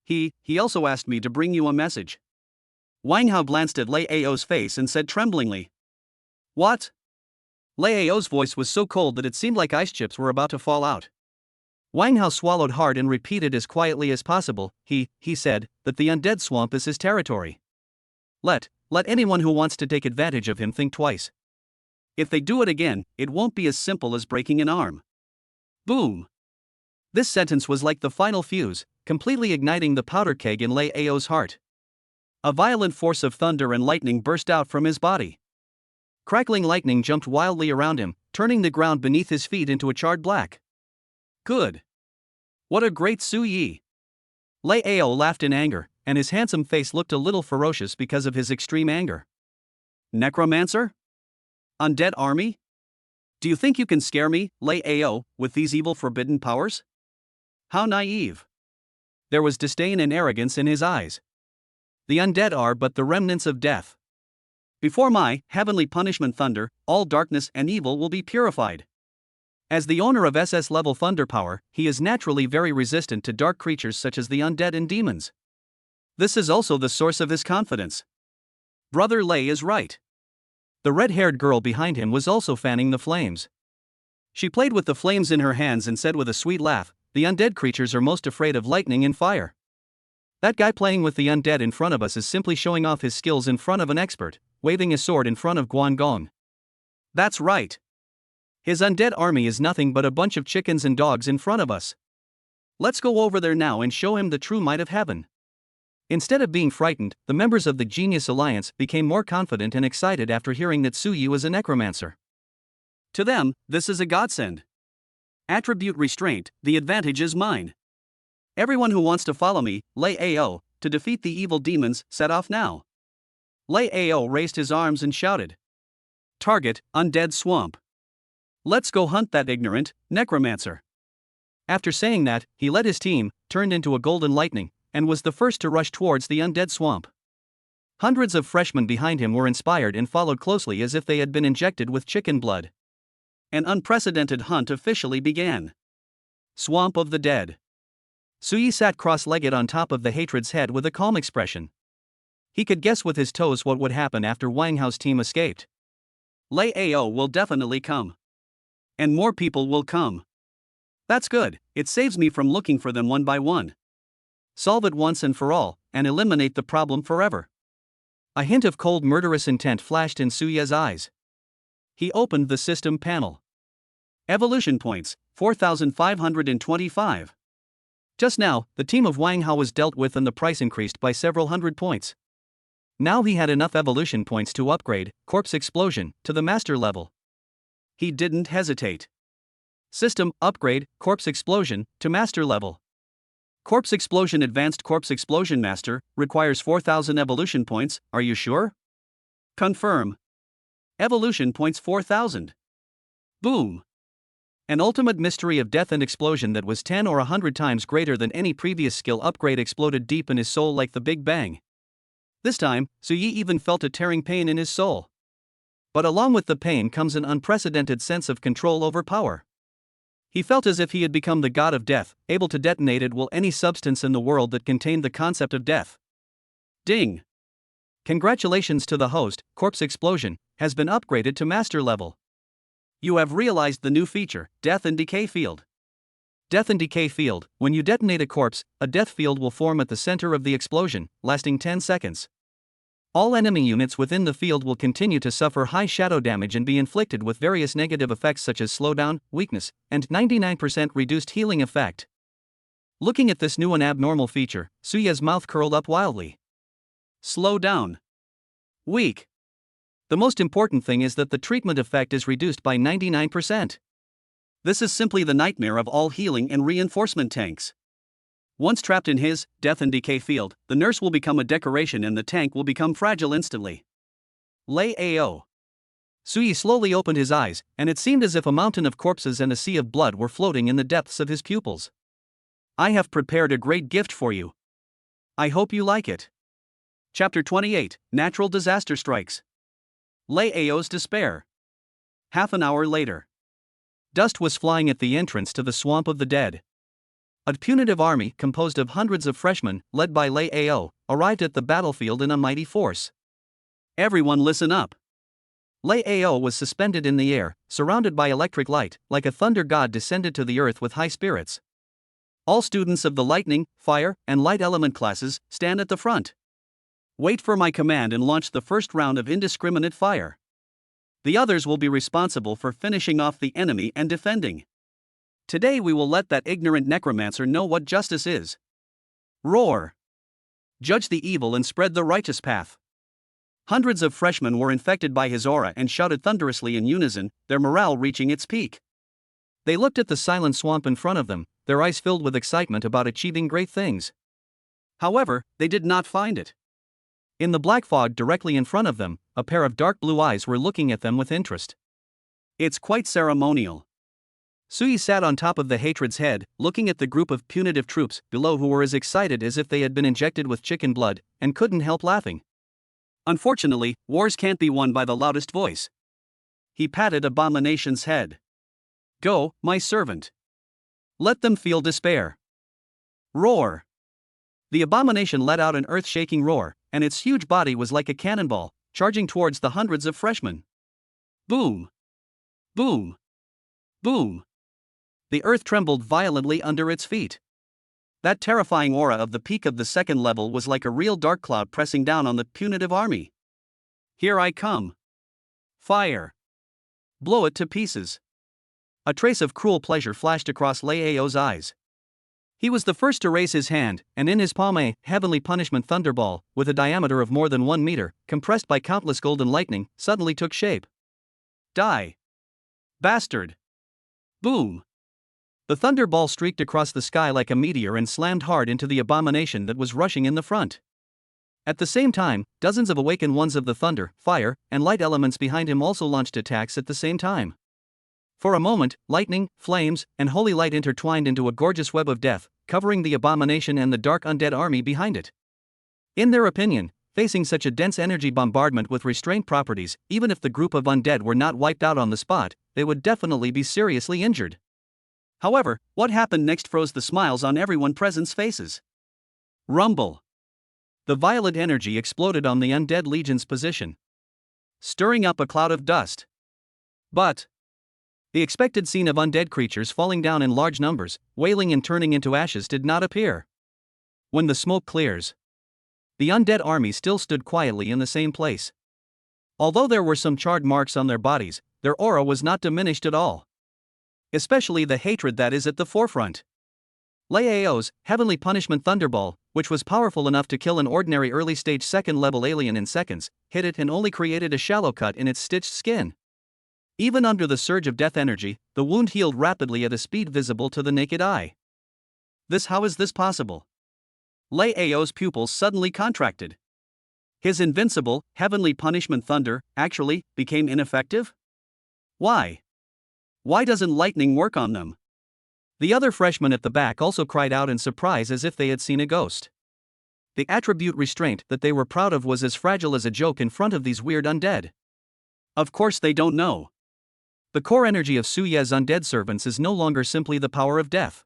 [SPEAKER 1] He also asked me to bring you a message. Wang Hao glanced at Lei Ao's face and said tremblingly. What? Lei Ao's voice was so cold that it seemed like ice chips were about to fall out. Wang Hao swallowed hard and repeated as quietly as possible, he said, that the undead swamp is his territory. Let Let anyone who wants to take advantage of him think twice. If they do it again, it won't be as simple as breaking an arm. Boom! This sentence was like the final fuse, completely igniting the powder keg in Lei Ao's heart. A violent force of thunder and lightning burst out from his body. Crackling lightning jumped wildly around him, turning the ground beneath his feet into a charred black. Good! What a great Su Yi! Lei Ao laughed in anger, and his handsome face looked a little ferocious because of his extreme anger. Necromancer? Undead army? Do you think you can scare me, Lei Ao, with these evil forbidden powers? How naive! There was disdain and arrogance in his eyes. The undead are but the remnants of death. Before my heavenly punishment thunder, all darkness and evil will be purified. As the owner of SS-level thunder power, he is naturally very resistant to dark creatures such as the undead and demons. This is also the source of his confidence. Brother Lei is right. The red-haired girl behind him was also fanning the flames. She played with the flames in her hands and said with a sweet laugh, "The undead creatures are most afraid of lightning and fire. That guy playing with the undead in front of us is simply showing off his skills in front of an expert, waving a sword in front of Guangong. That's right. His undead army is nothing but a bunch of chickens and dogs in front of us. Let's go over there now and show him the true might of heaven." Instead of being frightened, the members of the Genius Alliance became more confident and excited after hearing that Su Yi was a necromancer. To them, this is a godsend. Attribute restraint, the advantage is mine. Everyone who wants to follow me, Lei Ao, to defeat the evil demons, set off now. Lei Ao raised his arms and shouted. Target, undead swamp. Let's go hunt that ignorant necromancer. After saying that, he led his team, turned into a golden lightning, and was the first to rush towards the undead swamp. Hundreds of freshmen behind him were inspired and followed closely as if they had been injected with chicken blood. An unprecedented hunt officially began. Swamp of the Dead. Su Yi sat cross-legged on top of the hatred's head with a calm expression. He could guess with his toes what would happen after Wang Hao's team escaped. Lei Ao will definitely come. And more people will come. That's good, it saves me from looking for them one by one. Solve it once and for all, and eliminate the problem forever. A hint of cold murderous intent flashed in Su Yi's eyes. He opened the system panel. Evolution points, 4,525. Just now, the team of Wang Hao was dealt with and the price increased by several hundred points. Now he had enough evolution points to upgrade Corpse Explosion to the master level. He didn't hesitate. System upgrade Corpse Explosion to master level. Corpse Explosion Advanced Corpse Explosion Master requires 4,000 evolution points, are you sure? Confirm. Evolution points 4,000. Boom. An ultimate mystery of death and explosion that was 10 or 100 times greater than any previous skill upgrade exploded deep in his soul like the Big Bang. This time, Su Yi even felt a tearing pain in his soul. But along with the pain comes an unprecedented sense of control over power. He felt as if he had become the god of death, able to detonate at will any substance in the world that contained the concept of death. Ding! Congratulations to the host, Corpse Explosion has been upgraded to master level. You have realized the new feature, Death and Decay Field. Death and Decay Field, when you detonate a corpse, a death field will form at the center of the explosion, lasting 10 seconds. All enemy units within the field will continue to suffer high shadow damage and be inflicted with various negative effects such as slowdown, weakness, and 99% reduced healing effect. Looking at this new and abnormal feature, Su Yi's mouth curled up wildly. Slow down. Weak. The most important thing is that the treatment effect is reduced by 99%. This is simply the nightmare of all healing and reinforcement tanks. Once trapped in his death and decay field, the nurse will become a decoration and the tank will become fragile instantly. Lei Ao. Su Yi slowly opened his eyes, and it seemed as if a mountain of corpses and a sea of blood were floating in the depths of his pupils. I have prepared a great gift for you. I hope you like it. Chapter 28, Natural Disaster Strikes. Lei Ao's Despair. Half an hour later. Dust was flying at the entrance to the Swamp of the Dead. A punitive army composed of hundreds of freshmen, led by Lei Ao, arrived at the battlefield in a mighty force. Everyone listen up. Lei Ao was suspended in the air, surrounded by electric light, like a thunder god descended to the earth with high spirits. All students of the lightning, fire, and light element classes stand at the front. Wait for my command and launch the first round of indiscriminate fire. The others will be responsible for finishing off the enemy and defending. Today we will let that ignorant necromancer know what justice is. Roar! Judge the evil and spread the righteous path. Hundreds of freshmen were infected by his aura and shouted thunderously in unison, their morale reaching its peak. They looked at the silent swamp in front of them, their eyes filled with excitement about achieving great things. However, they did not find it. In the black fog directly in front of them, a pair of dark blue eyes were looking at them with interest. It's quite ceremonial. Sui sat on top of the hatred's head, looking at the group of punitive troops below who were as excited as if they had been injected with chicken blood, and couldn't help laughing. Unfortunately, wars can't be won by the loudest voice. He patted Abomination's head. Go, my servant. Let them feel despair. Roar! The Abomination let out an earth-shaking roar, and its huge body was like a cannonball, charging towards the hundreds of freshmen. Boom! Boom! Boom! The earth trembled violently under its feet. That terrifying aura of the peak of the second level was like a real dark cloud pressing down on the punitive army. Here I come. Fire! Blow it to pieces. A trace of cruel pleasure flashed across Lao's eyes. He was the first to raise his hand, and in his palm a heavenly punishment thunderball, with a diameter of more than 1 meter, compressed by countless golden lightning, suddenly took shape. Die! Bastard! Boom! The thunderball streaked across the sky like a meteor and slammed hard into the Abomination that was rushing in the front. At the same time, dozens of awakened ones of the thunder, fire, and light elements behind him also launched attacks at the same time. For a moment, lightning, flames, and holy light intertwined into a gorgeous web of death, covering the Abomination and the dark undead army behind it. In their opinion, facing such a dense energy bombardment with restraint properties, even if the group of undead were not wiped out on the spot, they would definitely be seriously injured. However, what happened next froze the smiles on everyone present's faces. Rumble! The violet energy exploded on the undead legion's position, stirring up a cloud of dust. But the expected scene of undead creatures falling down in large numbers, wailing and turning into ashes did not appear. When the smoke clears, the undead army still stood quietly in the same place. Although there were some charred marks on their bodies, their aura was not diminished at all. Especially the hatred that is at the forefront. Lao's heavenly punishment thunderball, which was powerful enough to kill an ordinary early-stage second-level alien in seconds, hit it and only created a shallow cut in its stitched skin. Even under the surge of death energy, the wound healed rapidly at a speed visible to the naked eye. How is this possible? Lao's pupils suddenly contracted. His invincible, heavenly punishment thunder, actually, became ineffective? Why? Why doesn't lightning work on them? The other freshmen at the back also cried out in surprise as if they had seen a ghost. The attribute restraint that they were proud of was as fragile as a joke in front of these weird undead. Of course they don't know. The core energy of Suye's undead servants is no longer simply the power of death.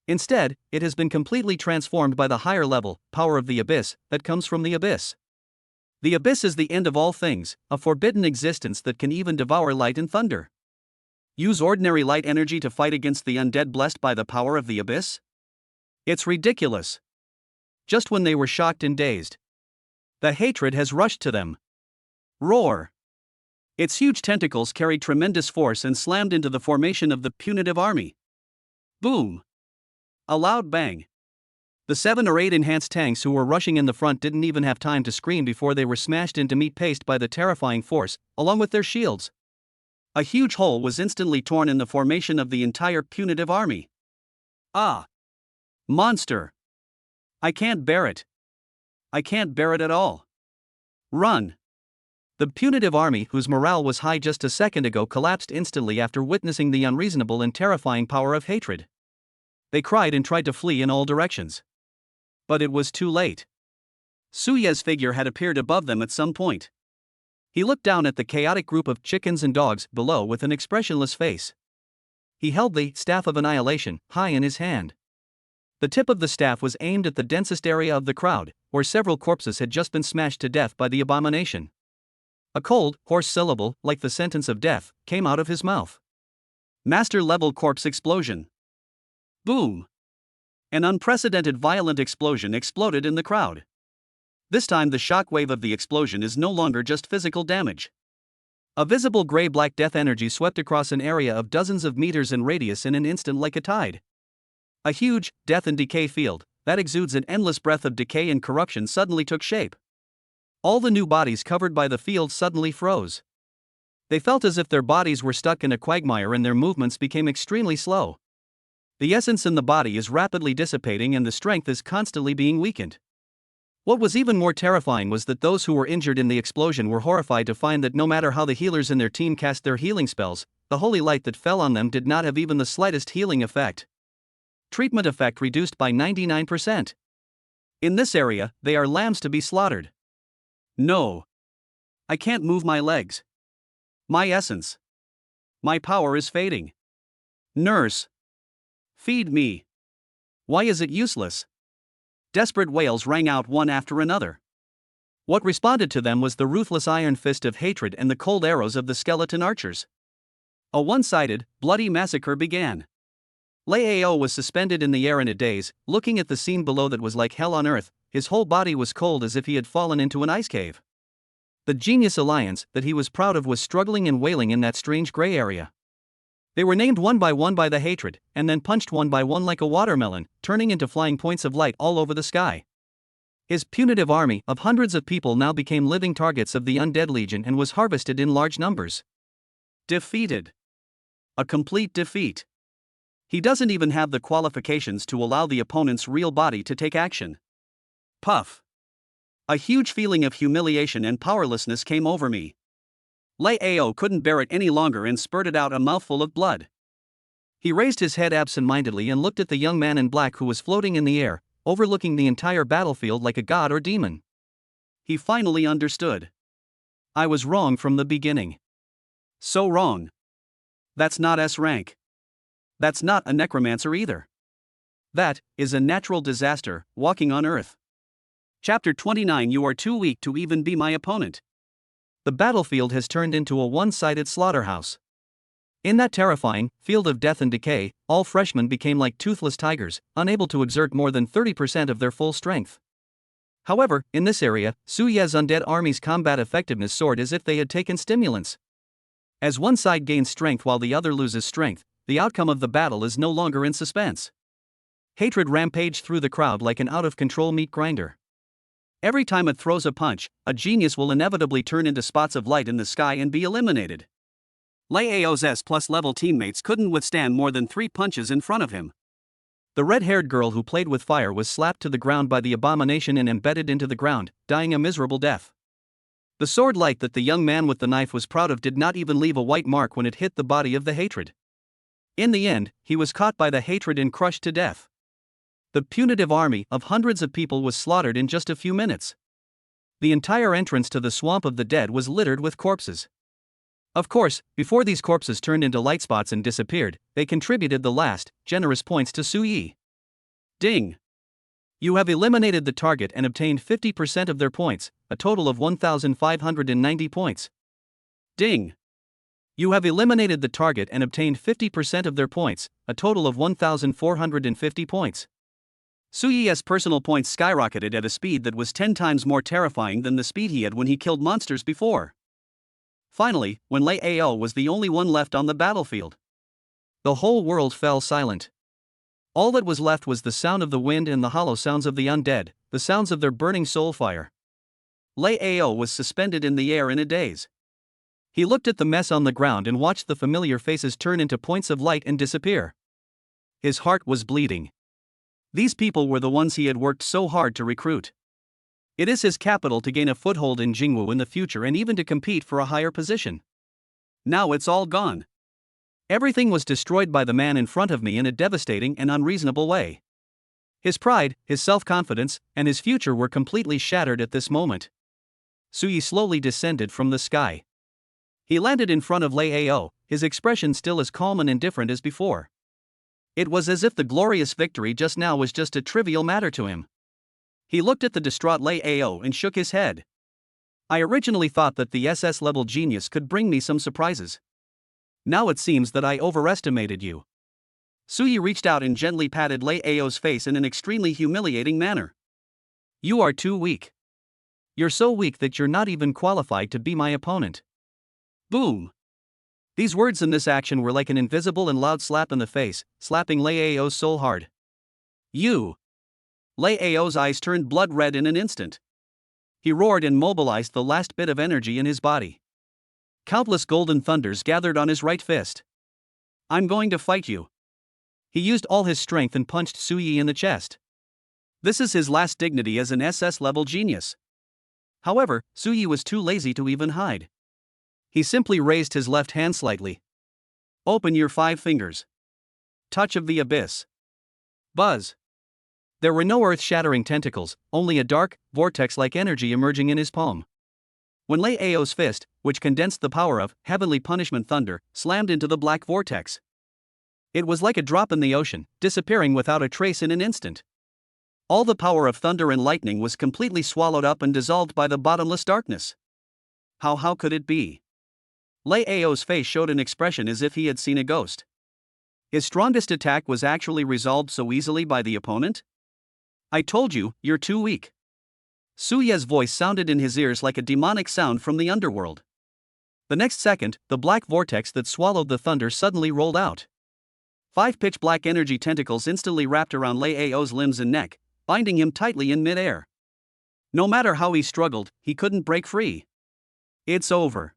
[SPEAKER 1] Instead, it has been completely transformed by the higher level, power of the abyss, that comes from the abyss. The abyss is the end of all things, a forbidden existence that can even devour light and thunder. Use ordinary light energy to fight against the undead blessed by the power of the abyss? It's ridiculous. Just when they were shocked and dazed, the hatred has rushed to them. Roar! Its huge tentacles carried tremendous force and slammed into the formation of the punitive army. Boom! A loud bang. The 7 or 8 enhanced tanks who were rushing in the front didn't even have time to scream before they were smashed into meat paste by the terrifying force, along with their shields. A huge hole was instantly torn in the formation of the entire punitive army. Ah! Monster! I can't bear it. I can't bear it at all. Run! The punitive army, whose morale was high just a second ago, collapsed instantly after witnessing the unreasonable and terrifying power of hatred. They cried and tried to flee in all directions. But it was too late. Suye's figure had appeared above them at some point. He looked down at the chaotic group of chickens and dogs below with an expressionless face. He held the Staff of Annihilation high in his hand. The tip of the staff was aimed at the densest area of the crowd, where several corpses had just been smashed to death by the Abomination. A cold, hoarse syllable, like the sentence of death, came out of his mouth. Master-level corpse explosion. Boom! An unprecedented violent explosion exploded in the crowd. This time the shock wave of the explosion is no longer just physical damage. A visible gray-black death energy swept across an area of dozens of meters in radius in an instant like a tide. A huge, death and decay field, that exudes an endless breath of decay and corruption suddenly took shape. All the new bodies covered by the field suddenly froze. They felt as if their bodies were stuck in a quagmire and their movements became extremely slow. The essence in the body is rapidly dissipating and the strength is constantly being weakened. What was even more terrifying was that those who were injured in the explosion were horrified to find that no matter how the healers in their team cast their healing spells, the holy light that fell on them did not have even the slightest healing effect. Treatment effect reduced by 99%. In this area, they are lambs to be slaughtered. No. I can't move my legs. My essence. My power is fading. Nurse. Feed me. Why is it useless? Desperate wails rang out one after another. What responded to them was the ruthless iron fist of hatred and the cold arrows of the skeleton archers. A one-sided, bloody massacre began. Lei Ao was suspended in the air in a daze, looking at the scene below that was like hell on earth. His whole body was cold as if he had fallen into an ice cave. The genius alliance that he was proud of was struggling and wailing in that strange gray area. They were named one by the hatred, and then punched one by one like a watermelon, turning into flying points of light all over the sky. His punitive army of hundreds of people now became living targets of the undead legion and was harvested in large numbers. Defeated. A complete defeat. He doesn't even have the qualifications to allow the opponent's real body to take action. Puff. A huge feeling of humiliation and powerlessness came over me. Lei Ao couldn't bear it any longer and spurted out a mouthful of blood. He raised his head absent-mindedly and looked at the young man in black who was floating in the air, overlooking the entire battlefield like a god or demon. He finally understood. I was wrong from the beginning. So wrong. That's not S rank. That's not a necromancer either. That is a natural disaster, walking on Earth. Chapter 29. You are too weak to even be my opponent. The battlefield has turned into a one-sided slaughterhouse. In that terrifying field of death and decay, all freshmen became like toothless tigers, unable to exert more than 30% of their full strength. However, in this area, Su Ye's undead army's combat effectiveness soared as if they had taken stimulants. As one side gains strength while the other loses strength, the outcome of the battle is no longer in suspense. Hatred rampaged through the crowd like an out-of-control meat grinder. Every time it throws a punch, a genius will inevitably turn into spots of light in the sky and be eliminated. Lei Ao's S+-level teammates couldn't withstand more than 3 punches in front of him. The red-haired girl who played with fire was slapped to the ground by the abomination and embedded into the ground, dying a miserable death. The sword light that the young man with the knife was proud of did not even leave a white mark when it hit the body of the hatred. In the end, he was caught by the hatred and crushed to death. The punitive army of hundreds of people was slaughtered in just a few minutes. The entire entrance to the swamp of the dead was littered with corpses. Of course, before these corpses turned into light spots and disappeared, they contributed the last, generous points to Su Yi. Ding! You have eliminated the target and obtained 50% of their points, a total of 1,590 points. Ding! You have eliminated the target and obtained 50% of their points, a total of 1,450 points. Su Yi's personal points skyrocketed at a speed that was 10 times more terrifying than the speed he had when he killed monsters before. Finally, when Lei Ao was the only one left on the battlefield, the whole world fell silent. All that was left was the sound of the wind and the hollow sounds of the undead, the sounds of their burning soul fire. Lei Ao was suspended in the air in a daze. He looked at the mess on the ground and watched the familiar faces turn into points of light and disappear. His heart was bleeding. These people were the ones he had worked so hard to recruit. It is his capital to gain a foothold in Jingwu in the future and even to compete for a higher position. Now it's all gone. Everything was destroyed by the man in front of me in a devastating and unreasonable way. His pride, his self-confidence, and his future were completely shattered at this moment. Su Yi slowly descended from the sky. He landed in front of Lei Ao, his expression still as calm and indifferent as before. It was as if the glorious victory just now was just a trivial matter to him. He looked at the distraught Lei Ao and shook his head. I originally thought that the SS-level genius could bring me some surprises. Now it seems that I overestimated you. Su Yi reached out and gently patted Lei Ao's face in an extremely humiliating manner. You are too weak. You're so weak that you're not even qualified to be my opponent. Boom! These words and this action were like an invisible and loud slap in the face, slapping Lei Ao's soul hard. You! Lei Ao's eyes turned blood red in an instant. He roared and mobilized the last bit of energy in his body. Countless golden thunders gathered on his right fist. I'm going to fight you. He used all his strength and punched Su Yi in the chest. This is his last dignity as an SS-level genius. However, Su Yi was too lazy to even hide. He simply raised his left hand slightly. Open your 5 fingers. Touch of the abyss. Buzz. There were no earth-shattering tentacles, only a dark, vortex-like energy emerging in his palm. When Lei Ao's fist, which condensed the power of heavenly punishment thunder, slammed into the black vortex, it was like a drop in the ocean, disappearing without a trace in an instant. All the power of thunder and lightning was completely swallowed up and dissolved by the bottomless darkness. How could it be? Lei Ao's face showed an expression as if he had seen a ghost. His strongest attack was actually resolved so easily by the opponent? I told you, you're too weak. Su Ye's voice sounded in his ears like a demonic sound from the underworld. The next second, the black vortex that swallowed the thunder suddenly rolled out. 5 pitch-black energy tentacles instantly wrapped around Lei Ao's limbs and neck, binding him tightly in mid-air. No matter how he struggled, he couldn't break free. It's over.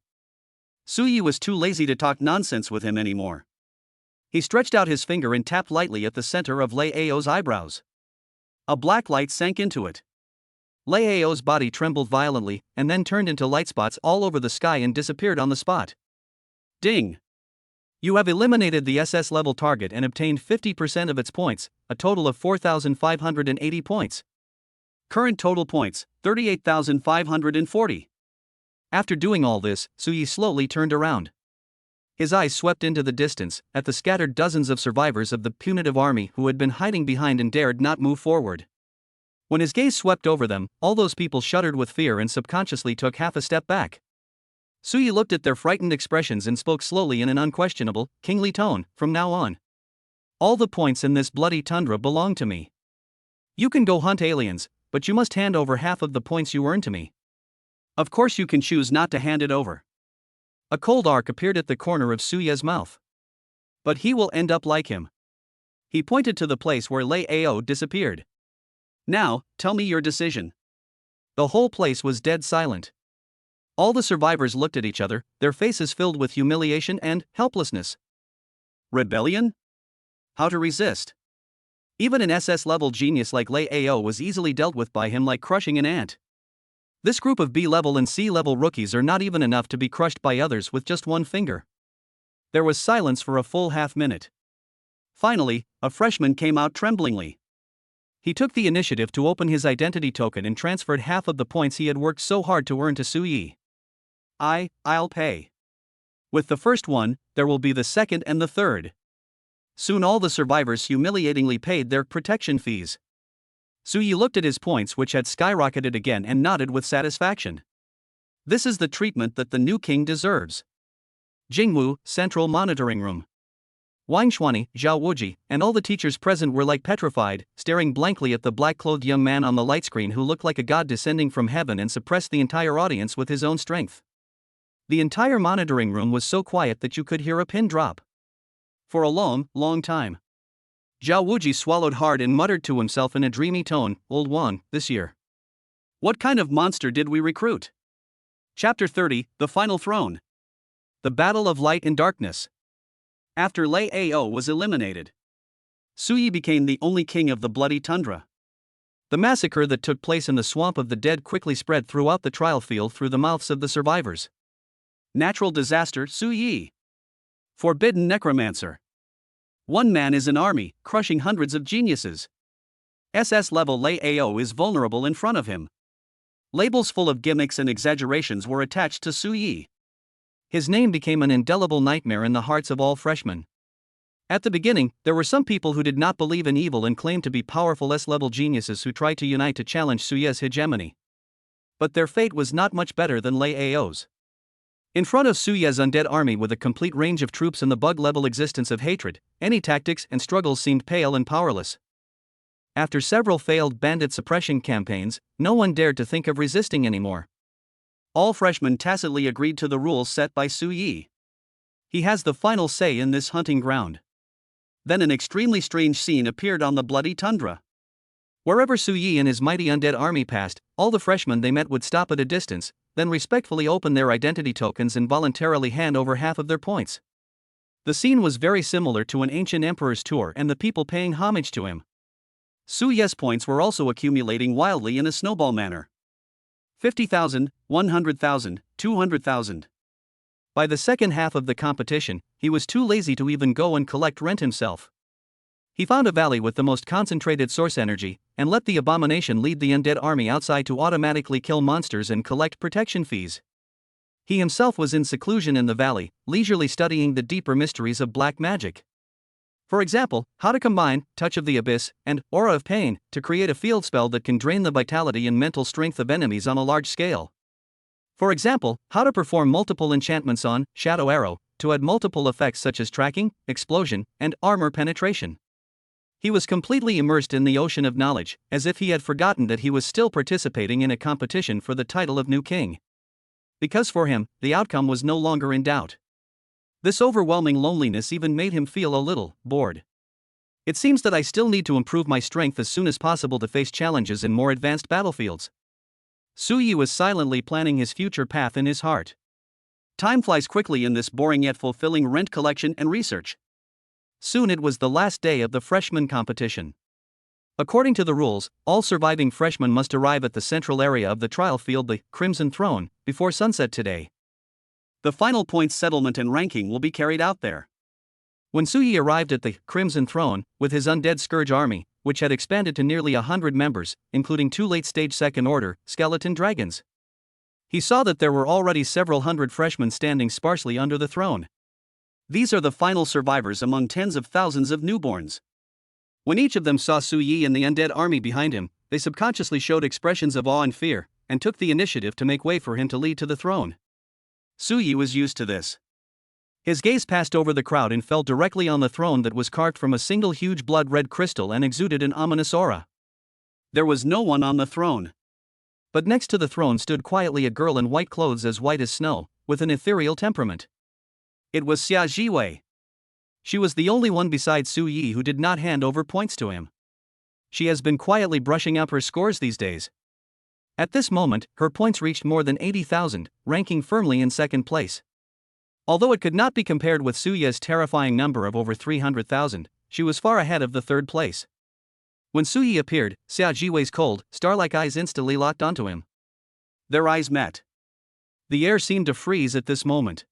[SPEAKER 1] Su Yi was too lazy to talk nonsense with him anymore. He stretched out his finger and tapped lightly at the center of Lei Ao's eyebrows. A black light sank into it. Lei Ao's body trembled violently, and then turned into light spots all over the sky and disappeared on the spot. Ding! You have eliminated the SS-level target and obtained 50% of its points, a total of 4,580 points. Current total points, 38,540. After doing all this, Su Yi slowly turned around. His eyes swept into the distance, at the scattered dozens of survivors of the punitive army who had been hiding behind and dared not move forward. When his gaze swept over them, all those people shuddered with fear and subconsciously took half a step back. Su Yi looked at their frightened expressions and spoke slowly in an unquestionable, kingly tone, from now on. All the points in this bloody tundra belong to me. You can go hunt aliens, but you must hand over half of the points you earned to me. Of course you can choose not to hand it over. A cold arc appeared at the corner of Su Ye's mouth. But he will end up like him. He pointed to the place where Lei Ao disappeared. Now, tell me your decision. The whole place was dead silent. All the survivors looked at each other, their faces filled with humiliation and helplessness. Rebellion? How to resist? Even an SS-level genius like Lei Ao was easily dealt with by him like crushing an ant. This group of B-level and C-level rookies are not even enough to be crushed by others with just one finger. There was silence for a full half-minute. Finally, a freshman came out tremblingly. He took the initiative to open his identity token and transferred half of the points he had worked so hard to earn to Su Yi. I'll pay. With the first one, there will be the second and the third. Soon all the survivors humiliatingly paid their protection fees. Su Yi looked at his points, which had skyrocketed again, and nodded with satisfaction. This is the treatment that the new king deserves. Jingwu, Central Monitoring Room. Wang Xuani, Zhao Wuji, and all the teachers present were like petrified, staring blankly at the black-clothed young man on the light screen who looked like a god descending from heaven and suppressed the entire audience with his own strength. The entire monitoring room was so quiet that you could hear a pin drop. For a long time. Zhao Wuji swallowed hard and muttered to himself in a dreamy tone, "Old Wang, this year. What kind of monster did we recruit?" Chapter 30, The Final Throne. The Battle of Light and Darkness. After Lei Ao was eliminated, Su Yi became the only king of the bloody tundra. The massacre that took place in the Swamp of the Dead quickly spread throughout the trial field through the mouths of the survivors. Natural disaster, Su Yi. Forbidden necromancer. One man is an army, crushing hundreds of geniuses. SS-level Lei Ao is vulnerable in front of him. Labels full of gimmicks and exaggerations were attached to Su Yi. His name became an indelible nightmare in the hearts of all freshmen. At the beginning, there were some people who did not believe in evil and claimed to be powerful S-level geniuses who tried to unite to challenge Su Yi's hegemony. But their fate was not much better than Lei Ao's. In front of Su Yi's undead army with a complete range of troops and the bug-level existence of hatred, any tactics and struggles seemed pale and powerless. after several failed bandit suppression campaigns, no one dared to think of resisting anymore. All freshmen tacitly agreed to the rules set by Su Yi. He has the final say in this hunting ground. Then an extremely strange scene appeared on the bloody tundra. Wherever Su Yi and his mighty undead army passed, all the freshmen they met would stop at a distance, then respectfully open their identity tokens and voluntarily hand over half of their points. The scene was very similar to an ancient emperor's tour and the people paying homage to him. Su Yi's points were also accumulating wildly in a snowball manner. 50,000, 100,000, 200,000. By the second half of the competition, he was too lazy to even go and collect rent himself. He found a valley with the most concentrated source energy, and let the abomination lead the undead army outside to automatically kill monsters and collect protection fees. He himself was in seclusion in the valley, leisurely studying the deeper mysteries of black magic. For example, how to combine Touch of the Abyss and Aura of Pain to create a field spell that can drain the vitality and mental strength of enemies on a large scale. For example, how to perform multiple enchantments on Shadow Arrow to add multiple effects such as tracking, explosion, and armor penetration. He was completely immersed in the ocean of knowledge, as if he had forgotten that he was still participating in a competition for the title of new king. Because for him, the outcome was no longer in doubt. This overwhelming loneliness even made him feel a little bored. It seems that I still need to improve my strength as soon as possible to face challenges in more advanced battlefields. Su Yi was silently planning his future path in his heart. Time flies quickly in this boring yet fulfilling rent collection and research. Soon it was the last day of the freshman competition. According to the rules, all surviving freshmen must arrive at the central area of the trial field, the Crimson Throne, before sunset today. The final points settlement and ranking will be carried out there. When Su Yi arrived at the Crimson Throne, with his undead scourge army, which had expanded to nearly 100 members, including 2 late-stage Second Order skeleton dragons, he saw that there were already several hundred freshmen standing sparsely under the throne. These are the final survivors among tens of thousands of newborns. When each of them saw Su Yi and the undead army behind him, they subconsciously showed expressions of awe and fear, and took the initiative to make way for him to lead to the throne. Su Yi was used to this. His gaze passed over the crowd and fell directly on the throne that was carved from a single huge blood-red crystal and exuded an ominous aura. There was no one on the throne. But next to the throne stood quietly a girl in white clothes as white as snow, with an ethereal temperament. It was Xia Jiwei. She was the only one besides Su Yi who did not hand over points to him. She has been quietly brushing up her scores these days. At this moment, her points reached more than 80,000, ranking firmly in second place. Although it could not be compared with Su Yi's terrifying number of over 300,000, she was far ahead of the third place. When Su Yi appeared, Xia Jiwei's cold, star-like eyes instantly locked onto him. Their eyes met. The air seemed to freeze at this moment.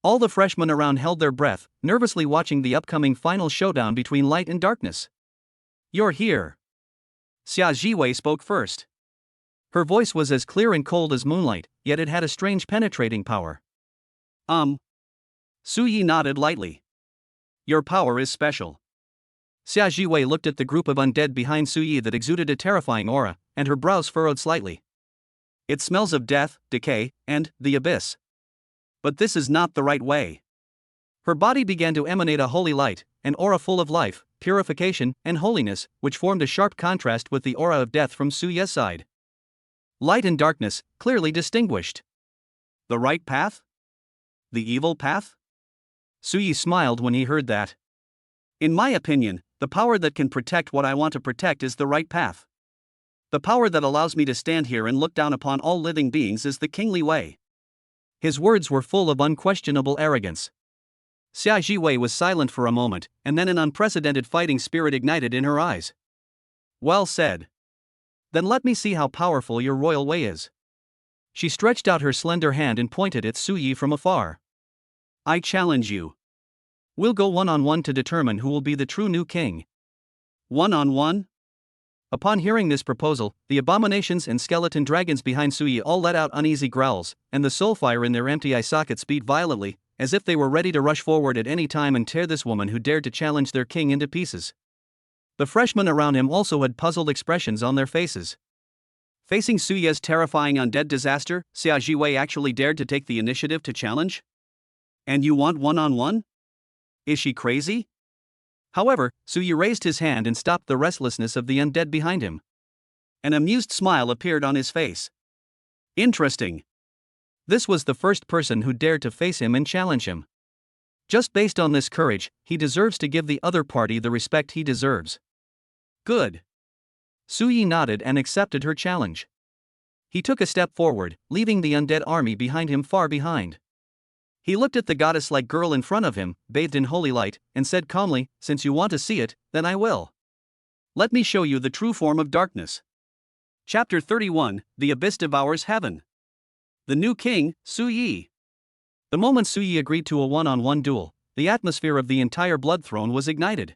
[SPEAKER 1] All the freshmen around held their breath, nervously watching the upcoming final showdown between light and darkness. "You're here." Xia Jiwei spoke first. Her voice was as clear and cold as moonlight, yet it had a strange penetrating power. Su Yi nodded lightly. "Your power is special." Xia Jiwei looked at the group of undead behind Su Yi that exuded a terrifying aura, and her brows furrowed slightly. "It smells of death, decay, and the abyss. But this is not the right way." Her body began to emanate a holy light, an aura full of life, purification, and holiness, which formed a sharp contrast with the aura of death from Su Yi's side. Light and darkness, clearly distinguished. The right path? The evil path? Su Yi smiled when he heard that. "In my opinion, the power that can protect what I want to protect is the right path. The power that allows me to stand here and look down upon all living beings is the kingly way." His words were full of unquestionable arrogance. Xia Jiwei was silent for a moment, and then an unprecedented fighting spirit ignited in her eyes. "Well said. Then let me see how powerful your royal way is." She stretched out her slender hand and pointed at Su Yi from afar. "I challenge you. We'll go one-on-one to determine who will be the true new king." "One-on-one?" Upon hearing this proposal, the abominations and skeleton dragons behind Su Yi all let out uneasy growls, and the soulfire in their empty eye sockets beat violently, as if they were ready to rush forward at any time and tear this woman who dared to challenge their king into pieces. The freshmen around him also had puzzled expressions on their faces. Facing Su Yi's terrifying undead disaster, Xia Jiwei actually dared to take the initiative to challenge? "And you want one-on-one? Is she crazy?" However, Su Yi raised his hand and stopped the restlessness of the undead behind him. An amused smile appeared on his face. Interesting. This was the first person who dared to face him and challenge him. Just based on this courage, he deserves to give the other party the respect he deserves. Good. Su Yi nodded and accepted her challenge. He took a step forward, leaving the undead army behind him far behind. He looked at the goddess-like girl in front of him, bathed in holy light, and said calmly, "Since you want to see it, then I will. Let me show you the true form of darkness." Chapter 31, The Abyss Devours Heaven. The new king, Su Yi. The moment Su Yi agreed to a one-on-one duel, the atmosphere of the entire Blood Throne was ignited.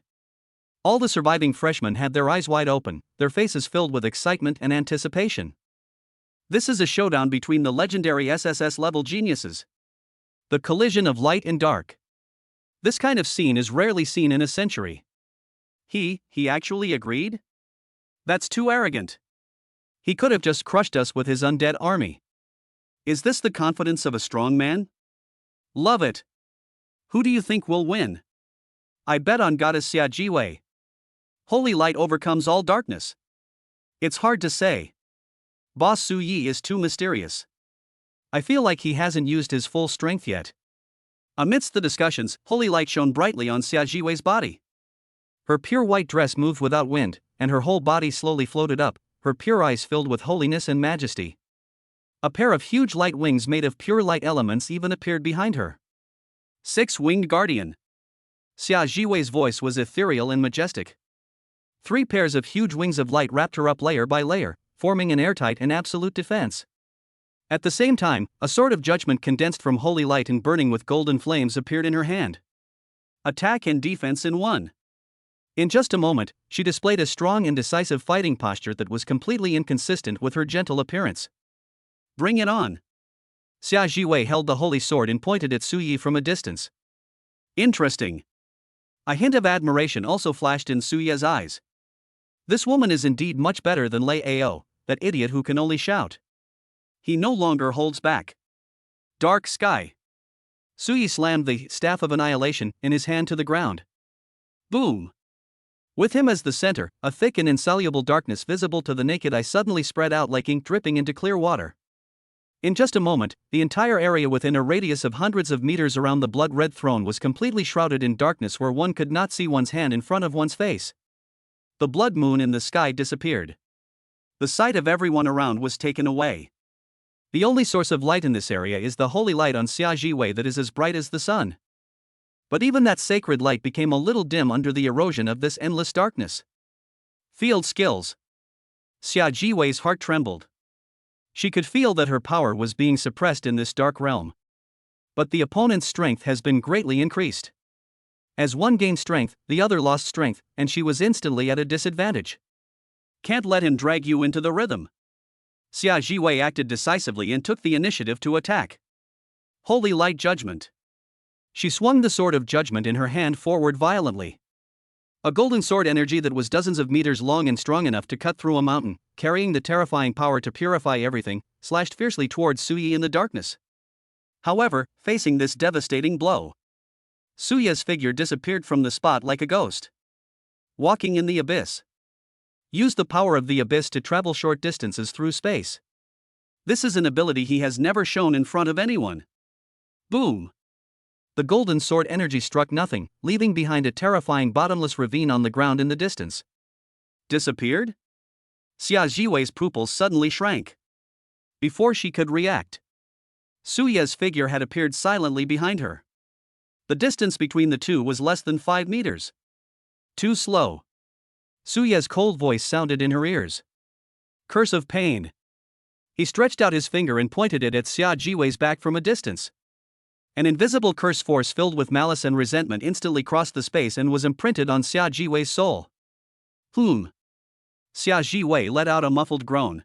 [SPEAKER 1] All the surviving freshmen had their eyes wide open, their faces filled with excitement and anticipation. This is a showdown between the legendary SSS-level geniuses. The collision of light and dark. This kind of scene is rarely seen in a century. He actually agreed? That's too arrogant. He could have just crushed us with his undead army. Is this the confidence of a strong man? Love it. Who do you think will win? I bet on Goddess Xia Jiwei. Holy light overcomes all darkness. It's hard to say. Boss Su Yi is too mysterious. I feel like he hasn't used his full strength yet. Amidst the discussions, holy light shone brightly on Xia Jiwei's body. Her pure white dress moved without wind, and her whole body slowly floated up, her pure eyes filled with holiness and majesty. A pair of huge light wings made of pure light elements even appeared behind her. Six-winged guardian. Xia Jiwei's voice was ethereal and majestic. 3 pairs of huge wings of light wrapped her up layer by layer, forming an airtight and absolute defense. At the same time, a sword of judgment condensed from holy light and burning with golden flames appeared in her hand. Attack and defense in one. In just a moment, she displayed a strong and decisive fighting posture that was completely inconsistent with her gentle appearance. Bring it on. Xia Jiwei held the holy sword and pointed at Su Yi from a distance. Interesting. A hint of admiration also flashed in Su Yi's eyes. This woman is indeed much better than Lei Ao, that idiot who can only shout. He no longer holds back. Dark sky. Su Yi slammed the Staff of Annihilation in his hand to the ground. Boom. With him as the center, a thick and insoluble darkness visible to the naked eye suddenly spread out like ink dripping into clear water. In just a moment, the entire area within a radius of hundreds of meters around the blood-red throne was completely shrouded in darkness where one could not see one's hand in front of one's face. The blood moon in the sky disappeared. The sight of everyone around was taken away. The only source of light in this area is the holy light on Xia Jiwei that is as bright as the sun. But even that sacred light became a little dim under the erosion of this endless darkness. Field skills. Xia Jiwei's heart trembled. She could feel that her power was being suppressed in this dark realm. But the opponent's strength has been greatly increased. As one gained strength, the other lost strength, and she was instantly at a disadvantage. Can't let him drag you into the rhythm. Xia Jiwei acted decisively and took the initiative to attack. Holy Light Judgment. She swung the sword of judgment in her hand forward violently. A golden sword energy that was dozens of meters long and strong enough to cut through a mountain, carrying the terrifying power to purify everything, slashed fiercely towards Su Yi in the darkness. However, facing this devastating blow, Su Yi's figure disappeared from the spot like a ghost. Walking in the abyss. Use the power of the abyss to travel short distances through space. This is an ability he has never shown in front of anyone. Boom. The golden sword energy struck nothing, leaving behind a terrifying bottomless ravine on the ground in the distance. Disappeared? Xia Jiwei's pupils suddenly shrank. Before she could react, Su Yi's figure had appeared silently behind her. The distance between the two was less than 5 meters. Too slow. Su Yi's cold voice sounded in her ears. Curse of pain. He stretched out his finger and pointed it at Xia Jiwei's back from a distance. An invisible curse force filled with malice and resentment instantly crossed the space and was imprinted on Xia Jiwei's soul. Xia Jiwei let out a muffled groan.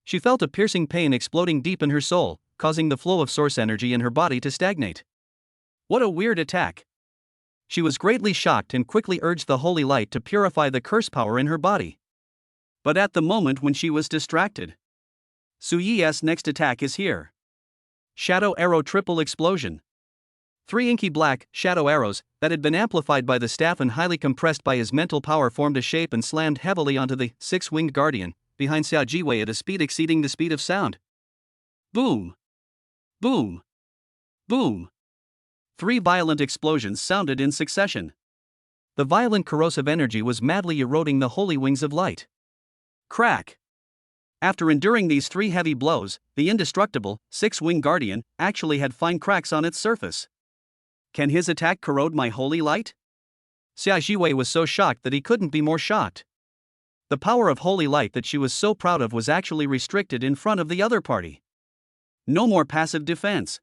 [SPEAKER 1] She felt a piercing pain exploding deep in her soul, causing the flow of source energy in her body to stagnate. What a weird attack. She was greatly shocked and quickly urged the holy light to purify the curse power in her body. But at the moment when she was distracted, Su Yi's next attack is here. Shadow Arrow Triple Explosion. 3 inky black, shadow arrows, that had been amplified by the staff and highly compressed by his mental power, formed a shape and slammed heavily onto the 6-winged guardian, behind Xia Jiwei at a speed exceeding the speed of sound. Boom! Boom! Boom! 3 violent explosions sounded in succession. The violent corrosive energy was madly eroding the holy wings of light. Crack! After enduring these 3 heavy blows, the indestructible, 6-winged guardian actually had fine cracks on its surface. Can his attack corrode my holy light? Xia Jiwei was so shocked that he couldn't be more shocked. The power of holy light that she was so proud of was actually restricted in front of the other party. No more passive defense.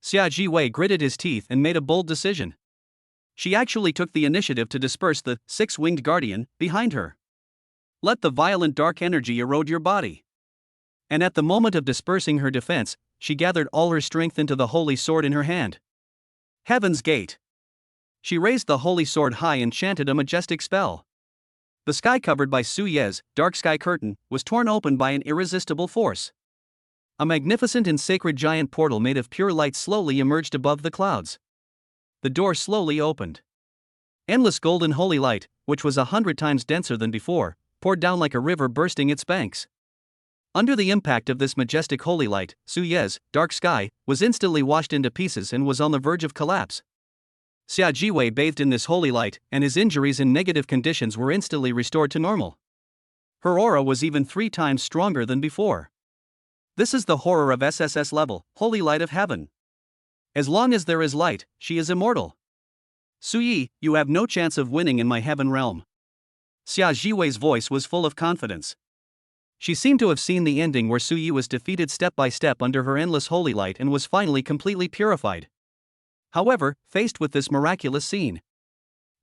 [SPEAKER 1] Xia Jiwei gritted his teeth and made a bold decision. She actually took the initiative to disperse the 6-winged guardian behind her. Let the violent dark energy erode your body. And at the moment of dispersing her defense, she gathered all her strength into the holy sword in her hand. Heaven's Gate. She raised the holy sword high and chanted a majestic spell. The sky covered by Su Ye's dark sky curtain was torn open by an irresistible force. A magnificent and sacred giant portal made of pure light slowly emerged above the clouds. The door slowly opened. Endless golden holy light, which was 100 times denser than before, poured down like a river bursting its banks. Under the impact of this majestic holy light, Su Ye's dark sky was instantly washed into pieces and was on the verge of collapse. Xia Jiwei bathed in this holy light, and his injuries and negative conditions were instantly restored to normal. Her aura was even 3 times stronger than before. This is the horror of SSS level, holy light of heaven. As long as there is light, she is immortal. Su Yi, you have no chance of winning in my heaven realm. Xia Jiwei's voice was full of confidence. She seemed to have seen the ending where Su Yi was defeated step by step under her endless holy light and was finally completely purified. However, faced with this miraculous scene,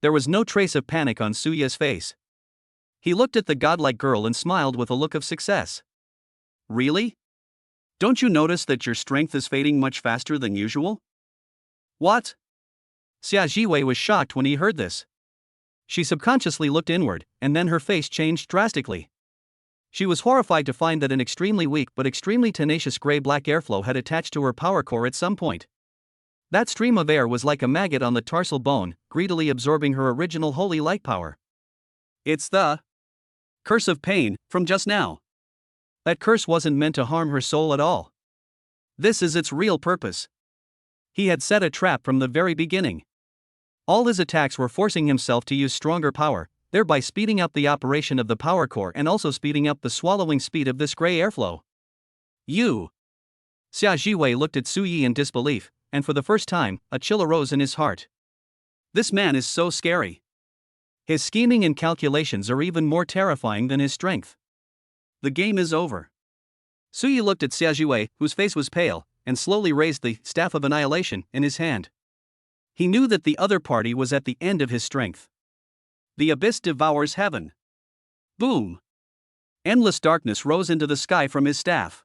[SPEAKER 1] there was no trace of panic on Su Yi's face. He looked at the godlike girl and smiled with a look of success. Really? Don't you notice that your strength is fading much faster than usual? What? Xia Jiwei was shocked when he heard this. She subconsciously looked inward, and then her face changed drastically. She was horrified to find that an extremely weak but extremely tenacious gray-black airflow had attached to her power core at some point. That stream of air was like a maggot on the tarsal bone, greedily absorbing her original holy light power. It's the curse of pain from just now. That curse wasn't meant to harm her soul at all. This is its real purpose. He had set a trap from the very beginning. All his attacks were forcing himself to use stronger power, thereby speeding up the operation of the power core and also speeding up the swallowing speed of this gray airflow. You! Xia Jiwei looked at Su Yi in disbelief, and for the first time, a chill arose in his heart. This man is so scary. His scheming and calculations are even more terrifying than his strength. The game is over. Su Yi looked at Xia Jiwei, whose face was pale, and slowly raised the Staff of Annihilation in his hand. He knew that the other party was at the end of his strength. The abyss devours heaven. Boom! Endless darkness rose into the sky from his staff.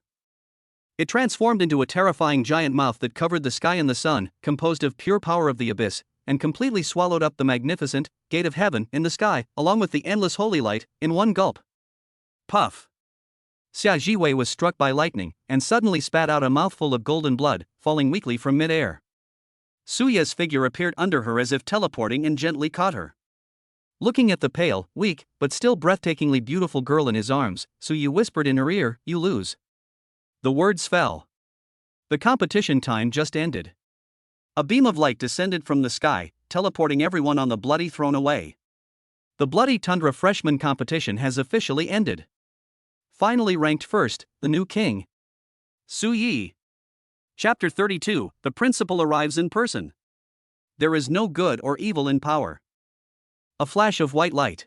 [SPEAKER 1] It transformed into a terrifying giant mouth that covered the sky and the sun, composed of pure power of the abyss, and completely swallowed up the magnificent gate of heaven in the sky, along with the endless holy light, in one gulp. Puff! Xia Jiwei was struck by lightning, and suddenly spat out a mouthful of golden blood, falling weakly from mid-air. Su Ye's figure appeared under her as if teleporting and gently caught her. Looking at the pale, weak, but still breathtakingly beautiful girl in his arms, Su Yi whispered in her ear, "You lose." The words fell. The competition time just ended. A beam of light descended from the sky, teleporting everyone on the bloody throne away. The Bloody Tundra freshman competition has officially ended. Finally ranked first, the new king. Su Yi. Chapter 32, The Principal arrives in person. There is no good or evil in power. A flash of white light.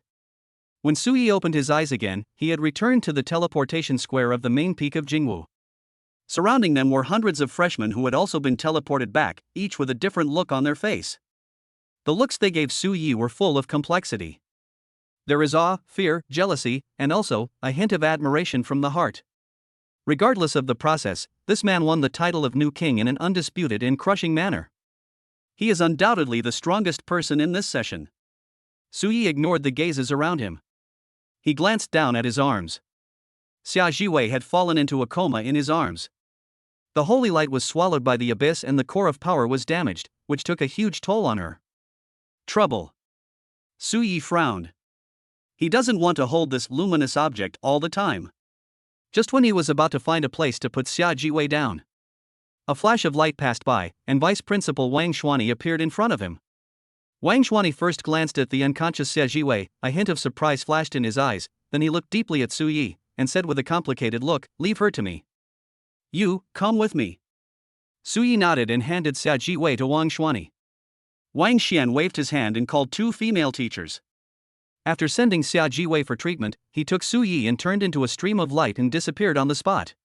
[SPEAKER 1] When Su Yi opened his eyes again, he had returned to the teleportation square of the main peak of Jingwu. Surrounding them were hundreds of freshmen who had also been teleported back, each with a different look on their face. The looks they gave Su Yi were full of complexity. There is awe, fear, jealousy, and also a hint of admiration from the heart. Regardless of the process, this man won the title of new king in an undisputed and crushing manner. He is undoubtedly the strongest person in this session. Su Yi ignored the gazes around him. He glanced down at his arms. Xia Jiwei had fallen into a coma in his arms. The holy light was swallowed by the abyss and the core of power was damaged, which took a huge toll on her. Trouble. Su Yi frowned. He doesn't want to hold this luminous object all the time. Just when he was about to find a place to put Xia Jiwei down, a flash of light passed by, and Vice Principal Wang Xuanyi appeared in front of him. Wang Xuanyi first glanced at the unconscious Xia Jiwei, a hint of surprise flashed in his eyes, then he looked deeply at Su Yi, and said with a complicated look, "Leave her to me." "You, come with me." Su Yi nodded and handed Xia Jiwei to Wang Xuanyi. Wang Xian waved his hand and called 2 female teachers. After sending Xia Jiwei for treatment, he took Su Yi and turned into a stream of light and disappeared on the spot.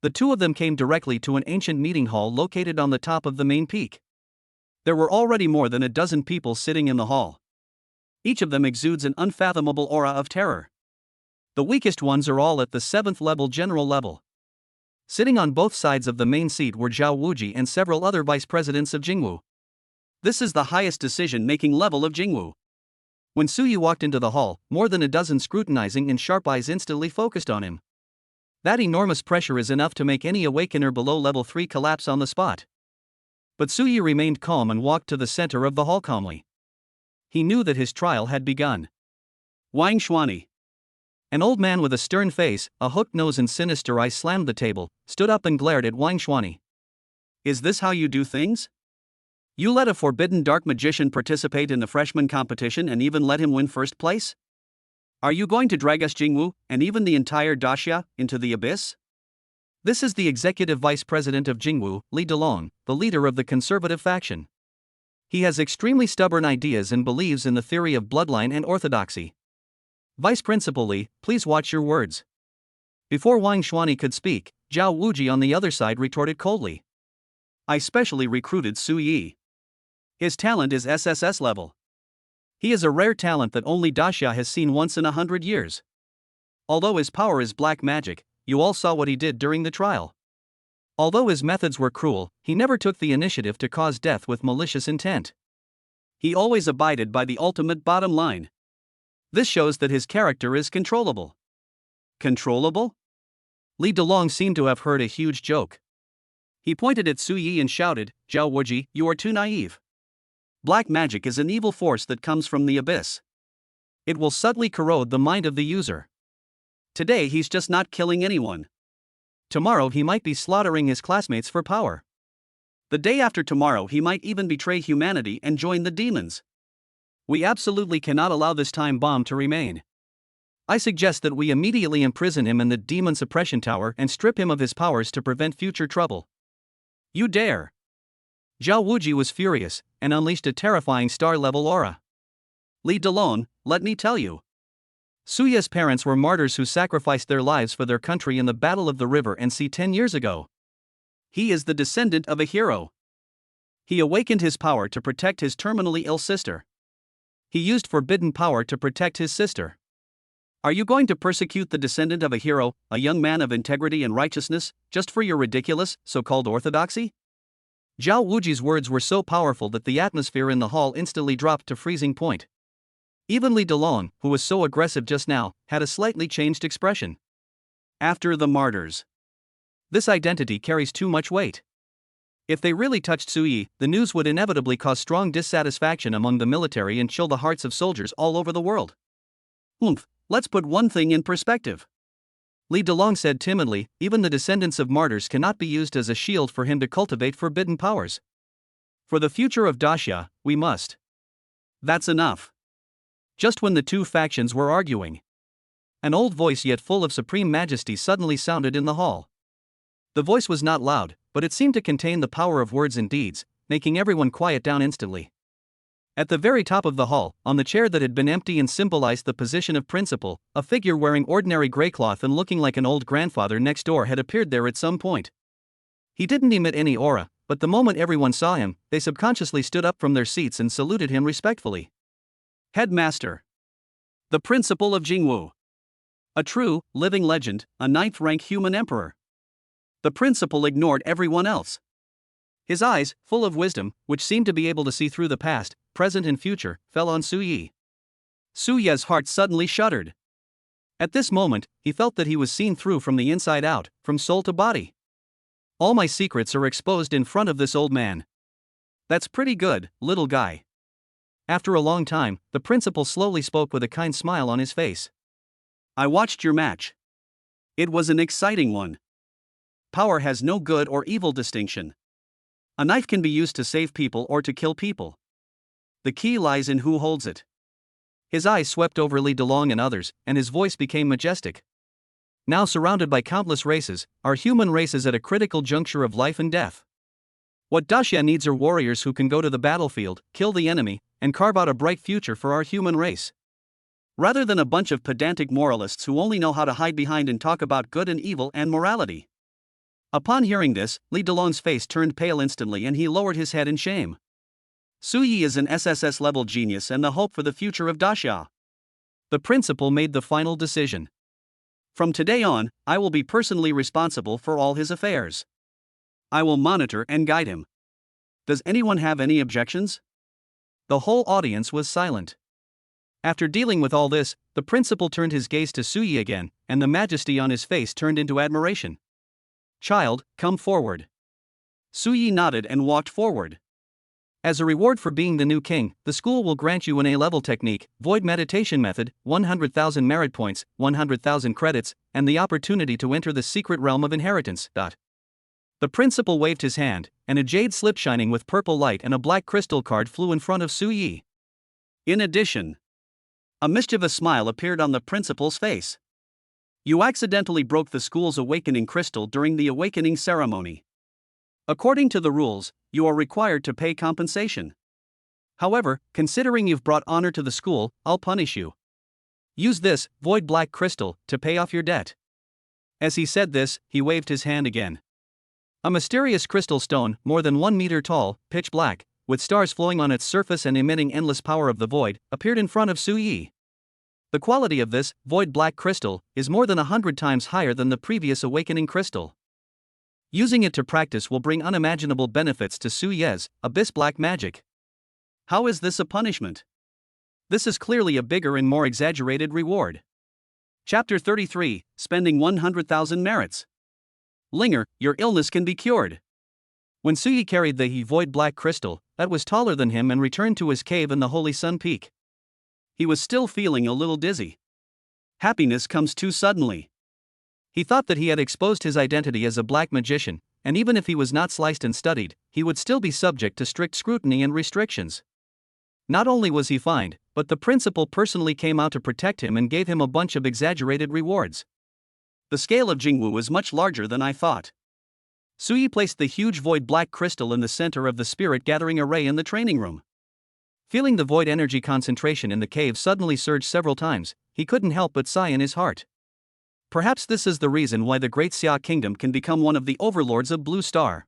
[SPEAKER 1] The two of them came directly to an ancient meeting hall located on the top of the main peak. There were already more than a dozen people sitting in the hall. Each of them exudes an unfathomable aura of terror. The weakest ones are all at the 7th level general level. Sitting on both sides of the main seat were Zhao Wuji and several other vice presidents of Jingwu. This is the highest decision-making level of Jingwu. When Su Yi walked into the hall, more than a dozen scrutinizing and sharp eyes instantly focused on him. That enormous pressure is enough to make any awakener below level 3 collapse on the spot. But Su Yi remained calm and walked to the center of the hall calmly. He knew that his trial had begun. Wang Xuanyi, an old man with a stern face, a hooked nose and sinister eyes, slammed the table, stood up and glared at Wang Xuanyi. "Is this how you do things? You let a forbidden dark magician participate in the freshman competition and even let him win first place? Are you going to drag us Jingwu, and even the entire Daxia, into the abyss?" This is the executive vice president of Jingwu, Li Delong, the leader of the conservative faction. He has extremely stubborn ideas and believes in the theory of bloodline and orthodoxy. "Vice Principal Li, please watch your words." Before Wang Xuanyi could speak, Zhao Wuji on the other side retorted coldly. "I specially recruited Su Yi. His talent is SSS level. He is a rare talent that only Daxia has seen once in 100 years. Although his power is black magic, you all saw what he did during the trial. Although his methods were cruel, he never took the initiative to cause death with malicious intent. He always abided by the ultimate bottom line. This shows that his character is controllable." "Controllable?" Li Delong seemed to have heard a huge joke. He pointed at Su Yi and shouted, "Zhao Wuji, you are too naive. Black magic is an evil force that comes from the abyss. It will subtly corrode the mind of the user. Today he's just not killing anyone. Tomorrow he might be slaughtering his classmates for power. The day after tomorrow he might even betray humanity and join the demons. We absolutely cannot allow this time bomb to remain. I suggest that we immediately imprison him in the Demon Suppression Tower and strip him of his powers to prevent future trouble." "You dare!" Zhao Wuji was furious, and unleashed a terrifying star-level aura. "Li Delong, let me tell you. Su Yi's parents were martyrs who sacrificed their lives for their country in the Battle of the River and Sea 10 years ago. He is the descendant of a hero. He awakened his power to protect his terminally ill sister. He used forbidden power to protect his sister. Are you going to persecute the descendant of a hero, a young man of integrity and righteousness, just for your ridiculous, so-called orthodoxy?" Zhao Wuji's words were so powerful that the atmosphere in the hall instantly dropped to freezing point. Even Li Delong, who was so aggressive just now, had a slightly changed expression. "After the martyrs." This identity carries too much weight. If they really touched Su Yi, the news would inevitably cause strong dissatisfaction among the military and chill the hearts of soldiers all over the world. Let's put one thing in perspective." Li Delong said timidly, "Even the descendants of martyrs cannot be used as a shield for him to cultivate forbidden powers. For the future of Daxia, we must." "That's enough." Just when the two factions were arguing, an old voice yet full of supreme majesty suddenly sounded in the hall. The voice was not loud, but it seemed to contain the power of words and deeds, making everyone quiet down instantly. At the very top of the hall, on the chair that had been empty and symbolized the position of principal, a figure wearing ordinary gray cloth and looking like an old grandfather next door had appeared there at some point. He didn't emit any aura, but the moment everyone saw him, they subconsciously stood up from their seats and saluted him respectfully. "Headmaster. The principal of Jingwu. A true, living legend, a 9th-rank human emperor." The principal ignored everyone else. His eyes, full of wisdom, which seemed to be able to see through the past, present and future, fell on Su Yi. Su Yi's heart suddenly shuddered. At this moment, he felt that he was seen through from the inside out, from soul to body. "All my secrets are exposed in front of this old man. That's pretty good, little guy. After a long time, the principal slowly spoke with a kind smile on his face. I watched your match. It was an exciting one. Power has no good or evil distinction. A knife can be used to save people or to kill people. The key lies in who holds it. His eyes swept over Li Delong and others, and his voice became majestic. Now surrounded by countless races, our human race is at a critical juncture of life and death. What Daxia needs are warriors who can go to the battlefield, kill the enemy, and carve out a bright future for our human race. Rather than a bunch of pedantic moralists who only know how to hide behind and talk about good and evil and morality. Upon hearing this, Li Delong's face turned pale instantly and he lowered his head in shame. Su Yi is an SSS-level genius and the hope for the future of Daxia. The principal made the final decision. From today on, I will be personally responsible for all his affairs. I will monitor and guide him. Does anyone have any objections? The whole audience was silent. After dealing with all this, the principal turned his gaze to Su Yi again, and the majesty on his face turned into admiration. Child, come forward. Su Yi nodded and walked forward. As a reward for being the new king, the school will grant you an A-level technique, void meditation method, 100,000 merit points, 100,000 credits, and the opportunity to enter the secret realm of inheritance. The principal waved his hand, and a jade slip shining with purple light and a black crystal card flew in front of Su Yi. In addition, a mischievous smile appeared on the principal's face. You accidentally broke the school's awakening crystal during the awakening ceremony. According to the rules, you are required to pay compensation. However, considering you've brought honor to the school, I'll punish you. Use this, void black crystal, to pay off your debt. As he said this, he waved his hand again. A mysterious crystal stone, more than 1 meter tall, pitch black, with stars flowing on its surface and emitting endless power of the void, appeared in front of Su Yi. The quality of this, void black crystal, is more than 100 times higher than the previous awakening crystal. Using it to practice will bring unimaginable benefits to Su Yi's abyss black magic. How is this a punishment? This is clearly a bigger and more exaggerated reward. Chapter 33, Spending 100,000 Merits. Linger, your illness can be cured. When Su Yi carried the void black crystal, that was taller than him and returned to his cave in the Holy Sun Peak. He was still feeling a little dizzy. Happiness comes too suddenly. He thought that he had exposed his identity as a black magician, and even if he was not sliced and studied, he would still be subject to strict scrutiny and restrictions. Not only was he fined, but the principal personally came out to protect him and gave him a bunch of exaggerated rewards. The scale of Jingwu was much larger than I thought. Su Yi placed the huge void black crystal in the center of the spirit gathering array in the training room. Feeling the void energy concentration in the cave suddenly surge several times, he couldn't help but sigh in his heart. Perhaps this is the reason why the Great Xia Kingdom can become one of the overlords of Blue Star.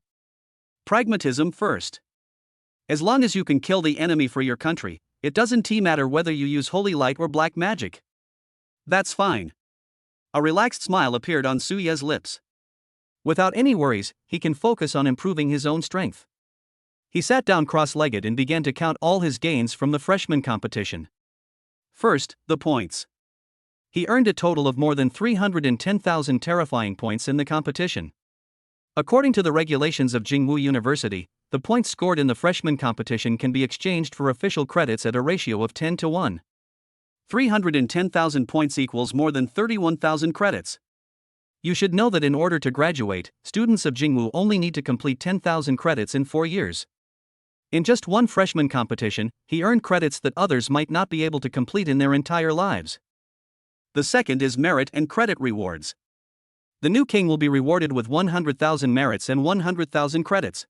[SPEAKER 1] Pragmatism first. As long as you can kill the enemy for your country, it doesn't matter whether you use holy light or black magic. That's fine. A relaxed smile appeared on Su Yi's lips. Without any worries, he can focus on improving his own strength. He sat down cross-legged and began to count all his gains from the freshman competition. First, the points. He earned a total of more than 310,000 terrifying points in the competition. According to the regulations of Jingwu University, the points scored in the freshman competition can be exchanged for official credits at a ratio of 10 to 1. 310,000 points equals more than 31,000 credits. You should know that in order to graduate, students of Jingwu only need to complete 10,000 credits in 4 years. In just one freshman competition, he earned credits that others might not be able to complete in their entire lives. The second is merit and credit rewards. The new king will be rewarded with 100,000 merits and 100,000 credits.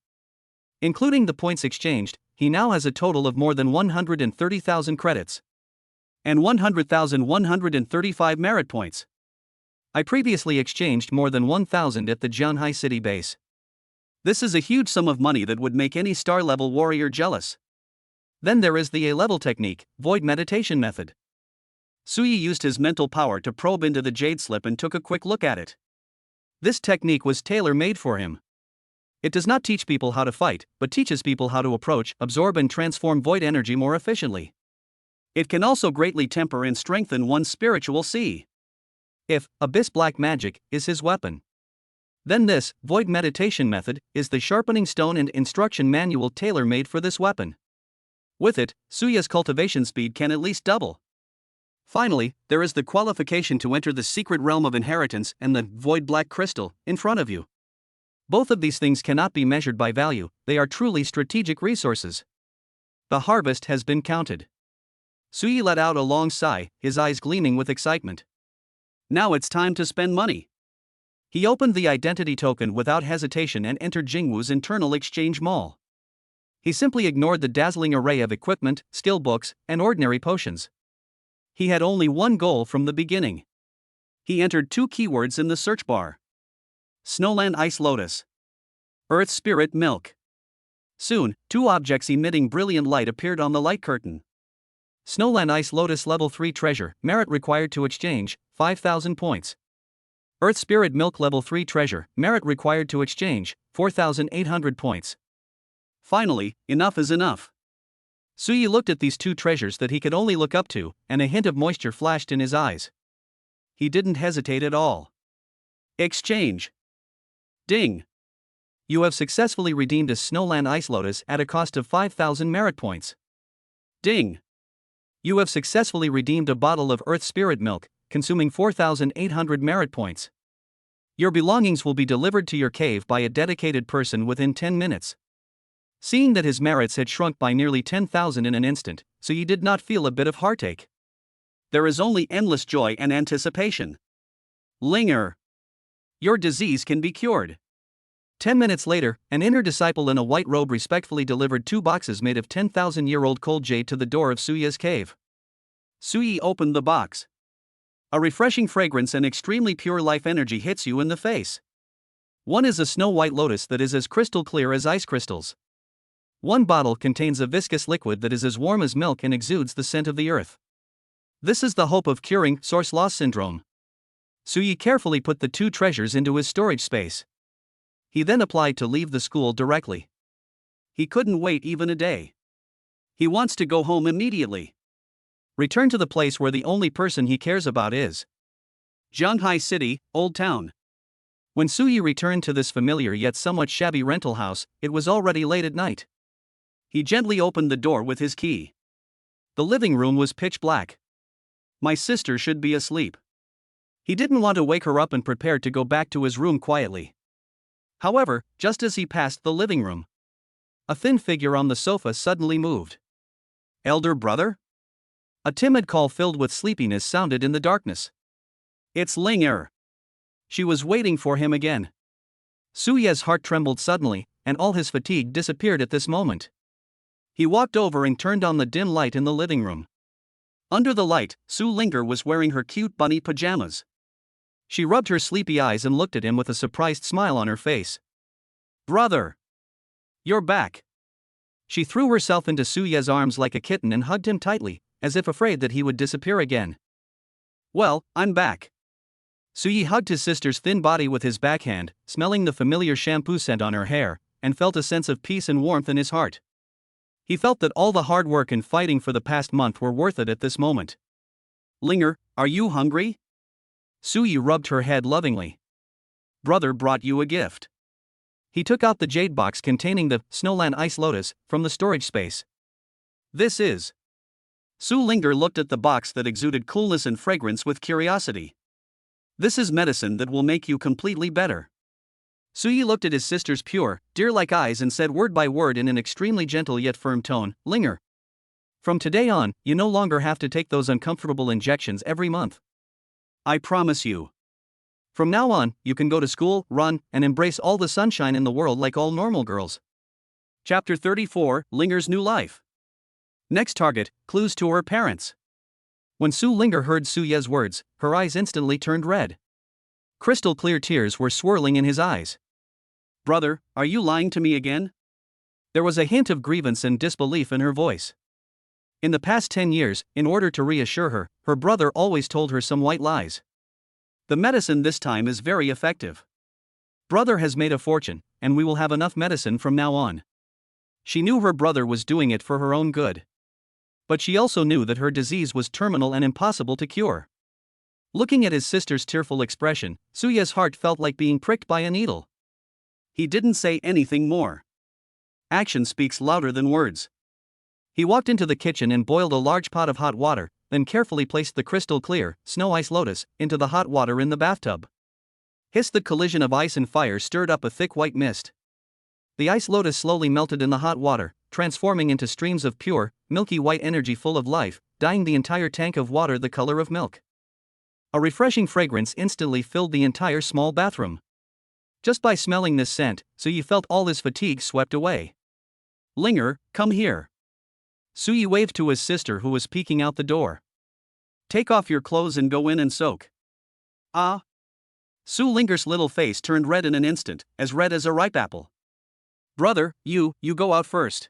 [SPEAKER 1] Including the points exchanged, he now has a total of more than 130,000 credits. And 100,135 merit points. I previously exchanged more than 1,000 at the Jianhai city base. This is a huge sum of money that would make any star-level warrior jealous. Then there is the A-level technique, void meditation method. Su Yi used his mental power to probe into the jade slip and took a quick look at it. This technique was tailor-made for him. It does not teach people how to fight, but teaches people how to approach, absorb and transform void energy more efficiently. It can also greatly temper and strengthen one's spiritual C. If abyss black magic is his weapon. Then this void meditation method is the sharpening stone and instruction manual tailor-made for this weapon. With it, Suya's cultivation speed can at least double. Finally, there is the qualification to enter the secret realm of inheritance and the void black crystal in front of you. Both of these things cannot be measured by value, they are truly strategic resources. The harvest has been counted. Suyi let out a long sigh, his eyes gleaming with excitement. Now it's time to spend money. He opened the identity token without hesitation and entered Jingwu's internal exchange mall. He simply ignored the dazzling array of equipment, skill books, and ordinary potions. He had only one goal from the beginning. He entered 2 keywords in the search bar. Snowland Ice Lotus. Earth Spirit Milk. Soon, 2 objects emitting brilliant light appeared on the light curtain. Snowland Ice Lotus Level 3 Treasure, merit required to exchange, 5,000 points. Earth Spirit Milk Level 3 Treasure, merit required to exchange, 4,800 points. Finally, enough is enough. Suyi looked at these 2 treasures that he could only look up to, and a hint of moisture flashed in his eyes. He didn't hesitate at all. Exchange. Ding. You have successfully redeemed a Snowland Ice Lotus at a cost of 5,000 merit points. Ding. You have successfully redeemed a bottle of Earth Spirit Milk, consuming 4,800 merit points. Your belongings will be delivered to your cave by a dedicated person within 10 minutes. Seeing that his merits had shrunk by nearly 10,000 in an instant, so he did not feel a bit of heartache. There is only endless joy and anticipation. Linger. Your disease can be cured. 10 minutes later, an inner disciple in a white robe respectfully delivered 2 boxes made of 10,000-year-old cold jade to the door of Suya's cave. Suyi opened the box. A refreshing fragrance and extremely pure life energy hits you in the face. One is a snow-white lotus that is as crystal clear as ice crystals. One bottle contains a viscous liquid that is as warm as milk and exudes the scent of the earth. This is the hope of curing source loss syndrome. Suyi carefully put the 2 treasures into his storage space. He then applied to leave the school directly. He couldn't wait even a day. He wants to go home immediately. Return to the place where the only person he cares about is Zhanghai City, Old Town. When Suyi returned to this familiar yet somewhat shabby rental house, it was already late at night. He gently opened the door with his key. The living room was pitch black. My sister should be asleep. He didn't want to wake her up and prepared to go back to his room quietly. However, just as he passed the living room, a thin figure on the sofa suddenly moved. Elder brother? A timid call filled with sleepiness sounded in the darkness. It's Linger. She was waiting for him again. Suya's heart trembled suddenly, and all his fatigue disappeared at this moment. He walked over and turned on the dim light in the living room. Under the light, Su Linger was wearing her cute bunny pajamas. She rubbed her sleepy eyes and looked at him with a surprised smile on her face. Brother! You're back! She threw herself into Suya's arms like a kitten and hugged him tightly, as if afraid that he would disappear again. Well, I'm back. Suyi hugged his sister's thin body with his backhand, smelling the familiar shampoo scent on her hair, and felt a sense of peace and warmth in his heart. He felt that all the hard work and fighting for the past month were worth it at this moment. Linger, are you hungry? Suyi rubbed her head lovingly. Brother brought you a gift. He took out the jade box containing the Snowland Ice Lotus from the storage space. This is. Su Linger looked at the box that exuded coolness and fragrance with curiosity. This is medicine that will make you completely better. Suyi looked at his sister's pure, deer-like eyes and said word by word in an extremely gentle yet firm tone, Linger. From today on, you no longer have to take those uncomfortable injections every month. I promise you. From now on, you can go to school, run, and embrace all the sunshine in the world like all normal girls. Chapter 34, Linger's New Life. Next target, clues to her parents. When Su Linger heard Suye's words, her eyes instantly turned red. Crystal clear tears were swirling in his eyes. Brother, are you lying to me again? There was a hint of grievance and disbelief in her voice. In the past 10 years, in order to reassure her, her brother always told her some white lies. The medicine this time is very effective. Brother has made a fortune, and we will have enough medicine from now on. She knew her brother was doing it for her own good. But she also knew that her disease was terminal and impossible to cure. Looking at his sister's tearful expression, Suya's heart felt like being pricked by a needle. He didn't say anything more. Action speaks louder than words. He walked into the kitchen and boiled a large pot of hot water, then carefully placed the crystal clear, snow ice lotus into the hot water in the bathtub. Hiss! The collision of ice and fire stirred up a thick white mist. The ice lotus slowly melted in the hot water, transforming into streams of pure, milky white energy full of life, dyeing the entire tank of water the color of milk. A refreshing fragrance instantly filled the entire small bathroom. Just by smelling this scent, Suyi felt all his fatigue swept away. Linger, come here. Suyi waved to his sister who was peeking out the door. Take off your clothes and go in and soak. Ah. Su Linger's little face turned red in an instant, as red as a ripe apple. Brother, you go out first.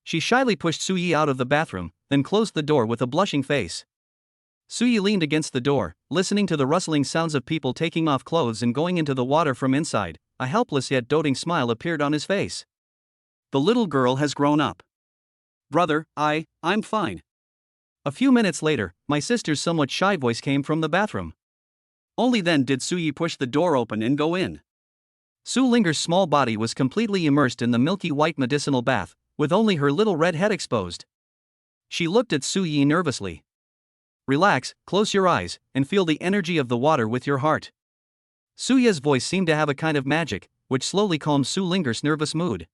[SPEAKER 1] She shyly pushed Suyi out of the bathroom, then closed the door with a blushing face. Suyi leaned against the door, listening to the rustling sounds of people taking off clothes and going into the water from inside. A helpless yet doting smile appeared on his face. The little girl has grown up. Brother, I'm fine. A few minutes later, my sister's somewhat shy voice came from the bathroom. Only then did Suyi push the door open and go in. Su Linger's small body was completely immersed in the milky white medicinal bath, with only her little red head exposed. She looked at Suyi nervously. Relax, close your eyes, and feel the energy of the water with your heart. Suya's voice seemed to have a kind of magic, which slowly calmed Su Linger's nervous mood.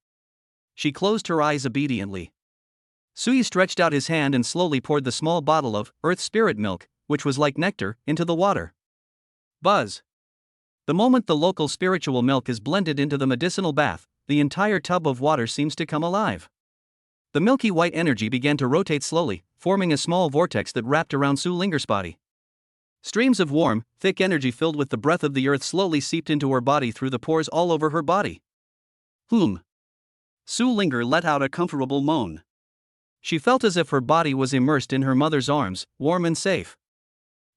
[SPEAKER 1] She closed her eyes obediently. Suyi stretched out his hand and slowly poured the small bottle of Earth Spirit milk, which was like nectar, into the water. Buzz! The moment the local spiritual milk is blended into the medicinal bath, the entire tub of water seems to come alive. The milky white energy began to rotate slowly, forming a small vortex that wrapped around Su Linger's body. Streams of warm, thick energy filled with the breath of the earth slowly seeped into her body through the pores all over her body. Su Linger let out a comfortable moan. She felt as if her body was immersed in her mother's arms, warm and safe.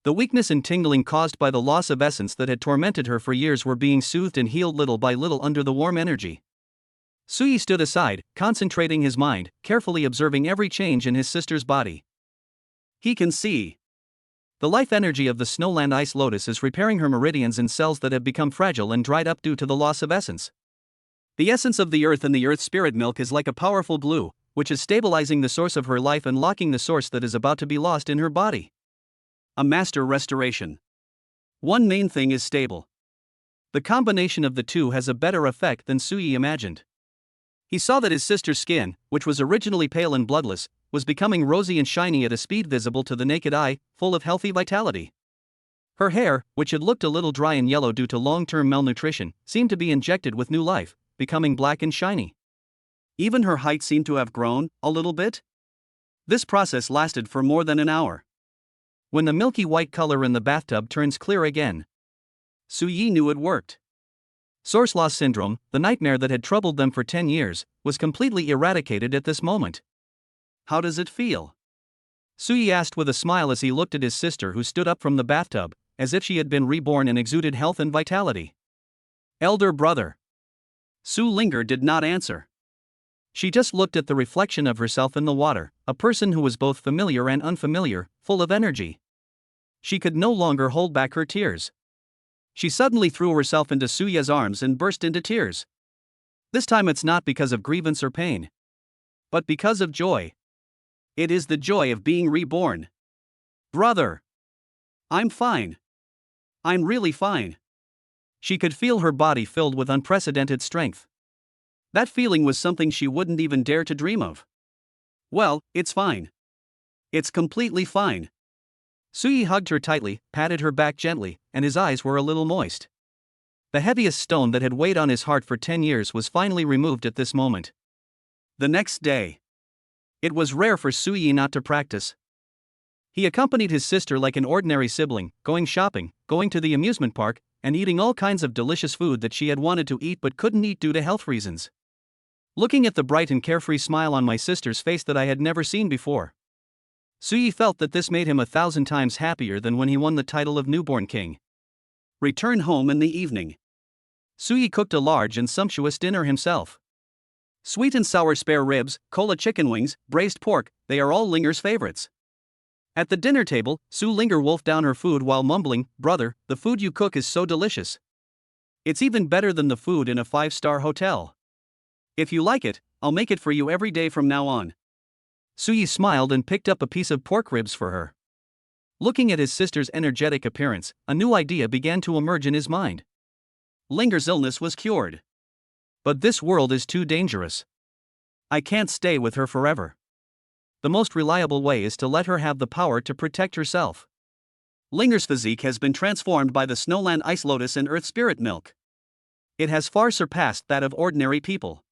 [SPEAKER 1] The weakness and tingling caused by the loss of essence that had tormented her for years were being soothed and healed little by little under the warm energy. Suyi stood aside, concentrating his mind, carefully observing every change in his sister's body. He can see. The life energy of the Snowland Ice Lotus is repairing her meridians and cells that have become fragile and dried up due to the loss of essence. The essence of the earth and the earth spirit milk is like a powerful glue, which is stabilizing the source of her life and locking the source that is about to be lost in her body. A master restoration. One main thing is stable. The combination of the two has a better effect than Suyi imagined. He saw that his sister's skin, which was originally pale and bloodless, was becoming rosy and shiny at a speed visible to the naked eye, full of healthy vitality. Her hair, which had looked a little dry and yellow due to long-term malnutrition, seemed to be injected with new life, becoming black and shiny. Even her height seemed to have grown, a little bit. This process lasted for more than an hour. When the milky white color in the bathtub turns clear again, Suyi knew it worked. Source loss syndrome, the nightmare that had troubled them for 10 years, was completely eradicated at this moment. How does it feel? Suyi asked with a smile as he looked at his sister who stood up from the bathtub, as if she had been reborn and exuded health and vitality. Elder brother. Su Linger did not answer. She just looked at the reflection of herself in the water, a person who was both familiar and unfamiliar, full of energy. She could no longer hold back her tears. She suddenly threw herself into Suya's arms and burst into tears. This time it's not because of grievance or pain, but because of joy. It is the joy of being reborn. Brother! I'm fine. I'm really fine. She could feel her body filled with unprecedented strength. That feeling was something she wouldn't even dare to dream of. Well, it's fine. It's completely fine. Suyi hugged her tightly, patted her back gently, and his eyes were a little moist. The heaviest stone that had weighed on his heart for 10 years was finally removed at this moment. The next day. It was rare for Suyi not to practice. He accompanied his sister like an ordinary sibling, going shopping, going to the amusement park, and eating all kinds of delicious food that she had wanted to eat but couldn't eat due to health reasons. Looking at the bright and carefree smile on my sister's face that I had never seen before, Suyi felt that this made him 1,000 times happier than when he won the title of newborn king. Return home in the evening. Suyi cooked a large and sumptuous dinner himself. Sweet and sour spare ribs, cola chicken wings, braised pork, they are all Linger's favorites. At the dinner table, Su Linger wolfed down her food while mumbling, "Brother, the food you cook is so delicious. It's even better than the food in a 5-star hotel. If you like it, I'll make it for you every day from now on." Suyi smiled and picked up a piece of pork ribs for her. Looking at his sister's energetic appearance, a new idea began to emerge in his mind. Linger's illness was cured. But this world is too dangerous. I can't stay with her forever. The most reliable way is to let her have the power to protect herself. Linger's physique has been transformed by the Snowland Ice Lotus and Earth Spirit Milk. It has far surpassed that of ordinary people.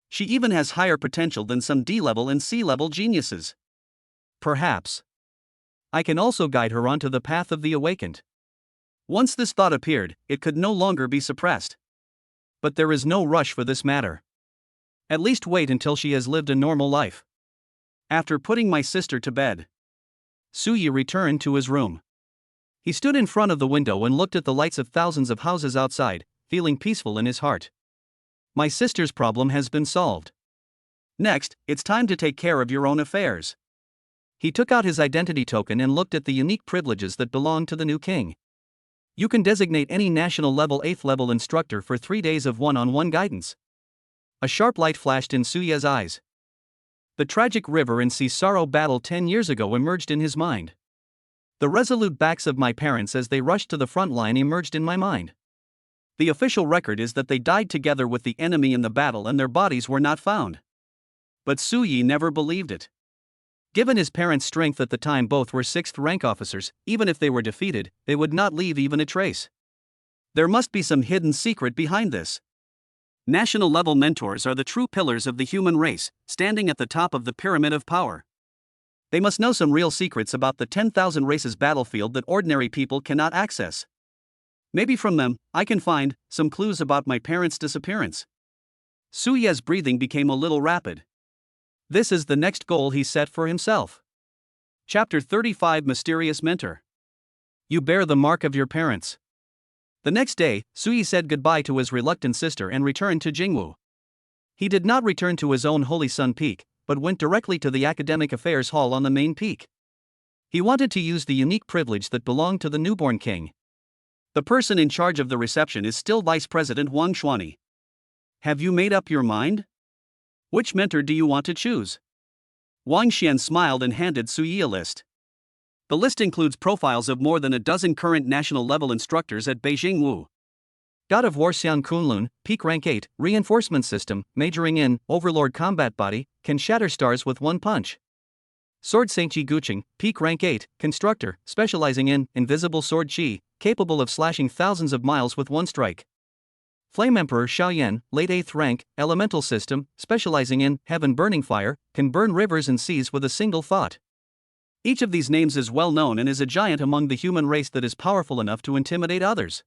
[SPEAKER 1] She even has higher potential than some D-level and C-level geniuses. Perhaps I can also guide her onto the path of the awakened. Once this thought appeared, it could no longer be suppressed. But there is no rush for this matter. At least wait until she has lived a normal life. After putting my sister to bed, Suyi returned to his room. He stood in front of the window and looked at the lights of thousands of houses outside, feeling peaceful in his heart. My sister's problem has been solved. Next, it's time to take care of your own affairs. He took out his identity token and looked at the unique privileges that belong to the new king. You can designate any national level 8th level instructor for 3 days of one-on-one guidance. A sharp light flashed in Suya's eyes. The tragic river and sea sorrow battle 10 years ago emerged in his mind. The resolute backs of my parents as they rushed to the front line emerged in my mind. The official record is that they died together with the enemy in the battle and their bodies were not found. But Suyi never believed it. Given his parents' strength at the time, both were 6th rank officers. Even if they were defeated, they would not leave even a trace. There must be some hidden secret behind this. National level mentors are the true pillars of the human race, standing at the top of the pyramid of power. They must know some real secrets about the 10,000 races battlefield that ordinary people cannot access. Maybe from them, I can find some clues about my parents' disappearance. Suya's breathing became a little rapid. This is the next goal he set for himself. Chapter 35: Mysterious Mentor. You bear the mark of your parents. The next day, Suyi said goodbye to his reluctant sister and returned to Jingwu. He did not return to his own Holy Sun Peak, but went directly to the Academic Affairs Hall on the main peak. He wanted to use the unique privilege that belonged to the newborn king. The person in charge of the reception is still Vice President Wang Xuani. Have you made up your mind? Which mentor do you want to choose? Wang Xian smiled and handed Suyi a list. The list includes profiles of more than a dozen current national level instructors at Beijing Wu. God of War Xian Kunlun, Peak Rank 8, Reinforcement System, majoring in Overlord Combat Body, can shatter stars with one punch. Sword Saint Ji Guqing, Peak Rank 8, Constructor, specializing in Invisible Sword Qi, capable of slashing thousands of miles with one strike. Flame Emperor Xiaoyan, late 8th rank, Elemental System, specializing in Heaven Burning Fire, can burn rivers and seas with a single thought. Each of these names is well known and is a giant among the human race that is powerful enough to intimidate others.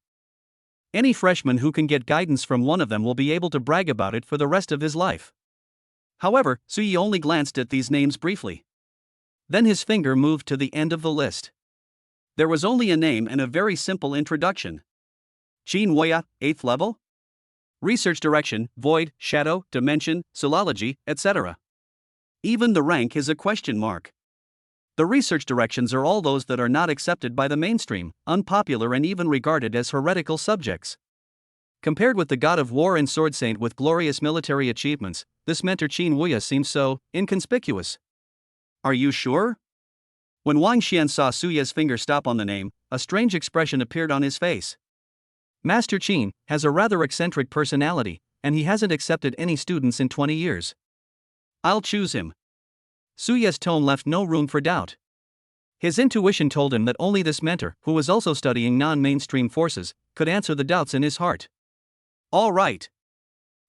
[SPEAKER 1] Any freshman who can get guidance from one of them will be able to brag about it for the rest of his life. However, Suyi only glanced at these names briefly. Then his finger moved to the end of the list. There was only a name and a very simple introduction. Qin Woya, 8th level? Research direction, void, shadow, dimension, philology, etc. Even the rank is a question mark. The research directions are all those that are not accepted by the mainstream, unpopular and even regarded as heretical subjects. Compared with the God of War and Sword Saint with glorious military achievements, this mentor Qin Wuya seems so inconspicuous. Are you sure? When Wang Xian saw Suya's finger stop on the name, a strange expression appeared on his face. Master Qin has a rather eccentric personality, and he hasn't accepted any students in 20 years. I'll choose him. Suya's tone left no room for doubt. His intuition told him that only this mentor, who was also studying non-mainstream forces, could answer the doubts in his heart. All right.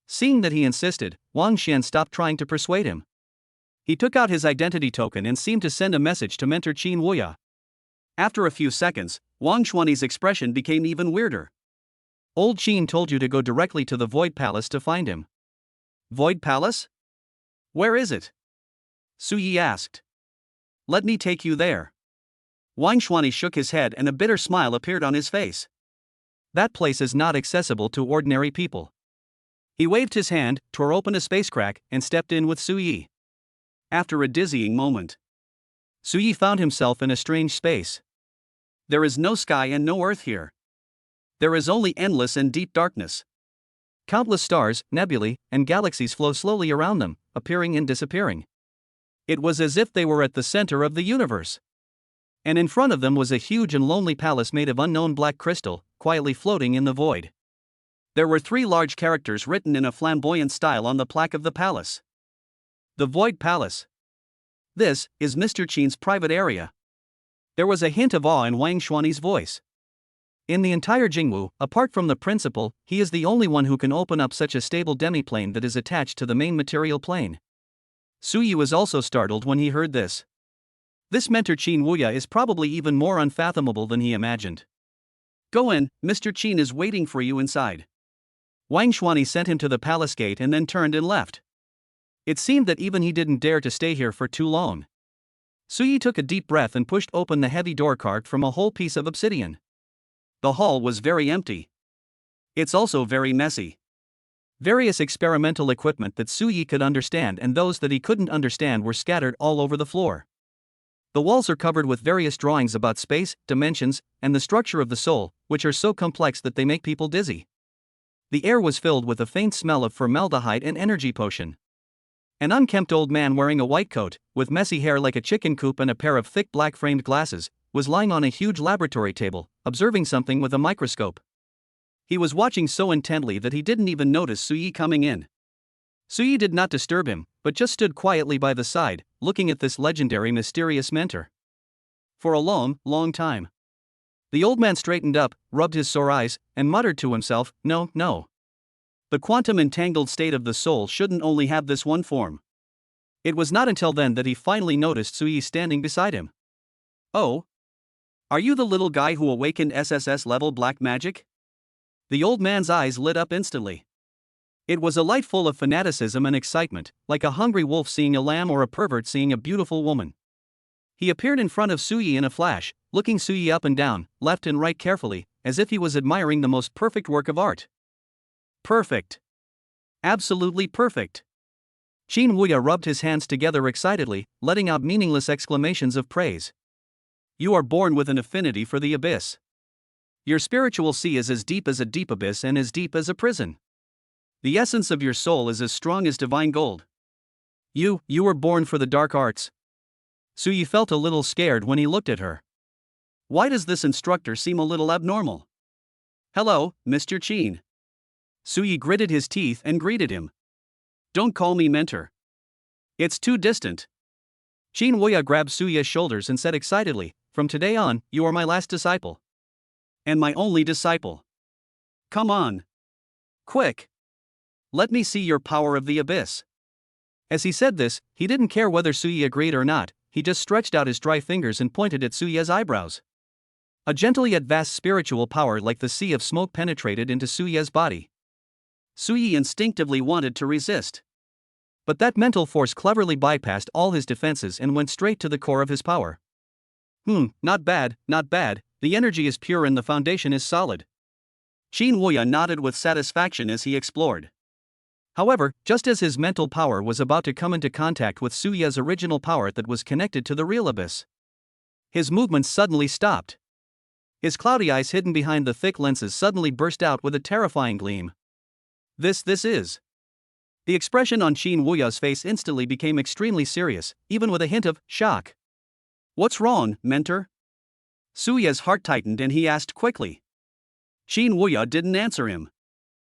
[SPEAKER 1] Seeing that he insisted, Wang Xian stopped trying to persuade him. He took out his identity token and seemed to send a message to mentor Qin Wuya. After a few seconds, Wang Xuani's expression became even weirder. Old Qin told you to go directly to the Void Palace to find him. Void Palace? Where is it? Suyi asked. Let me take you there. Wang Xuani shook his head and a bitter smile appeared on his face. That place is not accessible to ordinary people. He waved his hand, tore open a space crack, and stepped in with Suyi. After a dizzying moment, Suyi found himself in a strange space. There is no sky and no earth here. There is only endless and deep darkness. Countless stars, nebulae, and galaxies flow slowly around them, appearing and disappearing. It was as if they were at the center of the universe. And in front of them was a huge and lonely palace made of unknown black crystal, quietly floating in the void. There were 3 large characters written in a flamboyant style on the plaque of the palace. The Void Palace. This is Mr. Qin's private area. There was a hint of awe in Wang Xuani's voice. In the entire Jingwu, apart from the principal, he is the only one who can open up such a stable demiplane that is attached to the main material plane. Suyi was also startled when he heard this. This mentor Qin Wuya is probably even more unfathomable than he imagined. Go in, Mr. Qin is waiting for you inside. Wang Xuani sent him to the palace gate and then turned and left. It seemed that even he didn't dare to stay here for too long. Suyi took a deep breath and pushed open the heavy door carved from a whole piece of obsidian. The hall was very empty. It's also very messy. Various experimental equipment that Suyi could understand and those that he couldn't understand were scattered all over the floor. The walls are covered with various drawings about space, dimensions, and the structure of the soul, which are so complex that they make people dizzy. The air was filled with a faint smell of formaldehyde and energy potion. An unkempt old man wearing a white coat, with messy hair like a chicken coop and a pair of thick black framed glasses, was lying on a huge laboratory table, observing something with a microscope. He was watching so intently that he didn't even notice Suyi coming in. Suyi did not disturb him, but just stood quietly by the side, looking at this legendary mysterious mentor. For a long, long time. The old man straightened up, rubbed his sore eyes, and muttered to himself, "No, no. The quantum entangled state of the soul shouldn't only have this one form." It was not until then that he finally noticed Suyi standing beside him. "Oh? Are you the little guy who awakened SSS-level Black Magic?" The old man's eyes lit up instantly. It was a light full of fanaticism and excitement, like a hungry wolf seeing a lamb or a pervert seeing a beautiful woman. He appeared in front of Suyi in a flash, looking Suyi up and down, left and right carefully, as if he was admiring the most perfect work of art. Perfect. Absolutely perfect. Qin Wuya rubbed his hands together excitedly, letting out meaningless exclamations of praise. You are born with an affinity for the abyss. Your spiritual sea is as deep as a deep abyss and as deep as a prison. The essence of your soul is as strong as divine gold. You were born for the dark arts. Suyi felt a little scared when he looked at her. Why does this instructor seem a little abnormal? Hello, Mr. Qin. Suyi gritted his teeth and greeted him. Don't call me mentor. It's too distant. Qin Wuya grabbed Suyi's shoulders and said excitedly, From today on, you are my last disciple. And my only disciple. Come on. Quick. Let me see your power of the abyss. As he said this, he didn't care whether Suyi agreed or not, he just stretched out his dry fingers and pointed at Suyi's eyebrows. A gentle yet vast spiritual power like the sea of smoke penetrated into Suyi's body. Suyi instinctively wanted to resist. But that mental force cleverly bypassed all his defenses and went straight to the core of his power. Not bad, not bad, the energy is pure and the foundation is solid. Qin Wuya nodded with satisfaction as he explored. However, just as his mental power was about to come into contact with Suyi's original power that was connected to the real abyss, his movements suddenly stopped. His cloudy eyes hidden behind the thick lenses suddenly burst out with a terrifying gleam. This is. The expression on Qin Wuya's face instantly became extremely serious, even with a hint of shock. What's wrong, mentor? Suyi's heart tightened and he asked quickly. Qin Wuya didn't answer him.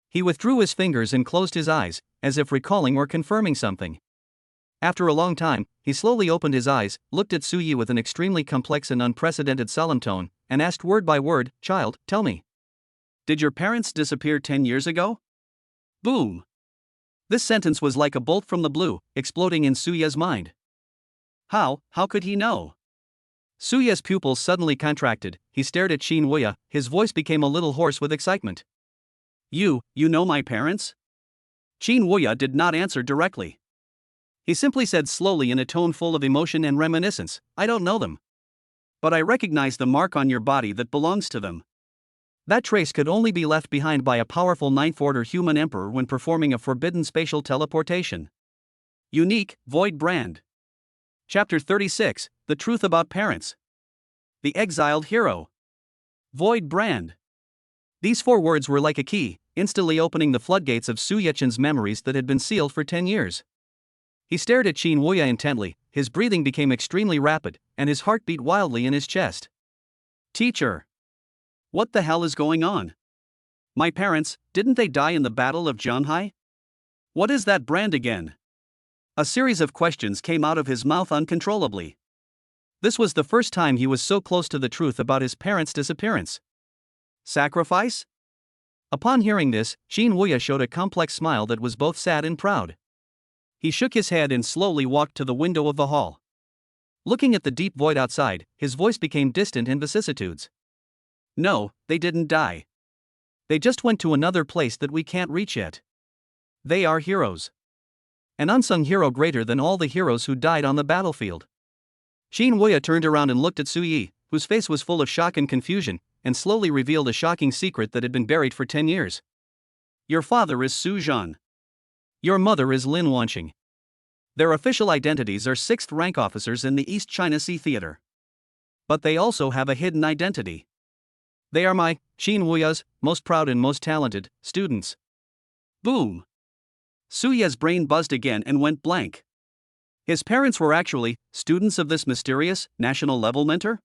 [SPEAKER 1] He withdrew his fingers and closed his eyes, as if recalling or confirming something. After a long time, he slowly opened his eyes, looked at Suyi with an extremely complex and unprecedented solemn tone, and asked word by word, Child, tell me. Did your parents disappear 10 years ago? Boom. This sentence was like a bolt from the blue, exploding in Suyi's mind. How could he know? Suyi's pupils suddenly contracted, he stared at Qin Wuya, his voice became a little hoarse with excitement. You know my parents? Qin Wuya did not answer directly. He simply said slowly in a tone full of emotion and reminiscence, I don't know them. But I recognize the mark on your body that belongs to them. That trace could only be left behind by a powerful ninth-order human emperor when performing a forbidden spatial teleportation. Unique, void brand. Chapter 36, The Truth About Parents. The Exiled Hero. Void Brand. These 4 words were like a key, instantly opening the floodgates of Su Yechen's memories that had been sealed for 10 years. He stared at Qin Wuya intently, his breathing became extremely rapid, and his heart beat wildly in his chest. Teacher. What the hell is going on? My parents, didn't they die in the Battle of Zhanghai? What is that brand again? A series of questions came out of his mouth uncontrollably. This was the first time he was so close to the truth about his parents' disappearance. Sacrifice? Upon hearing this, Qin Wuya showed a complex smile that was both sad and proud. He shook his head and slowly walked to the window of the hall. Looking at the deep void outside, his voice became distant in vicissitudes. No, they didn't die. They just went to another place that we can't reach yet. They are heroes. An unsung hero greater than all the heroes who died on the battlefield. Qin Wuya turned around and looked at Su Yi, whose face was full of shock and confusion, and slowly revealed a shocking secret that had been buried for 10 years. Your father is Su Zhan. Your mother is Lin Wanqing. Their official identities are 6th rank officers in the East China Sea Theater. But they also have a hidden identity. They are my, Qin Wuya's, most proud and most talented students. Boom! Su Ye's brain buzzed again and went blank. His parents were actually students of this mysterious, national-level mentor?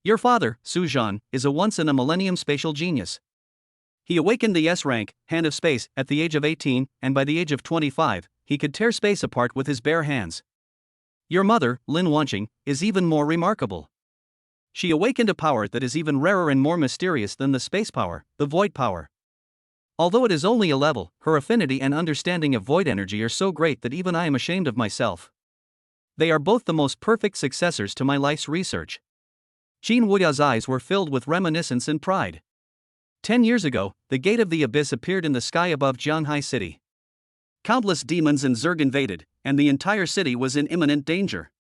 [SPEAKER 1] Your father, Su Zhan, is a once-in-a-millennium spatial genius. He awakened the S-rank, Hand of Space, at the age of 18, and by the age of 25, he could tear space apart with his bare hands. Your mother, Lin Wanqing, is even more remarkable. She awakened a power that is even rarer and more mysterious than the space power, the void power. Although it is only a level, her affinity and understanding of void energy are so great that even I am ashamed of myself. They are both the most perfect successors to my life's research. Qin Wuya's eyes were filled with reminiscence and pride. 10 years ago, the Gate of the Abyss appeared in the sky above Zhanghai City. Countless demons and Zerg invaded, and the entire city was in imminent danger.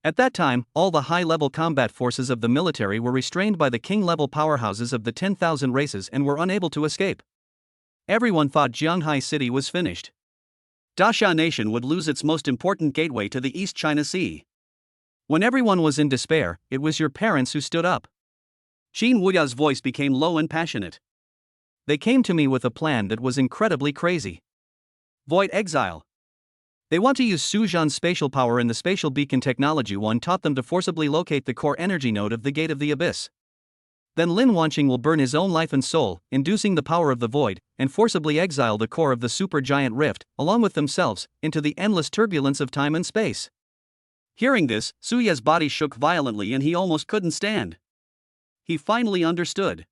[SPEAKER 1] At that time, all the high-level combat forces of the military were restrained by the king-level powerhouses of the 10,000 races and were unable to escape. Everyone thought Zhanghai City was finished. Dasha Nation would lose its most important gateway to the East China Sea. When everyone was in despair, it was your parents who stood up. Qin Wuya's voice became low and passionate. They came to me with a plan that was incredibly crazy. Void exile. They want to use Su Zhan's spatial power and the spatial beacon technology one taught them to forcibly locate the core energy node of the Gate of the Abyss. Then Lin Wanqing will burn his own life and soul, inducing the power of the void, and forcibly exile the core of the supergiant rift, along with themselves, into the endless turbulence of time and space. Hearing this, Su Ye's body shook violently and he almost couldn't stand. He finally understood.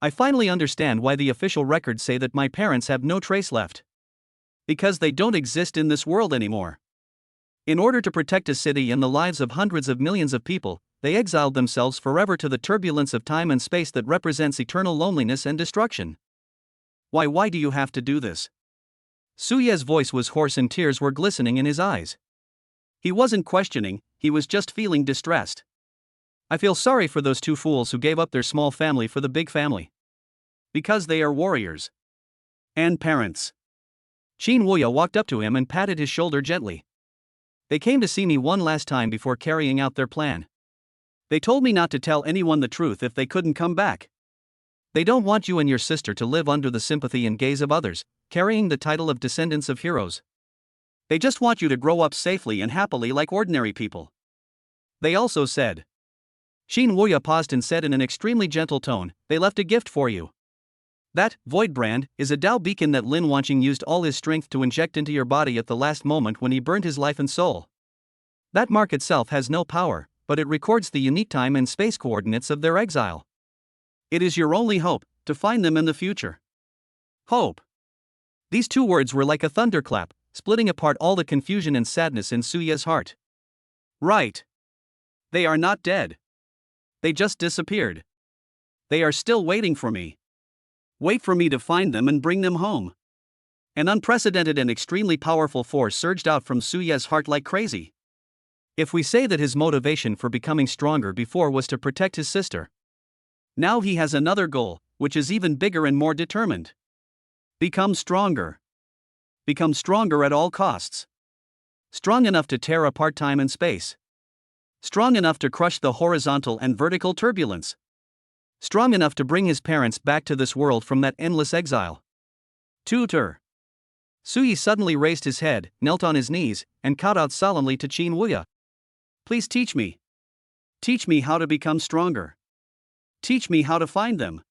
[SPEAKER 1] I finally understand why the official records say that my parents have no trace left. Because they don't exist in this world anymore. In order to protect a city and the lives of hundreds of millions of people, they exiled themselves forever to the turbulence of time and space that represents eternal loneliness and destruction. Why do you have to do this? Su Ye's voice was hoarse and tears were glistening in his eyes. He wasn't questioning, he was just feeling distressed. I feel sorry for those 2 fools who gave up their small family for the big family. Because they are warriors. And parents. Qin Wuya walked up to him and patted his shoulder gently. They came to see me one last time before carrying out their plan. They told me not to tell anyone the truth if they couldn't come back. They don't want you and your sister to live under the sympathy and gaze of others, carrying the title of descendants of heroes. They just want you to grow up safely and happily like ordinary people. They also said. Qin Wuya paused and said in an extremely gentle tone, they left a gift for you. That, Void Brand, is a Dao beacon that Lin Wanqing used all his strength to inject into your body at the last moment when he burned his life and soul. That mark itself has no power, but it records the unique time and space coordinates of their exile. It is your only hope, to find them in the future. Hope. These 2 words were like a thunderclap, splitting apart all the confusion and sadness in Su Ye's heart. Right. They are not dead. They just disappeared. They are still waiting for me. Wait for me to find them and bring them home. An unprecedented and extremely powerful force surged out from Su Ye's heart like crazy. If we say that his motivation for becoming stronger before was to protect his sister, now he has another goal, which is even bigger and more determined. Become stronger. Become stronger at all costs. Strong enough to tear apart time and space. Strong enough to crush the horizontal and vertical turbulence. Strong enough to bring his parents back to this world from that endless exile. Tutor. Suyi suddenly raised his head, knelt on his knees, and called out solemnly to Qin Wuya. Please teach me. Teach me how to become stronger. Teach me how to find them.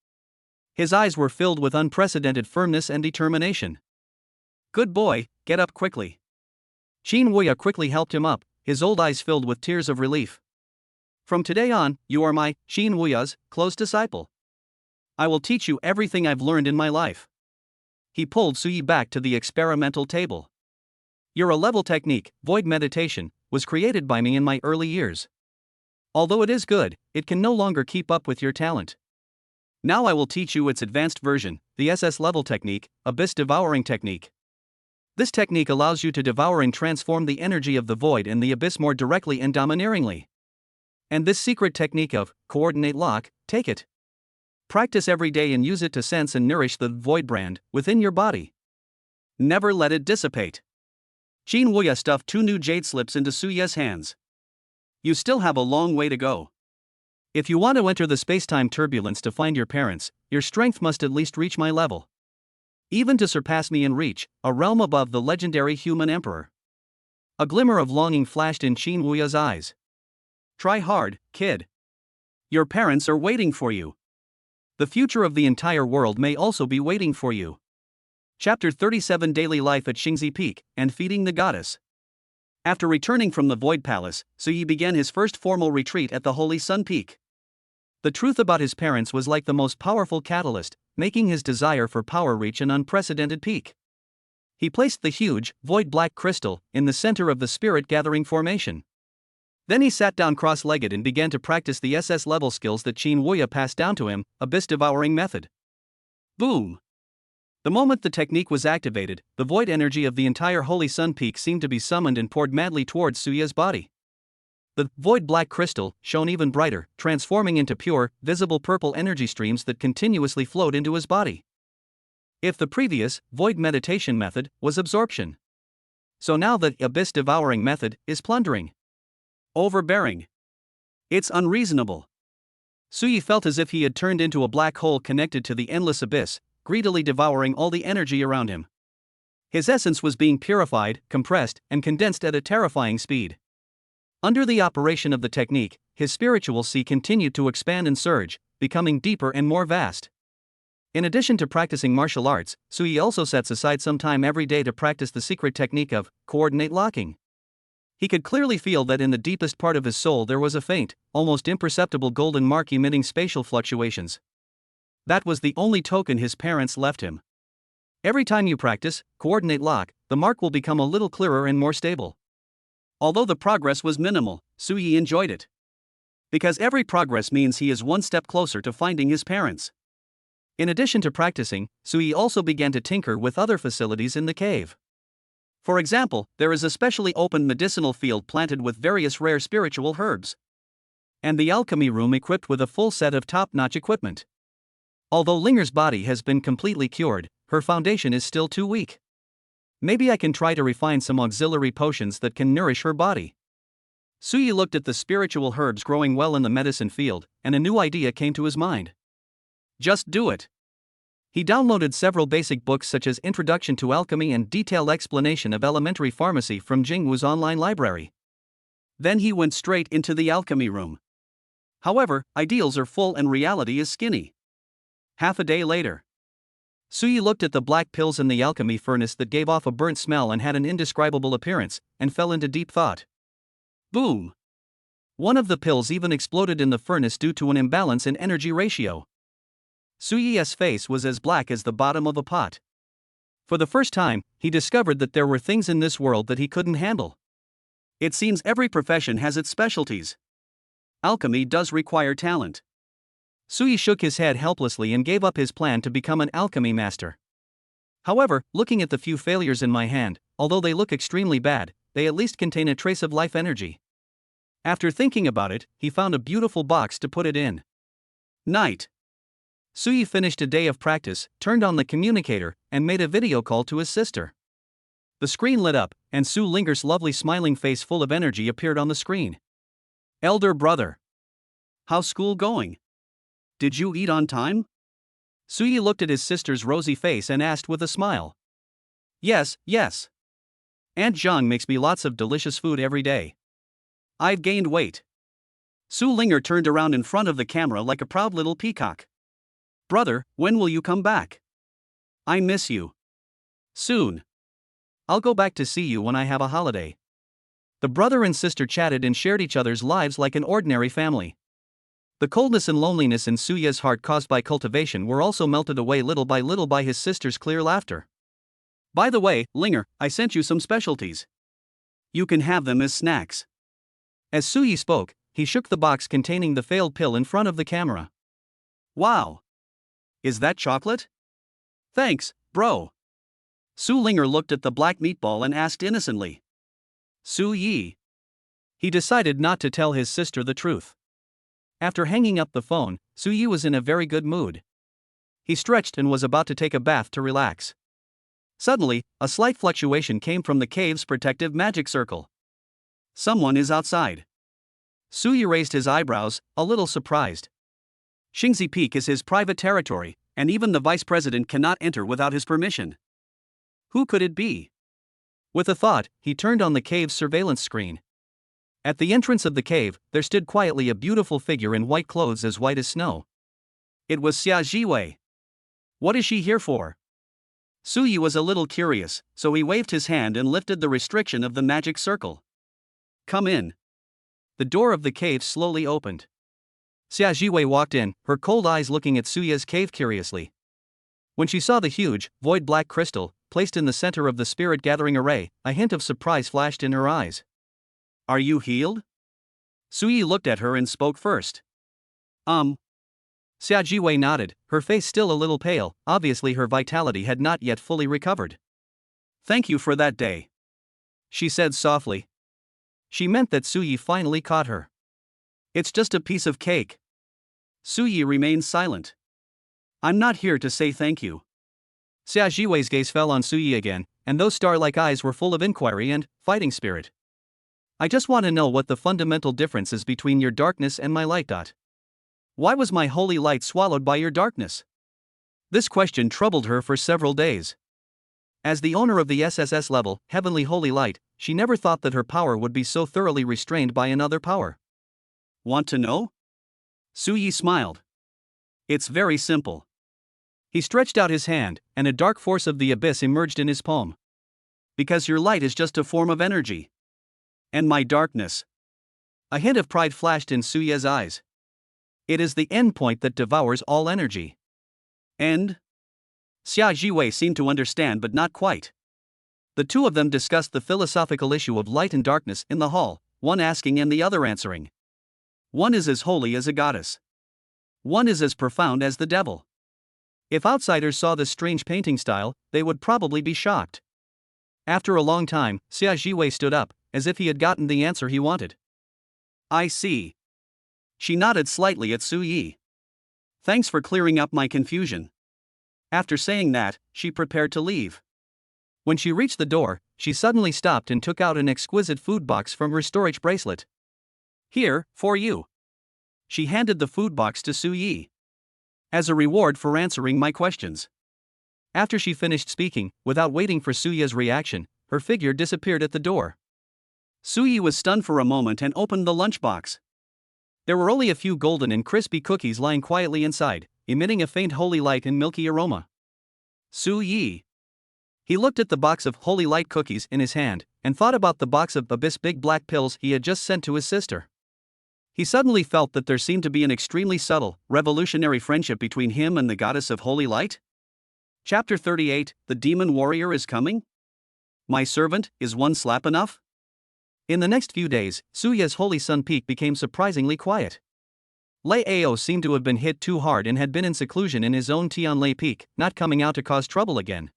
[SPEAKER 1] His eyes were filled with unprecedented firmness and determination. Good boy, get up quickly. Qin Wuya quickly helped him up, his old eyes filled with tears of relief. From today on, you are my, Qin Wuya's, close disciple. I will teach you everything I've learned in my life. He pulled Suyi back to the experimental table. Your level technique, void meditation, was created by me in my early years. Although it is good, it can no longer keep up with your talent. Now I will teach you its advanced version, the SS-level technique, Abyss Devouring Technique. This technique allows you to devour and transform the energy of the void and the abyss more directly and domineeringly. And this secret technique of coordinate lock, take it. Practice every day and use it to sense and nourish the void brand within your body. Never let it dissipate. Qin Wuya stuffed 2 new jade slips into Suya's hands. You still have a long way to go. If you want to enter the space-time turbulence to find your parents, your strength must at least reach my level. Even to surpass me in reach, a realm above the legendary human emperor. A glimmer of longing flashed in Qin Wuya's eyes. Try hard, kid. Your parents are waiting for you. The future of the entire world may also be waiting for you. Chapter 37 Daily Life at Xingzi Peak, and Feeding the Goddess. After returning from the Void Palace, Suyi began his first formal retreat at the Holy Sun Peak. The truth about his parents was like the most powerful catalyst, making his desire for power reach an unprecedented peak. He placed the huge, void black crystal in the center of the spirit-gathering formation. Then he sat down cross-legged and began to practice the SS-level skills that Qin Wuya passed down to him, Abyss Devouring Method. Boom! The moment the technique was activated, the void energy of the entire Holy Sun Peak seemed to be summoned and poured madly towards Suya's body. The void black crystal shone even brighter, transforming into pure, visible purple energy streams that continuously flowed into his body. If the previous, void meditation method, was absorption, so now the Abyss Devouring Method is plundering. Overbearing. It's unreasonable. Suyi felt as if he had turned into a black hole connected to the endless abyss, greedily devouring all the energy around him. His essence was being purified, compressed, and condensed at a terrifying speed. Under the operation of the technique, his spiritual sea continued to expand and surge, becoming deeper and more vast. In addition to practicing martial arts, Suyi also sets aside some time every day to practice the secret technique of coordinate locking. He could clearly feel that in the deepest part of his soul there was a faint, almost imperceptible golden mark emitting spatial fluctuations. That was the only token his parents left him. Every time you practice coordinate lock, the mark will become a little clearer and more stable. Although the progress was minimal, Suyi enjoyed it. Because every progress means he is one step closer to finding his parents. In addition to practicing, Suyi also began to tinker with other facilities in the cave. For example, there is a specially opened medicinal field planted with various rare spiritual herbs. And the alchemy room equipped with a full set of top-notch equipment. Although Linger's body has been completely cured, her foundation is still too weak. Maybe I can try to refine some auxiliary potions that can nourish her body. Suyi looked at the spiritual herbs growing well in the medicine field, and a new idea came to his mind. Just do it. He downloaded several basic books such as Introduction to Alchemy and Detailed Explanation of Elementary Pharmacy from Jingwu's online library. Then he went straight into the alchemy room. However, ideals are full and reality is skinny. Half a day later, Suyi looked at the black pills in the alchemy furnace that gave off a burnt smell and had an indescribable appearance, and fell into deep thought. Boom! One of the pills even exploded in the furnace due to an imbalance in energy ratio. Suyi's face was as black as the bottom of a pot. For the first time, he discovered that there were things in this world that he couldn't handle. It seems every profession has its specialties. Alchemy does require talent. Suyi shook his head helplessly and gave up his plan to become an alchemy master. However, looking at the few failures in my hand, although they look extremely bad, they at least contain a trace of life energy. After thinking about it, he found a beautiful box to put it in. Night. Suyi finished a day of practice, turned on the communicator, and made a video call to his sister. The screen lit up, and Su Linger's lovely smiling face full of energy appeared on the screen. Elder brother. How's school going? Did you eat on time? Suyi looked at his sister's rosy face and asked with a smile. Yes, yes. Aunt Zhang makes me lots of delicious food every day. I've gained weight. Su Linger turned around in front of the camera like a proud little peacock. Brother, when will you come back? I miss you. Soon. I'll go back to see you when I have a holiday. The brother and sister chatted and shared each other's lives like an ordinary family. The coldness and loneliness in Suya's heart caused by cultivation were also melted away little by his sister's clear laughter. By the way, Linger, I sent you some specialties. You can have them as snacks. As Suyi spoke, he shook the box containing the failed pill in front of the camera. Wow! Is that chocolate? Thanks, bro. Su Linger looked at the black meatball and asked innocently. Su Yi. He decided not to tell his sister the truth. After hanging up the phone, Su Yi was in a very good mood. He stretched and was about to take a bath to relax. Suddenly, a slight fluctuation came from the cave's protective magic circle. Someone is outside. Su Yi raised his eyebrows, a little surprised. Xingzi Peak is his private territory, and even the vice president cannot enter without his permission. Who could it be? With a thought, he turned on the cave's surveillance screen. At the entrance of the cave, there stood quietly a beautiful figure in white clothes as white as snow. It was Xia Jiwei. What is she here for? Su Yi was a little curious, so he waved his hand and lifted the restriction of the magic circle. Come in. The door of the cave slowly opened. Xia Jiwei walked in, her cold eyes looking at Suya's cave curiously. When she saw the huge, void black crystal, placed in the center of the spirit gathering array, a hint of surprise flashed in her eyes. Are you healed? Suyi looked at her and spoke first. Xia Jiwei nodded, her face still a little pale, obviously her vitality had not yet fully recovered. Thank you for that day. She said softly. She meant that Suyi finally caught her. It's just a piece of cake. Suyi remained silent. I'm not here to say thank you. Xia Jiwei's gaze fell on Suyi again, and those star-like eyes were full of inquiry and fighting spirit. I just want to know what the fundamental difference is between your darkness and my light. Why was my holy light swallowed by your darkness? This question troubled her for several days. As the owner of the SSS-level Heavenly Holy Light, she never thought that her power would be so thoroughly restrained by another power. Want to know? Suyi smiled. It's very simple. He stretched out his hand, and a dark force of the abyss emerged in his palm. Because your light is just a form of energy. And my darkness. A hint of pride flashed in Suya's eyes. It is the endpoint that devours all energy. End? Xia Jiwei seemed to understand but not quite. The two of them discussed the philosophical issue of light and darkness in the hall, one asking and the other answering. One is as holy as a goddess. One is as profound as the devil. If outsiders saw this strange painting style, they would probably be shocked. After a long time, Xia Jiwei stood up, as if he had gotten the answer he wanted. I see. She nodded slightly at Su Yi. Thanks for clearing up my confusion. After saying that, she prepared to leave. When she reached the door, she suddenly stopped and took out an exquisite food box from her storage bracelet. Here, for you. She handed the food box to Su Yi. As a reward for answering my questions. After she finished speaking, without waiting for Suya's reaction, her figure disappeared at the door. Suyi was stunned for a moment and opened the lunchbox. There were only a few golden and crispy cookies lying quietly inside, emitting a faint holy light and milky aroma. Su Yi. He looked at the box of holy light cookies in his hand, and thought about the box of abyss big black pills he had just sent to his sister. He suddenly felt that there seemed to be an extremely subtle, revolutionary friendship between him and the goddess of holy light. Chapter 38, The Demon Warrior is Coming? My servant, is one slap enough? In the next few days, Suya's Holy Sun Peak became surprisingly quiet. Lei Ao seemed to have been hit too hard and had been in seclusion in his own Tianlei Peak, not coming out to cause trouble again.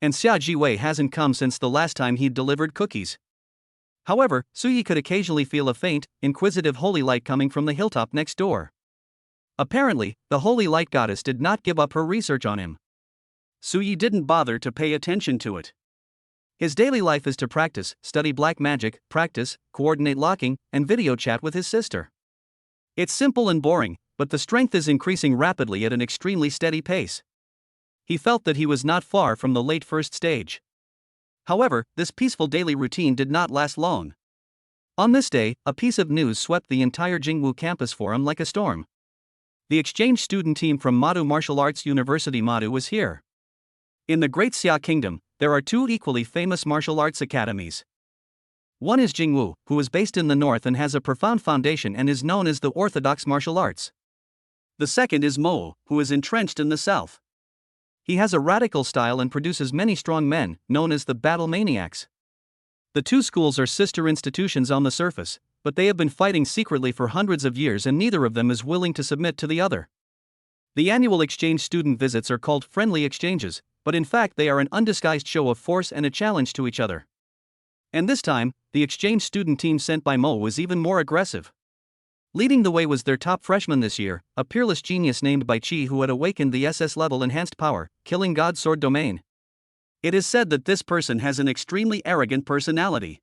[SPEAKER 1] And Xia Jiwei hasn't come since the last time he'd delivered cookies. However, Suyi could occasionally feel a faint, inquisitive holy light coming from the hilltop next door. Apparently, the holy light goddess did not give up her research on him. Suyi didn't bother to pay attention to it. His daily life is to practice, study black magic, practice, coordinate locking, and video chat with his sister. It's simple and boring, but the strength is increasing rapidly at an extremely steady pace. He felt that he was not far from the late first stage. However, this peaceful daily routine did not last long. On this day, a piece of news swept the entire Jingwu campus forum like a storm. The exchange student team from Madu Martial Arts University Madu was here. In the Great Xia Kingdom, there are two equally famous martial arts academies. One is Jingwu, who is based in the north and has a profound foundation and is known as the orthodox martial arts. The second is Mo, who is entrenched in the south. He has a radical style and produces many strong men, known as the battle maniacs. The two schools are sister institutions on the surface, but they have been fighting secretly for hundreds of years and neither of them is willing to submit to the other. The annual exchange student visits are called friendly exchanges, but in fact they are an undisguised show of force and a challenge to each other. And this time, the exchange student team sent by Mo was even more aggressive. Leading the way was their top freshman this year, a peerless genius named Bai Qi who had awakened the SS-level enhanced power, killing God Sword domain. It is said that this person has an extremely arrogant personality.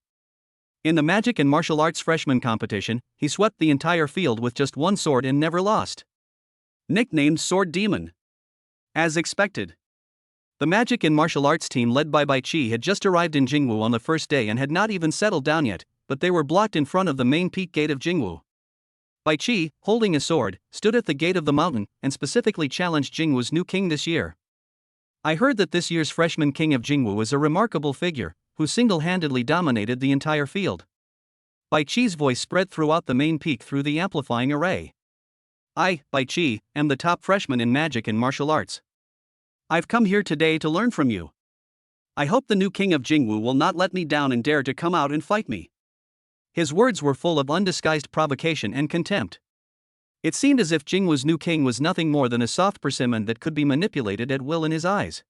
[SPEAKER 1] In the magic and martial arts freshman competition, he swept the entire field with just one sword and never lost. Nicknamed Sword Demon. As expected. The magic and martial arts team led by Bai Qi had just arrived in Jingwu on the first day and had not even settled down yet, but they were blocked in front of the main peak gate of Jingwu. Bai Qi, holding a sword, stood at the gate of the mountain and specifically challenged Jingwu's new king this year. I heard that this year's freshman king of Jingwu is a remarkable figure, who single-handedly dominated the entire field. Bai Qi's voice spread throughout the main peak through the amplifying array. I, Bai Qi, am the top freshman in magic and martial arts. I've come here today to learn from you. I hope the new king of Jingwu will not let me down and dare to come out and fight me. His words were full of undisguised provocation and contempt. It seemed as if Jingwu's new king was nothing more than a soft persimmon that could be manipulated at will in his eyes.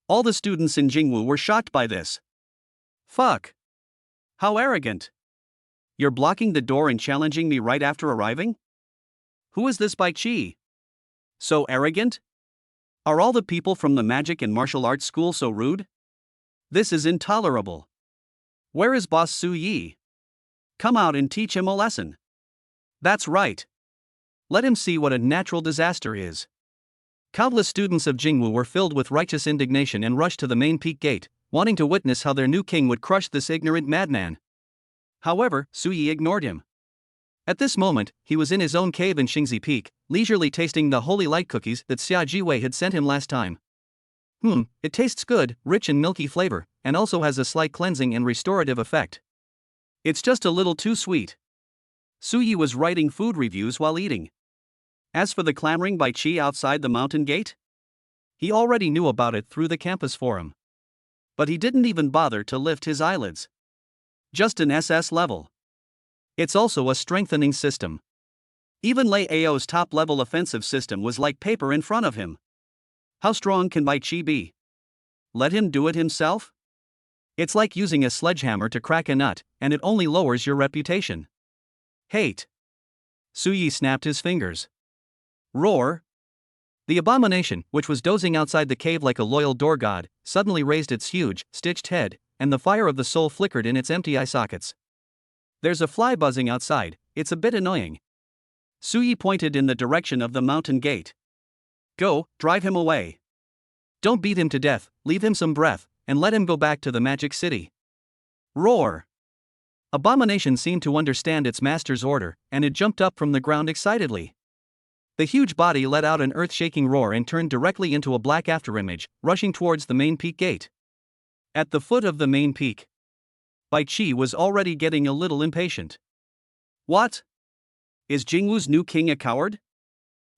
[SPEAKER 1] All the students in Jingwu were shocked by this. Fuck. How arrogant. You're blocking the door and challenging me right after arriving? Who is this Bai Qi? So arrogant? Are all the people from the magic and martial arts school so rude? This is intolerable. Where is Boss Su Yi? Come out and teach him a lesson. That's right. Let him see what a natural disaster is. Countless students of Jingwu were filled with righteous indignation and rushed to the main peak gate, wanting to witness how their new king would crush this ignorant madman. However, Su Yi ignored him. At this moment, he was in his own cave in Xingzi Peak, leisurely tasting the holy light cookies that Xia Jiwei had sent him last time. It tastes good, rich and milky flavor, and also has a slight cleansing and restorative effect. It's just a little too sweet. Su Yi was writing food reviews while eating. As for the clamoring by Qi outside the mountain gate, he already knew about it through the campus forum. But he didn't even bother to lift his eyelids. Just an SS level. It's also a strengthening system. Even Lei Ao's top-level offensive system was like paper in front of him. How strong can Bai Qi be? Let him do it himself? It's like using a sledgehammer to crack a nut, and it only lowers your reputation. Hate. Su Yi snapped his fingers. Roar. The abomination, which was dozing outside the cave like a loyal door god, suddenly raised its huge, stitched head, and the fire of the soul flickered in its empty eye sockets. There's a fly buzzing outside, it's a bit annoying. Su Yi pointed in the direction of the mountain gate. Go, drive him away. Don't beat him to death, leave him some breath, and let him go back to the magic city. Roar. Abomination seemed to understand its master's order, and it jumped up from the ground excitedly. The huge body let out an earth-shaking roar and turned directly into a black afterimage, rushing towards the main peak gate. At the foot of the main peak, Bai Qi was already getting a little impatient. What? Is Jingwu's new king a coward?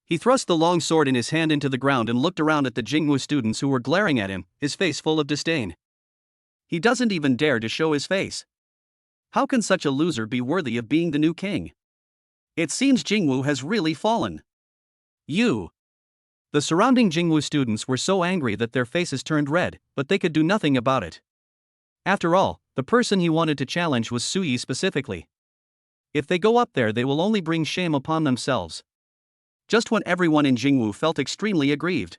[SPEAKER 1] He thrust the long sword in his hand into the ground and looked around at the Jingwu students who were glaring at him, his face full of disdain. He doesn't even dare to show his face. How can such a loser be worthy of being the new king? It seems Jingwu has really fallen. You. The surrounding Jingwu students were so angry that their faces turned red, but they could do nothing about it. After all, the person he wanted to challenge was Su Yi specifically. If they go up there, they will only bring shame upon themselves. Just when everyone in Jingwu felt extremely aggrieved.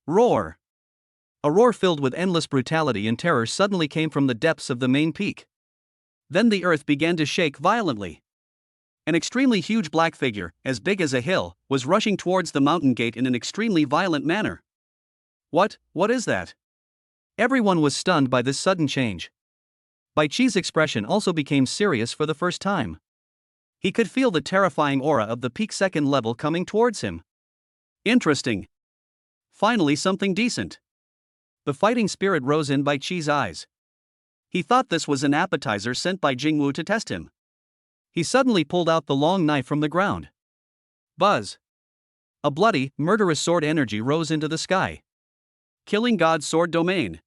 [SPEAKER 1] Roar. A roar filled with endless brutality and terror suddenly came from the depths of the main peak. Then the earth began to shake violently. An extremely huge black figure, as big as a hill, was rushing towards the mountain gate in an extremely violent manner. What is that? Everyone was stunned by this sudden change. Bai Chi's expression also became serious for the first time. He could feel the terrifying aura of the peak second level coming towards him. Interesting. Finally, something decent. The fighting spirit rose in Bai Chi's eyes. He thought this was an appetizer sent by Jingwu to test him. He suddenly pulled out the long knife from the ground. Buzz! A bloody, murderous sword energy rose into the sky. Killing God's sword domain.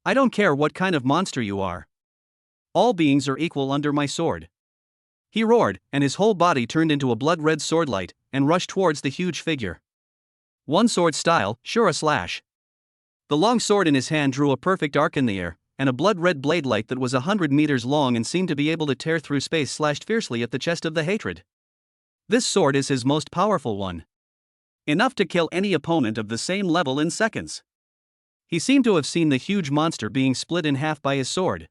[SPEAKER 1] I don't care what kind of monster you are. All beings are equal under my sword. He roared, and his whole body turned into a blood-red swordlight, and rushed towards the huge figure. One sword style, sure a slash. The long sword in his hand drew a perfect arc in the air, and a blood-red blade light that was 100 meters long and seemed to be able to tear through space slashed fiercely at the chest of the hatred. This sword is his most powerful one. Enough to kill any opponent of the same level in seconds. He seemed to have seen the huge monster being split in half by his sword.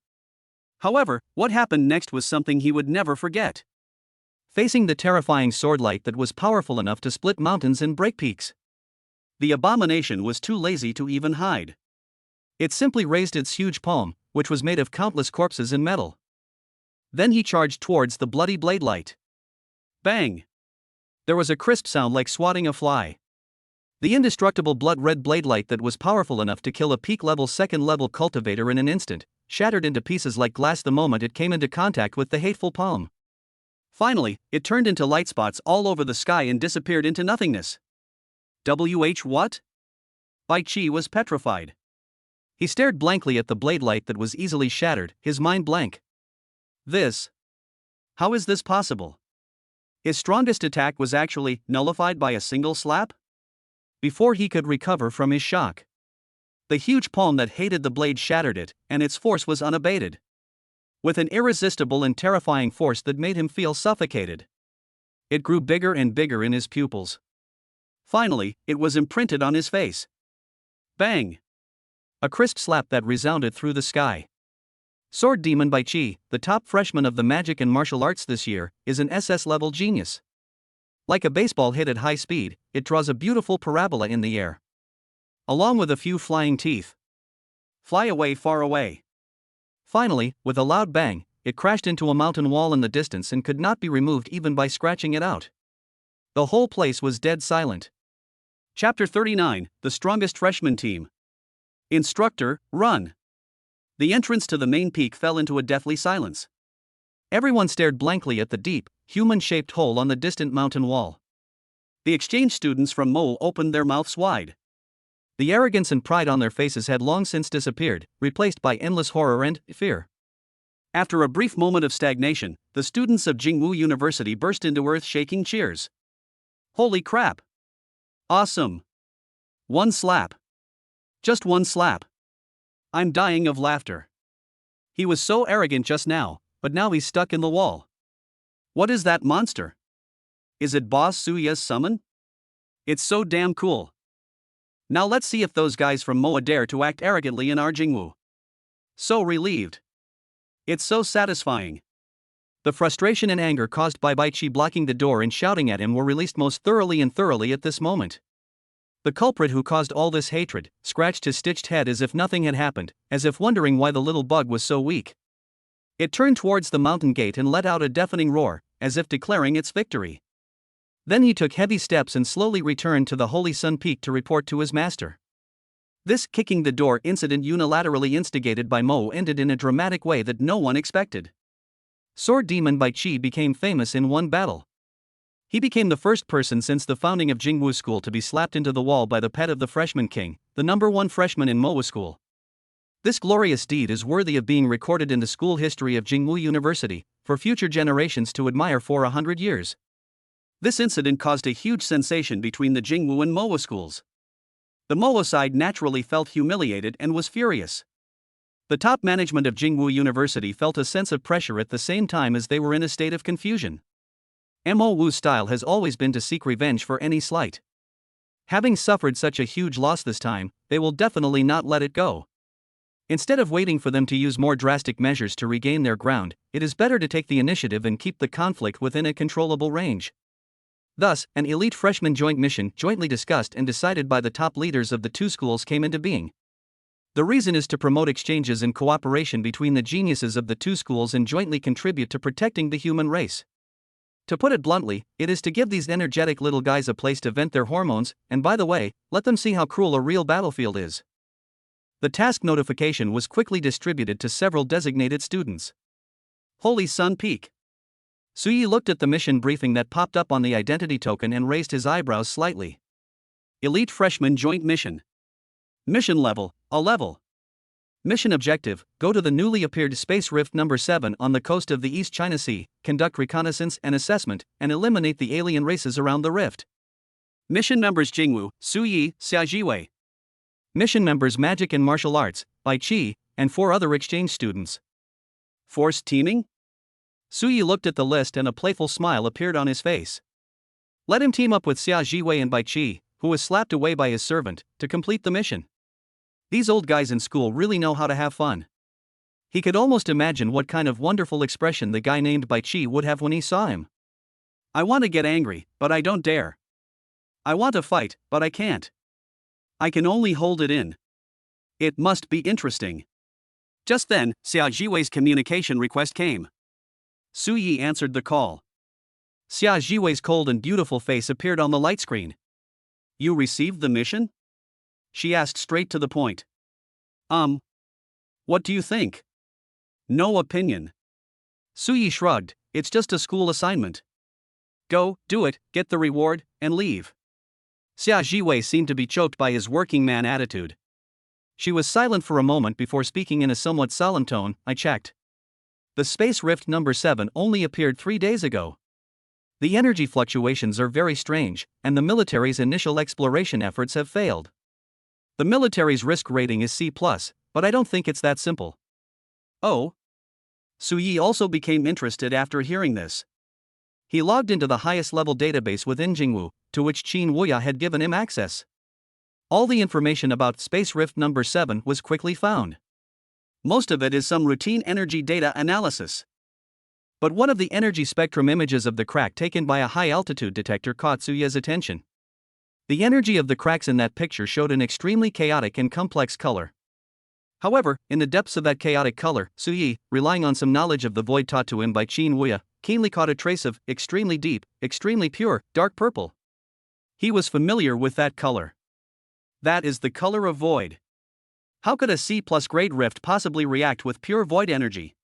[SPEAKER 1] However, what happened next was something he would never forget. Facing the terrifying swordlight that was powerful enough to split mountains and break peaks, the abomination was too lazy to even hide. It simply raised its huge palm, which was made of countless corpses and metal. Then he charged towards the bloody blade light. Bang! There was a crisp sound like swatting a fly. The indestructible blood-red blade light that was powerful enough to kill a peak-level second-level cultivator in an instant, shattered into pieces like glass the moment it came into contact with the hateful palm. Finally, it turned into light spots all over the sky and disappeared into nothingness. What? Bai Chi was petrified. He stared blankly at the blade light that was easily shattered, his mind blank. How is this possible? His strongest attack was actually nullified by a single slap? Before he could recover from his shock, the huge palm that hated the blade shattered it, and its force was unabated. With an irresistible and terrifying force that made him feel suffocated. It grew bigger and bigger in his pupils. Finally, it was imprinted on his face. Bang! A crisp slap that resounded through the sky. Sword Demon Bai Chi, the top freshman of the magic and martial arts this year, is an SS-level genius. Like a baseball hit at high speed, it draws a beautiful parabola in the air. Along with a few flying teeth. Fly away, far away. Finally, with a loud bang, it crashed into a mountain wall in the distance and could not be removed even by scratching it out. The whole place was dead silent. Chapter 39, The Strongest Freshman Team. Instructor, run. The entrance to the main peak fell into a deathly silence. Everyone stared blankly at the deep, human-shaped hole on the distant mountain wall. The exchange students from Mo opened their mouths wide. The arrogance and pride on their faces had long since disappeared, replaced by endless horror and fear. After a brief moment of stagnation, the students of Jingwu University burst into earth-shaking cheers. Holy crap! Awesome! One slap. Just one slap. I'm dying of laughter. He was so arrogant just now, but now he's stuck in the wall. What is that monster? Is it Boss Suya's summon? It's so damn cool. Now let's see if those guys from Moa dare to act arrogantly in our Jingwu. So relieved. It's so satisfying. The frustration and anger caused by Bai Chi blocking the door and shouting at him were released most thoroughly at this moment. The culprit who caused all this hatred scratched his stitched head as if nothing had happened, as if wondering why the little bug was so weak. It turned towards the mountain gate and let out a deafening roar, as if declaring its victory. Then he took heavy steps and slowly returned to the Holy Sun Peak to report to his master. This kicking the door incident unilaterally instigated by Mo ended in a dramatic way that no one expected. Sword Demon Bai Chi became famous in one battle. He became the first person since the founding of Jingwu School to be slapped into the wall by the pet of the freshman king, the #1 freshman in Moa School. This glorious deed is worthy of being recorded in the school history of Jingwu University, for future generations to admire for 100 years. This incident caused a huge sensation between the Jingwu and Moa schools. The Moa side naturally felt humiliated and was furious. The top management of Jingwu University felt a sense of pressure at the same time as they were in a state of confusion. Mo Wu's style has always been to seek revenge for any slight. Having suffered such a huge loss this time, they will definitely not let it go. Instead of waiting for them to use more drastic measures to regain their ground, it is better to take the initiative and keep the conflict within a controllable range. Thus, an elite freshman joint mission, jointly discussed and decided by the top leaders of the two schools, came into being. The reason is to promote exchanges and cooperation between the geniuses of the two schools and jointly contribute to protecting the human race. To put it bluntly, it is to give these energetic little guys a place to vent their hormones, and by the way, let them see how cruel a real battlefield is. The task notification was quickly distributed to several designated students. Holy Sun Peak. Suyi looked at the mission briefing that popped up on the identity token and raised his eyebrows slightly. Elite Freshman Joint Mission. Mission level, A level. Mission objective, go to the newly appeared Space Rift number 7 on the coast of the East China Sea, conduct reconnaissance and assessment, and eliminate the alien races around the rift. Mission members Jingwu, Suyi, Xiaojiwei. Mission members Magic and Martial Arts, Bai Qi, and 4 other exchange students. Forced teaming? Suyi looked at the list and a playful smile appeared on his face. Let him team up with Xiaojiwei and Bai Qi, who was slapped away by his servant, to complete the mission. These old guys in school really know how to have fun. He could almost imagine what kind of wonderful expression the guy named Bai Qi would have when he saw him. I want to get angry, but I don't dare. I want to fight, but I can't. I can only hold it in. It must be interesting. Just then, Xiao Jiwei's communication request came. Suyi answered the call. Xiao Jiwei's cold and beautiful face appeared on the light screen. You received the mission? She asked straight to the point. What do you think? No opinion. Suyi shrugged, it's just a school assignment. Go, do it, get the reward, and leave. Xiao Jiwei seemed to be choked by his working man attitude. She was silent for a moment before speaking in a somewhat solemn tone. I checked. The Space Rift number 7 only appeared 3 days ago. The energy fluctuations are very strange, and the military's initial exploration efforts have failed. The military's risk rating is C+, but I don't think it's that simple. Oh? Suyi also became interested after hearing this. He logged into the highest level database within Jingwu, to which Qin Wuya had given him access. All the information about Space Rift number 7 was quickly found. Most of it is some routine energy data analysis. But one of the energy spectrum images of the crack taken by a high-altitude detector caught Suya's attention. The energy of the cracks in that picture showed an extremely chaotic and complex color. However, in the depths of that chaotic color, Suyi, relying on some knowledge of the void taught to him by Qin Wuya, keenly caught a trace of extremely deep, extremely pure, dark purple. He was familiar with that color. That is the color of void. How could a C+ grade rift possibly react with pure void energy?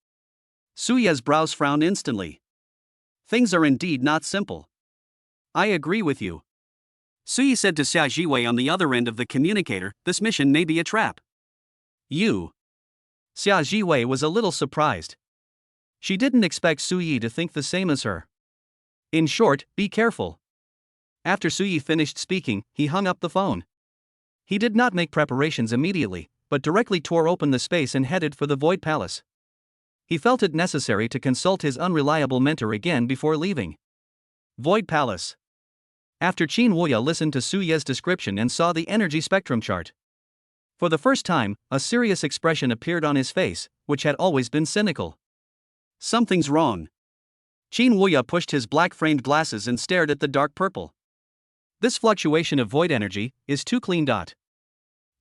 [SPEAKER 1] Suya's brows frowned instantly. Things are indeed not simple. I agree with you. Suyi said to Xiao Jiwei on the other end of the communicator, this mission may be a trap. You. Xiao Jiwei was a little surprised. She didn't expect Suyi to think the same as her. In short, be careful. After Suyi finished speaking, he hung up the phone. He did not make preparations immediately, but directly tore open the space and headed for the Void Palace. He felt it necessary to consult his unreliable mentor again before leaving. Void Palace. After Qin Wuya listened to Suya's description and saw the energy spectrum chart. For the first time, a serious expression appeared on his face, which had always been cynical. Something's wrong. Qin Wuya pushed his black-framed glasses and stared at the dark purple. This fluctuation of void energy is too clean.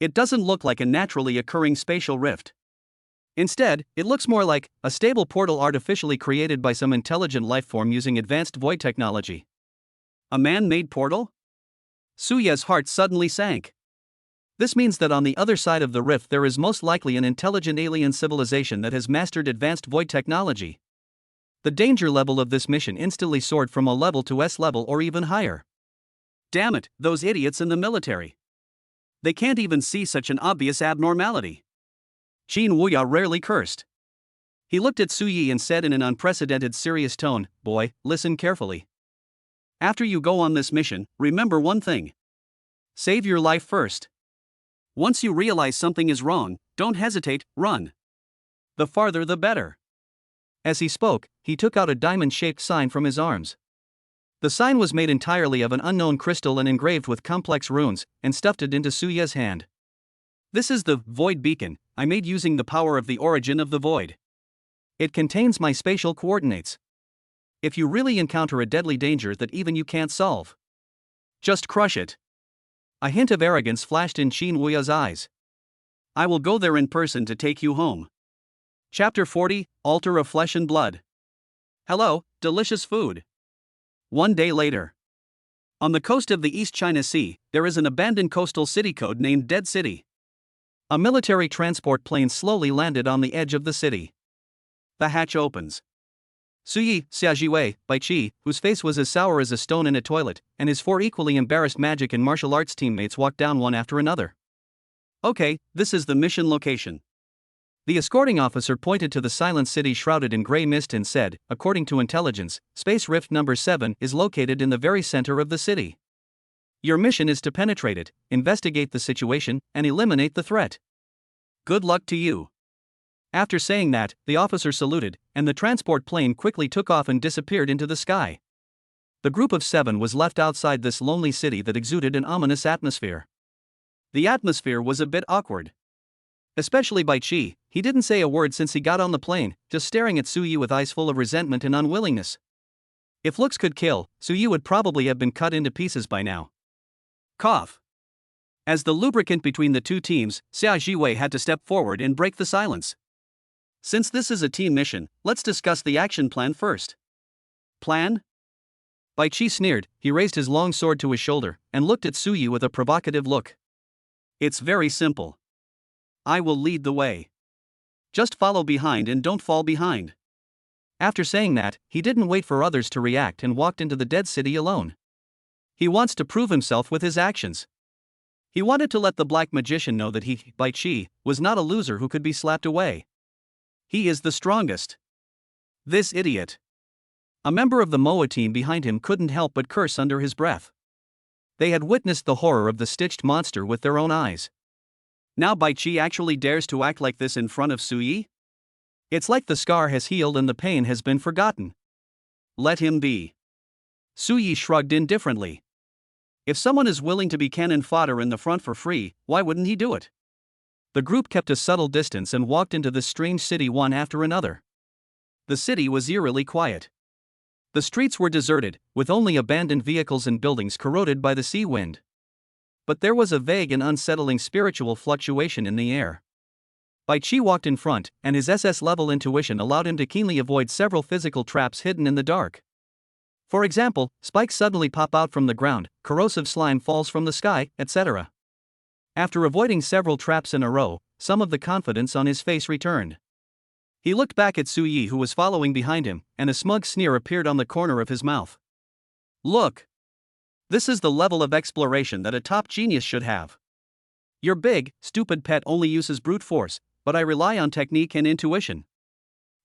[SPEAKER 1] It doesn't look like a naturally occurring spatial rift. Instead, it looks more like a stable portal artificially created by some intelligent lifeform using advanced void technology. A man-made portal? Suya's heart suddenly sank. This means that on the other side of the rift there is most likely an intelligent alien civilization that has mastered advanced void technology. The danger level of this mission instantly soared from A level to S level or even higher. Damn it, those idiots in the military. They can't even see such an obvious abnormality. Qin Wuya rarely cursed. He looked at Suyi and said in an unprecedented serious tone, boy, listen carefully. After you go on this mission, remember one thing. Save your life first. Once you realize something is wrong, don't hesitate, run. The farther the better. As he spoke, he took out a diamond-shaped sign from his arms. The sign was made entirely of an unknown crystal and engraved with complex runes, and stuffed it into Suya's hand. This is the void beacon I made using the power of the origin of the void. It contains my spatial coordinates. If you really encounter a deadly danger that even you can't solve, just crush it. A hint of arrogance flashed in Qin Wuya's eyes. I will go there in person to take you home. Chapter 40, Altar of Flesh and Blood. Hello, delicious food. One day later. On the coast of the East China Sea, there is an abandoned coastal city code named Dead City. A military transport plane slowly landed on the edge of the city. The hatch opens. Suyi, Xiajiwei, Baiqi, whose face was as sour as a stone in a toilet, and his 4 equally embarrassed magic and martial arts teammates walked down one after another. Okay, this is the mission location. The escorting officer pointed to the silent city shrouded in gray mist and said, according to intelligence, Space Rift number 7 is located in the very center of the city. Your mission is to penetrate it, investigate the situation, and eliminate the threat. Good luck to you. After saying that, the officer saluted, and the transport plane quickly took off and disappeared into the sky. The group of 7 was left outside this lonely city that exuded an ominous atmosphere. The atmosphere was a bit awkward. Especially by Chi, he didn't say a word since he got on the plane, just staring at Suyi with eyes full of resentment and unwillingness. If looks could kill, Suyi would probably have been cut into pieces by now. Cough. As the lubricant between the two teams, Xia Jiwei had to step forward and break the silence. Since this is a team mission, let's discuss the action plan first. Plan? Bai Qi sneered. He raised his long sword to his shoulder, and looked at Suyi with a provocative look. It's very simple. I will lead the way. Just follow behind and don't fall behind. After saying that, he didn't wait for others to react and walked into the dead city alone. He wants to prove himself with his actions. He wanted to let the black magician know that he, Bai Qi, was not a loser who could be slapped away. He is the strongest. This idiot. A member of the MOA team behind him couldn't help but curse under his breath. They had witnessed the horror of the stitched monster with their own eyes. Now Bai Qi actually dares to act like this in front of Suyi? It's like the scar has healed and the pain has been forgotten. Let him be. Suyi shrugged indifferently. If someone is willing to be cannon fodder in the front for free, why wouldn't he do it? The group kept a subtle distance and walked into this strange city one after another. The city was eerily quiet. The streets were deserted, with only abandoned vehicles and buildings corroded by the sea wind. But there was a vague and unsettling spiritual fluctuation in the air. Bai Qi walked in front, and his SS-level intuition allowed him to keenly avoid several physical traps hidden in the dark. For example, spikes suddenly pop out from the ground, corrosive slime falls from the sky, etc. After avoiding several traps in a row, some of the confidence on his face returned. He looked back at Suyi who was following behind him, and a smug sneer appeared on the corner of his mouth. Look! This is the level of exploration that a top genius should have. Your big, stupid pet only uses brute force, but I rely on technique and intuition.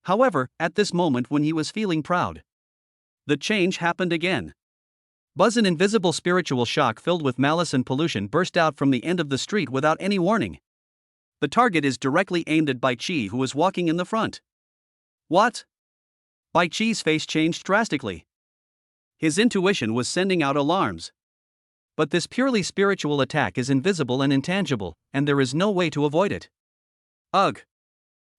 [SPEAKER 1] However, at this moment when he was feeling proud, the change happened again. Buzz, an invisible spiritual shock filled with malice and pollution, burst out from the end of the street without any warning. The target is directly aimed at Bai Qi, who was walking in the front. What? Bai Qi's face changed drastically. His intuition was sending out alarms. But this purely spiritual attack is invisible and intangible, and there is no way to avoid it. Ugh!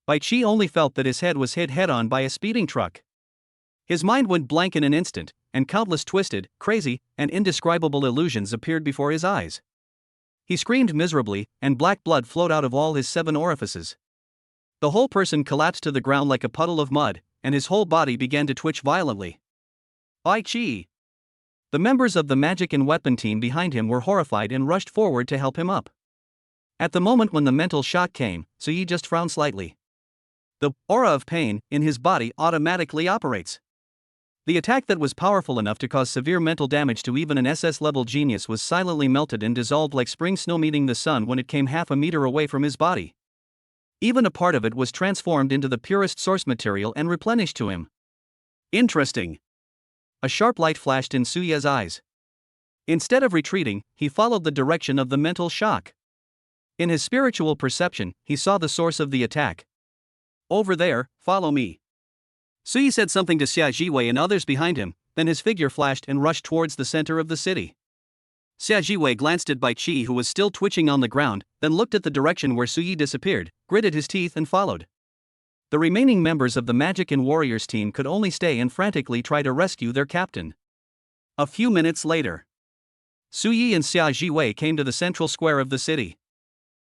[SPEAKER 1] Bai Qi only felt that his head was hit head-on by a speeding truck. His mind went blank in an instant, and countless twisted, crazy, and indescribable illusions appeared before his eyes. He screamed miserably, and black blood flowed out of all his 7 orifices. The whole person collapsed to the ground like a puddle of mud, and his whole body began to twitch violently. Bai Qi! The members of the magic and weapon team behind him were horrified and rushed forward to help him up. At the moment when the mental shock came, Suyi just frowned slightly. The aura of pain in his body automatically operates. The attack that was powerful enough to cause severe mental damage to even an SS-level genius was silently melted and dissolved like spring snow meeting the sun when it came half a meter away from his body. Even a part of it was transformed into the purest source material and replenished to him. Interesting. A sharp light flashed in Suya's eyes. Instead of retreating, he followed the direction of the mental shock. In his spiritual perception, he saw the source of the attack. Over there, follow me. Suyi said something to Xia Jiwei and others behind him, then his figure flashed and rushed towards the center of the city. Xia Jiwei glanced at Bai Qi, who was still twitching on the ground, then looked at the direction where Suyi disappeared, gritted his teeth and followed. The remaining members of the Magic and Warriors team could only stay and frantically try to rescue their captain. A few minutes later, Suyi and Xia Jiwei came to the central square of the city.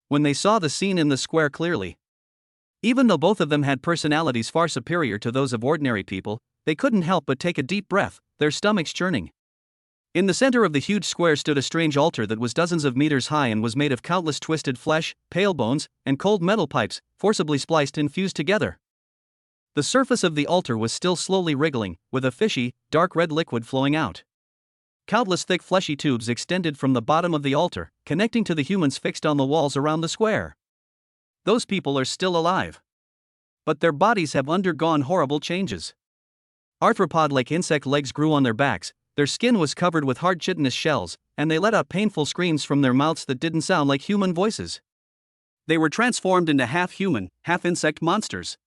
[SPEAKER 1] When they saw the scene in the square clearly, even though both of them had personalities far superior to those of ordinary people, they couldn't help but take a deep breath, their stomachs churning. In the center of the huge square stood a strange altar that was dozens of meters high and was made of countless twisted flesh, pale bones, and cold metal pipes, forcibly spliced and fused together. The surface of the altar was still slowly wriggling, with a fishy, dark red liquid flowing out. Countless thick fleshy tubes extended from the bottom of the altar, connecting to the humans fixed on the walls around the square. Those people are still alive, but their bodies have undergone horrible changes. Arthropod-like insect legs grew on their backs, their skin was covered with hard chitinous shells, and they let out painful screams from their mouths that didn't sound like human voices. They were transformed into half-human, half-insect monsters.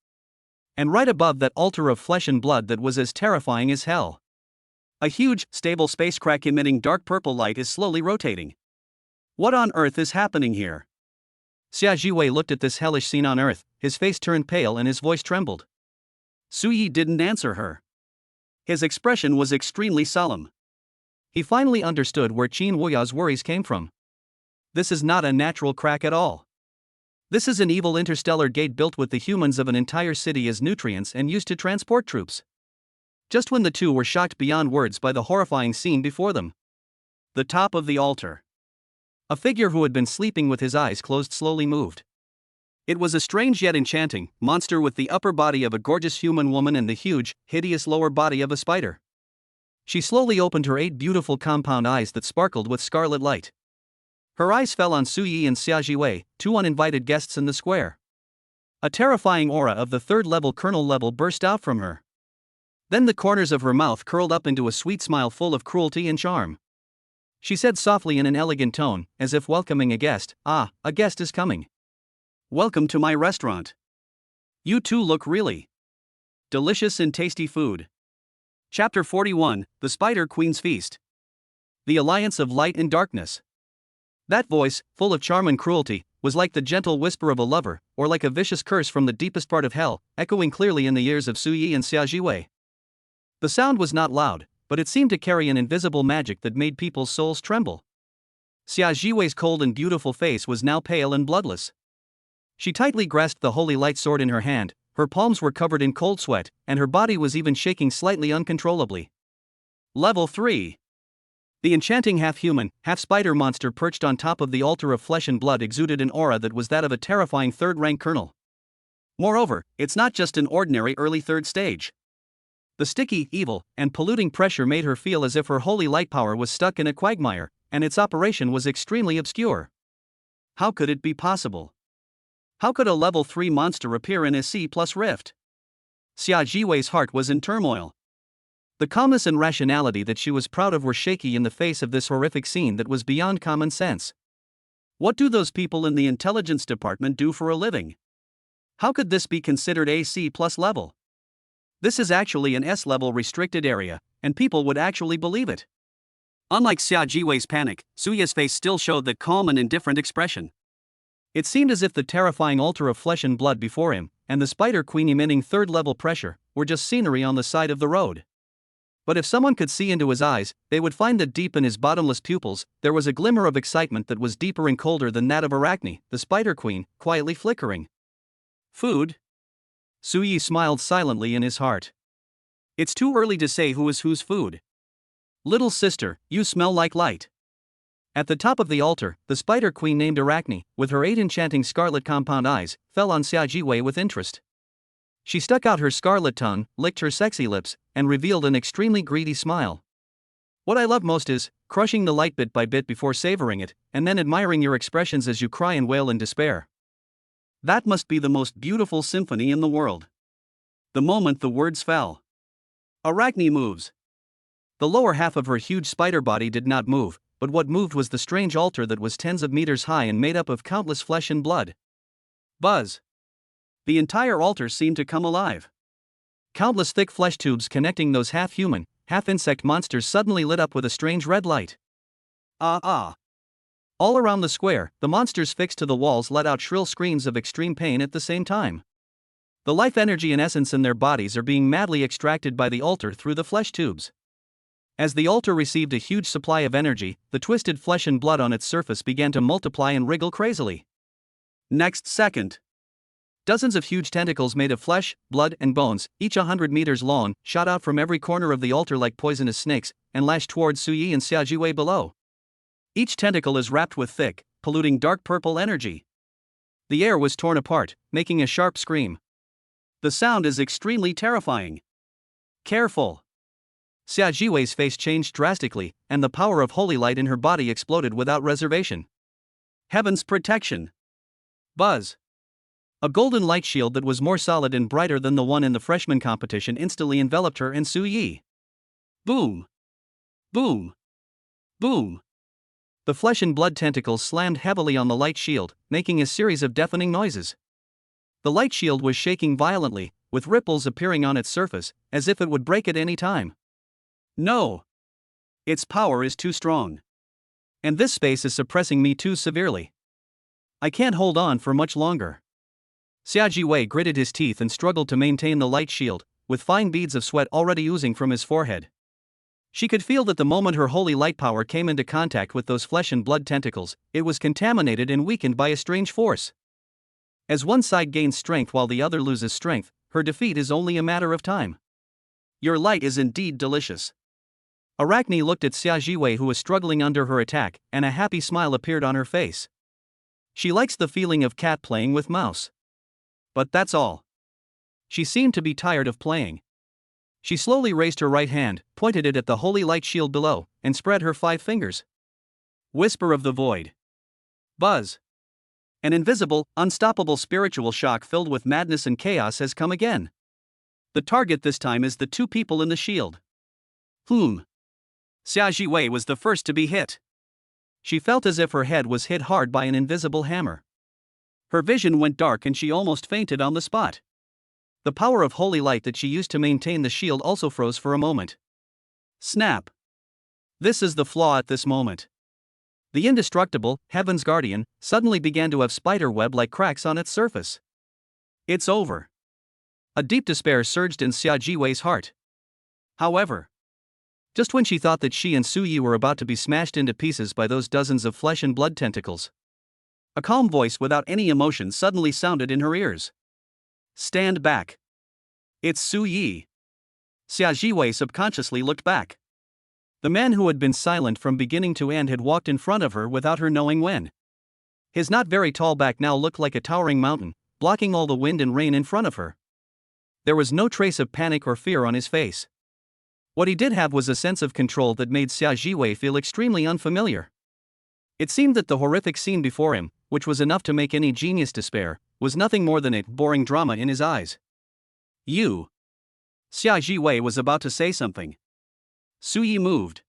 [SPEAKER 1] And right above that altar of flesh and blood that was as terrifying as hell, a huge, stable space crack emitting dark purple light is slowly rotating. What on earth is happening here? Xia Jiwei looked at this hellish scene on Earth, his face turned pale and his voice trembled. Suyi didn't answer her. His expression was extremely solemn. He finally understood where Qin Wuya's worries came from. This is not a natural crack at all. This is an evil interstellar gate built with the humans of an entire city as nutrients and used to transport troops. Just when the two were shocked beyond words by the horrifying scene before them, the top of the altar, a figure who had been sleeping with his eyes closed slowly moved. It was a strange yet enchanting monster with the upper body of a gorgeous human woman and the huge, hideous lower body of a spider. She slowly opened her 8 beautiful compound eyes that sparkled with scarlet light. Her eyes fell on Suyi and Xia Jiwei, 2 uninvited guests in the square. A terrifying aura of the 3rd level Colonel level burst out from her. Then the corners of her mouth curled up into a sweet smile full of cruelty and charm. She said softly in an elegant tone, as if welcoming a guest, "Ah, a guest is coming. Welcome to my restaurant. You two look really delicious and tasty food." Chapter 41, The Spider Queen's Feast. The Alliance of Light and Darkness. That voice, full of charm and cruelty, was like the gentle whisper of a lover, or like a vicious curse from the deepest part of hell, echoing clearly in the ears of Suyi and Xia Jiwei. The sound was not loud, but it seemed to carry an invisible magic that made people's souls tremble. Xia Jiwei's cold and beautiful face was now pale and bloodless. She tightly grasped the holy light sword in her hand, her palms were covered in cold sweat, and her body was even shaking slightly uncontrollably. Level 3. The enchanting half-human, half-spider monster perched on top of the altar of flesh and blood exuded an aura that was that of a terrifying 3rd-rank colonel. Moreover, it's not just an ordinary early 3rd stage. The sticky, evil, and polluting pressure made her feel as if her holy light power was stuck in a quagmire, and its operation was extremely obscure. How could it be possible? How could a level 3 monster appear in a C+ rift? Xia Jiwei's heart was in turmoil. The calmness and rationality that she was proud of were shaky in the face of this horrific scene that was beyond common sense. What do those people in the intelligence department do for a living? How could this be considered a C+ level? This is actually an S-level restricted area, and people would actually believe it. Unlike Xia Jiwei's panic, Suyi's face still showed that calm and indifferent expression. It seemed as if the terrifying altar of flesh and blood before him, and the Spider Queen emitting 3rd-level pressure, were just scenery on the side of the road. But if someone could see into his eyes, they would find that deep in his bottomless pupils, there was a glimmer of excitement that was deeper and colder than that of Arachne, the Spider Queen, quietly flickering. Food? Suyi smiled silently in his heart. It's too early to say who is whose food. Little sister, you smell like light. At the top of the altar, the Spider Queen named Arachne, with her 8 enchanting scarlet compound eyes, fell on Xia Jiwei with interest. She stuck out her scarlet tongue, licked her sexy lips, and revealed an extremely greedy smile. What I love most is crushing the light bit by bit before savoring it, and then admiring your expressions as you cry and wail in despair. That must be the most beautiful symphony in the world. The moment the words fell, Arachne moves. The lower half of her huge spider body did not move, but what moved was the strange altar that was tens of meters high and made up of countless flesh and blood. Buzz. The entire altar seemed to come alive. Countless thick flesh tubes connecting those half-human, half-insect monsters suddenly lit up with a strange red light. Ah ah. All around the square, the monsters fixed to the walls let out shrill screams of extreme pain at the same time. The life energy and essence in their bodies are being madly extracted by the altar through the flesh tubes. As the altar received a huge supply of energy, the twisted flesh and blood on its surface began to multiply and wriggle crazily. Next second, dozens of huge tentacles made of flesh, blood, and bones, each 100 meters long, shot out from every corner of the altar like poisonous snakes, and lashed towards Suyi and Xiaojiwei below. Each tentacle is wrapped with thick, polluting dark purple energy. The air was torn apart, making a sharp scream. The sound is extremely terrifying. Careful! Xiaojiwei's face changed drastically, and the power of holy light in her body exploded without reservation. Heaven's protection! Buzz! A golden light shield that was more solid and brighter than the one in the freshman competition instantly enveloped her and Su Yi. Boom! Boom! Boom! The flesh and blood tentacles slammed heavily on the light shield, making a series of deafening noises. The light shield was shaking violently, with ripples appearing on its surface, as if it would break at any time. No! Its power is too strong. And this space is suppressing me too severely. I can't hold on for much longer. Xiaojiwei gritted his teeth and struggled to maintain the light shield, with fine beads of sweat already oozing from his forehead. She could feel that the moment her holy light power came into contact with those flesh and blood tentacles, it was contaminated and weakened by a strange force. As one side gains strength while the other loses strength, her defeat is only a matter of time. Your light is indeed delicious. Arachne looked at Xiaojiwei, who was struggling under her attack, and a happy smile appeared on her face. She likes the feeling of cat playing with mouse. But that's all. She seemed to be tired of playing. She slowly raised her right hand, pointed it at the holy light shield below, and spread her 5 fingers. Whisper of the void. Buzz. An invisible, unstoppable spiritual shock filled with madness and chaos has come again. The target this time is the 2 people in the shield. Xiaojiwei was the first to be hit. She felt as if her head was hit hard by an invisible hammer. Her vision went dark and she almost fainted on the spot. The power of holy light that she used to maintain the shield also froze for a moment. Snap! This is the flaw at this moment. The indestructible, Heaven's Guardian, suddenly began to have spider-web-like cracks on its surface. It's over. A deep despair surged in Xiaojiwei's heart. However, just when she thought that she and Su Yi were about to be smashed into pieces by those dozens of flesh and blood tentacles, a calm voice without any emotion suddenly sounded in her ears. Stand back. It's Su Yi. Xiaojiwei subconsciously looked back. The man who had been silent from beginning to end had walked in front of her without her knowing when. His not very tall back now looked like a towering mountain, blocking all the wind and rain in front of her. There was no trace of panic or fear on his face. What he did have was a sense of control that made Xiaojiwei feel extremely unfamiliar. It seemed that the horrific scene before him, which was enough to make any genius despair, was nothing more than a boring drama in his eyes. You. Xiaojiwei was about to say something. Su Yi moved.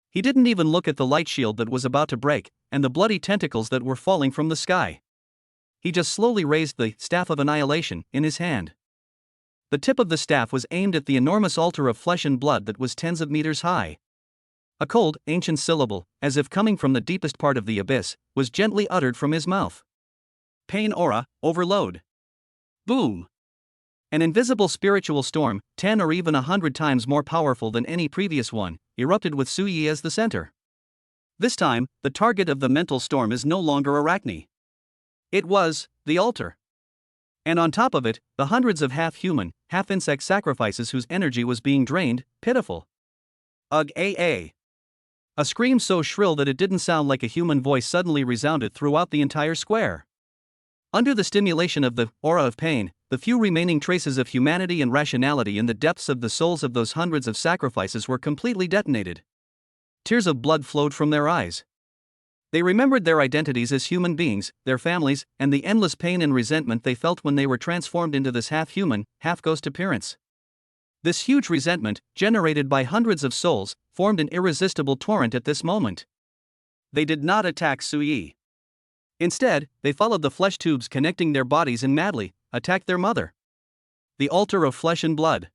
[SPEAKER 1] He didn't even look at the light shield that was about to break, and the bloody tentacles that were falling from the sky. He just slowly raised the Staff of Annihilation in his hand. The tip of the staff was aimed at the enormous altar of flesh and blood that was tens of meters high. A cold, ancient syllable, as if coming from the deepest part of the abyss, was gently uttered from his mouth. Pain aura, overload. Boom! An invisible spiritual storm, 10 or even 100 times more powerful than any previous one, erupted with Su Yi as the center. This time, the target of the mental storm is no longer Arachne. It was the altar. And on top of it, the hundreds of half-human, half-insect sacrifices whose energy was being drained, pitiful. Ugh, A scream so shrill that it didn't sound like a human voice suddenly resounded throughout the entire square. Under the stimulation of the aura of pain, the few remaining traces of humanity and rationality in the depths of the souls of those hundreds of sacrifices were completely detonated. Tears of blood flowed from their eyes. They remembered their identities as human beings, their families, and the endless pain and resentment they felt when they were transformed into this half-human, half-ghost appearance. This huge resentment, generated by hundreds of souls, formed an irresistible torrent at this moment. They did not attack Su Yi. Instead, they followed the flesh tubes connecting their bodies and madly attacked their mother. The altar of flesh and blood.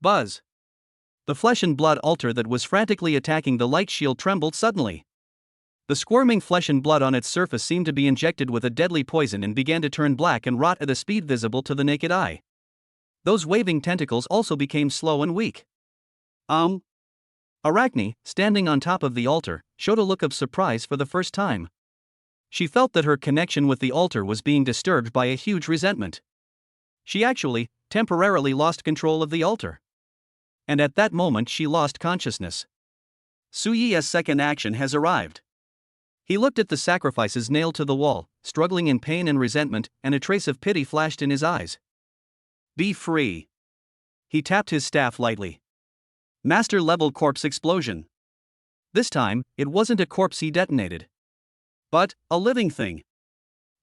[SPEAKER 1] Buzz. The flesh and blood altar that was frantically attacking the light shield trembled suddenly. The squirming flesh and blood on its surface seemed to be injected with a deadly poison and began to turn black and rot at a speed visible to the naked eye. Those waving tentacles also became slow and weak. Arachne, standing on top of the altar, showed a look of surprise for the first time. She felt that her connection with the altar was being disturbed by a huge resentment. She actually, temporarily lost control of the altar. And at that moment she lost consciousness. Suyi's second action has arrived. He looked at the sacrifices nailed to the wall, struggling in pain and resentment, and a trace of pity flashed in his eyes. Be free. He tapped his staff lightly. Master-level corpse explosion. This time, it wasn't a corpse he detonated, but a living thing.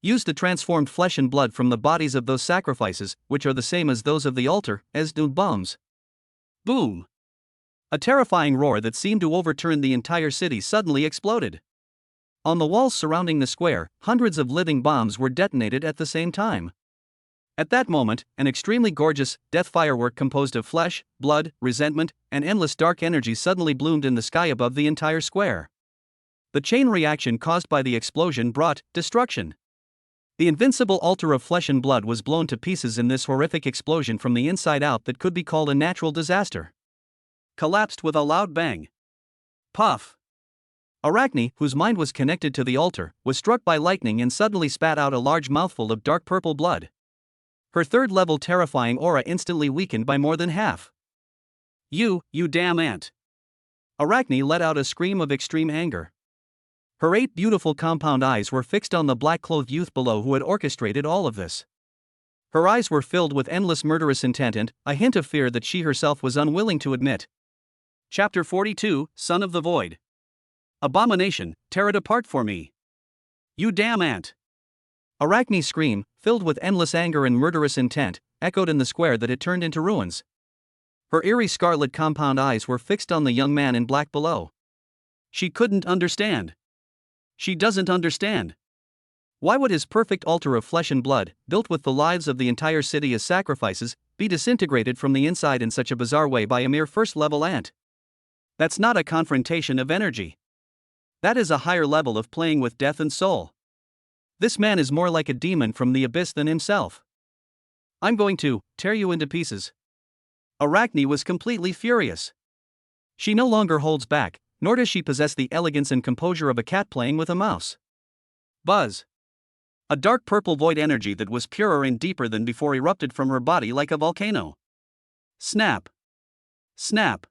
[SPEAKER 1] Use the transformed flesh and blood from the bodies of those sacrifices, which are the same as those of the altar, as new bombs. Boom! A terrifying roar that seemed to overturn the entire city suddenly exploded. On the walls surrounding the square, hundreds of living bombs were detonated at the same time. At that moment, an extremely gorgeous, death firework composed of flesh, blood, resentment, and endless dark energy suddenly bloomed in the sky above the entire square. The chain reaction caused by the explosion brought destruction. The invincible altar of flesh and blood was blown to pieces in this horrific explosion from the inside out that could be called a natural disaster. Collapsed with a loud bang. Puff! Arachne, whose mind was connected to the altar, was struck by lightning and suddenly spat out a large mouthful of dark purple blood. Her third-level terrifying aura instantly weakened by more than half. You damn ant! Arachne let out a scream of extreme anger. Her 8 beautiful compound eyes were fixed on the black-clothed youth below who had orchestrated all of this. Her eyes were filled with endless murderous intent and a hint of fear that she herself was unwilling to admit. Chapter 42, Son of the Void. Abomination, tear it apart for me. You damn ant! Arachne's scream, filled with endless anger and murderous intent, echoed in the square that had turned into ruins. Her eerie scarlet compound eyes were fixed on the young man in black below. She couldn't understand. She doesn't understand. Why would his perfect altar of flesh and blood, built with the lives of the entire city as sacrifices, be disintegrated from the inside in such a bizarre way by a mere first-level ant? That's not a confrontation of energy. That is a higher level of playing with death and soul. This man is more like a demon from the abyss than himself. I'm going to tear you into pieces. Arachne was completely furious. She no longer holds back, nor does she possess the elegance and composure of a cat playing with a mouse. Buzz! A dark purple void energy that was purer and deeper than before erupted from her body like a volcano. Snap! Snap!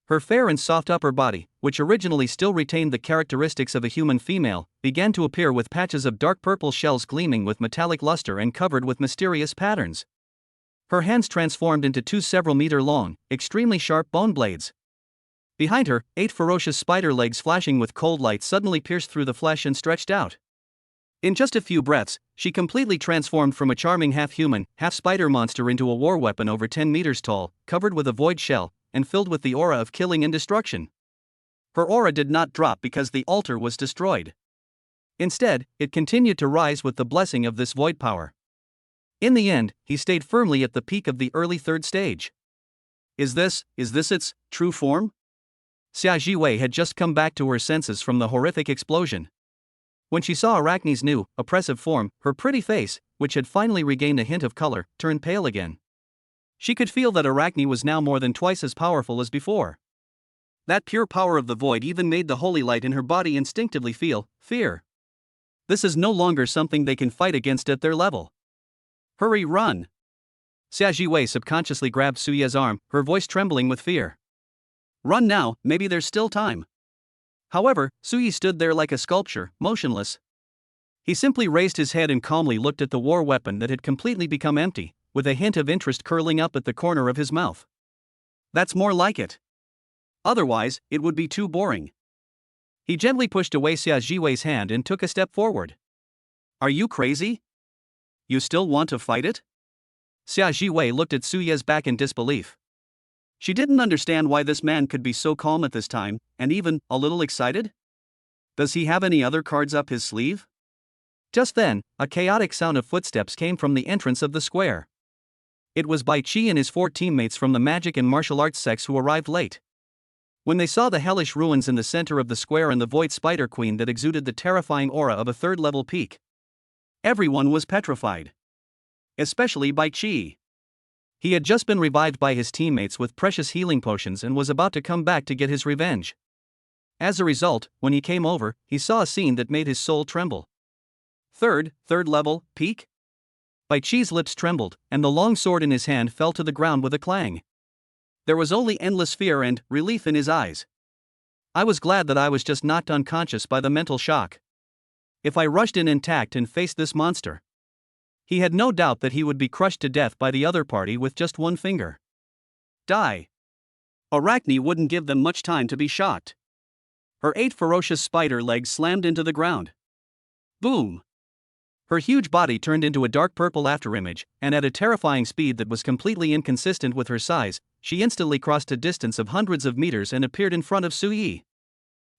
[SPEAKER 1] Her fair and soft upper body, which originally still retained the characteristics of a human female, began to appear with patches of dark purple shells gleaming with metallic luster and covered with mysterious patterns. Her hands transformed into 2 several-meter-long, extremely sharp bone blades. Behind her, 8 ferocious spider legs flashing with cold light suddenly pierced through the flesh and stretched out. In just a few breaths, she completely transformed from a charming half-human, half-spider monster into a war weapon over 10 meters tall, covered with a void shell, and filled with the aura of killing and destruction. Her aura did not drop because the altar was destroyed. Instead, it continued to rise with the blessing of this void power. In the end, he stayed firmly at the peak of the early 3rd stage. Is this its true form? Xia Jiwei had just come back to her senses from the horrific explosion. When she saw Arachne's new, oppressive form, her pretty face, which had finally regained a hint of color, turned pale again. She could feel that Arachne was now more than twice as powerful as before. That pure power of the void even made the holy light in her body instinctively feel fear. This is no longer something they can fight against at their level. Hurry, run! Xia Jiwei subconsciously grabbed Suye's arm, her voice trembling with fear. Run now, maybe there's still time. However, Suyi stood there like a sculpture, motionless. He simply raised his head and calmly looked at the war weapon that had completely become empty, with a hint of interest curling up at the corner of his mouth. That's more like it. Otherwise, it would be too boring. He gently pushed away Xia Jiwei's hand and took a step forward. Are you crazy? You still want to fight it? Xia Jiwei looked at Suye's back in disbelief. She didn't understand why this man could be so calm at this time, and even a little excited. Does he have any other cards up his sleeve? Just then, a chaotic sound of footsteps came from the entrance of the square. It was Bai Qi and his 4 teammates from the magic and martial arts sects who arrived late. When they saw the hellish ruins in the center of the square and the void spider queen that exuded the terrifying aura of a third-level peak, everyone was petrified. Especially Bai Qi. He had just been revived by his teammates with precious healing potions and was about to come back to get his revenge. As a result, when he came over, he saw a scene that made his soul tremble. Third level, peak? Bai Qi's lips trembled, and the long sword in his hand fell to the ground with a clang. There was only endless fear and relief in his eyes. I was glad that I was just knocked unconscious by the mental shock. If I rushed in intact and faced this monster, he had no doubt that he would be crushed to death by the other party with just one finger. Die. Arachne wouldn't give them much time to be shocked. Her 8 ferocious spider legs slammed into the ground. Boom! Her huge body turned into a dark purple afterimage, and at a terrifying speed that was completely inconsistent with her size, she instantly crossed a distance of hundreds of meters and appeared in front of Suyi.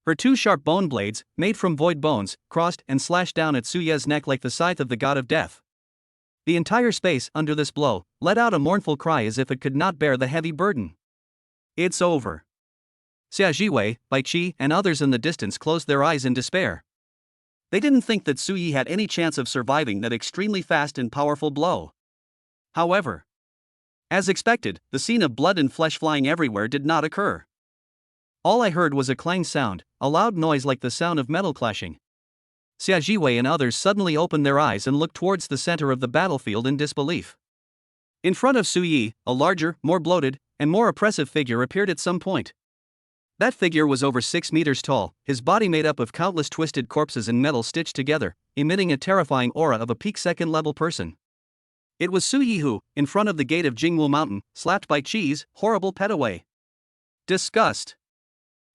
[SPEAKER 1] Her 2 sharp bone blades, made from void bones, crossed and slashed down at Suye's neck like the scythe of the god of death. The entire space under this blow let out a mournful cry as if it could not bear the heavy burden. It's over. Xia Jiwei, Bai Qi, and others in the distance closed their eyes in despair. They didn't think that Suyi had any chance of surviving that extremely fast and powerful blow. However, as expected, the scene of blood and flesh flying everywhere did not occur. All I heard was a clang sound, a loud noise like the sound of metal clashing. Xia Jiwei and others suddenly opened their eyes and looked towards the center of the battlefield in disbelief. In front of Suyi, a larger, more bloated, and more oppressive figure appeared at some point. That figure was over 6 meters tall, his body made up of countless twisted corpses and metal stitched together, emitting a terrifying aura of a peak second-level person. It was Suyi who, in front of the gate of Jingwu Mountain, slapped Bai Qi's horrible pet away. Disgust.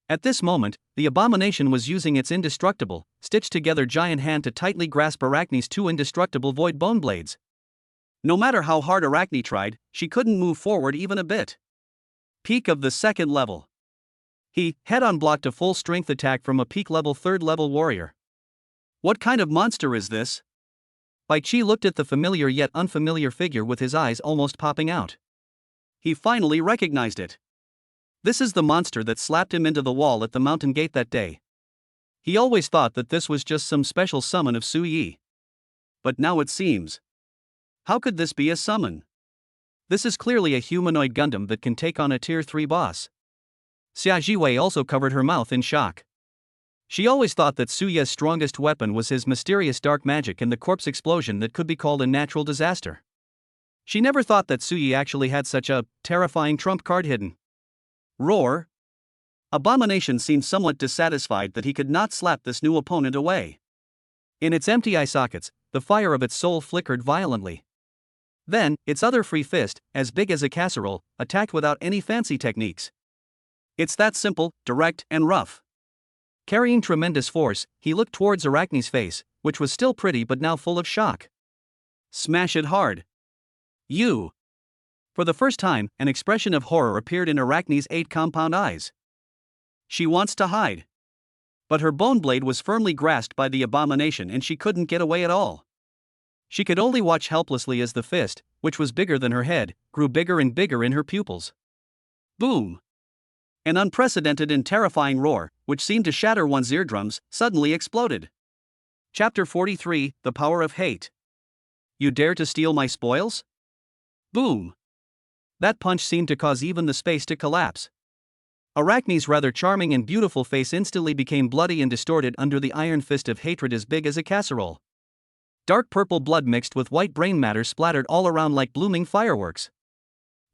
[SPEAKER 1] At this moment, the abomination was using its indestructible, stitched-together giant hand to tightly grasp Arachne's 2 indestructible void bone blades. No matter how hard Arachne tried, she couldn't move forward even a bit. Peak of the 2nd level. He, head-on, blocked a full-strength attack from a peak-level 3rd-level warrior. What kind of monster is this? Bai Qi looked at the familiar yet unfamiliar figure with his eyes almost popping out. He finally recognized it. This is the monster that slapped him into the wall at the mountain gate that day. He always thought that this was just some special summon of Suyi. But now it seems. How could this be a summon? This is clearly a humanoid Gundam that can take on a Tier 3 boss. Xia Jiwei also covered her mouth in shock. She always thought that Suye's strongest weapon was his mysterious dark magic and the corpse explosion that could be called a natural disaster. She never thought that Suyi actually had such a terrifying trump card hidden. Roar! Abomination seemed somewhat dissatisfied that he could not slap this new opponent away. In its empty eye sockets, the fire of its soul flickered violently. Then, its other free fist, as big as a casserole, attacked without any fancy techniques. It's that simple, direct, and rough. Carrying tremendous force, he looked towards Arachne's face, which was still pretty but now full of shock. Smash it hard. You! For the first time, an expression of horror appeared in Arachne's 8 compound eyes. She wants to hide. But her bone blade was firmly grasped by the abomination and she couldn't get away at all. She could only watch helplessly as the fist, which was bigger than her head, grew bigger and bigger in her pupils. Boom! An unprecedented and terrifying roar, which seemed to shatter one's eardrums, suddenly exploded. Chapter 43, The Power of Hate. You dare to steal my spoils? Boom! That punch seemed to cause even the space to collapse. Arachne's rather charming and beautiful face instantly became bloody and distorted under the iron fist of hatred as big as a casserole. Dark purple blood mixed with white brain matter splattered all around like blooming fireworks.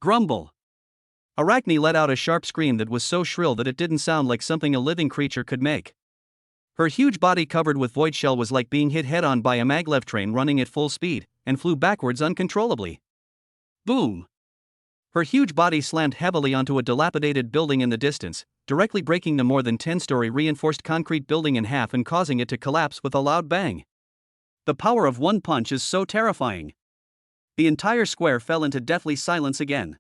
[SPEAKER 1] Grumble! Arachne let out a sharp scream that was so shrill that it didn't sound like something a living creature could make. Her huge body covered with void shell was like being hit head-on by a maglev train running at full speed, and flew backwards uncontrollably. Boom! Her huge body slammed heavily onto a dilapidated building in the distance, directly breaking the more than 10-story reinforced concrete building in half and causing it to collapse with a loud bang. The power of one punch is so terrifying. The entire square fell into deathly silence again.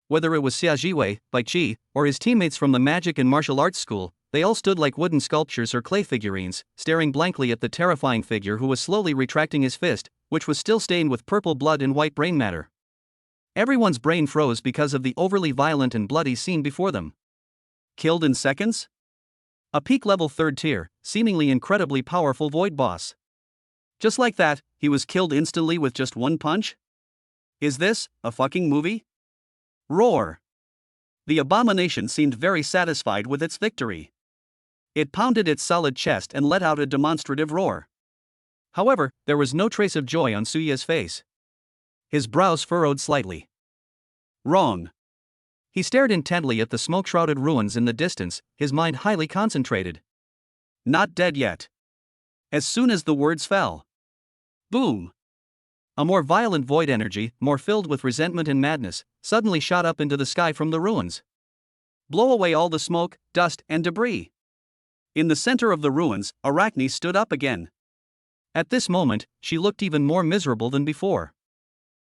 [SPEAKER 1] Whether it was Xia Jiwei, Bai Qi, or his teammates from the magic and martial arts school, they all stood like wooden sculptures or clay figurines, staring blankly at the terrifying figure who was slowly retracting his fist, which was still stained with purple blood and white brain matter. Everyone's brain froze because of the overly violent and bloody scene before them. Killed in seconds? A peak level 3rd tier, seemingly incredibly powerful void boss. Just like that, he was killed instantly with just one punch? Is this a fucking movie? Roar! The abomination seemed very satisfied with its victory. It pounded its solid chest and let out a demonstrative roar. However, there was no trace of joy on Suya's face. His brows furrowed slightly. Wrong. He stared intently at the smoke-shrouded ruins in the distance, his mind highly concentrated. Not dead yet. As soon as the words fell. Boom! A more violent void energy, more filled with resentment and madness, suddenly shot up into the sky from the ruins. Blow away all the smoke, dust, and debris. In the center of the ruins, Arachne stood up again. At this moment, she looked even more miserable than before.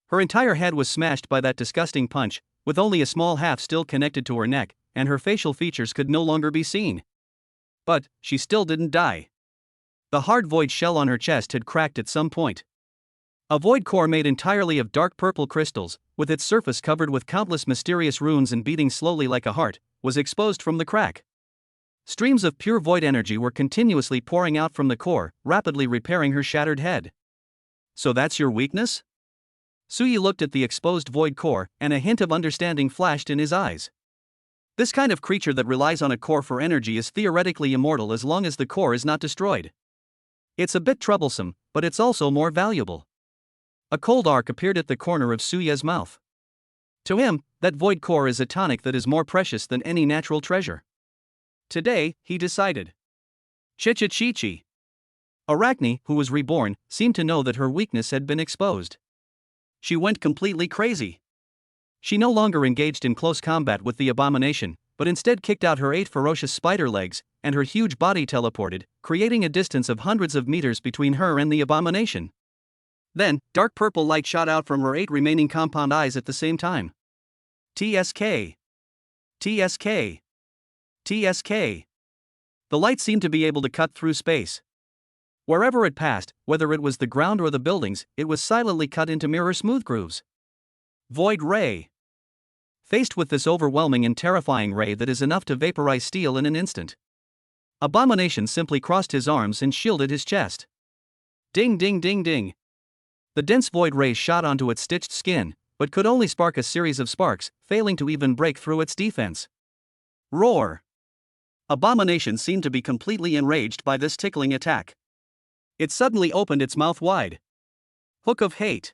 [SPEAKER 1] Her entire head was smashed by that disgusting punch, with only a small half still connected to her neck, and her facial features could no longer be seen. But she still didn't die. The hard void shell on her chest had cracked at some point. A void core made entirely of dark purple crystals, with its surface covered with countless mysterious runes and beating slowly like a heart, was exposed from the crack. Streams of pure void energy were continuously pouring out from the core, rapidly repairing her shattered head. So that's your weakness? Suyi looked at the exposed void core, and a hint of understanding flashed in his eyes. This kind of creature that relies on a core for energy is theoretically immortal as long as the core is not destroyed. It's a bit troublesome, but it's also more valuable. A cold arc appeared at the corner of Suya's mouth. To him, that void core is a tonic that is more precious than any natural treasure. Today, he decided. Chi-chi-chi-chi. Arachne, who was reborn, seemed to know that her weakness had been exposed. She went completely crazy. She no longer engaged in close combat with the abomination, but instead kicked out her 8 ferocious spider legs, and her huge body teleported, creating a distance of hundreds of meters between her and the abomination. Then, dark purple light shot out from her 8 remaining compound eyes at the same time. TSK. TSK. TSK. The light seemed to be able to cut through space. Wherever it passed, whether it was the ground or the buildings, it was silently cut into mirror-smooth grooves. Void ray. Faced with this overwhelming and terrifying ray that is enough to vaporize steel in an instant, Abomination simply crossed his arms and shielded his chest. Ding ding ding ding. The dense void ray shot onto its stitched skin, but could only spark a series of sparks, failing to even break through its defense. Roar. Abomination seemed to be completely enraged by this tickling attack. It suddenly opened its mouth wide. Hook of hate.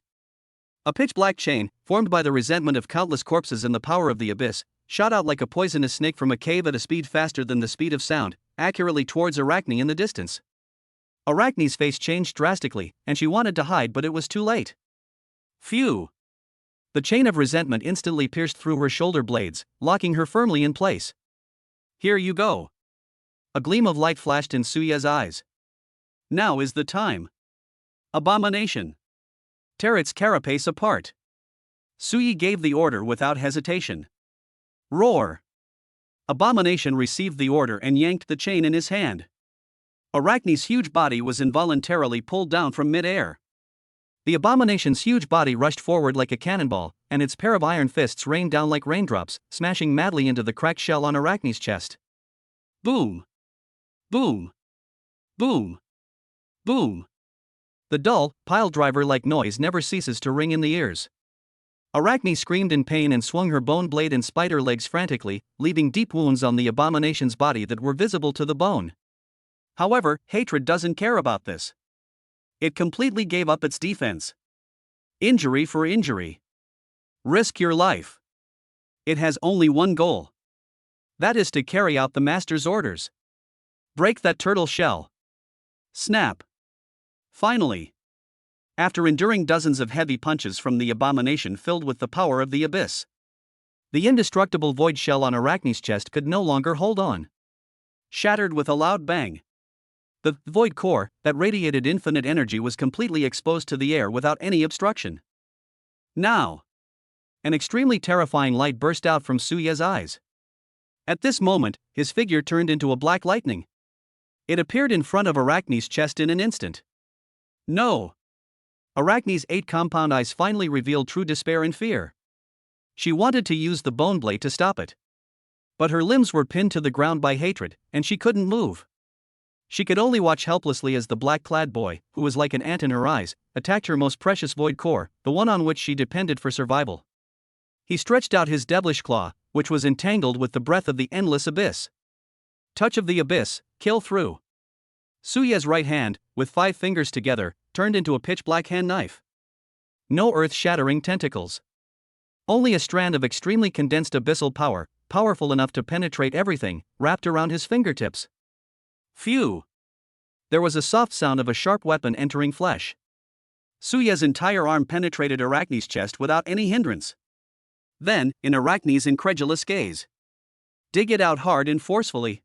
[SPEAKER 1] A pitch-black chain, formed by the resentment of countless corpses and the power of the abyss, shot out like a poisonous snake from a cave at a speed faster than the speed of sound, accurately towards Arachne in the distance. Arachne's face changed drastically, and she wanted to hide, but it was too late. Phew! The chain of resentment instantly pierced through her shoulder blades, locking her firmly in place. Here you go. A gleam of light flashed in Suya's eyes. Now is the time. Abomination. Tear its carapace apart. Suyi gave the order without hesitation. Roar. Abomination received the order and yanked the chain in his hand. Arachne's huge body was involuntarily pulled down from mid-air. The abomination's huge body rushed forward like a cannonball, and its pair of iron fists rained down like raindrops, smashing madly into the cracked shell on Arachne's chest. Boom. Boom. Boom. Boom. The dull, pile-driver-like noise never ceases to ring in the ears. Arachne screamed in pain and swung her bone blade and spider legs frantically, leaving deep wounds on the abomination's body that were visible to the bone. However, hatred doesn't care about this. It completely gave up its defense. Injury for injury. Risk your life. It has only one goal. That is to carry out the master's orders. Break that turtle shell. Snap. Finally. After enduring dozens of heavy punches from the abomination filled with the power of the abyss, the indestructible void shell on Arachne's chest could no longer hold on. Shattered with a loud bang. The void core, that radiated infinite energy, was completely exposed to the air without any obstruction. Now. An extremely terrifying light burst out from Suya's eyes. At this moment, his figure turned into a black lightning. It appeared in front of Arachne's chest in an instant. No. Arachne's 8 compound eyes finally revealed true despair and fear. She wanted to use the bone blade to stop it. But her limbs were pinned to the ground by hatred, and she couldn't move. She could only watch helplessly as the black-clad boy, who was like an ant in her eyes, attacked her most precious void core, the one on which she depended for survival. He stretched out his devilish claw, which was entangled with the breath of the endless abyss. Touch of the abyss, kill through. Suya's right hand, with 5 fingers together, turned into a pitch-black hand knife. No earth-shattering tentacles. Only a strand of extremely condensed abyssal power, powerful enough to penetrate everything, wrapped around his fingertips. Phew! There was a soft sound of a sharp weapon entering flesh. Suya's entire arm penetrated Arachne's chest without any hindrance. Then, in Arachne's incredulous gaze, dig it out hard and forcefully.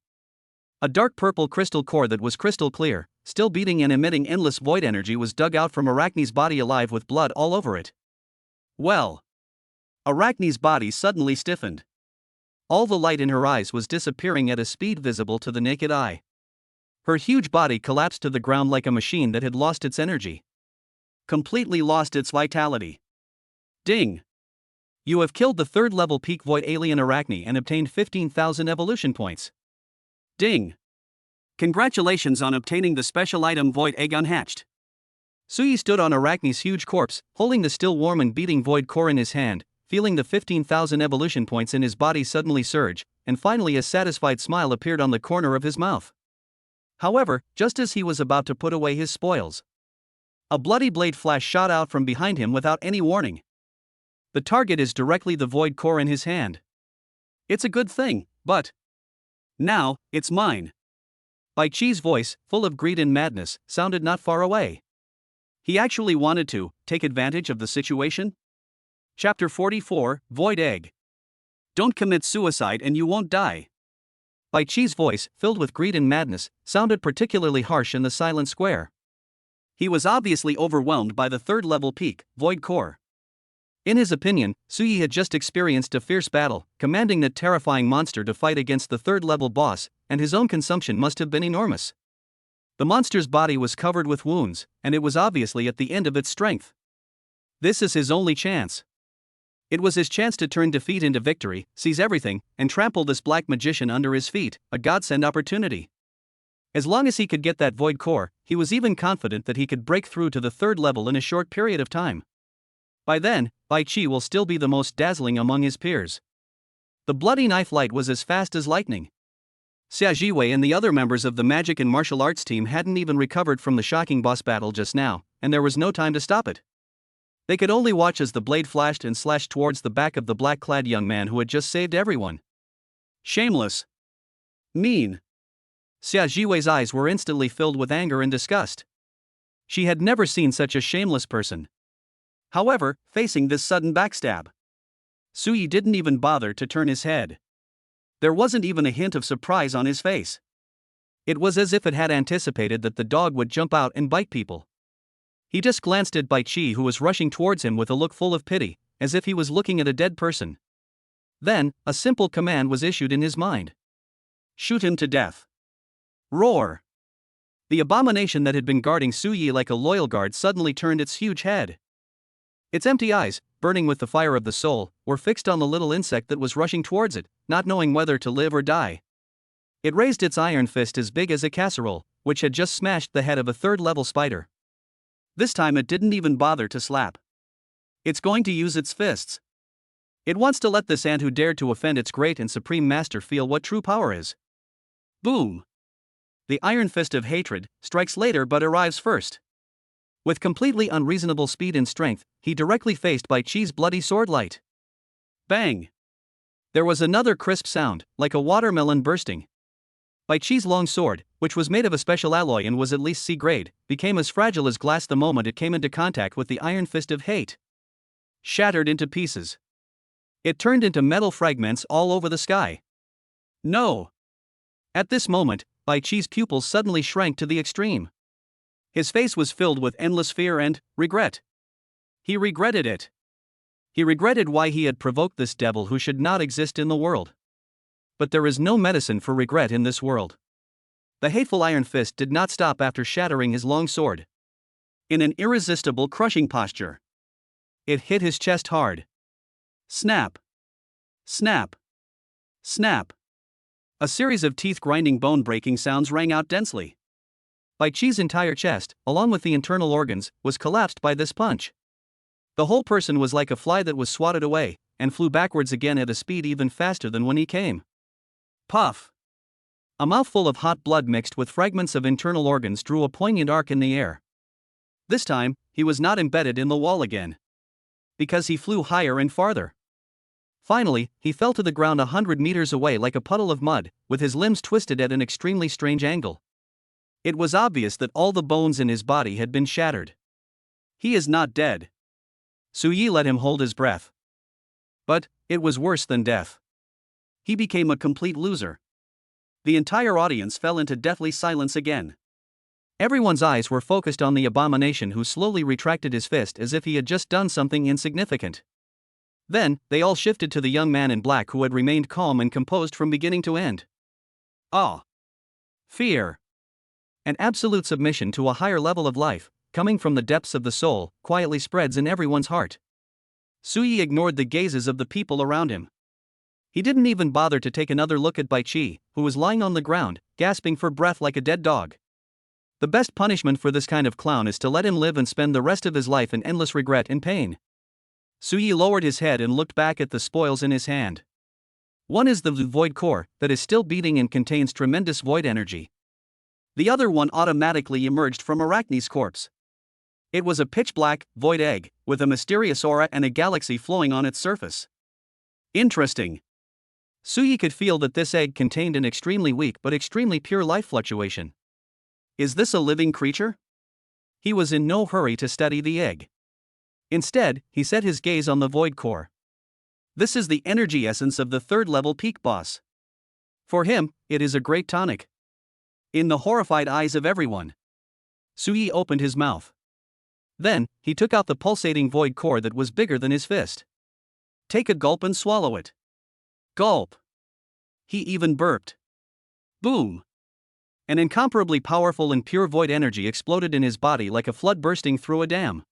[SPEAKER 1] A dark purple crystal core that was crystal clear, still beating and emitting endless void energy, was dug out from Arachne's body, alive with blood all over it. Well. Arachne's body suddenly stiffened. All the light in her eyes was disappearing at a speed visible to the naked eye. Her huge body collapsed to the ground like a machine that had lost its energy. Completely lost its vitality. Ding! You have killed the 3rd level peak void alien Arachne and obtained 15,000 evolution points. Ding! Congratulations on obtaining the special item Void Egg Unhatched. Suyi stood on Arachne's huge corpse, holding the still warm and beating void core in his hand, feeling the 15,000 evolution points in his body suddenly surge, and finally a satisfied smile appeared on the corner of his mouth. However, just as he was about to put away his spoils, a bloody blade flash shot out from behind him without any warning. The target is directly the void core in his hand. It's a good thing, but now, it's mine. Bai Chi's voice, full of greed and madness, sounded not far away. He actually wanted to take advantage of the situation. Chapter 44, Void Egg. Don't commit suicide and you won't die. Bai Chi's voice, filled with greed and madness, sounded particularly harsh in the silent square. He was obviously overwhelmed by the 3rd level peak, void core. In his opinion, Suyi had just experienced a fierce battle, commanding that terrifying monster to fight against the 3rd level boss, and his own consumption must have been enormous. The monster's body was covered with wounds, and it was obviously at the end of its strength. This is his only chance. It was his chance to turn defeat into victory, seize everything, and trample this black magician under his feet, a godsend opportunity. As long as he could get that void core, he was even confident that he could break through to the 3rd level in a short period of time. By then, Bai Chi will still be the most dazzling among his peers. The bloody knife light was as fast as lightning. Xia Jiwei and the other members of the magic and martial arts team hadn't even recovered from the shocking boss battle just now, and there was no time to stop it. They could only watch as the blade flashed and slashed towards the back of the black-clad young man who had just saved everyone. Shameless. Mean. Xia Jiwei's eyes were instantly filled with anger and disgust. She had never seen such a shameless person. However, facing this sudden backstab, Suyi didn't even bother to turn his head. There wasn't even a hint of surprise on his face. It was as if it had anticipated that the dog would jump out and bite people. He just glanced at Bai Chi, who was rushing towards him with a look full of pity, as if he was looking at a dead person. Then, a simple command was issued in his mind. Shoot him to death. Roar! The abomination that had been guarding Suyi like a loyal guard suddenly turned its huge head. Its empty eyes, burning with the fire of the soul, were fixed on the little insect that was rushing towards it, not knowing whether to live or die. It raised its iron fist as big as a casserole, which had just smashed the head of a 3rd level spider. This time it didn't even bother to slap. It's going to use its fists. It wants to let this ant who dared to offend its great and supreme master feel what true power is. Boom! The iron fist of hatred strikes later but arrives first. With completely unreasonable speed and strength, he directly faced Bai Chi's bloody sword light. Bang! There was another crisp sound, like a watermelon bursting. Bai Chi's long sword, which was made of a special alloy and was at least C-grade, became as fragile as glass the moment it came into contact with the iron fist of hate. Shattered into pieces. It turned into metal fragments all over the sky. No! At this moment, Bai Chi's pupils suddenly shrank to the extreme. His face was filled with endless fear and regret. He regretted it. He regretted why he had provoked this devil who should not exist in the world. But there is no medicine for regret in this world. The hateful iron fist did not stop after shattering his long sword. In an irresistible crushing posture, it hit his chest hard. Snap! Snap! Snap! A series of teeth-grinding bone-breaking sounds rang out densely. Bai Qi's entire chest, along with the internal organs, was collapsed by this punch. The whole person was like a fly that was swatted away, and flew backwards again at a speed even faster than when he came. Puff! A mouthful of hot blood mixed with fragments of internal organs drew a poignant arc in the air. This time, he was not embedded in the wall again. Because he flew higher and farther. Finally, he fell to the ground 100 meters away like a puddle of mud, with his limbs twisted at an extremely strange angle. It was obvious that all the bones in his body had been shattered. He is not dead. Su Yi let him hold his breath. But it was worse than death. He became a complete loser. The entire audience fell into deathly silence again. Everyone's eyes were focused on the abomination who slowly retracted his fist as if he had just done something insignificant. Then, they all shifted to the young man in black who had remained calm and composed from beginning to end. Awe. Fear. An absolute submission to a higher level of life, coming from the depths of the soul, quietly spreads in everyone's heart. Su Yi ignored the gazes of the people around him. He didn't even bother to take another look at Bai Qi, who was lying on the ground, gasping for breath like a dead dog. The best punishment for this kind of clown is to let him live and spend the rest of his life in endless regret and pain. Su Yi lowered his head and looked back at the spoils in his hand. One is the void core, that is still beating and contains tremendous void energy. The other one automatically emerged from Arachne's corpse. It was a pitch-black, void egg, with a mysterious aura and a galaxy flowing on its surface. Interesting. Su Yi could feel that this egg contained an extremely weak but extremely pure life fluctuation. Is this a living creature? He was in no hurry to study the egg. Instead, he set his gaze on the void core. This is the energy essence of the third-level peak boss. For him, it is a great tonic. In the horrified eyes of everyone, Su Yi opened his mouth. Then, he took out the pulsating void core that was bigger than his fist. Take a gulp and swallow it. Gulp. He even burped. Boom. An incomparably powerful and pure void energy exploded in his body like a flood bursting through a dam.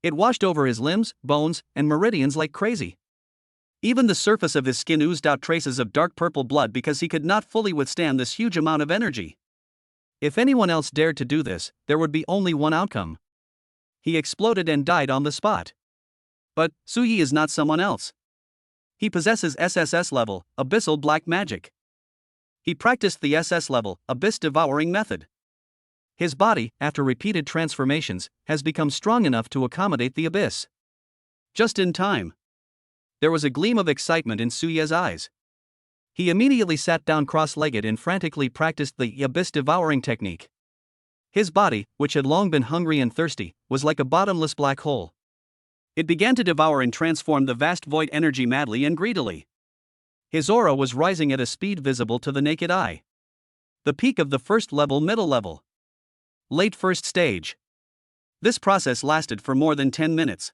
[SPEAKER 1] It washed over his limbs, bones, and meridians like crazy. Even the surface of his skin oozed out traces of dark purple blood because he could not fully withstand this huge amount of energy. If anyone else dared to do this, there would be only one outcome. He exploded and died on the spot. But Su Yi is not someone else. He possesses SSS-level Abyssal Black Magic. He practiced the SS-level Abyss Devouring method. His body, after repeated transformations, has become strong enough to accommodate the abyss. Just in time. There was a gleam of excitement in Su Yi's eyes. He immediately sat down cross-legged and frantically practiced the Abyss Devouring technique. His body, which had long been hungry and thirsty, was like a bottomless black hole. It began to devour and transform the vast void energy madly and greedily. His aura was rising at a speed visible to the naked eye. The peak of the first level, middle level. Late first stage. This process lasted for more than 10 minutes.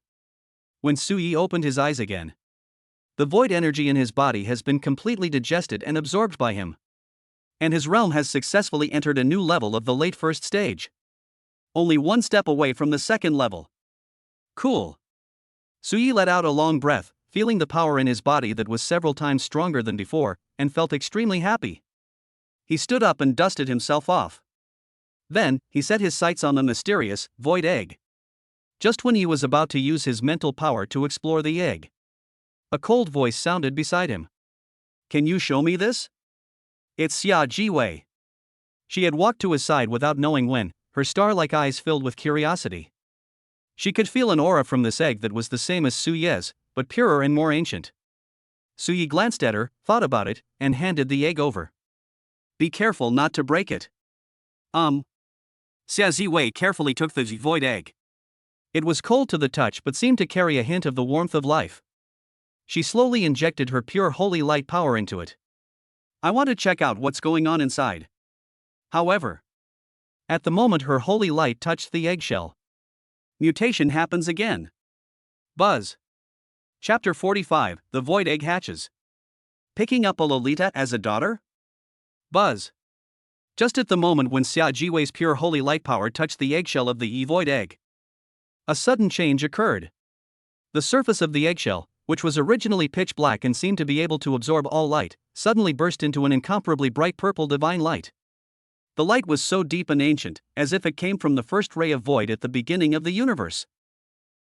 [SPEAKER 1] When Su Yi opened his eyes again, the void energy in his body has been completely digested and absorbed by him. And his realm has successfully entered a new level of the late first stage. Only one step away from the second level. Cool. Su Yi let out a long breath, feeling the power in his body that was several times stronger than before, and felt extremely happy. He stood up and dusted himself off. Then, he set his sights on the mysterious, void egg. Just when he was about to use his mental power to explore the egg, a cold voice sounded beside him. Can you show me this? It's Xia Jiwei. She had walked to his side without knowing when, her star-like eyes filled with curiosity. She could feel an aura from this egg that was the same as Su Yi's, but purer and more ancient. Su Yi glanced at her, thought about it, and handed the egg over. Be careful not to break it. Xia Jiwei carefully took the void egg. It was cold to the touch but seemed to carry a hint of the warmth of life. She slowly injected her pure holy light power into it. I want to check out what's going on inside. However, at the moment her holy light touched the eggshell, mutation happens again. Buzz. Chapter 45, The Void Egg Hatches. Picking up a Lolita as a daughter? Buzz. Just at the moment when Xia Jiwei's pure holy light power touched the eggshell of the void egg, a sudden change occurred. The surface of the eggshell, which was originally pitch black and seemed to be able to absorb all light, suddenly burst into an incomparably bright purple divine light. The light was so deep and ancient, as if it came from the first ray of void at the beginning of the universe.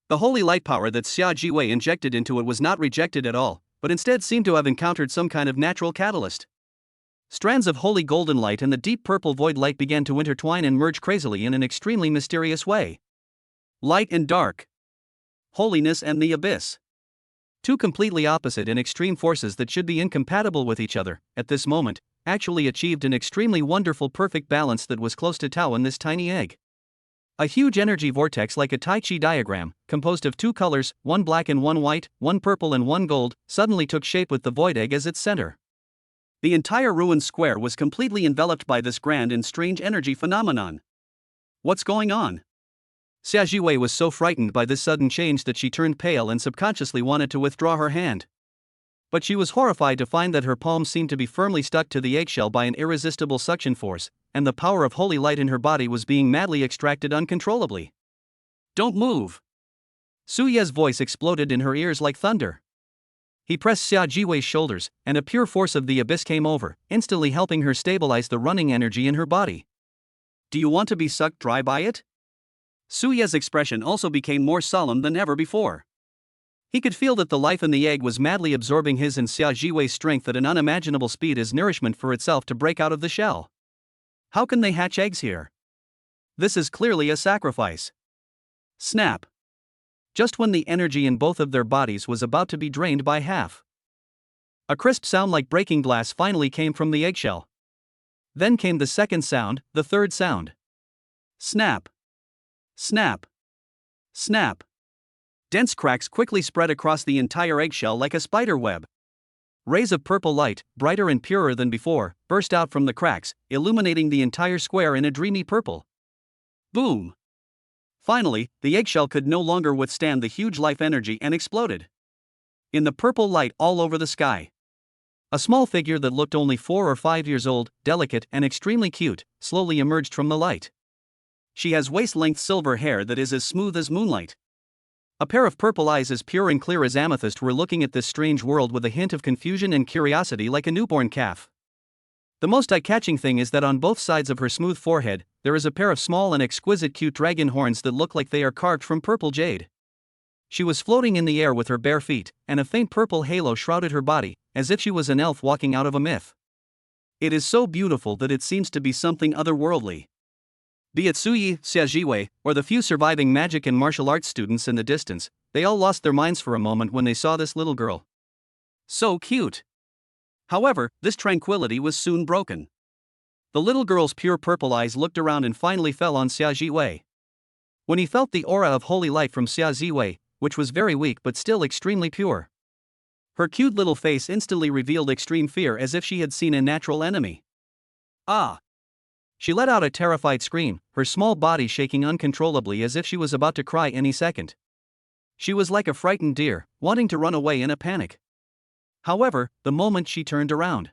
[SPEAKER 1] The holy light power that Xia Jiwei injected into it was not rejected at all, but instead seemed to have encountered some kind of natural catalyst. Strands of holy golden light and the deep purple void light began to intertwine and merge crazily in an extremely mysterious way. Light and dark. Holiness and the abyss. Two completely opposite and extreme forces that should be incompatible with each other, at this moment, actually achieved an extremely wonderful perfect balance that was close to Tao in this tiny egg. A huge energy vortex like a Tai Chi diagram, composed of two colors, one black and one white, one purple and one gold, suddenly took shape with the void egg as its center. The entire ruined square was completely enveloped by this grand and strange energy phenomenon. What's going on? Xia Jiwei was so frightened by this sudden change that she turned pale and subconsciously wanted to withdraw her hand. But she was horrified to find that her palm seemed to be firmly stuck to the eggshell by an irresistible suction force, and the power of holy light in her body was being madly extracted uncontrollably. Don't move! Su Ye's voice exploded in her ears like thunder. He pressed Xia Jiwei's shoulders, and a pure force of the abyss came over, instantly helping her stabilize the running energy in her body. Do you want to be sucked dry by it? Su Ye's expression also became more solemn than ever before. He could feel that the life in the egg was madly absorbing his and Xia Jiwei's strength at an unimaginable speed as nourishment for itself to break out of the shell. How can they hatch eggs here? This is clearly a sacrifice. Snap. Just when the energy in both of their bodies was about to be drained by half. A crisp sound like breaking glass finally came from the eggshell. Then came the second sound, the third sound. Snap. Snap. Snap. Dense cracks quickly spread across the entire eggshell like a spider web. Rays of purple light, brighter and purer than before, burst out from the cracks, illuminating the entire square in a dreamy purple. Boom! Finally, the eggshell could no longer withstand the huge life energy and exploded. In the purple light all over the sky. A small figure that looked only 4 or 5 years old, delicate and extremely cute, slowly emerged from the light. She has waist-length silver hair that is as smooth as moonlight. A pair of purple eyes as pure and clear as amethyst were looking at this strange world with a hint of confusion and curiosity like a newborn calf. The most eye-catching thing is that on both sides of her smooth forehead, there is a pair of small and exquisite cute dragon horns that look like they are carved from purple jade. She was floating in the air with her bare feet, and a faint purple halo shrouded her body, as if she was an elf walking out of a myth. It is so beautiful that it seems to be something otherworldly. Be it Su Yi, Xia Jiwei, or the few surviving magic and martial arts students in the distance, they all lost their minds for a moment when they saw this little girl. So cute! However, this tranquility was soon broken. The little girl's pure purple eyes looked around and finally fell on Xia Jiwei. When he felt the aura of holy light from Xia Jiwei, which was very weak but still extremely pure. Her cute little face instantly revealed extreme fear as if she had seen a natural enemy. Ah! She let out a terrified scream, her small body shaking uncontrollably as if she was about to cry any second. She was like a frightened deer, wanting to run away in a panic. However, the moment she turned around,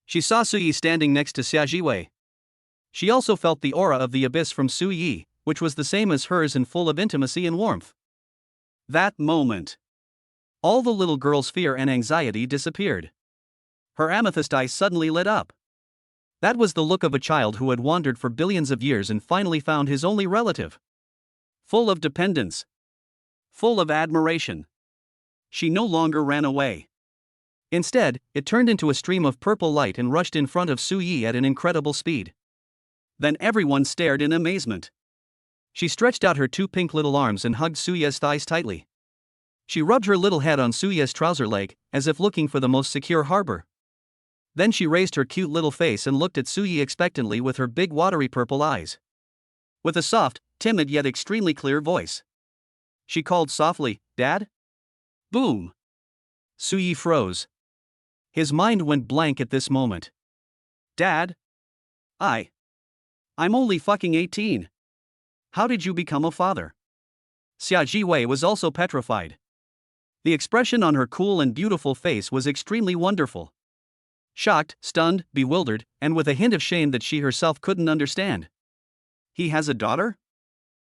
[SPEAKER 1] she saw Su Yi standing next to Xia Jiwei. She also felt the aura of the abyss from Su Yi, which was the same as hers and full of intimacy and warmth. That moment, all the little girl's fear and anxiety disappeared. Her amethyst eyes suddenly lit up. That was the look of a child who had wandered for billions of years and finally found his only relative. Full of dependence. Full of admiration. She no longer ran away. Instead, it turned into a stream of purple light and rushed in front of Su Yi at an incredible speed. Then everyone stared in amazement. She stretched out her two pink little arms and hugged Su Yi's thighs tightly. She rubbed her little head on Su Yi's trouser leg, as if looking for the most secure harbor. Then she raised her cute little face and looked at Su Yi expectantly with her big watery purple eyes. With a soft, timid yet extremely clear voice, she called softly, "Dad?" Boom! Su Yi froze. His mind went blank at this moment. Dad? I'm only fucking 18. How did you become a father? Xia Jiwei was also petrified. The expression on her cool and beautiful face was extremely wonderful. Shocked, stunned, bewildered, and with a hint of shame that she herself couldn't understand. He has a daughter?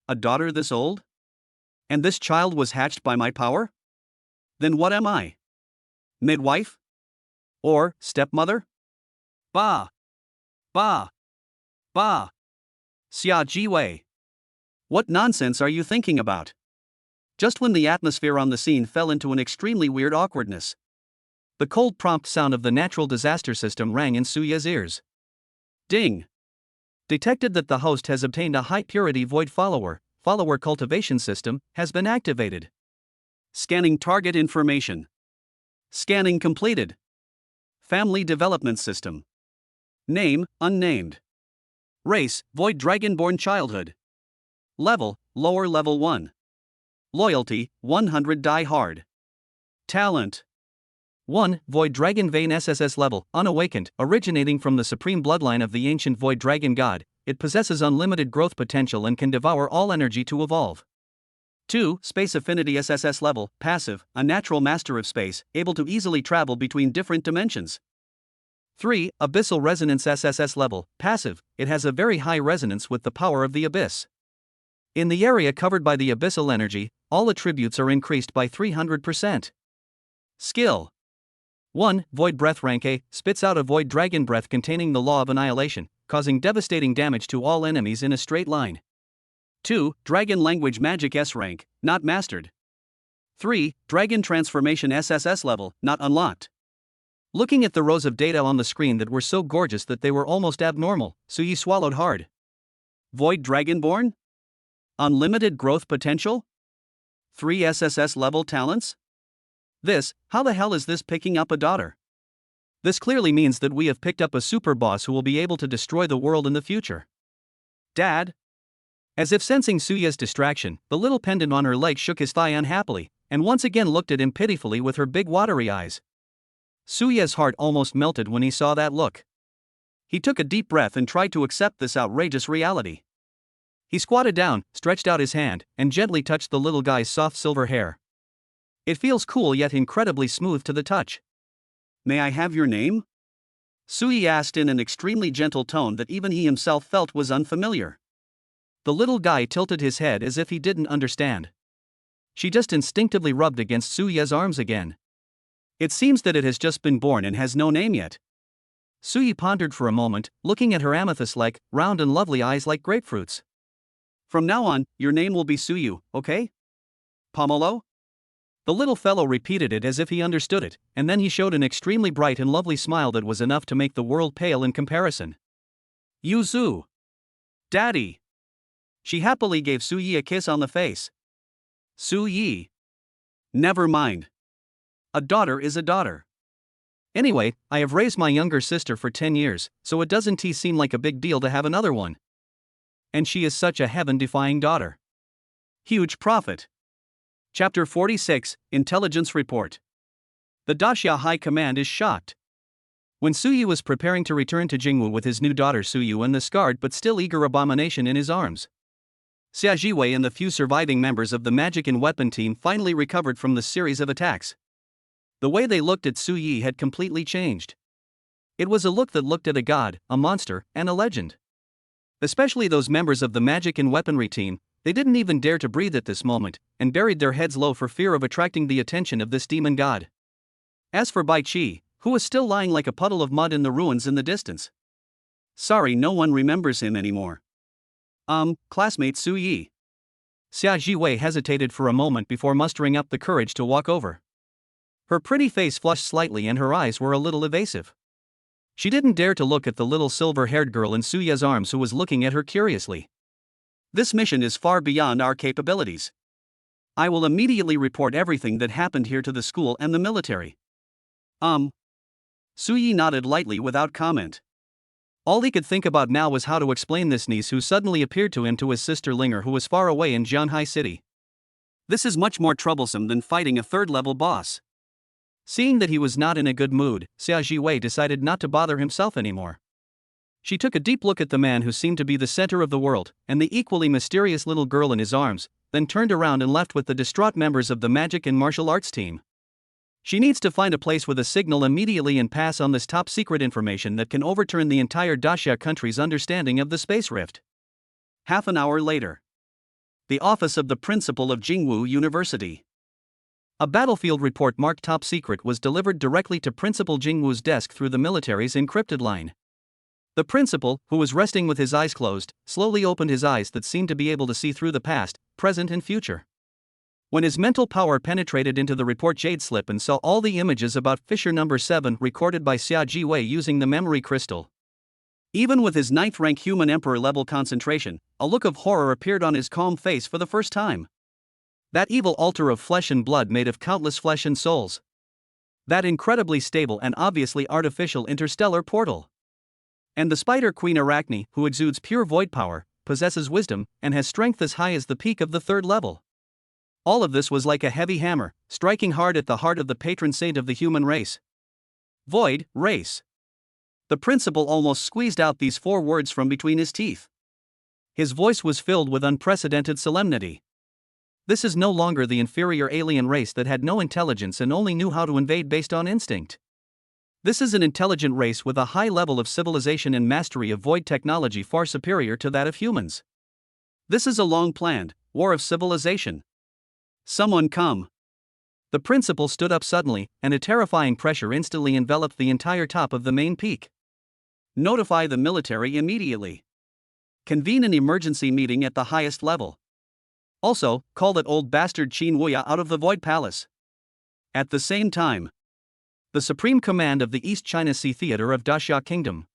[SPEAKER 1] A daughter this old? And this child was hatched by my power? Then what am I? Midwife? Or, stepmother? Ba. Ba. Ba. Xia Jiwei. What nonsense are you thinking about? Just when the atmosphere on the scene fell into an extremely weird awkwardness, the cold prompt sound of the natural disaster system rang in Suya's ears. Ding! Detected that the host has obtained a high-purity void follower cultivation system has been activated. Scanning target information. Scanning completed. Family development system. Name, unnamed. Race, void dragonborn childhood. Level, lower level 1. Loyalty, 100 die hard. Talent. 1. Void Dragon Vein SSS level, unawakened, originating from the supreme bloodline of the ancient Void Dragon God, it possesses unlimited growth potential and can devour all energy to evolve. 2. Space Affinity SSS level, passive, a natural master of space, able to easily travel between different dimensions. 3. Abyssal Resonance SSS level, passive, it has a very high resonance with the power of the abyss. In the area covered by the abyssal energy, all attributes are increased by 300%. Skill. 1. Void Breath rank A, spits out a void dragon breath containing the law of annihilation, causing devastating damage to all enemies in a straight line. 2. Dragon Language Magic S rank, not mastered. 3. Dragon Transformation SSS level, not unlocked. Looking at the rows of data on the screen that were so gorgeous that they were almost abnormal, Suyi swallowed hard. Void Dragonborn? Unlimited growth potential? 3 SSS level talents? How the hell is this picking up a daughter? This clearly means that we have picked up a super boss who will be able to destroy the world in the future. Dad? As if sensing Suya's distraction, the little pendant on her leg shook his thigh unhappily, and once again looked at him pitifully with her big watery eyes. Suya's heart almost melted when he saw that look. He took a deep breath and tried to accept this outrageous reality. He squatted down, stretched out his hand, and gently touched the little guy's soft silver hair. It feels cool yet incredibly smooth to the touch. May I have your name? Suyi asked in an extremely gentle tone that even he himself felt was unfamiliar. The little guy tilted his head as if he didn't understand. She just instinctively rubbed against Suya's arms again. It seems that it has just been born and has no name yet. Suyi pondered for a moment, looking at her amethyst-like, round and lovely eyes like grapefruits. From now on, your name will be Suyu, okay? Pomolo? The little fellow repeated it as if he understood it, and then he showed an extremely bright and lovely smile that was enough to make the world pale in comparison. Yuzu. Daddy. She happily gave Suyi a kiss on the face. Suyi. Never mind. A daughter is a daughter. Anyway, I have raised my younger sister for 10 years, so it doesn't seem like a big deal to have another one. And she is such a heaven-defying daughter. Huge profit. Chapter 46, Intelligence Report. The Daxia High Command is shocked. When Suyi was preparing to return to Jingwu with his new daughter Suyu and the scarred but still eager abomination in his arms, Xia Jiwei and the few surviving members of the magic and weapon team finally recovered from the series of attacks. The way they looked at Suyi had completely changed. It was a look that looked at a god, a monster, and a legend. Especially those members of the magic and weaponry team, they didn't even dare to breathe at this moment, and buried their heads low for fear of attracting the attention of this demon god. As for Bai Qi, who was still lying like a puddle of mud in the ruins in the distance. Sorry, no one remembers him anymore. Classmate Suyi. Xia Jiwei hesitated for a moment before mustering up the courage to walk over. Her pretty face flushed slightly and her eyes were a little evasive. She didn't dare to look at the little silver-haired girl in Suya's arms who was looking at her curiously. This mission is far beyond our capabilities. I will immediately report everything that happened here to the school and the military. Suyi nodded lightly without comment. All he could think about now was how to explain this niece who suddenly appeared to him to his sister Linger who was far away in Jianhai City. This is much more troublesome than fighting a third-level boss. Seeing that he was not in a good mood, Xia Jiwei decided not to bother himself anymore. She took a deep look at the man who seemed to be the center of the world, and the equally mysterious little girl in his arms, then turned around and left with the distraught members of the magic and martial arts team. She needs to find a place with a signal immediately and pass on this top-secret information that can overturn the entire Daxia country's understanding of the space rift. Half an hour later. The office of the principal of Jingwu University. A battlefield report marked top secret was delivered directly to Principal Jingwu's desk through the military's encrypted line. The principal, who was resting with his eyes closed, slowly opened his eyes that seemed to be able to see through the past, present and future. When his mental power penetrated into the report jade slip and saw all the images about Fisher number 7 recorded by Xia Jiwei using the memory crystal. Even with his 9th rank human emperor level concentration, a look of horror appeared on his calm face for the first time. That evil altar of flesh and blood made of countless flesh and souls. That incredibly stable and obviously artificial interstellar portal. And the Spider Queen Arachne, who exudes pure void power, possesses wisdom, and has strength as high as the peak of the 3rd level. All of this was like a heavy hammer, striking hard at the heart of the patron saint of the human race. Void, race. The principal almost squeezed out these 4 words from between his teeth. His voice was filled with unprecedented solemnity. This is no longer the inferior alien race that had no intelligence and only knew how to invade based on instinct. This is an intelligent race with a high level of civilization and mastery of void technology far superior to that of humans. This is a long-planned war of civilization. Someone come. The principal stood up suddenly, and a terrifying pressure instantly enveloped the entire top of the main peak. Notify the military immediately. Convene an emergency meeting at the highest level. Also, call that old bastard Qin Wuya out of the Void Palace. At the same time, the Supreme Command of the East China Sea Theater of Daxia Kingdom.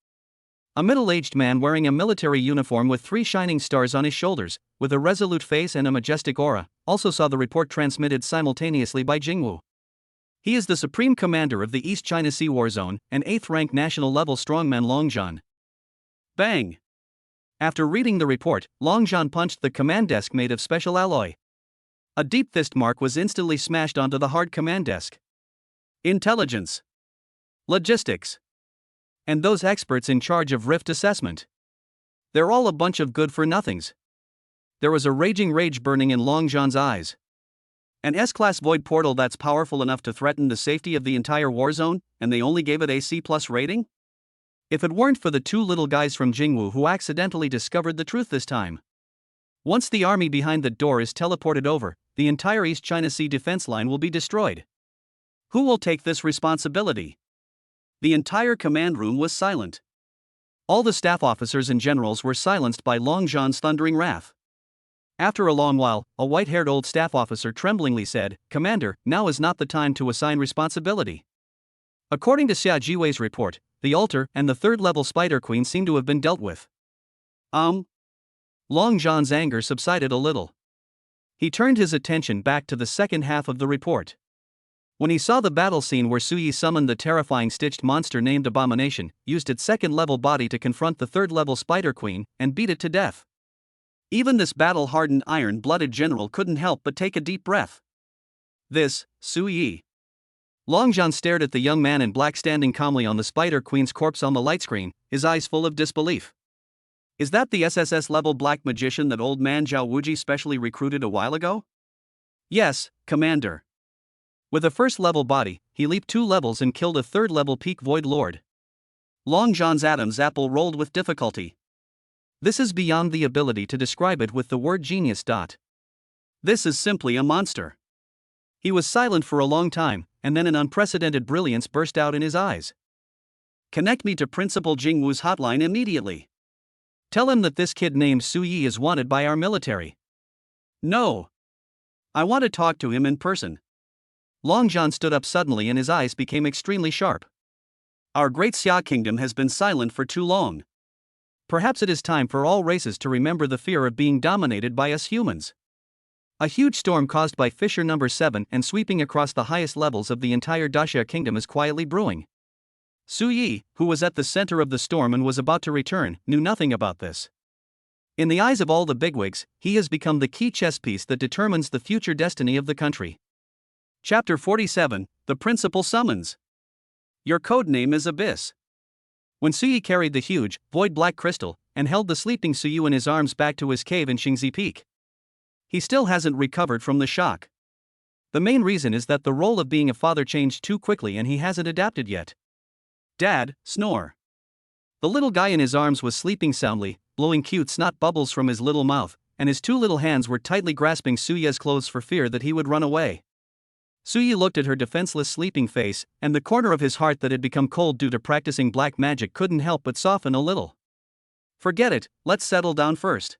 [SPEAKER 1] A middle-aged man wearing a military uniform with 3 shining stars on his shoulders, with a resolute face and a majestic aura, also saw the report transmitted simultaneously by Jingwu. He is the Supreme Commander of the East China Sea War Zone, and 8th-rank national-level strongman Longzhan. Bang! After reading the report, Longzhan punched the command desk made of special alloy. A deep fist mark was instantly smashed onto the hard command desk. Intelligence. Logistics. And those experts in charge of rift assessment. They're all a bunch of good-for-nothings. There was a raging rage burning in Longzhan's eyes. An S-class void portal that's powerful enough to threaten the safety of the entire war zone, and they only gave it a C+ rating? If it weren't for the 2 little guys from Jingwu who accidentally discovered the truth this time. Once the army behind the door is teleported over, the entire East China Sea defense line will be destroyed. Who will take this responsibility? The entire command room was silent. All the staff officers and generals were silenced by Longzhan's thundering wrath. After a long while, a white-haired old staff officer tremblingly said, "Commander, now is not the time to assign responsibility." According to Xia Jiwei's report, the altar and the 3rd-level Spider Queen seem to have been dealt with. Longzhan's anger subsided a little. He turned his attention back to the second half of the report. When he saw the battle scene where Suyi summoned the terrifying stitched monster named Abomination, used its 2nd-level body to confront the 3rd-level Spider Queen, and beat it to death. Even this battle-hardened iron-blooded general couldn't help but take a deep breath. This, Suyi. Longzhan stared at the young man in black standing calmly on the Spider Queen's corpse on the light screen, his eyes full of disbelief. Is that the SSS-level black magician that old man Zhao Wuji specially recruited a while ago? Yes, Commander. With a 1st-level body, he leaped 2 levels and killed a 3rd-level peak void lord. Longzhan's Adam's apple rolled with difficulty. This is beyond the ability to describe it with the word genius. This is simply a monster. He was silent for a long time, and then an unprecedented brilliance burst out in his eyes. Connect me to Principal Jingwu's hotline immediately. Tell him that this kid named Suyi is wanted by our military. No. I want to talk to him in person. Longzhan stood up suddenly and his eyes became extremely sharp. Our great Xia kingdom has been silent for too long. Perhaps it is time for all races to remember the fear of being dominated by us humans. A huge storm caused by Fisher number 7 and sweeping across the highest levels of the entire Daxia kingdom is quietly brewing. Suyi, who was at the center of the storm and was about to return, knew nothing about this. In the eyes of all the bigwigs, he has become the key chess piece that determines the future destiny of the country. Chapter 47, The Principal Summons. Your code name is Abyss. When Suyi carried the huge, void black crystal, and held the sleeping Suyu in his arms back to his cave in Xingzi Peak, he still hasn't recovered from the shock. The main reason is that the role of being a father changed too quickly and he hasn't adapted yet. Dad, snore. The little guy in his arms was sleeping soundly, blowing cute snot bubbles from his little mouth, and his 2 little hands were tightly grasping Suya's clothes for fear that he would run away. Suyi looked at her defenseless sleeping face, and the corner of his heart that had become cold due to practicing black magic couldn't help but soften a little. Forget it, let's settle down first.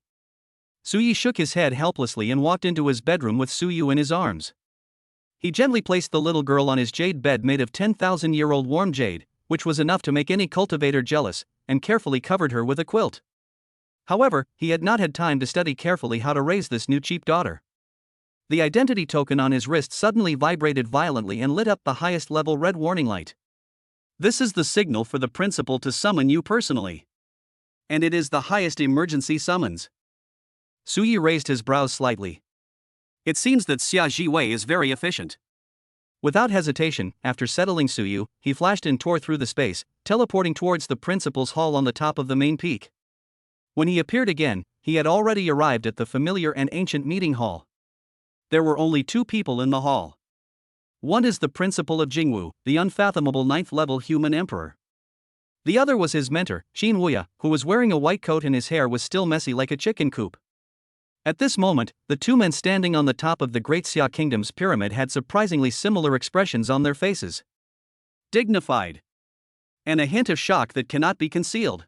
[SPEAKER 1] Suyi shook his head helplessly and walked into his bedroom with Suyu in his arms. He gently placed the little girl on his jade bed made of 10,000-year-old warm jade, which was enough to make any cultivator jealous, and carefully covered her with a quilt. However, he had not had time to study carefully how to raise this new cheap daughter. The identity token on his wrist suddenly vibrated violently and lit up the highest level red warning light. This is the signal for the principal to summon you personally. And it is the highest emergency summons. Suyi raised his brows slightly. It seems that Xia Jiwei is very efficient. Without hesitation, after settling Suyu, he flashed and tore through the space, teleporting towards the principal's hall on the top of the main peak. When he appeared again, he had already arrived at the familiar and ancient meeting hall. There were only two people in the hall. One is the principal of Jingwu, the unfathomable 9th-level human emperor. The other was his mentor, Qin Wuya, who was wearing a white coat and his hair was still messy like a chicken coop. At this moment, the two men standing on the top of the Great Xia Kingdom's pyramid had surprisingly similar expressions on their faces. Dignified. And a hint of shock that cannot be concealed.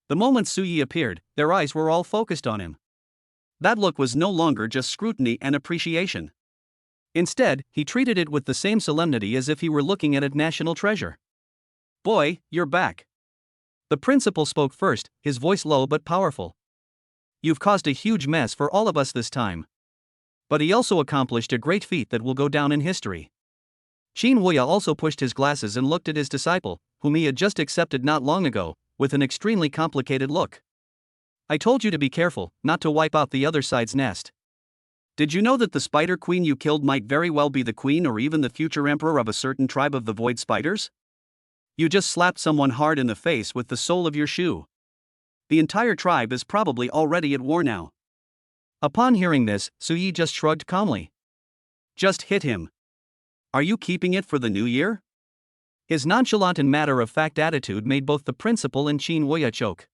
[SPEAKER 1] The moment Suyi appeared, their eyes were all focused on him. That look was no longer just scrutiny and appreciation. Instead, he treated it with the same solemnity as if he were looking at a national treasure. Boy, you're back. The principal spoke first, his voice low but powerful. You've caused a huge mess for all of us this time. But he also accomplished a great feat that will go down in history. Qin Wuya also pushed his glasses and looked at his disciple, whom he had just accepted not long ago, with an extremely complicated look. I told you to be careful, not to wipe out the other side's nest. Did you know that the spider queen you killed might very well be the queen or even the future emperor of a certain tribe of the void spiders? You just slapped someone hard in the face with the sole of your shoe. The entire tribe is probably already at war now. Upon hearing this, Suyi just shrugged calmly. Just hit him. Are you keeping it for the new year? His nonchalant and matter-of-fact attitude made both the principal and Qin Wuya choke.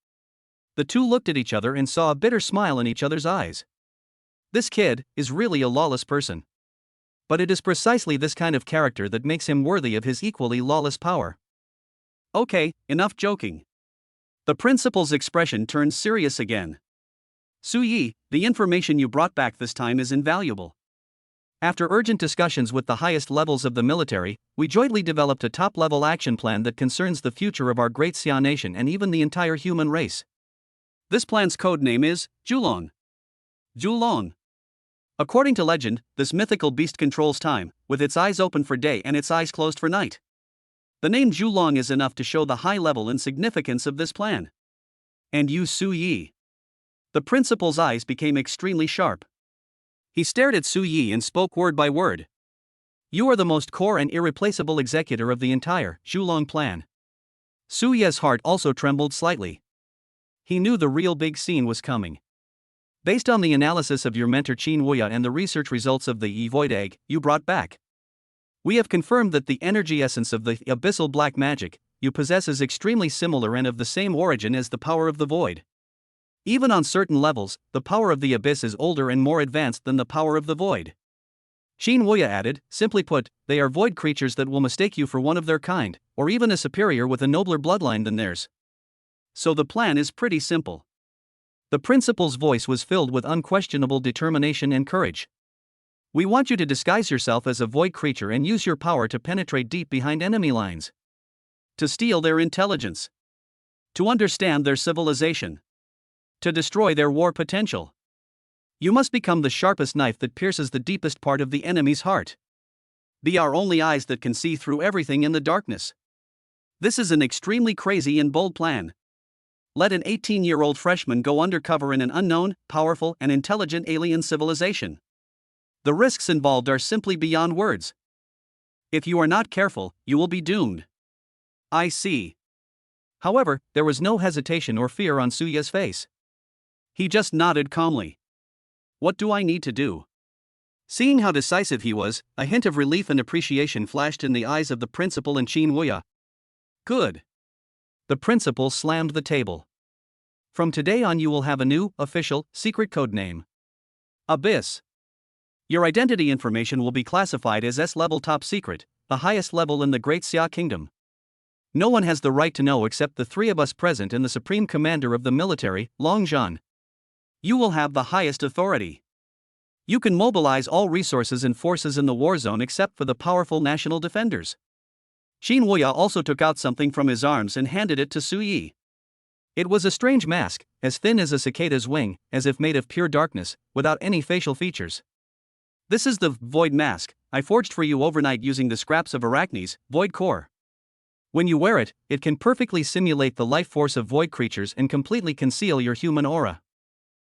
[SPEAKER 1] The two looked at each other and saw a bitter smile in each other's eyes. This kid is really a lawless person. But it is precisely this kind of character that makes him worthy of his equally lawless power. Okay, enough joking. The principal's expression turned serious again. Suyi, the information you brought back this time is invaluable. After urgent discussions with the highest levels of the military, we jointly developed a top-level action plan that concerns the future of our great Xia nation and even the entire human race. This plan's code name is Julong. Julong. According to legend, this mythical beast controls time, with its eyes open for day and its eyes closed for night. The name Julong is enough to show the high level and significance of this plan. And you, Suyi. The principal's eyes became extremely sharp. He stared at Suyi and spoke word by word. You are the most core and irreplaceable executor of the entire Julong plan. Suyi's heart also trembled slightly. He knew the real big scene was coming. Based on the analysis of your mentor Qin Wuya and the research results of the void egg you brought back, we have confirmed that the energy essence of the abyssal black magic you possess is extremely similar and of the same origin as the power of the void. Even on certain levels, the power of the abyss is older and more advanced than the power of the void. Qin Wuya added, simply put, they are void creatures that will mistake you for one of their kind, or even a superior with a nobler bloodline than theirs. So the plan is pretty simple. The principal's voice was filled with unquestionable determination and courage. We want you to disguise yourself as a void creature and use your power to penetrate deep behind enemy lines. To steal their intelligence. To understand their civilization. To destroy their war potential. You must become the sharpest knife that pierces the deepest part of the enemy's heart. Be our only eyes that can see through everything in the darkness. This is an extremely crazy and bold plan. Let an 18-year-old freshman go undercover in an unknown, powerful, and intelligent alien civilization. The risks involved are simply beyond words. If you are not careful, you will be doomed. I see. However, there was no hesitation or fear on Suya's face. He just nodded calmly. What do I need to do? Seeing how decisive he was, a hint of relief and appreciation flashed in the eyes of the principal and Qin Wuya. Good. The principal slammed the table. From today on you will have a new, official, secret code name. Abyss. Your identity information will be classified as S-level top secret, the highest level in the Great Xia Kingdom. No one has the right to know except the three of us present and the Supreme Commander of the military, Long Zhan. You will have the highest authority. You can mobilize all resources and forces in the war zone except for the powerful national defenders. Xin Wuya also took out something from his arms and handed it to Su Yi. It was a strange mask, as thin as a cicada's wing, as if made of pure darkness, without any facial features. This is the Void Mask, I forged for you overnight using the scraps of Arachne's Void Core. When you wear it, it can perfectly simulate the life force of void creatures and completely conceal your human aura.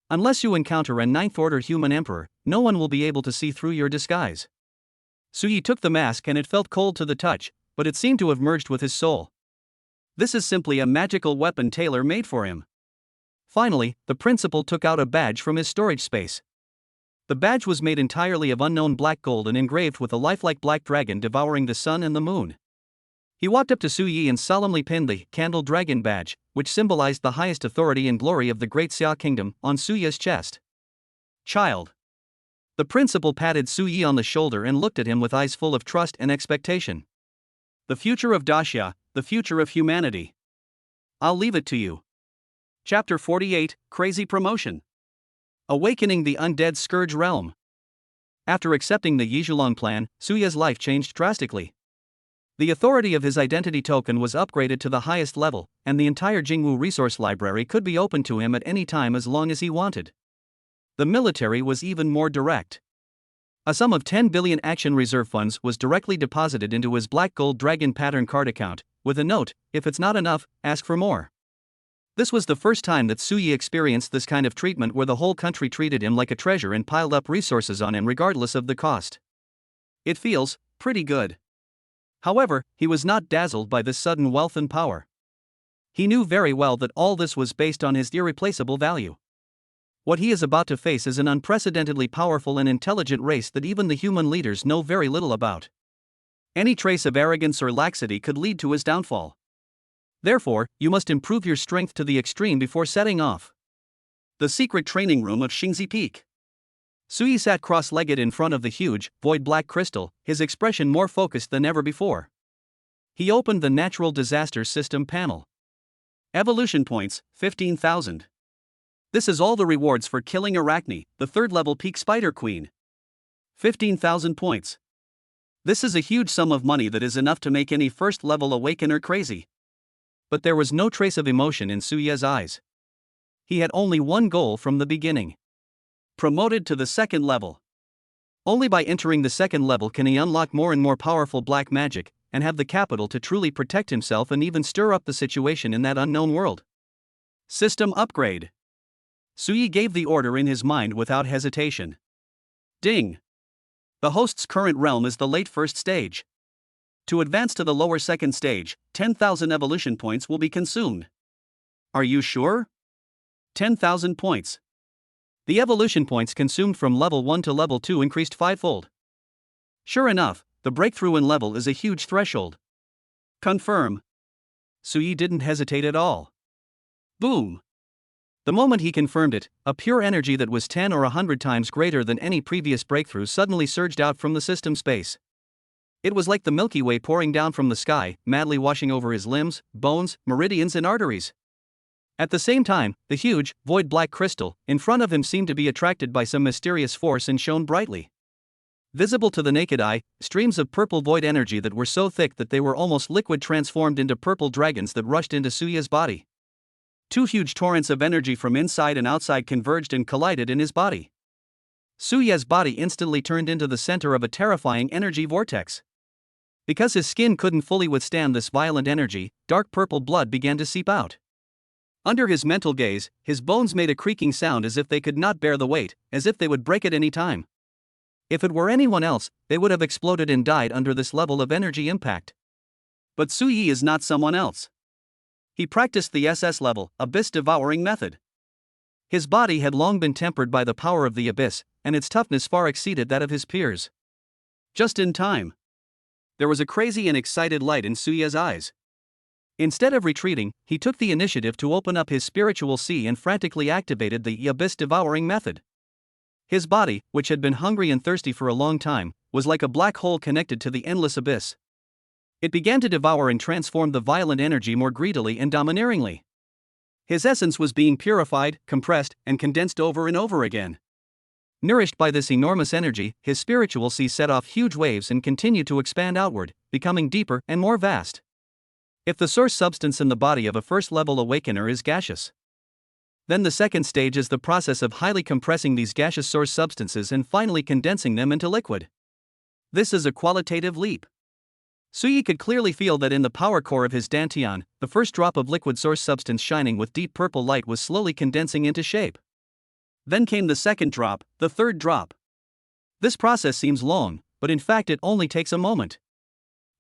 [SPEAKER 1] Unless you encounter a ninth-order human emperor, no one will be able to see through your disguise. Su Yi took the mask and it felt cold to the touch, but it seemed to have merged with his soul. This is simply a magical weapon tailor-made for him. Finally, the principal took out a badge from his storage space. The badge was made entirely of unknown black gold and engraved with a lifelike black dragon devouring the sun and the moon. He walked up to Su Yi and solemnly pinned the Candle Dragon badge, which symbolized the highest authority and glory of the Great Xia Kingdom, on Su Yi's chest. Child. The principal patted Su Yi on the shoulder and looked at him with eyes full of trust and expectation. The future of Daxia, the future of humanity. I'll leave it to you. Chapter 48, Crazy Promotion. Awakening the Undead Scourge Realm. After accepting the Yizhulang plan, Su Yi's life changed drastically. The authority of his identity token was upgraded to the highest level, and the entire Jingwu resource library could be opened to him at any time as long as he wanted. The military was even more direct. A sum of 10 billion action reserve funds was directly deposited into his black gold dragon pattern card account, with a note, if it's not enough, ask for more. This was the first time that Su Yi experienced this kind of treatment where the whole country treated him like a treasure and piled up resources on him regardless of the cost. It feels pretty good. However, he was not dazzled by this sudden wealth and power. He knew very well that all this was based on his irreplaceable value. What he is about to face is an unprecedentedly powerful and intelligent race that even the human leaders know very little about. Any trace of arrogance or laxity could lead to his downfall. Therefore, you must improve your strength to the extreme before setting off. The secret training room of Xingzi Peak. Su Yi sat cross-legged in front of the huge, void black crystal, his expression more focused than ever before. He opened the Natural Disaster System panel. Evolution points, 15,000. This is all the rewards for killing Arachne, the third-level peak spider queen. 15,000 points. This is a huge sum of money that is enough to make any first-level awakener crazy. But there was no trace of emotion in Su Yi's eyes. He had only one goal from the beginning. Promoted to the second level. Only by entering the second level can he unlock more and more powerful black magic, and have the capital to truly protect himself and even stir up the situation in that unknown world. System upgrade. Su Yi gave the order in his mind without hesitation. Ding. The host's current realm is the late first stage. To advance to the lower second stage, 10,000 evolution points will be consumed. Are you sure? 10,000 points. The evolution points consumed from level 1 to level 2 increased fivefold. Sure enough, the breakthrough in level is a huge threshold. Confirm. Su Yi didn't hesitate at all. Boom. The moment he confirmed it, a pure energy that was 10 or 100 times greater than any previous breakthrough suddenly surged out from the system space. It was like the Milky Way pouring down from the sky, madly washing over his limbs, bones, meridians and arteries. At the same time, the huge, void black crystal in front of him seemed to be attracted by some mysterious force and shone brightly. Visible to the naked eye, streams of purple void energy that were so thick that they were almost liquid transformed into purple dragons that rushed into Su Yi's body. Two huge torrents of energy from inside and outside converged and collided in his body. Su Yi's body instantly turned into the center of a terrifying energy vortex. Because his skin couldn't fully withstand this violent energy, dark purple blood began to seep out. Under his mental gaze, his bones made a creaking sound as if they could not bear the weight, as if they would break at any time. If it were anyone else, they would have exploded and died under this level of energy impact. But Su Yi is not someone else. He practiced the SS-level Abyss Devouring method. His body had long been tempered by the power of the abyss, and its toughness far exceeded that of his peers. Just in time. There was a crazy and excited light in Su Yi's eyes. Instead of retreating, he took the initiative to open up his spiritual sea and frantically activated the Abyss Devouring method. His body, which had been hungry and thirsty for a long time, was like a black hole connected to the endless abyss. It began to devour and transform the violent energy more greedily and domineeringly. His essence was being purified, compressed, and condensed over and over again. Nourished by this enormous energy, his spiritual sea set off huge waves and continued to expand outward, becoming deeper and more vast. If the source substance in the body of a first-level awakener is gaseous, then the second stage is the process of highly compressing these gaseous source substances and finally condensing them into liquid. This is a qualitative leap. Suyi could clearly feel that in the power core of his dantian, the first drop of liquid source substance shining with deep purple light was slowly condensing into shape. Then came the second drop, the third drop. This process seems long, but in fact it only takes a moment.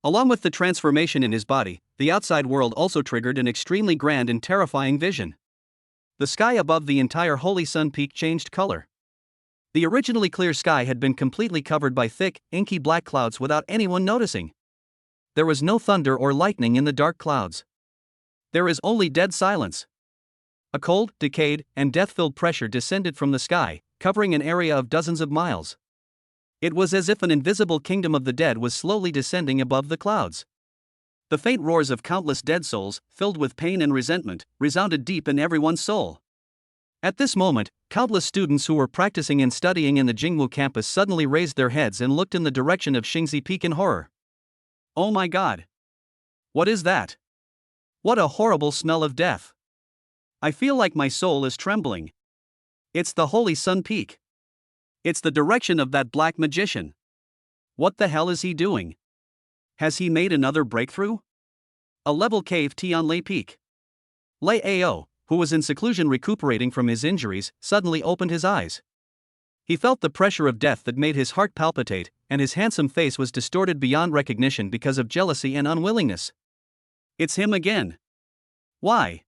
[SPEAKER 1] Along with the transformation in his body, the outside world also triggered an extremely grand and terrifying vision. The sky above the entire Holy Sun Peak changed color. The originally clear sky had been completely covered by thick, inky black clouds without anyone noticing. There was no thunder or lightning in the dark clouds. There is only dead silence. A cold, decayed, and death-filled pressure descended from the sky, covering an area of dozens of miles. It was as if an invisible kingdom of the dead was slowly descending above the clouds. The faint roars of countless dead souls, filled with pain and resentment, resounded deep in everyone's soul. At this moment, countless students who were practicing and studying in the Jingwu campus suddenly raised their heads and looked in the direction of Xingzi Peak in horror. Oh my God! What is that? What a horrible smell of death! I feel like my soul is trembling. It's the Holy Sun Peak. It's the direction of that black magician. What the hell is he doing? Has he made another breakthrough? A level cave Tianlei Peak. Lei Ao, who was in seclusion recuperating from his injuries, suddenly opened his eyes. He felt the pressure of death that made his heart palpitate, and his handsome face was distorted beyond recognition because of jealousy and unwillingness. It's him again. Why?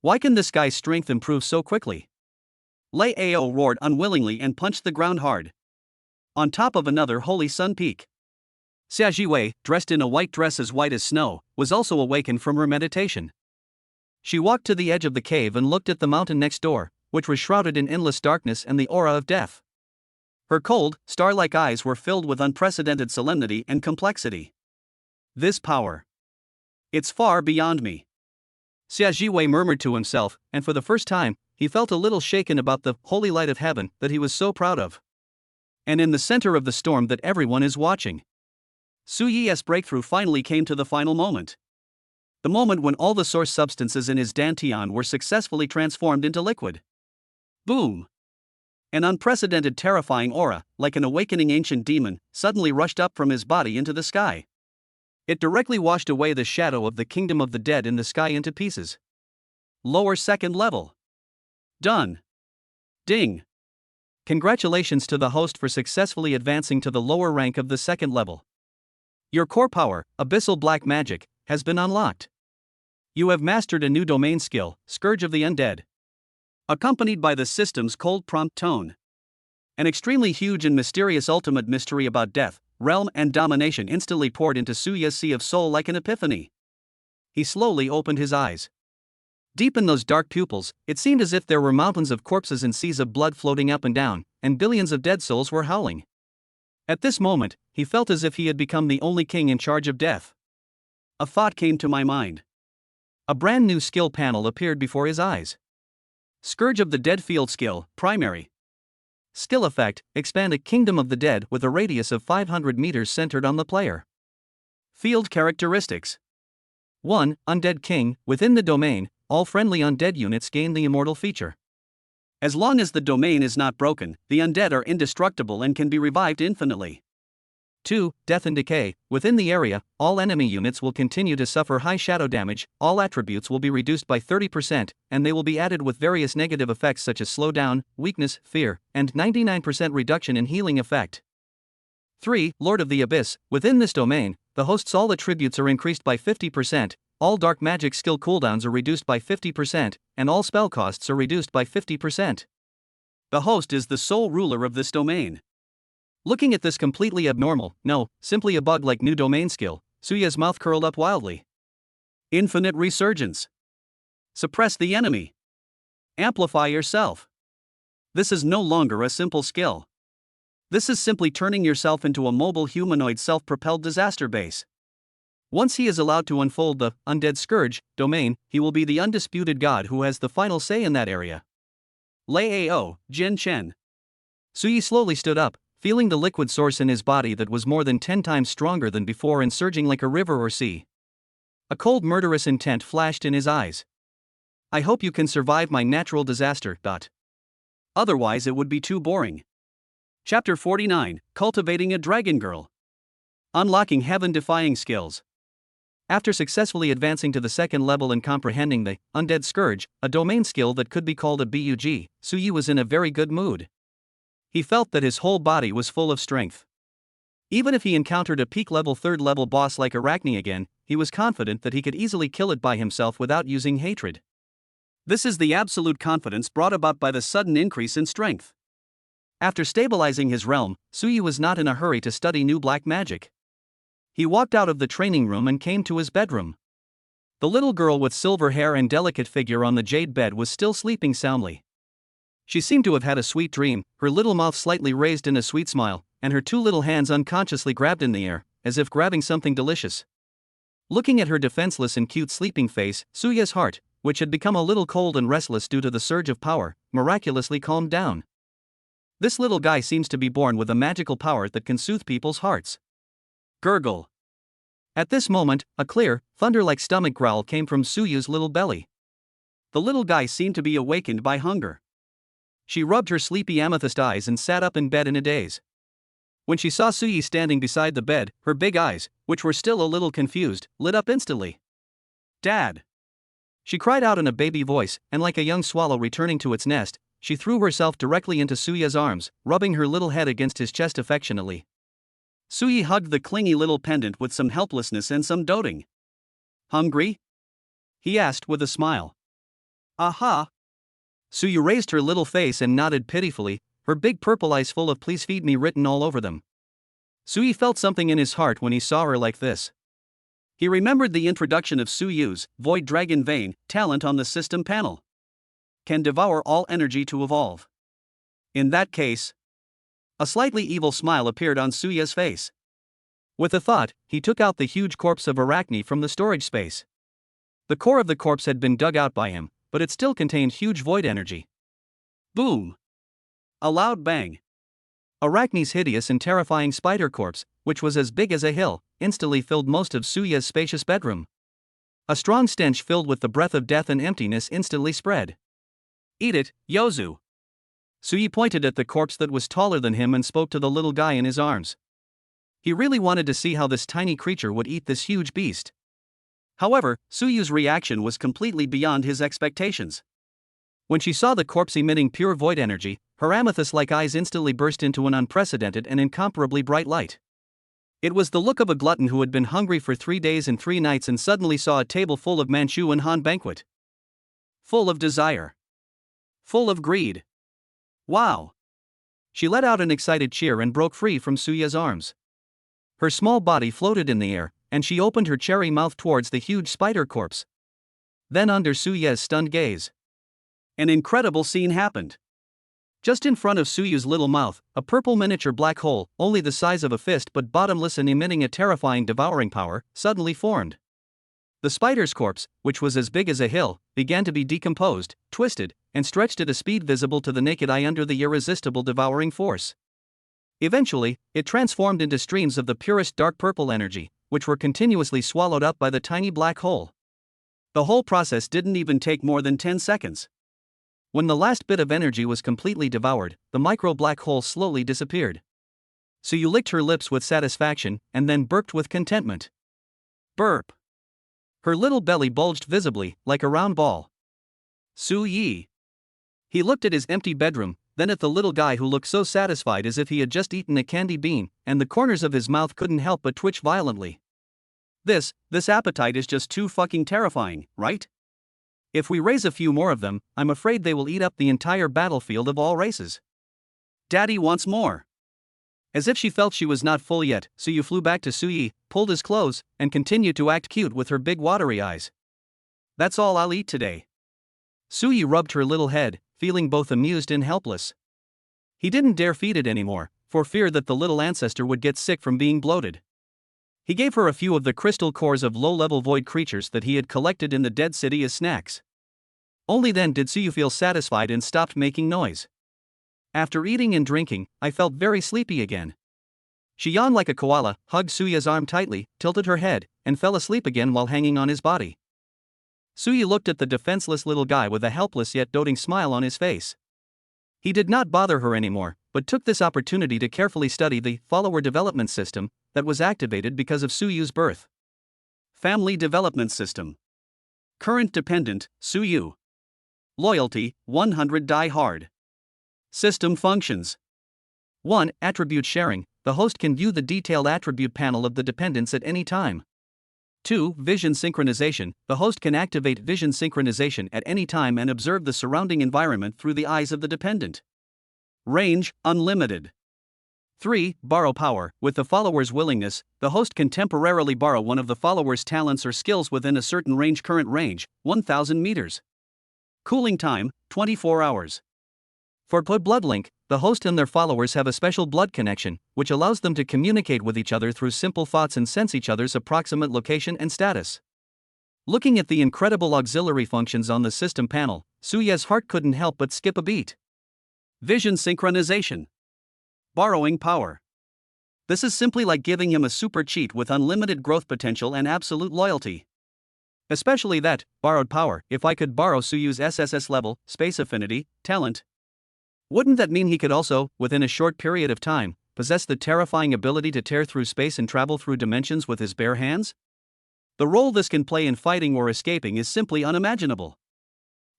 [SPEAKER 1] Why can this guy's strength improve so quickly? Lei Ao roared unwillingly and punched the ground hard. On top of another Holy Sun Peak. Xia Jiwei, dressed in a white dress as white as snow, was also awakened from her meditation. She walked to the edge of the cave and looked at the mountain next door, which was shrouded in endless darkness and the aura of death. Her cold, star-like eyes were filled with unprecedented solemnity and complexity. This power. It's far beyond me. Xia Jiwei murmured to himself, and for the first time, he felt a little shaken about the holy light of heaven that he was so proud of. And in the center of the storm that everyone is watching, Su Yi's breakthrough finally came to the final moment. The moment when all the source substances in his dantian were successfully transformed into liquid. Boom! An unprecedented terrifying aura, like an awakening ancient demon, suddenly rushed up from his body into the sky. It directly washed away the shadow of the kingdom of the dead in the sky into pieces. Lower second level. Done. Ding. Congratulations to the host for successfully advancing to the lower rank of the second level. Your core power, Abyssal Black Magic, has been unlocked. You have mastered a new domain skill, Scourge of the Undead. Accompanied by the system's cold prompt tone. An extremely huge and mysterious ultimate mystery about death, realm and domination instantly poured into Suya's sea of soul like an epiphany. He slowly opened his eyes. Deep in those dark pupils, it seemed as if there were mountains of corpses and seas of blood floating up and down, and billions of dead souls were howling. At this moment, he felt as if he had become the only king in charge of death. A thought came to my mind. A brand new skill panel appeared before his eyes. Scourge of the Dead Field Skill, Primary. Skill effect, expand a kingdom of the dead with a radius of 500 meters centered on the player. Field characteristics. 1. Undead King, within the domain, all friendly undead units gain the immortal feature. As long as the domain is not broken, the undead are indestructible and can be revived infinitely. 2. Death and Decay, within the area, all enemy units will continue to suffer high shadow damage, all attributes will be reduced by 30%, and they will be added with various negative effects such as slowdown, weakness, fear, and 99% reduction in healing effect. 3. Lord of the Abyss, within this domain, the host's all attributes are increased by 50%, all dark magic skill cooldowns are reduced by 50%, and all spell costs are reduced by 50%. The host is the sole ruler of this domain. Looking at this completely abnormal, no, simply a bug-like new domain skill, Suya's mouth curled up wildly. Infinite resurgence. Suppress the enemy. Amplify yourself. This is no longer a simple skill. This is simply turning yourself into a mobile humanoid self-propelled disaster base. Once he is allowed to unfold the Undead Scourge domain, he will be the undisputed god who has the final say in that area. Lei Ao, Jin Chen. Suyi slowly stood up, feeling the liquid source in his body that was more than 10 times stronger than before and surging like a river or sea. A cold murderous intent flashed in his eyes. I hope you can survive my natural disaster. Otherwise it would be too boring. Chapter 49, Cultivating a Dragon Girl. Unlocking heaven-defying skills. After successfully advancing to the second level and comprehending the Undead Scourge, a domain skill that could be called a BUG, Suyi was in a very good mood. He felt that his whole body was full of strength. Even if he encountered a peak-level third-level boss like Arachne again, he was confident that he could easily kill it by himself without using hatred. This is the absolute confidence brought about by the sudden increase in strength. After stabilizing his realm, Suyi was not in a hurry to study new black magic. He walked out of the training room and came to his bedroom. The little girl with silver hair and delicate figure on the jade bed was still sleeping soundly. She seemed to have had a sweet dream, her little mouth slightly raised in a sweet smile, and her two little hands unconsciously grabbed in the air, as if grabbing something delicious. Looking at her defenseless and cute sleeping face, Suya's heart, which had become a little cold and restless due to the surge of power, miraculously calmed down. This little guy seems to be born with a magical power that can soothe people's hearts. Gurgle. At this moment, a clear, thunder-like stomach growl came from Suyu's little belly. The little guy seemed to be awakened by hunger. She rubbed her sleepy amethyst eyes and sat up in bed in a daze. When she saw Suyi standing beside the bed, her big eyes, which were still a little confused, lit up instantly. Dad! She cried out in a baby voice, and like a young swallow returning to its nest, she threw herself directly into Suya's arms, rubbing her little head against his chest affectionately. Suyi hugged the clingy little pendant with some helplessness and some doting. Hungry? He asked with a smile. Aha! Suyi raised her little face and nodded pitifully, her big purple eyes full of "please feed me" written all over them. Suyi felt something in his heart when he saw her like this. He remembered the introduction of Suyu's Void Dragon Vein talent on the system panel. Can devour all energy to evolve. In that case, a slightly evil smile appeared on Suya's face. With a thought, he took out the huge corpse of Arachne from the storage space. The core of the corpse had been dug out by him, but it still contained huge void energy. Boom! A loud bang. Arachne's hideous and terrifying spider corpse, which was as big as a hill, instantly filled most of Suya's spacious bedroom. A strong stench filled with the breath of death and emptiness instantly spread. Eat it, Yozu! Suyi pointed at the corpse that was taller than him and spoke to the little guy in his arms. He really wanted to see how this tiny creature would eat this huge beast. However, Suyu's reaction was completely beyond his expectations. When she saw the corpse emitting pure void energy, her amethyst-like eyes instantly burst into an unprecedented and incomparably bright light. It was the look of a glutton who had been hungry for 3 days and 3 nights and suddenly saw a table full of Manchu and Han banquet. Full of desire. Full of greed. Wow! She let out an excited cheer and broke free from Suya's arms. Her small body floated in the air, and she opened her cherry mouth towards the huge spider corpse. Then under Suyu's stunned gaze, an incredible scene happened. Just in front of Suyu's little mouth, a purple miniature black hole, only the size of a fist but bottomless and emitting a terrifying devouring power, suddenly formed. The spider's corpse, which was as big as a hill, began to be decomposed, twisted, and stretched at a speed visible to the naked eye under the irresistible devouring force. Eventually, it transformed into streams of the purest dark purple energy, which were continuously swallowed up by the tiny black hole. The whole process didn't even take more than 10 seconds. When the last bit of energy was completely devoured, the micro black hole slowly disappeared. Suyu licked her lips with satisfaction and then burped with contentment. Burp. Her little belly bulged visibly, like a round ball. Suyi. He looked at his empty bedroom, then at the little guy who looked so satisfied as if he had just eaten a candy bean, and the corners of his mouth couldn't help but twitch violently. This appetite is just too fucking terrifying, right? If we raise a few more of them, I'm afraid they will eat up the entire battlefield of all races. Daddy wants more. As if she felt she was not full yet, Suyu flew back to Suyi, pulled his clothes, and continued to act cute with her big watery eyes. That's all I'll eat today. Suyi rubbed her little head, feeling both amused and helpless. He didn't dare feed it anymore, for fear that the little ancestor would get sick from being bloated. He gave her a few of the crystal cores of low-level void creatures that he had collected in the dead city as snacks. Only then did Suyu feel satisfied and stopped making noise. After eating and drinking, I felt very sleepy again. She yawned like a koala, hugged Suya's arm tightly, tilted her head, and fell asleep again while hanging on his body. Suyu looked at the defenseless little guy with a helpless yet doting smile on his face. He did not bother her anymore, but took this opportunity to carefully study the follower development system that was activated because of Suyu's birth. Family development system. Current dependent, Suyu. Loyalty, 100 die hard. System functions. 1. Attribute sharing. The host can view the detailed attribute panel of the dependents at any time. 2. Vision synchronization. The host can activate vision synchronization at any time and observe the surrounding environment through the eyes of the dependent. Range, unlimited. 3. Borrow power. With the follower's willingness, the host can temporarily borrow one of the follower's talents or skills within a certain range. Current range, 1000 meters. Cooling time, 24 hours. For blood link, the host and their followers have a special blood connection, which allows them to communicate with each other through simple thoughts and sense each other's approximate location and status. Looking at the incredible auxiliary functions on the system panel, Suyu's heart couldn't help but skip a beat. Vision synchronization. Borrowing power. This is simply like giving him a super cheat with unlimited growth potential and absolute loyalty. Especially that, borrowed power. If I could borrow Suyu's SSS-level, space affinity, talent, wouldn't that mean he could also, within a short period of time, possess the terrifying ability to tear through space and travel through dimensions with his bare hands? The role this can play in fighting or escaping is simply unimaginable.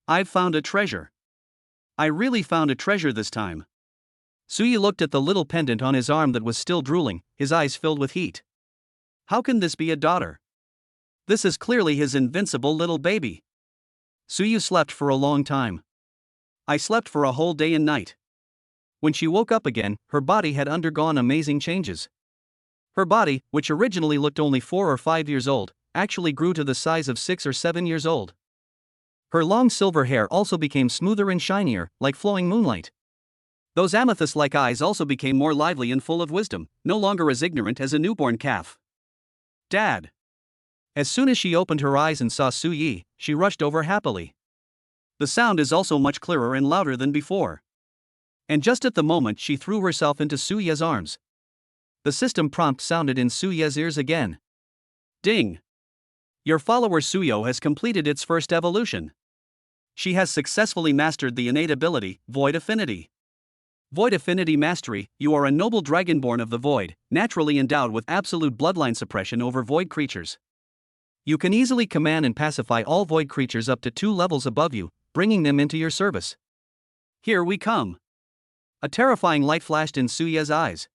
[SPEAKER 1] I've found a treasure. I really found a treasure this time. Suyu looked at the little pendant on his arm that was still drooling, his eyes filled with heat. How can this be a daughter? This is clearly his invincible little baby. Suyu slept for a long time. I slept for a whole day and night. When she woke up again, her body had undergone amazing changes. Her body, which originally looked only 4 or 5 years old, actually grew to the size of 6 or 7 years old. Her long silver hair also became smoother and shinier, like flowing moonlight. Those amethyst-like eyes also became more lively and full of wisdom, no longer as ignorant as a newborn calf. Dad! As soon as she opened her eyes and saw Suyi, she rushed over happily. The sound is also much clearer and louder than before. And just at the moment she threw herself into Suya's arms. The system prompt sounded in Suya's ears again. Ding! Your follower Suyo has completed its first evolution. She has successfully mastered the innate ability, Void Affinity. Void Affinity Mastery. You are a noble dragonborn of the Void, naturally endowed with absolute bloodline suppression over Void creatures. You can easily command and pacify all Void creatures up to 2 levels above you, bringing them into your service. Here we come. A terrifying light flashed in Suya's eyes.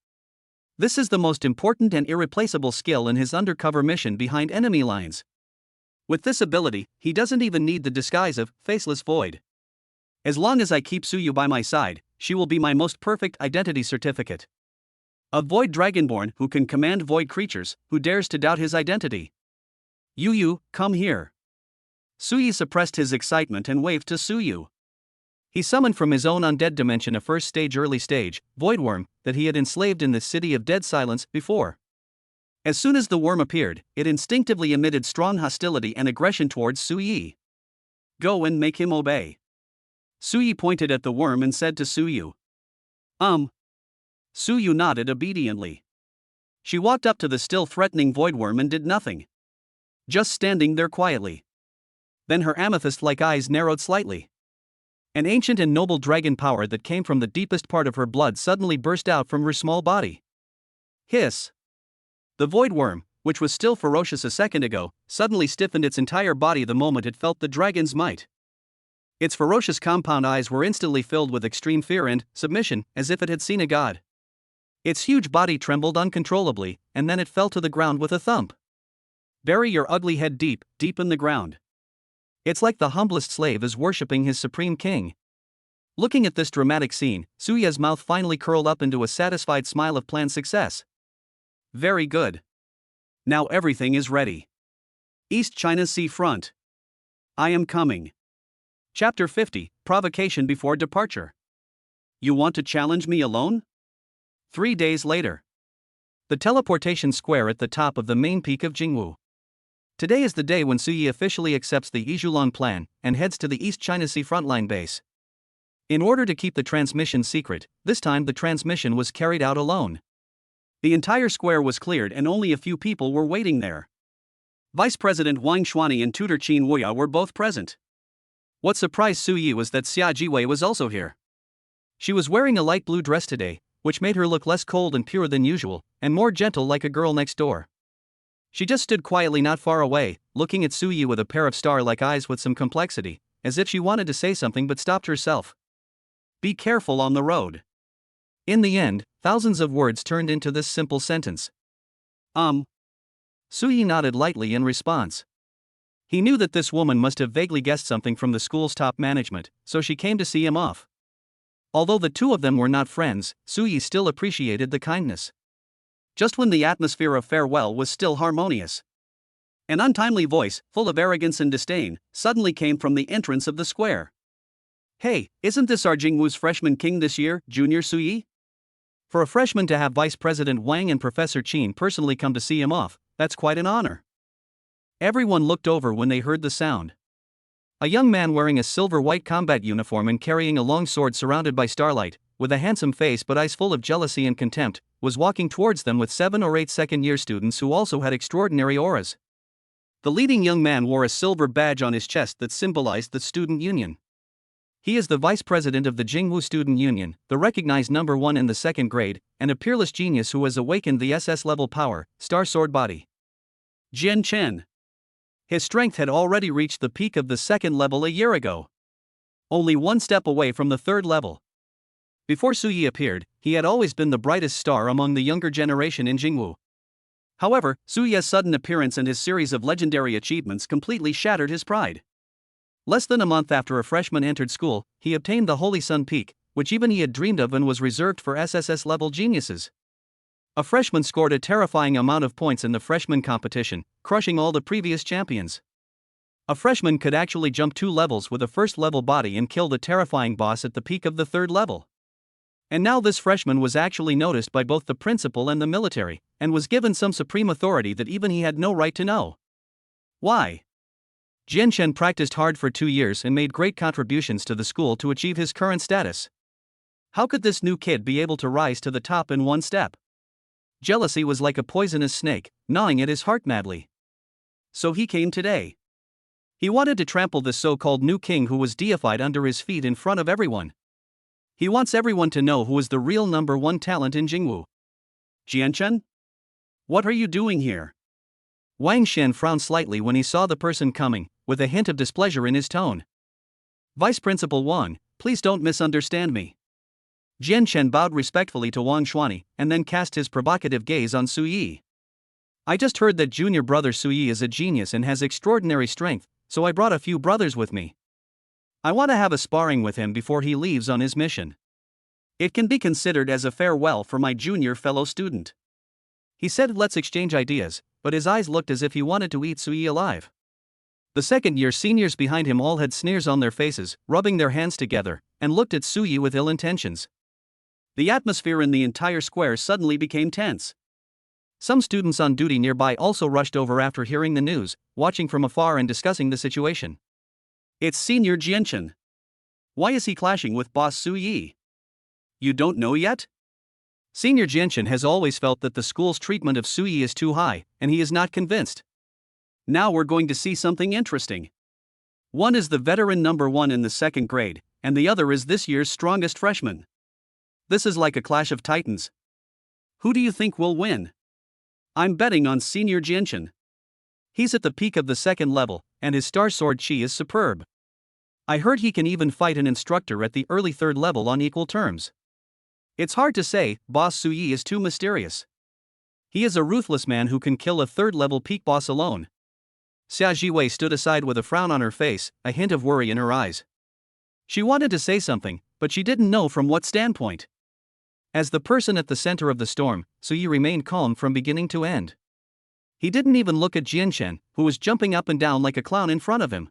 [SPEAKER 1] This is the most important and irreplaceable skill in his undercover mission behind enemy lines. With this ability, he doesn't even need the disguise of Faceless Void. As long as I keep Suyu by my side, she will be my most perfect identity certificate. A Void Dragonborn who can command Void creatures, who dares to doubt his identity. Yu, come here. Suyi suppressed his excitement and waved to Suyu. He summoned from his own undead dimension a first stage early stage, Void Worm, that he had enslaved in the City of Dead Silence before. As soon as the worm appeared, it instinctively emitted strong hostility and aggression towards Suyi. Go and make him obey. Suyi pointed at the worm and said to Suyu. Suyu nodded obediently. She walked up to the still threatening void worm and did nothing. Just standing there quietly. Then her amethyst-like eyes narrowed slightly. An ancient and noble dragon power that came from the deepest part of her blood suddenly burst out from her small body. Hiss! The void worm, which was still ferocious a second ago, suddenly stiffened its entire body the moment it felt the dragon's might. Its ferocious compound eyes were instantly filled with extreme fear and submission, as if it had seen a god. Its huge body trembled uncontrollably, and then it fell to the ground with a thump. Bury your ugly head deep, deep in the ground. It's like the humblest slave is worshipping his supreme king. Looking at this dramatic scene, Suya's mouth finally curled up into a satisfied smile of planned success. Very good. Now everything is ready. East China Sea front. I am coming. Chapter 50, Provocation Before Departure. You want to challenge me alone? 3 days later. The teleportation square at the top of the main peak of Jingwu. Today is the day when Suyi officially accepts the Yizhulang plan and heads to the East China Sea frontline base. In order to keep the transmission secret, this time the transmission was carried out alone. The entire square was cleared and only a few people were waiting there. Vice President Wang Xuanyi and tutor Qin Wuya were both present. What surprised Suyi was that Xia Jiwei was also here. She was wearing a light blue dress today, which made her look less cold and pure than usual, and more gentle like a girl next door. She just stood quietly not far away, looking at Suyi with a pair of star-like eyes with some complexity, as if she wanted to say something but stopped herself. Be careful on the road. In the end, thousands of words turned into this simple sentence. Suyi nodded lightly in response. He knew that this woman must have vaguely guessed something from the school's top management, so she came to see him off. Although the two of them were not friends, Suyi still appreciated the kindness. Just when the atmosphere of farewell was still harmonious, an untimely voice, full of arrogance and disdain, suddenly came from the entrance of the square. Hey, isn't this our Jingwu's freshman king this year, Junior Suyi? For a freshman to have Vice President Wang and Professor Qin personally come to see him off, that's quite an honor. Everyone looked over when they heard the sound. A young man wearing a silver-white combat uniform and carrying a long sword surrounded by starlight, with a handsome face but eyes full of jealousy and contempt, was walking towards them with 7 or 8 second-year students who also had extraordinary auras. The leading young man wore a silver badge on his chest that symbolized the student union. He is the vice president of the Jingwu Student Union, the recognized number 1 in the 2nd grade, and a peerless genius who has awakened the SS-level power, Star Sword Body. Jian Chen. His strength had already reached the peak of the 2nd level a year ago. Only 1 step away from the 3rd level. Before Suyi appeared, he had always been the brightest star among the younger generation in Jingwu. However, Suyi's sudden appearance and his series of legendary achievements completely shattered his pride. Less than a month after a freshman entered school, he obtained the Holy Sun Peak, which even he had dreamed of and was reserved for SSS-level geniuses. A freshman scored a terrifying amount of points in the freshman competition, crushing all the previous champions. A freshman could actually jump 2 levels with a 1st-level body and kill the terrifying boss at the peak of the 3rd level. And now this freshman was actually noticed by both the principal and the military, and was given some supreme authority that even he had no right to know. Why? Jian Chen practiced hard for 2 years and made great contributions to the school to achieve his current status. How could this new kid be able to rise to the top in 1 step? Jealousy was like a poisonous snake, gnawing at his heart madly. So he came today. He wanted to trample this so-called new king who was deified under his feet in front of everyone. He wants everyone to know who is the real number 1 talent in Jingwu. Jian Chen? What are you doing here? Wang Shen frowned slightly when he saw the person coming, with a hint of displeasure in his tone. Vice Principal Wang, please don't misunderstand me. Jian Chen bowed respectfully to Wang Xuanyi, and then cast his provocative gaze on Suyi. I just heard that junior brother Suyi is a genius and has extraordinary strength, so I brought a few brothers with me. I want to have a sparring with him before he leaves on his mission. It can be considered as a farewell for my junior fellow student. He said let's exchange ideas, but his eyes looked as if he wanted to eat Suyi alive. The 2nd-year seniors behind him all had sneers on their faces, rubbing their hands together, and looked at Suyi with ill intentions. The atmosphere in the entire square suddenly became tense. Some students on duty nearby also rushed over after hearing the news, watching from afar and discussing the situation. It's Senior Jian Chen. Why is he clashing with Boss Suyi? You don't know yet? Senior Jian Chen has always felt that the school's treatment of Suyi is too high, and he is not convinced. Now we're going to see something interesting. One is the veteran number 1 in the 2nd grade, and the other is this year's strongest freshman. This is like a clash of titans. Who do you think will win? I'm betting on Senior Jian Chen. He's at the peak of the 2nd level, and his star sword chi is superb. I heard he can even fight an instructor at the early 3rd level on equal terms. It's hard to say, Boss Suyi is too mysterious. He is a ruthless man who can kill a 3rd level peak boss alone. Xia Jiwei stood aside with a frown on her face, a hint of worry in her eyes. She wanted to say something, but she didn't know from what standpoint. As the person at the center of the storm, Suyi remained calm from beginning to end. He didn't even look at Jian Chen, who was jumping up and down like a clown in front of him.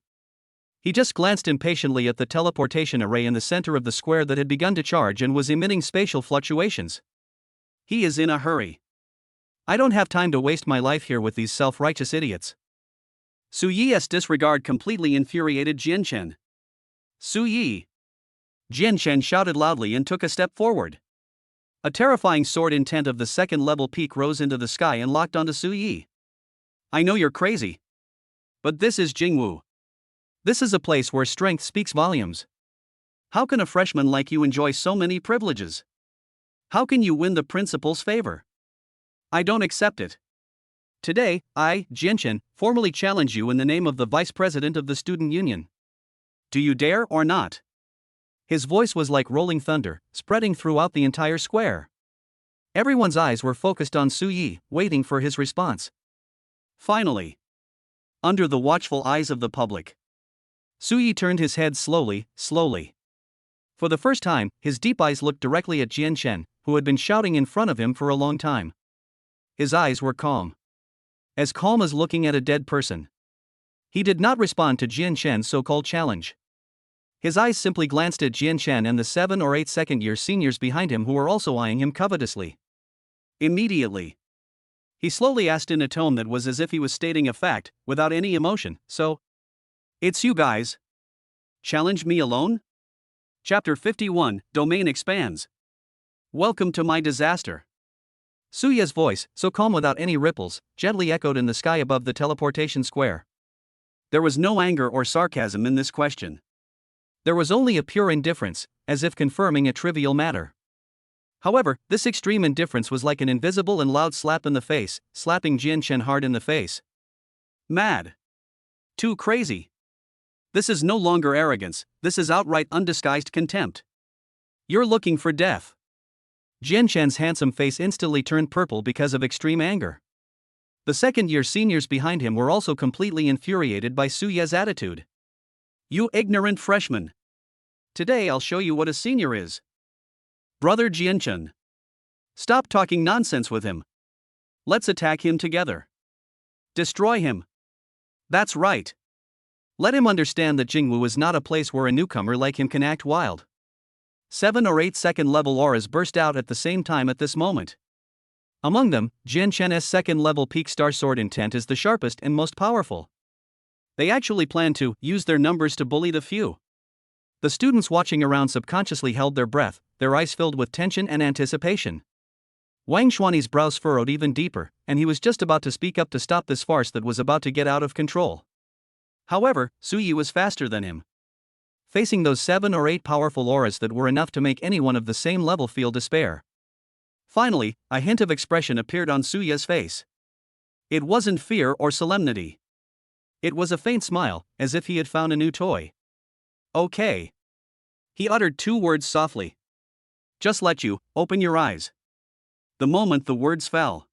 [SPEAKER 1] He just glanced impatiently at the teleportation array in the center of the square that had begun to charge and was emitting spatial fluctuations. He is in a hurry. I don't have time to waste my life here with these self-righteous idiots. Su Yi's disregard completely infuriated Jianchen. Su Yi! Jianchen shouted loudly and took a step forward. A terrifying sword intent of the second-level peak rose into the sky and locked onto Su Yi. I know you're crazy. But this is Jingwu. This is a place where strength speaks volumes. How can a freshman like you enjoy so many privileges? How can you win the principal's favor? I don't accept it. Today, I, Jianchen, formally challenge you in the name of the vice president of the student union. Do you dare or not? His voice was like rolling thunder, spreading throughout the entire square. Everyone's eyes were focused on Su Yi, waiting for his response. Finally, under the watchful eyes of the public, Su Yi turned his head slowly. For the first time, his deep eyes looked directly at Jianchen, who had been shouting in front of him for a long time. His eyes were calm. As calm as looking at a dead person. He did not respond to Jianchen's so-called challenge. His eyes simply glanced at Jianchen and the 7 or 8 second-year seniors behind him who were also eyeing him covetously. Immediately, he slowly asked in a tone that was as if he was stating a fact, without any emotion, so, it's you guys. Challenge me alone? Chapter 51, Domain expands. Welcome to my disaster. Su Yi's voice, so calm without any ripples, gently echoed in the sky above the teleportation square. There was no anger or sarcasm in this question. There was only a pure indifference, as if confirming a trivial matter. However, this extreme indifference was like an invisible and loud slap in the face, slapping Jianchen hard in the face. Mad. Too crazy. This is no longer arrogance, this is outright undisguised contempt. You're looking for death. Jianchen's handsome face instantly turned purple because of extreme anger. The second-year seniors behind him were also completely infuriated by Su Yi's attitude. You ignorant freshman. Today I'll show you what a senior is. Brother Jianchen. Stop talking nonsense with him. Let's attack him together. Destroy him. That's right. Let him understand that Jingwu is not a place where a newcomer like him can act wild. 7 or 8 second-level auras burst out at the same time at this moment. Among them, Jianchen's second-level peak star sword intent is the sharpest and most powerful. They actually plan to use their numbers to bully the few. The students watching around subconsciously held their breath, their eyes filled with tension and anticipation. Wang Xuani's brows furrowed even deeper, and he was just about to speak up to stop this farce that was about to get out of control. However, Su Yi was faster than him. Facing those 7 or 8 powerful auras that were enough to make anyone of the same level feel despair. Finally, a hint of expression appeared on Su Yi's face. It wasn't fear or solemnity. It was a faint smile, as if he had found a new toy. Okay. He uttered 2 words softly. Just let you, open your eyes. The moment the words fell,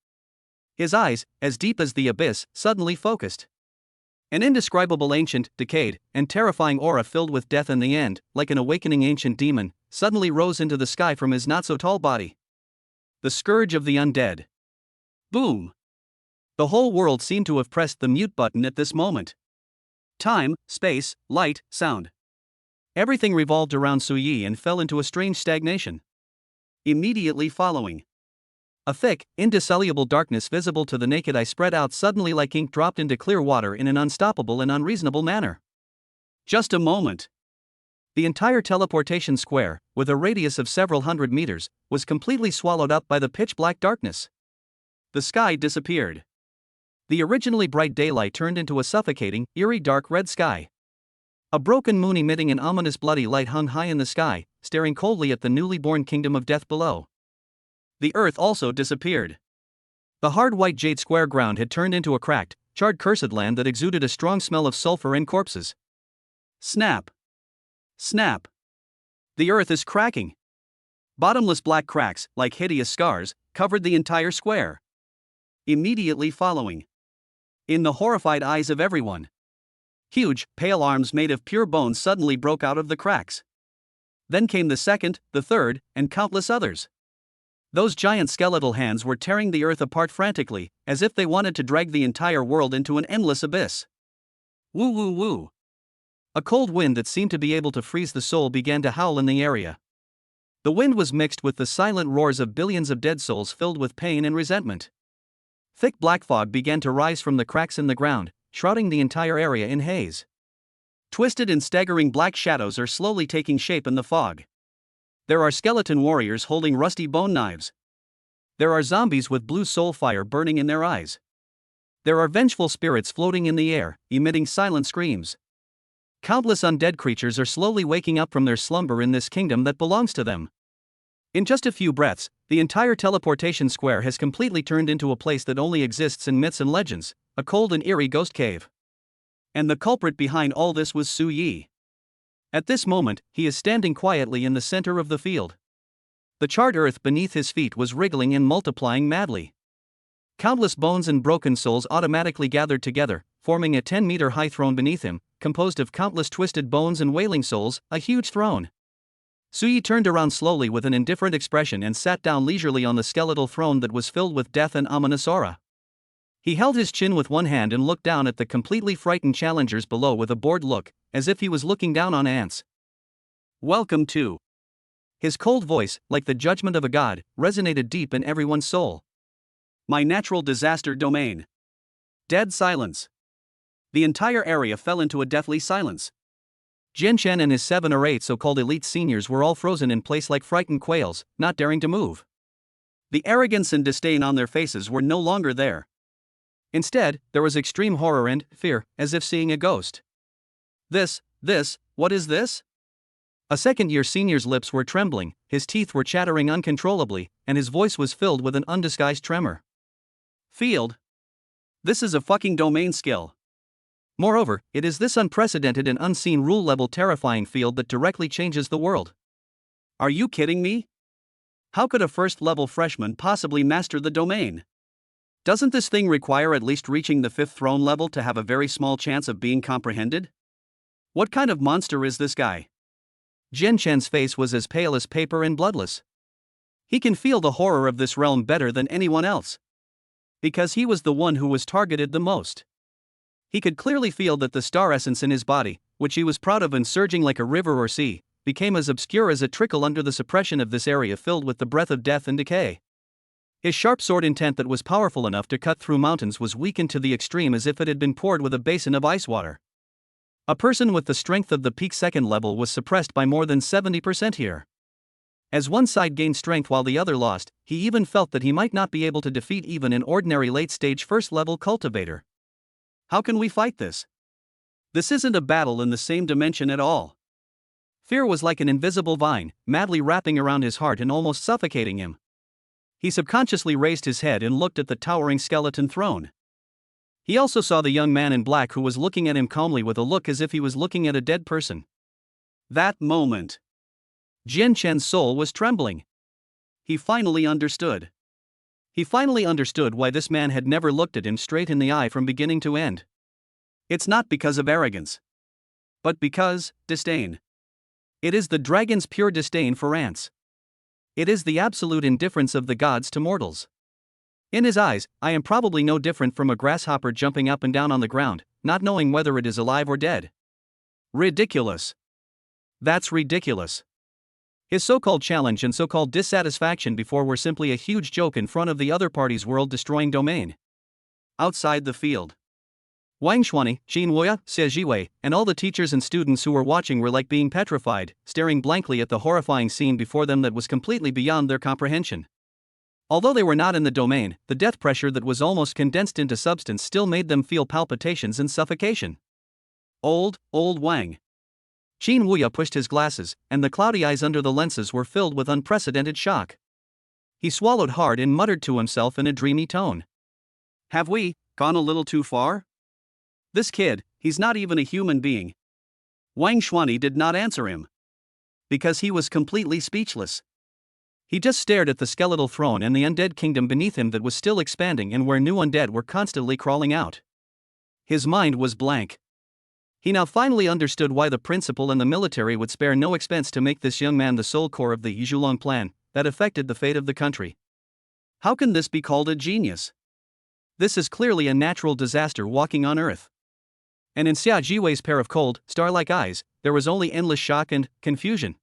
[SPEAKER 1] his eyes, as deep as the abyss, suddenly focused. An indescribable ancient, decayed, and terrifying aura filled with death and the end, like an awakening ancient demon, suddenly rose into the sky from his not-so-tall body. The scourge of the undead. Boom! The whole world seemed to have pressed the mute button at this moment. Time, space, light, sound. Everything revolved around Su Yi and fell into a strange stagnation. Immediately following, a thick, indissoluble darkness visible to the naked eye spread out suddenly like ink dropped into clear water in an unstoppable and unreasonable manner. Just a moment. The entire teleportation square, with a radius of several hundred meters, was completely swallowed up by the pitch-black darkness. The sky disappeared. The originally bright daylight turned into a suffocating, eerie dark red sky. A broken moon emitting an ominous bloody light hung high in the sky, staring coldly at the newly born kingdom of death below. The earth also disappeared. The hard white jade square ground had turned into a cracked, charred cursed land that exuded a strong smell of sulfur and corpses. Snap! Snap! The earth is cracking. Bottomless black cracks, like hideous scars, covered the entire square. Immediately following, in the horrified eyes of everyone, huge, pale arms made of pure bone suddenly broke out of the cracks. Then came the second, the third, and countless others. Those giant skeletal hands were tearing the earth apart frantically, as if they wanted to drag the entire world into an endless abyss. Woo woo woo. A cold wind that seemed to be able to freeze the soul began to howl in the area. The wind was mixed with the silent roars of billions of dead souls filled with pain and resentment. Thick black fog began to rise from the cracks in the ground, shrouding the entire area in haze. Twisted and staggering black shadows are slowly taking shape in the fog. There are skeleton warriors holding rusty bone knives. There are zombies with blue soul fire burning in their eyes. There are vengeful spirits floating in the air, emitting silent screams. Countless undead creatures are slowly waking up from their slumber in this kingdom that belongs to them. In just a few breaths, the entire teleportation square has completely turned into a place that only exists in myths and legends, a cold and eerie ghost cave. And the culprit behind all this was Su Yi. At this moment, he is standing quietly in the center of the field. The charred earth beneath his feet was wriggling and multiplying madly. Countless bones and broken souls automatically gathered together, forming a 10-meter-high throne beneath him, composed of countless twisted bones and wailing souls, a huge throne. Su Yi turned around slowly with an indifferent expression and sat down leisurely on the skeletal throne that was filled with death and ominous aura. He held his chin with one hand and looked down at the completely frightened challengers below with a bored look, as if he was looking down on ants. "Welcome to." His cold voice, like the judgment of a god, resonated deep in everyone's soul. "My natural disaster domain." Dead silence. The entire area fell into a deathly silence. Jian Chen and his 7 or 8 so-called elite seniors were all frozen in place like frightened quails, not daring to move. The arrogance and disdain on their faces were no longer there. Instead, there was extreme horror and fear, as if seeing a ghost. What is this? A second-year senior's lips were trembling, his teeth were chattering uncontrollably, and his voice was filled with an undisguised tremor. "Field? This is a fucking domain skill. Moreover, it is this unprecedented and unseen rule-level terrifying field that directly changes the world. Are you kidding me? How could a first-level freshman possibly master the domain? Doesn't this thing require at least reaching the 5th throne level to have a very small chance of being comprehended? What kind of monster is this guy?" Jian Chen's face was as pale as paper and bloodless. He can feel the horror of this realm better than anyone else. Because he was the one who was targeted the most. He could clearly feel that the star essence in his body, which he was proud of and surging like a river or sea, became as obscure as a trickle under the suppression of this area filled with the breath of death and decay. His sharp sword intent that was powerful enough to cut through mountains was weakened to the extreme as if it had been poured with a basin of ice water. A person with the strength of the peak 2nd level was suppressed by more than 70% here. As one side gained strength while the other lost, he even felt that he might not be able to defeat even an ordinary late-stage 1st-level cultivator. How can we fight this? This isn't a battle in the same dimension at all. Fear was like an invisible vine, madly wrapping around his heart and almost suffocating him. He subconsciously raised his head and looked at the towering skeleton throne. He also saw the young man in black who was looking at him calmly with a look as if he was looking at a dead person. That moment, Jian Chen's soul was trembling. He finally understood. He finally understood why this man had never looked at him straight in the eye from beginning to end. It's not because of arrogance, but because disdain. It is the dragon's pure disdain for ants. It is the absolute indifference of the gods to mortals. In his eyes, I am probably no different from a grasshopper jumping up and down on the ground, not knowing whether it is alive or dead. Ridiculous. That's ridiculous. His so-called challenge and so-called dissatisfaction before were simply a huge joke in front of the other party's world-destroying domain. Outside the field, Wang Xuanyi, Qin Wuya, Xie Jiwei, and all the teachers and students who were watching were like being petrified, staring blankly at the horrifying scene before them that was completely beyond their comprehension. Although they were not in the domain, the death pressure that was almost condensed into substance still made them feel palpitations and suffocation. Old Wang. Qin Wuya pushed his glasses, and the cloudy eyes under the lenses were filled with unprecedented shock. He swallowed hard and muttered to himself in a dreamy tone. Have we gone a little too far? This kid, he's not even a human being. Wang Xuanyi did not answer him. Because he was completely speechless. He just stared at the skeletal throne and the undead kingdom beneath him that was still expanding and where new undead were constantly crawling out. His mind was blank. He now finally understood why the principal and the military would spare no expense to make this young man the sole core of the Yizhulong plan that affected the fate of the country. How can this be called a genius? This is clearly a natural disaster walking on Earth. And in Xia Jiwei's pair of cold, star-like eyes, there was only endless shock and confusion.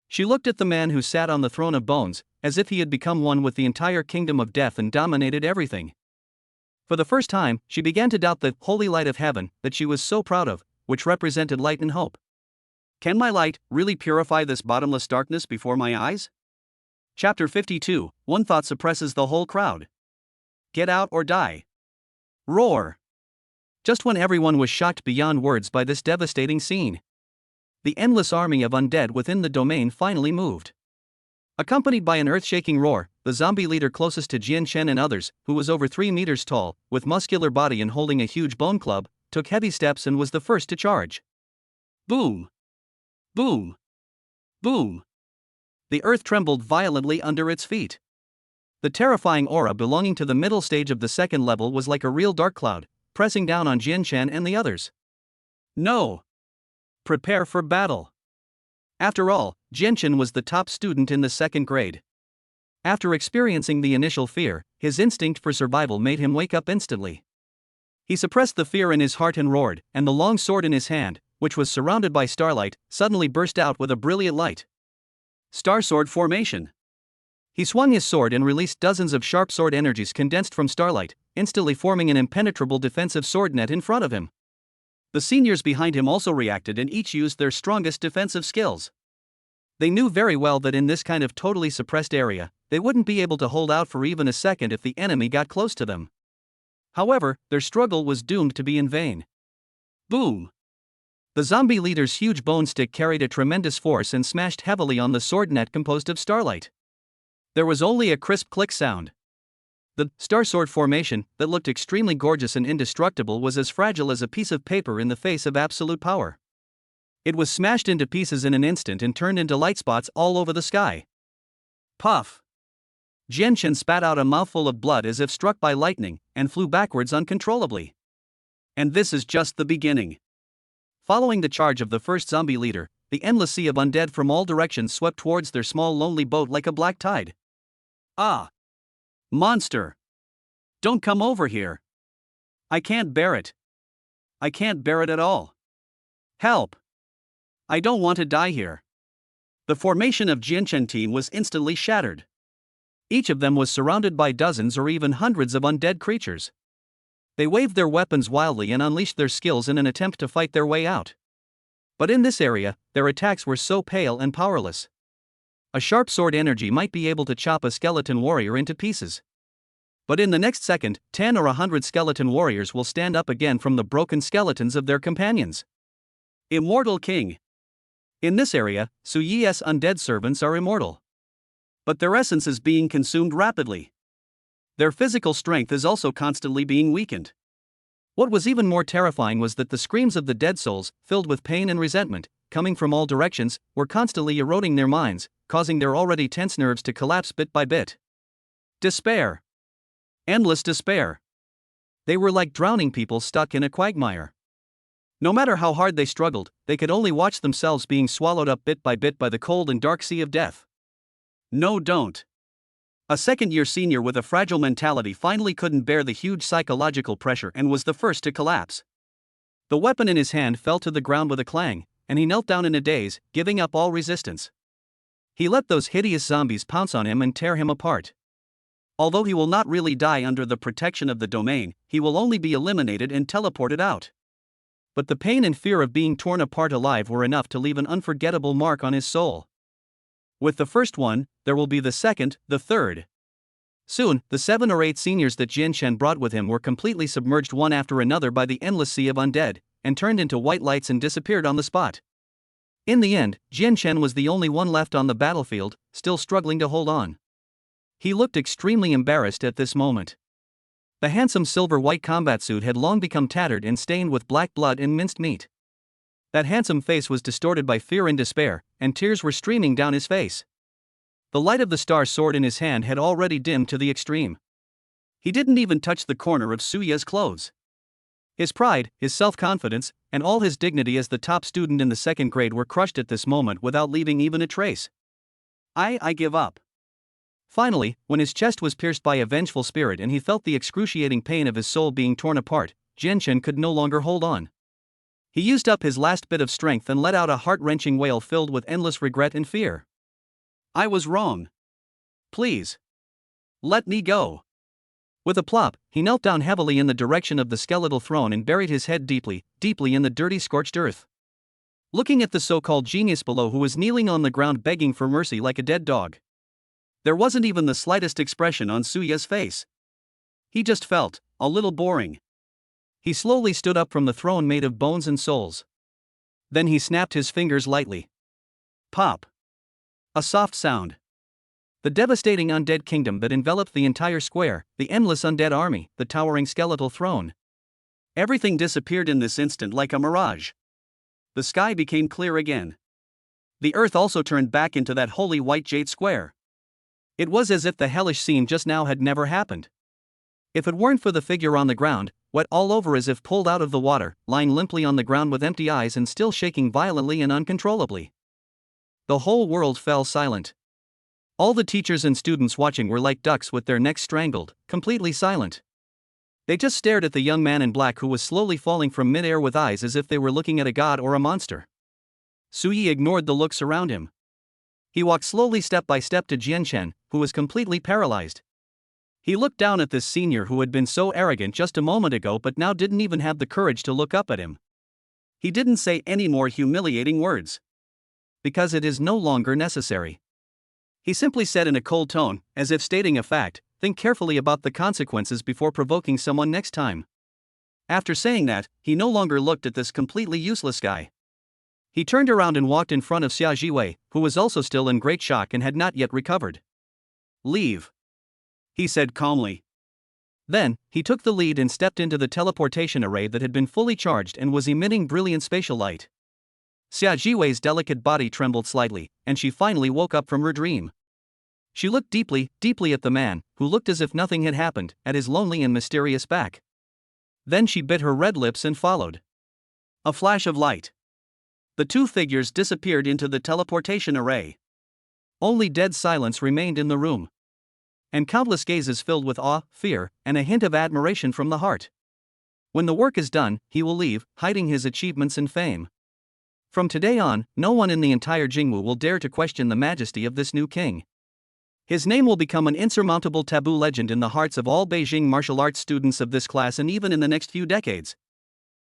[SPEAKER 1] She looked at the man who sat on the throne of bones, as if he had become one with the entire kingdom of death and dominated everything. For the first time, she began to doubt the holy light of heaven that she was so proud of, which represented light and hope. Can my light really purify this bottomless darkness before my eyes? Chapter 52, One thought suppresses the whole crowd. Get out or die. Roar. Just when everyone was shocked beyond words by this devastating scene, the endless army of undead within the domain finally moved. Accompanied by an earth-shaking roar, the zombie leader closest to Jian Chen and others, who was over 3 meters tall, with muscular body and holding a huge bone club, took heavy steps and was the first to charge. Boom! Boom! Boom! The earth trembled violently under its feet. The terrifying aura belonging to the middle stage of the second level was like a real dark cloud, pressing down on Jian Chen and the others. No! Prepare for battle. After all, Jian Chen was the top student in the second grade. After experiencing the initial fear, his instinct for survival made him wake up instantly. He suppressed the fear in his heart and roared, and the long sword in his hand, which was surrounded by starlight, suddenly burst out with a brilliant light. Star Sword Formation. He swung his sword and released dozens of sharp sword energies condensed from starlight, instantly forming an impenetrable defensive sword net in front of him. The seniors behind him also reacted and each used their strongest defensive skills. They knew very well that in this kind of totally suppressed area, they wouldn't be able to hold out for even a second if the enemy got close to them. However, their struggle was doomed to be in vain. Boom! The zombie leader's huge bone stick carried a tremendous force and smashed heavily on the sword net composed of starlight. There was only a crisp click sound. The Star Sword Formation, that looked extremely gorgeous and indestructible, was as fragile as a piece of paper in the face of absolute power. It was smashed into pieces in an instant and turned into light spots all over the sky. Puff! Jian Chen spat out a mouthful of blood as if struck by lightning, and flew backwards uncontrollably. And this is just the beginning. Following the charge of the first zombie leader, the endless sea of undead from all directions swept towards their small lonely boat like a black tide. Ah! Monster! Don't come over here! I can't bear it. I can't bear it at all. Help! I don't want to die here. The formation of Jian Chen team was instantly shattered. Each of them was surrounded by dozens or even hundreds of undead creatures. They waved their weapons wildly and unleashed their skills in an attempt to fight their way out. But in this area, their attacks were so pale and powerless. A sharp sword energy might be able to chop a skeleton warrior into pieces. But in the next second, 10 or 100 skeleton warriors will stand up again from the broken skeletons of their companions. Immortal King. In this area, Su Yi's undead servants are immortal. But their essence is being consumed rapidly. Their physical strength is also constantly being weakened. What was even more terrifying was that the screams of the dead souls, filled with pain and resentment, coming from all directions, were constantly eroding their minds, causing their already tense nerves to collapse bit by bit. Despair. Endless despair. They were like drowning people stuck in a quagmire. No matter how hard they struggled, they could only watch themselves being swallowed up bit by bit by the cold and dark sea of death. No, don't. A second-year senior with a fragile mentality finally couldn't bear the huge psychological pressure and was the first to collapse. The weapon in his hand fell to the ground with a clang, and he knelt down in a daze, giving up all resistance. He let those hideous zombies pounce on him and tear him apart. Although he will not really die under the protection of the domain, he will only be eliminated and teleported out. But the pain and fear of being torn apart alive were enough to leave an unforgettable mark on his soul. With the first one, there will be the second, the third. Soon, the 7 or 8 seniors that Jian Chen brought with him were completely submerged one after another by the endless sea of undead, and turned into white lights and disappeared on the spot. In the end, Jian Chen was the only one left on the battlefield, still struggling to hold on. He looked extremely embarrassed at this moment. The handsome silver-white combat suit had long become tattered and stained with black blood and minced meat. That handsome face was distorted by fear and despair, and tears were streaming down his face. The light of the star sword in his hand had already dimmed to the extreme. He didn't even touch the corner of Su Yi's clothes. His pride, his self-confidence, and all his dignity as the top student in the second grade were crushed at this moment without leaving even a trace. I give up. Finally, when his chest was pierced by a vengeful spirit and he felt the excruciating pain of his soul being torn apart, Jian Chen could no longer hold on. He used up his last bit of strength and let out a heart-wrenching wail filled with endless regret and fear. I was wrong. Please. Let me go. With a plop, he knelt down heavily in the direction of the skeletal throne and buried his head deeply, deeply in the dirty scorched earth. Looking at the so-called genius below who was kneeling on the ground begging for mercy like a dead dog. There wasn't even the slightest expression on Suya's face. He just felt a little boring. He slowly stood up from the throne made of bones and souls. Then he snapped his fingers lightly. Pop. A soft sound. The devastating undead kingdom that enveloped the entire square, the endless undead army, the towering skeletal throne. Everything disappeared in this instant like a mirage. The sky became clear again. The earth also turned back into that holy white jade square. It was as if the hellish scene just now had never happened. If it weren't for the figure on the ground, wet all over as if pulled out of the water, lying limply on the ground with empty eyes and still shaking violently and uncontrollably. The whole world fell silent. All the teachers and students watching were like ducks with their necks strangled, completely silent. They just stared at the young man in black who was slowly falling from mid-air with eyes as if they were looking at a god or a monster. Suyi ignored the looks around him. He walked slowly step by step to Jianchen, who was completely paralyzed. He looked down at this senior who had been so arrogant just a moment ago but now didn't even have the courage to look up at him. He didn't say any more humiliating words. Because it is no longer necessary. He simply said in a cold tone, as if stating a fact, think carefully about the consequences before provoking someone next time. After saying that, he no longer looked at this completely useless guy. He turned around and walked in front of Xia Jiwei, who was also still in great shock and had not yet recovered. Leave. He said calmly. Then, he took the lead and stepped into the teleportation array that had been fully charged and was emitting brilliant spatial light. Xia Jiwei's delicate body trembled slightly, and she finally woke up from her dream. She looked deeply, deeply at the man, who looked as if nothing had happened, at his lonely and mysterious back. Then she bit her red lips and followed. A flash of light. The two figures disappeared into the teleportation array. Only dead silence remained in the room. And countless gazes filled with awe, fear, and a hint of admiration from the heart. When the work is done, he will leave, hiding his achievements and fame. From today on, no one in the entire Jingwu will dare to question the majesty of this new king. His name will become an insurmountable taboo legend in the hearts of all Beijing martial arts students of this class and even in the next few decades.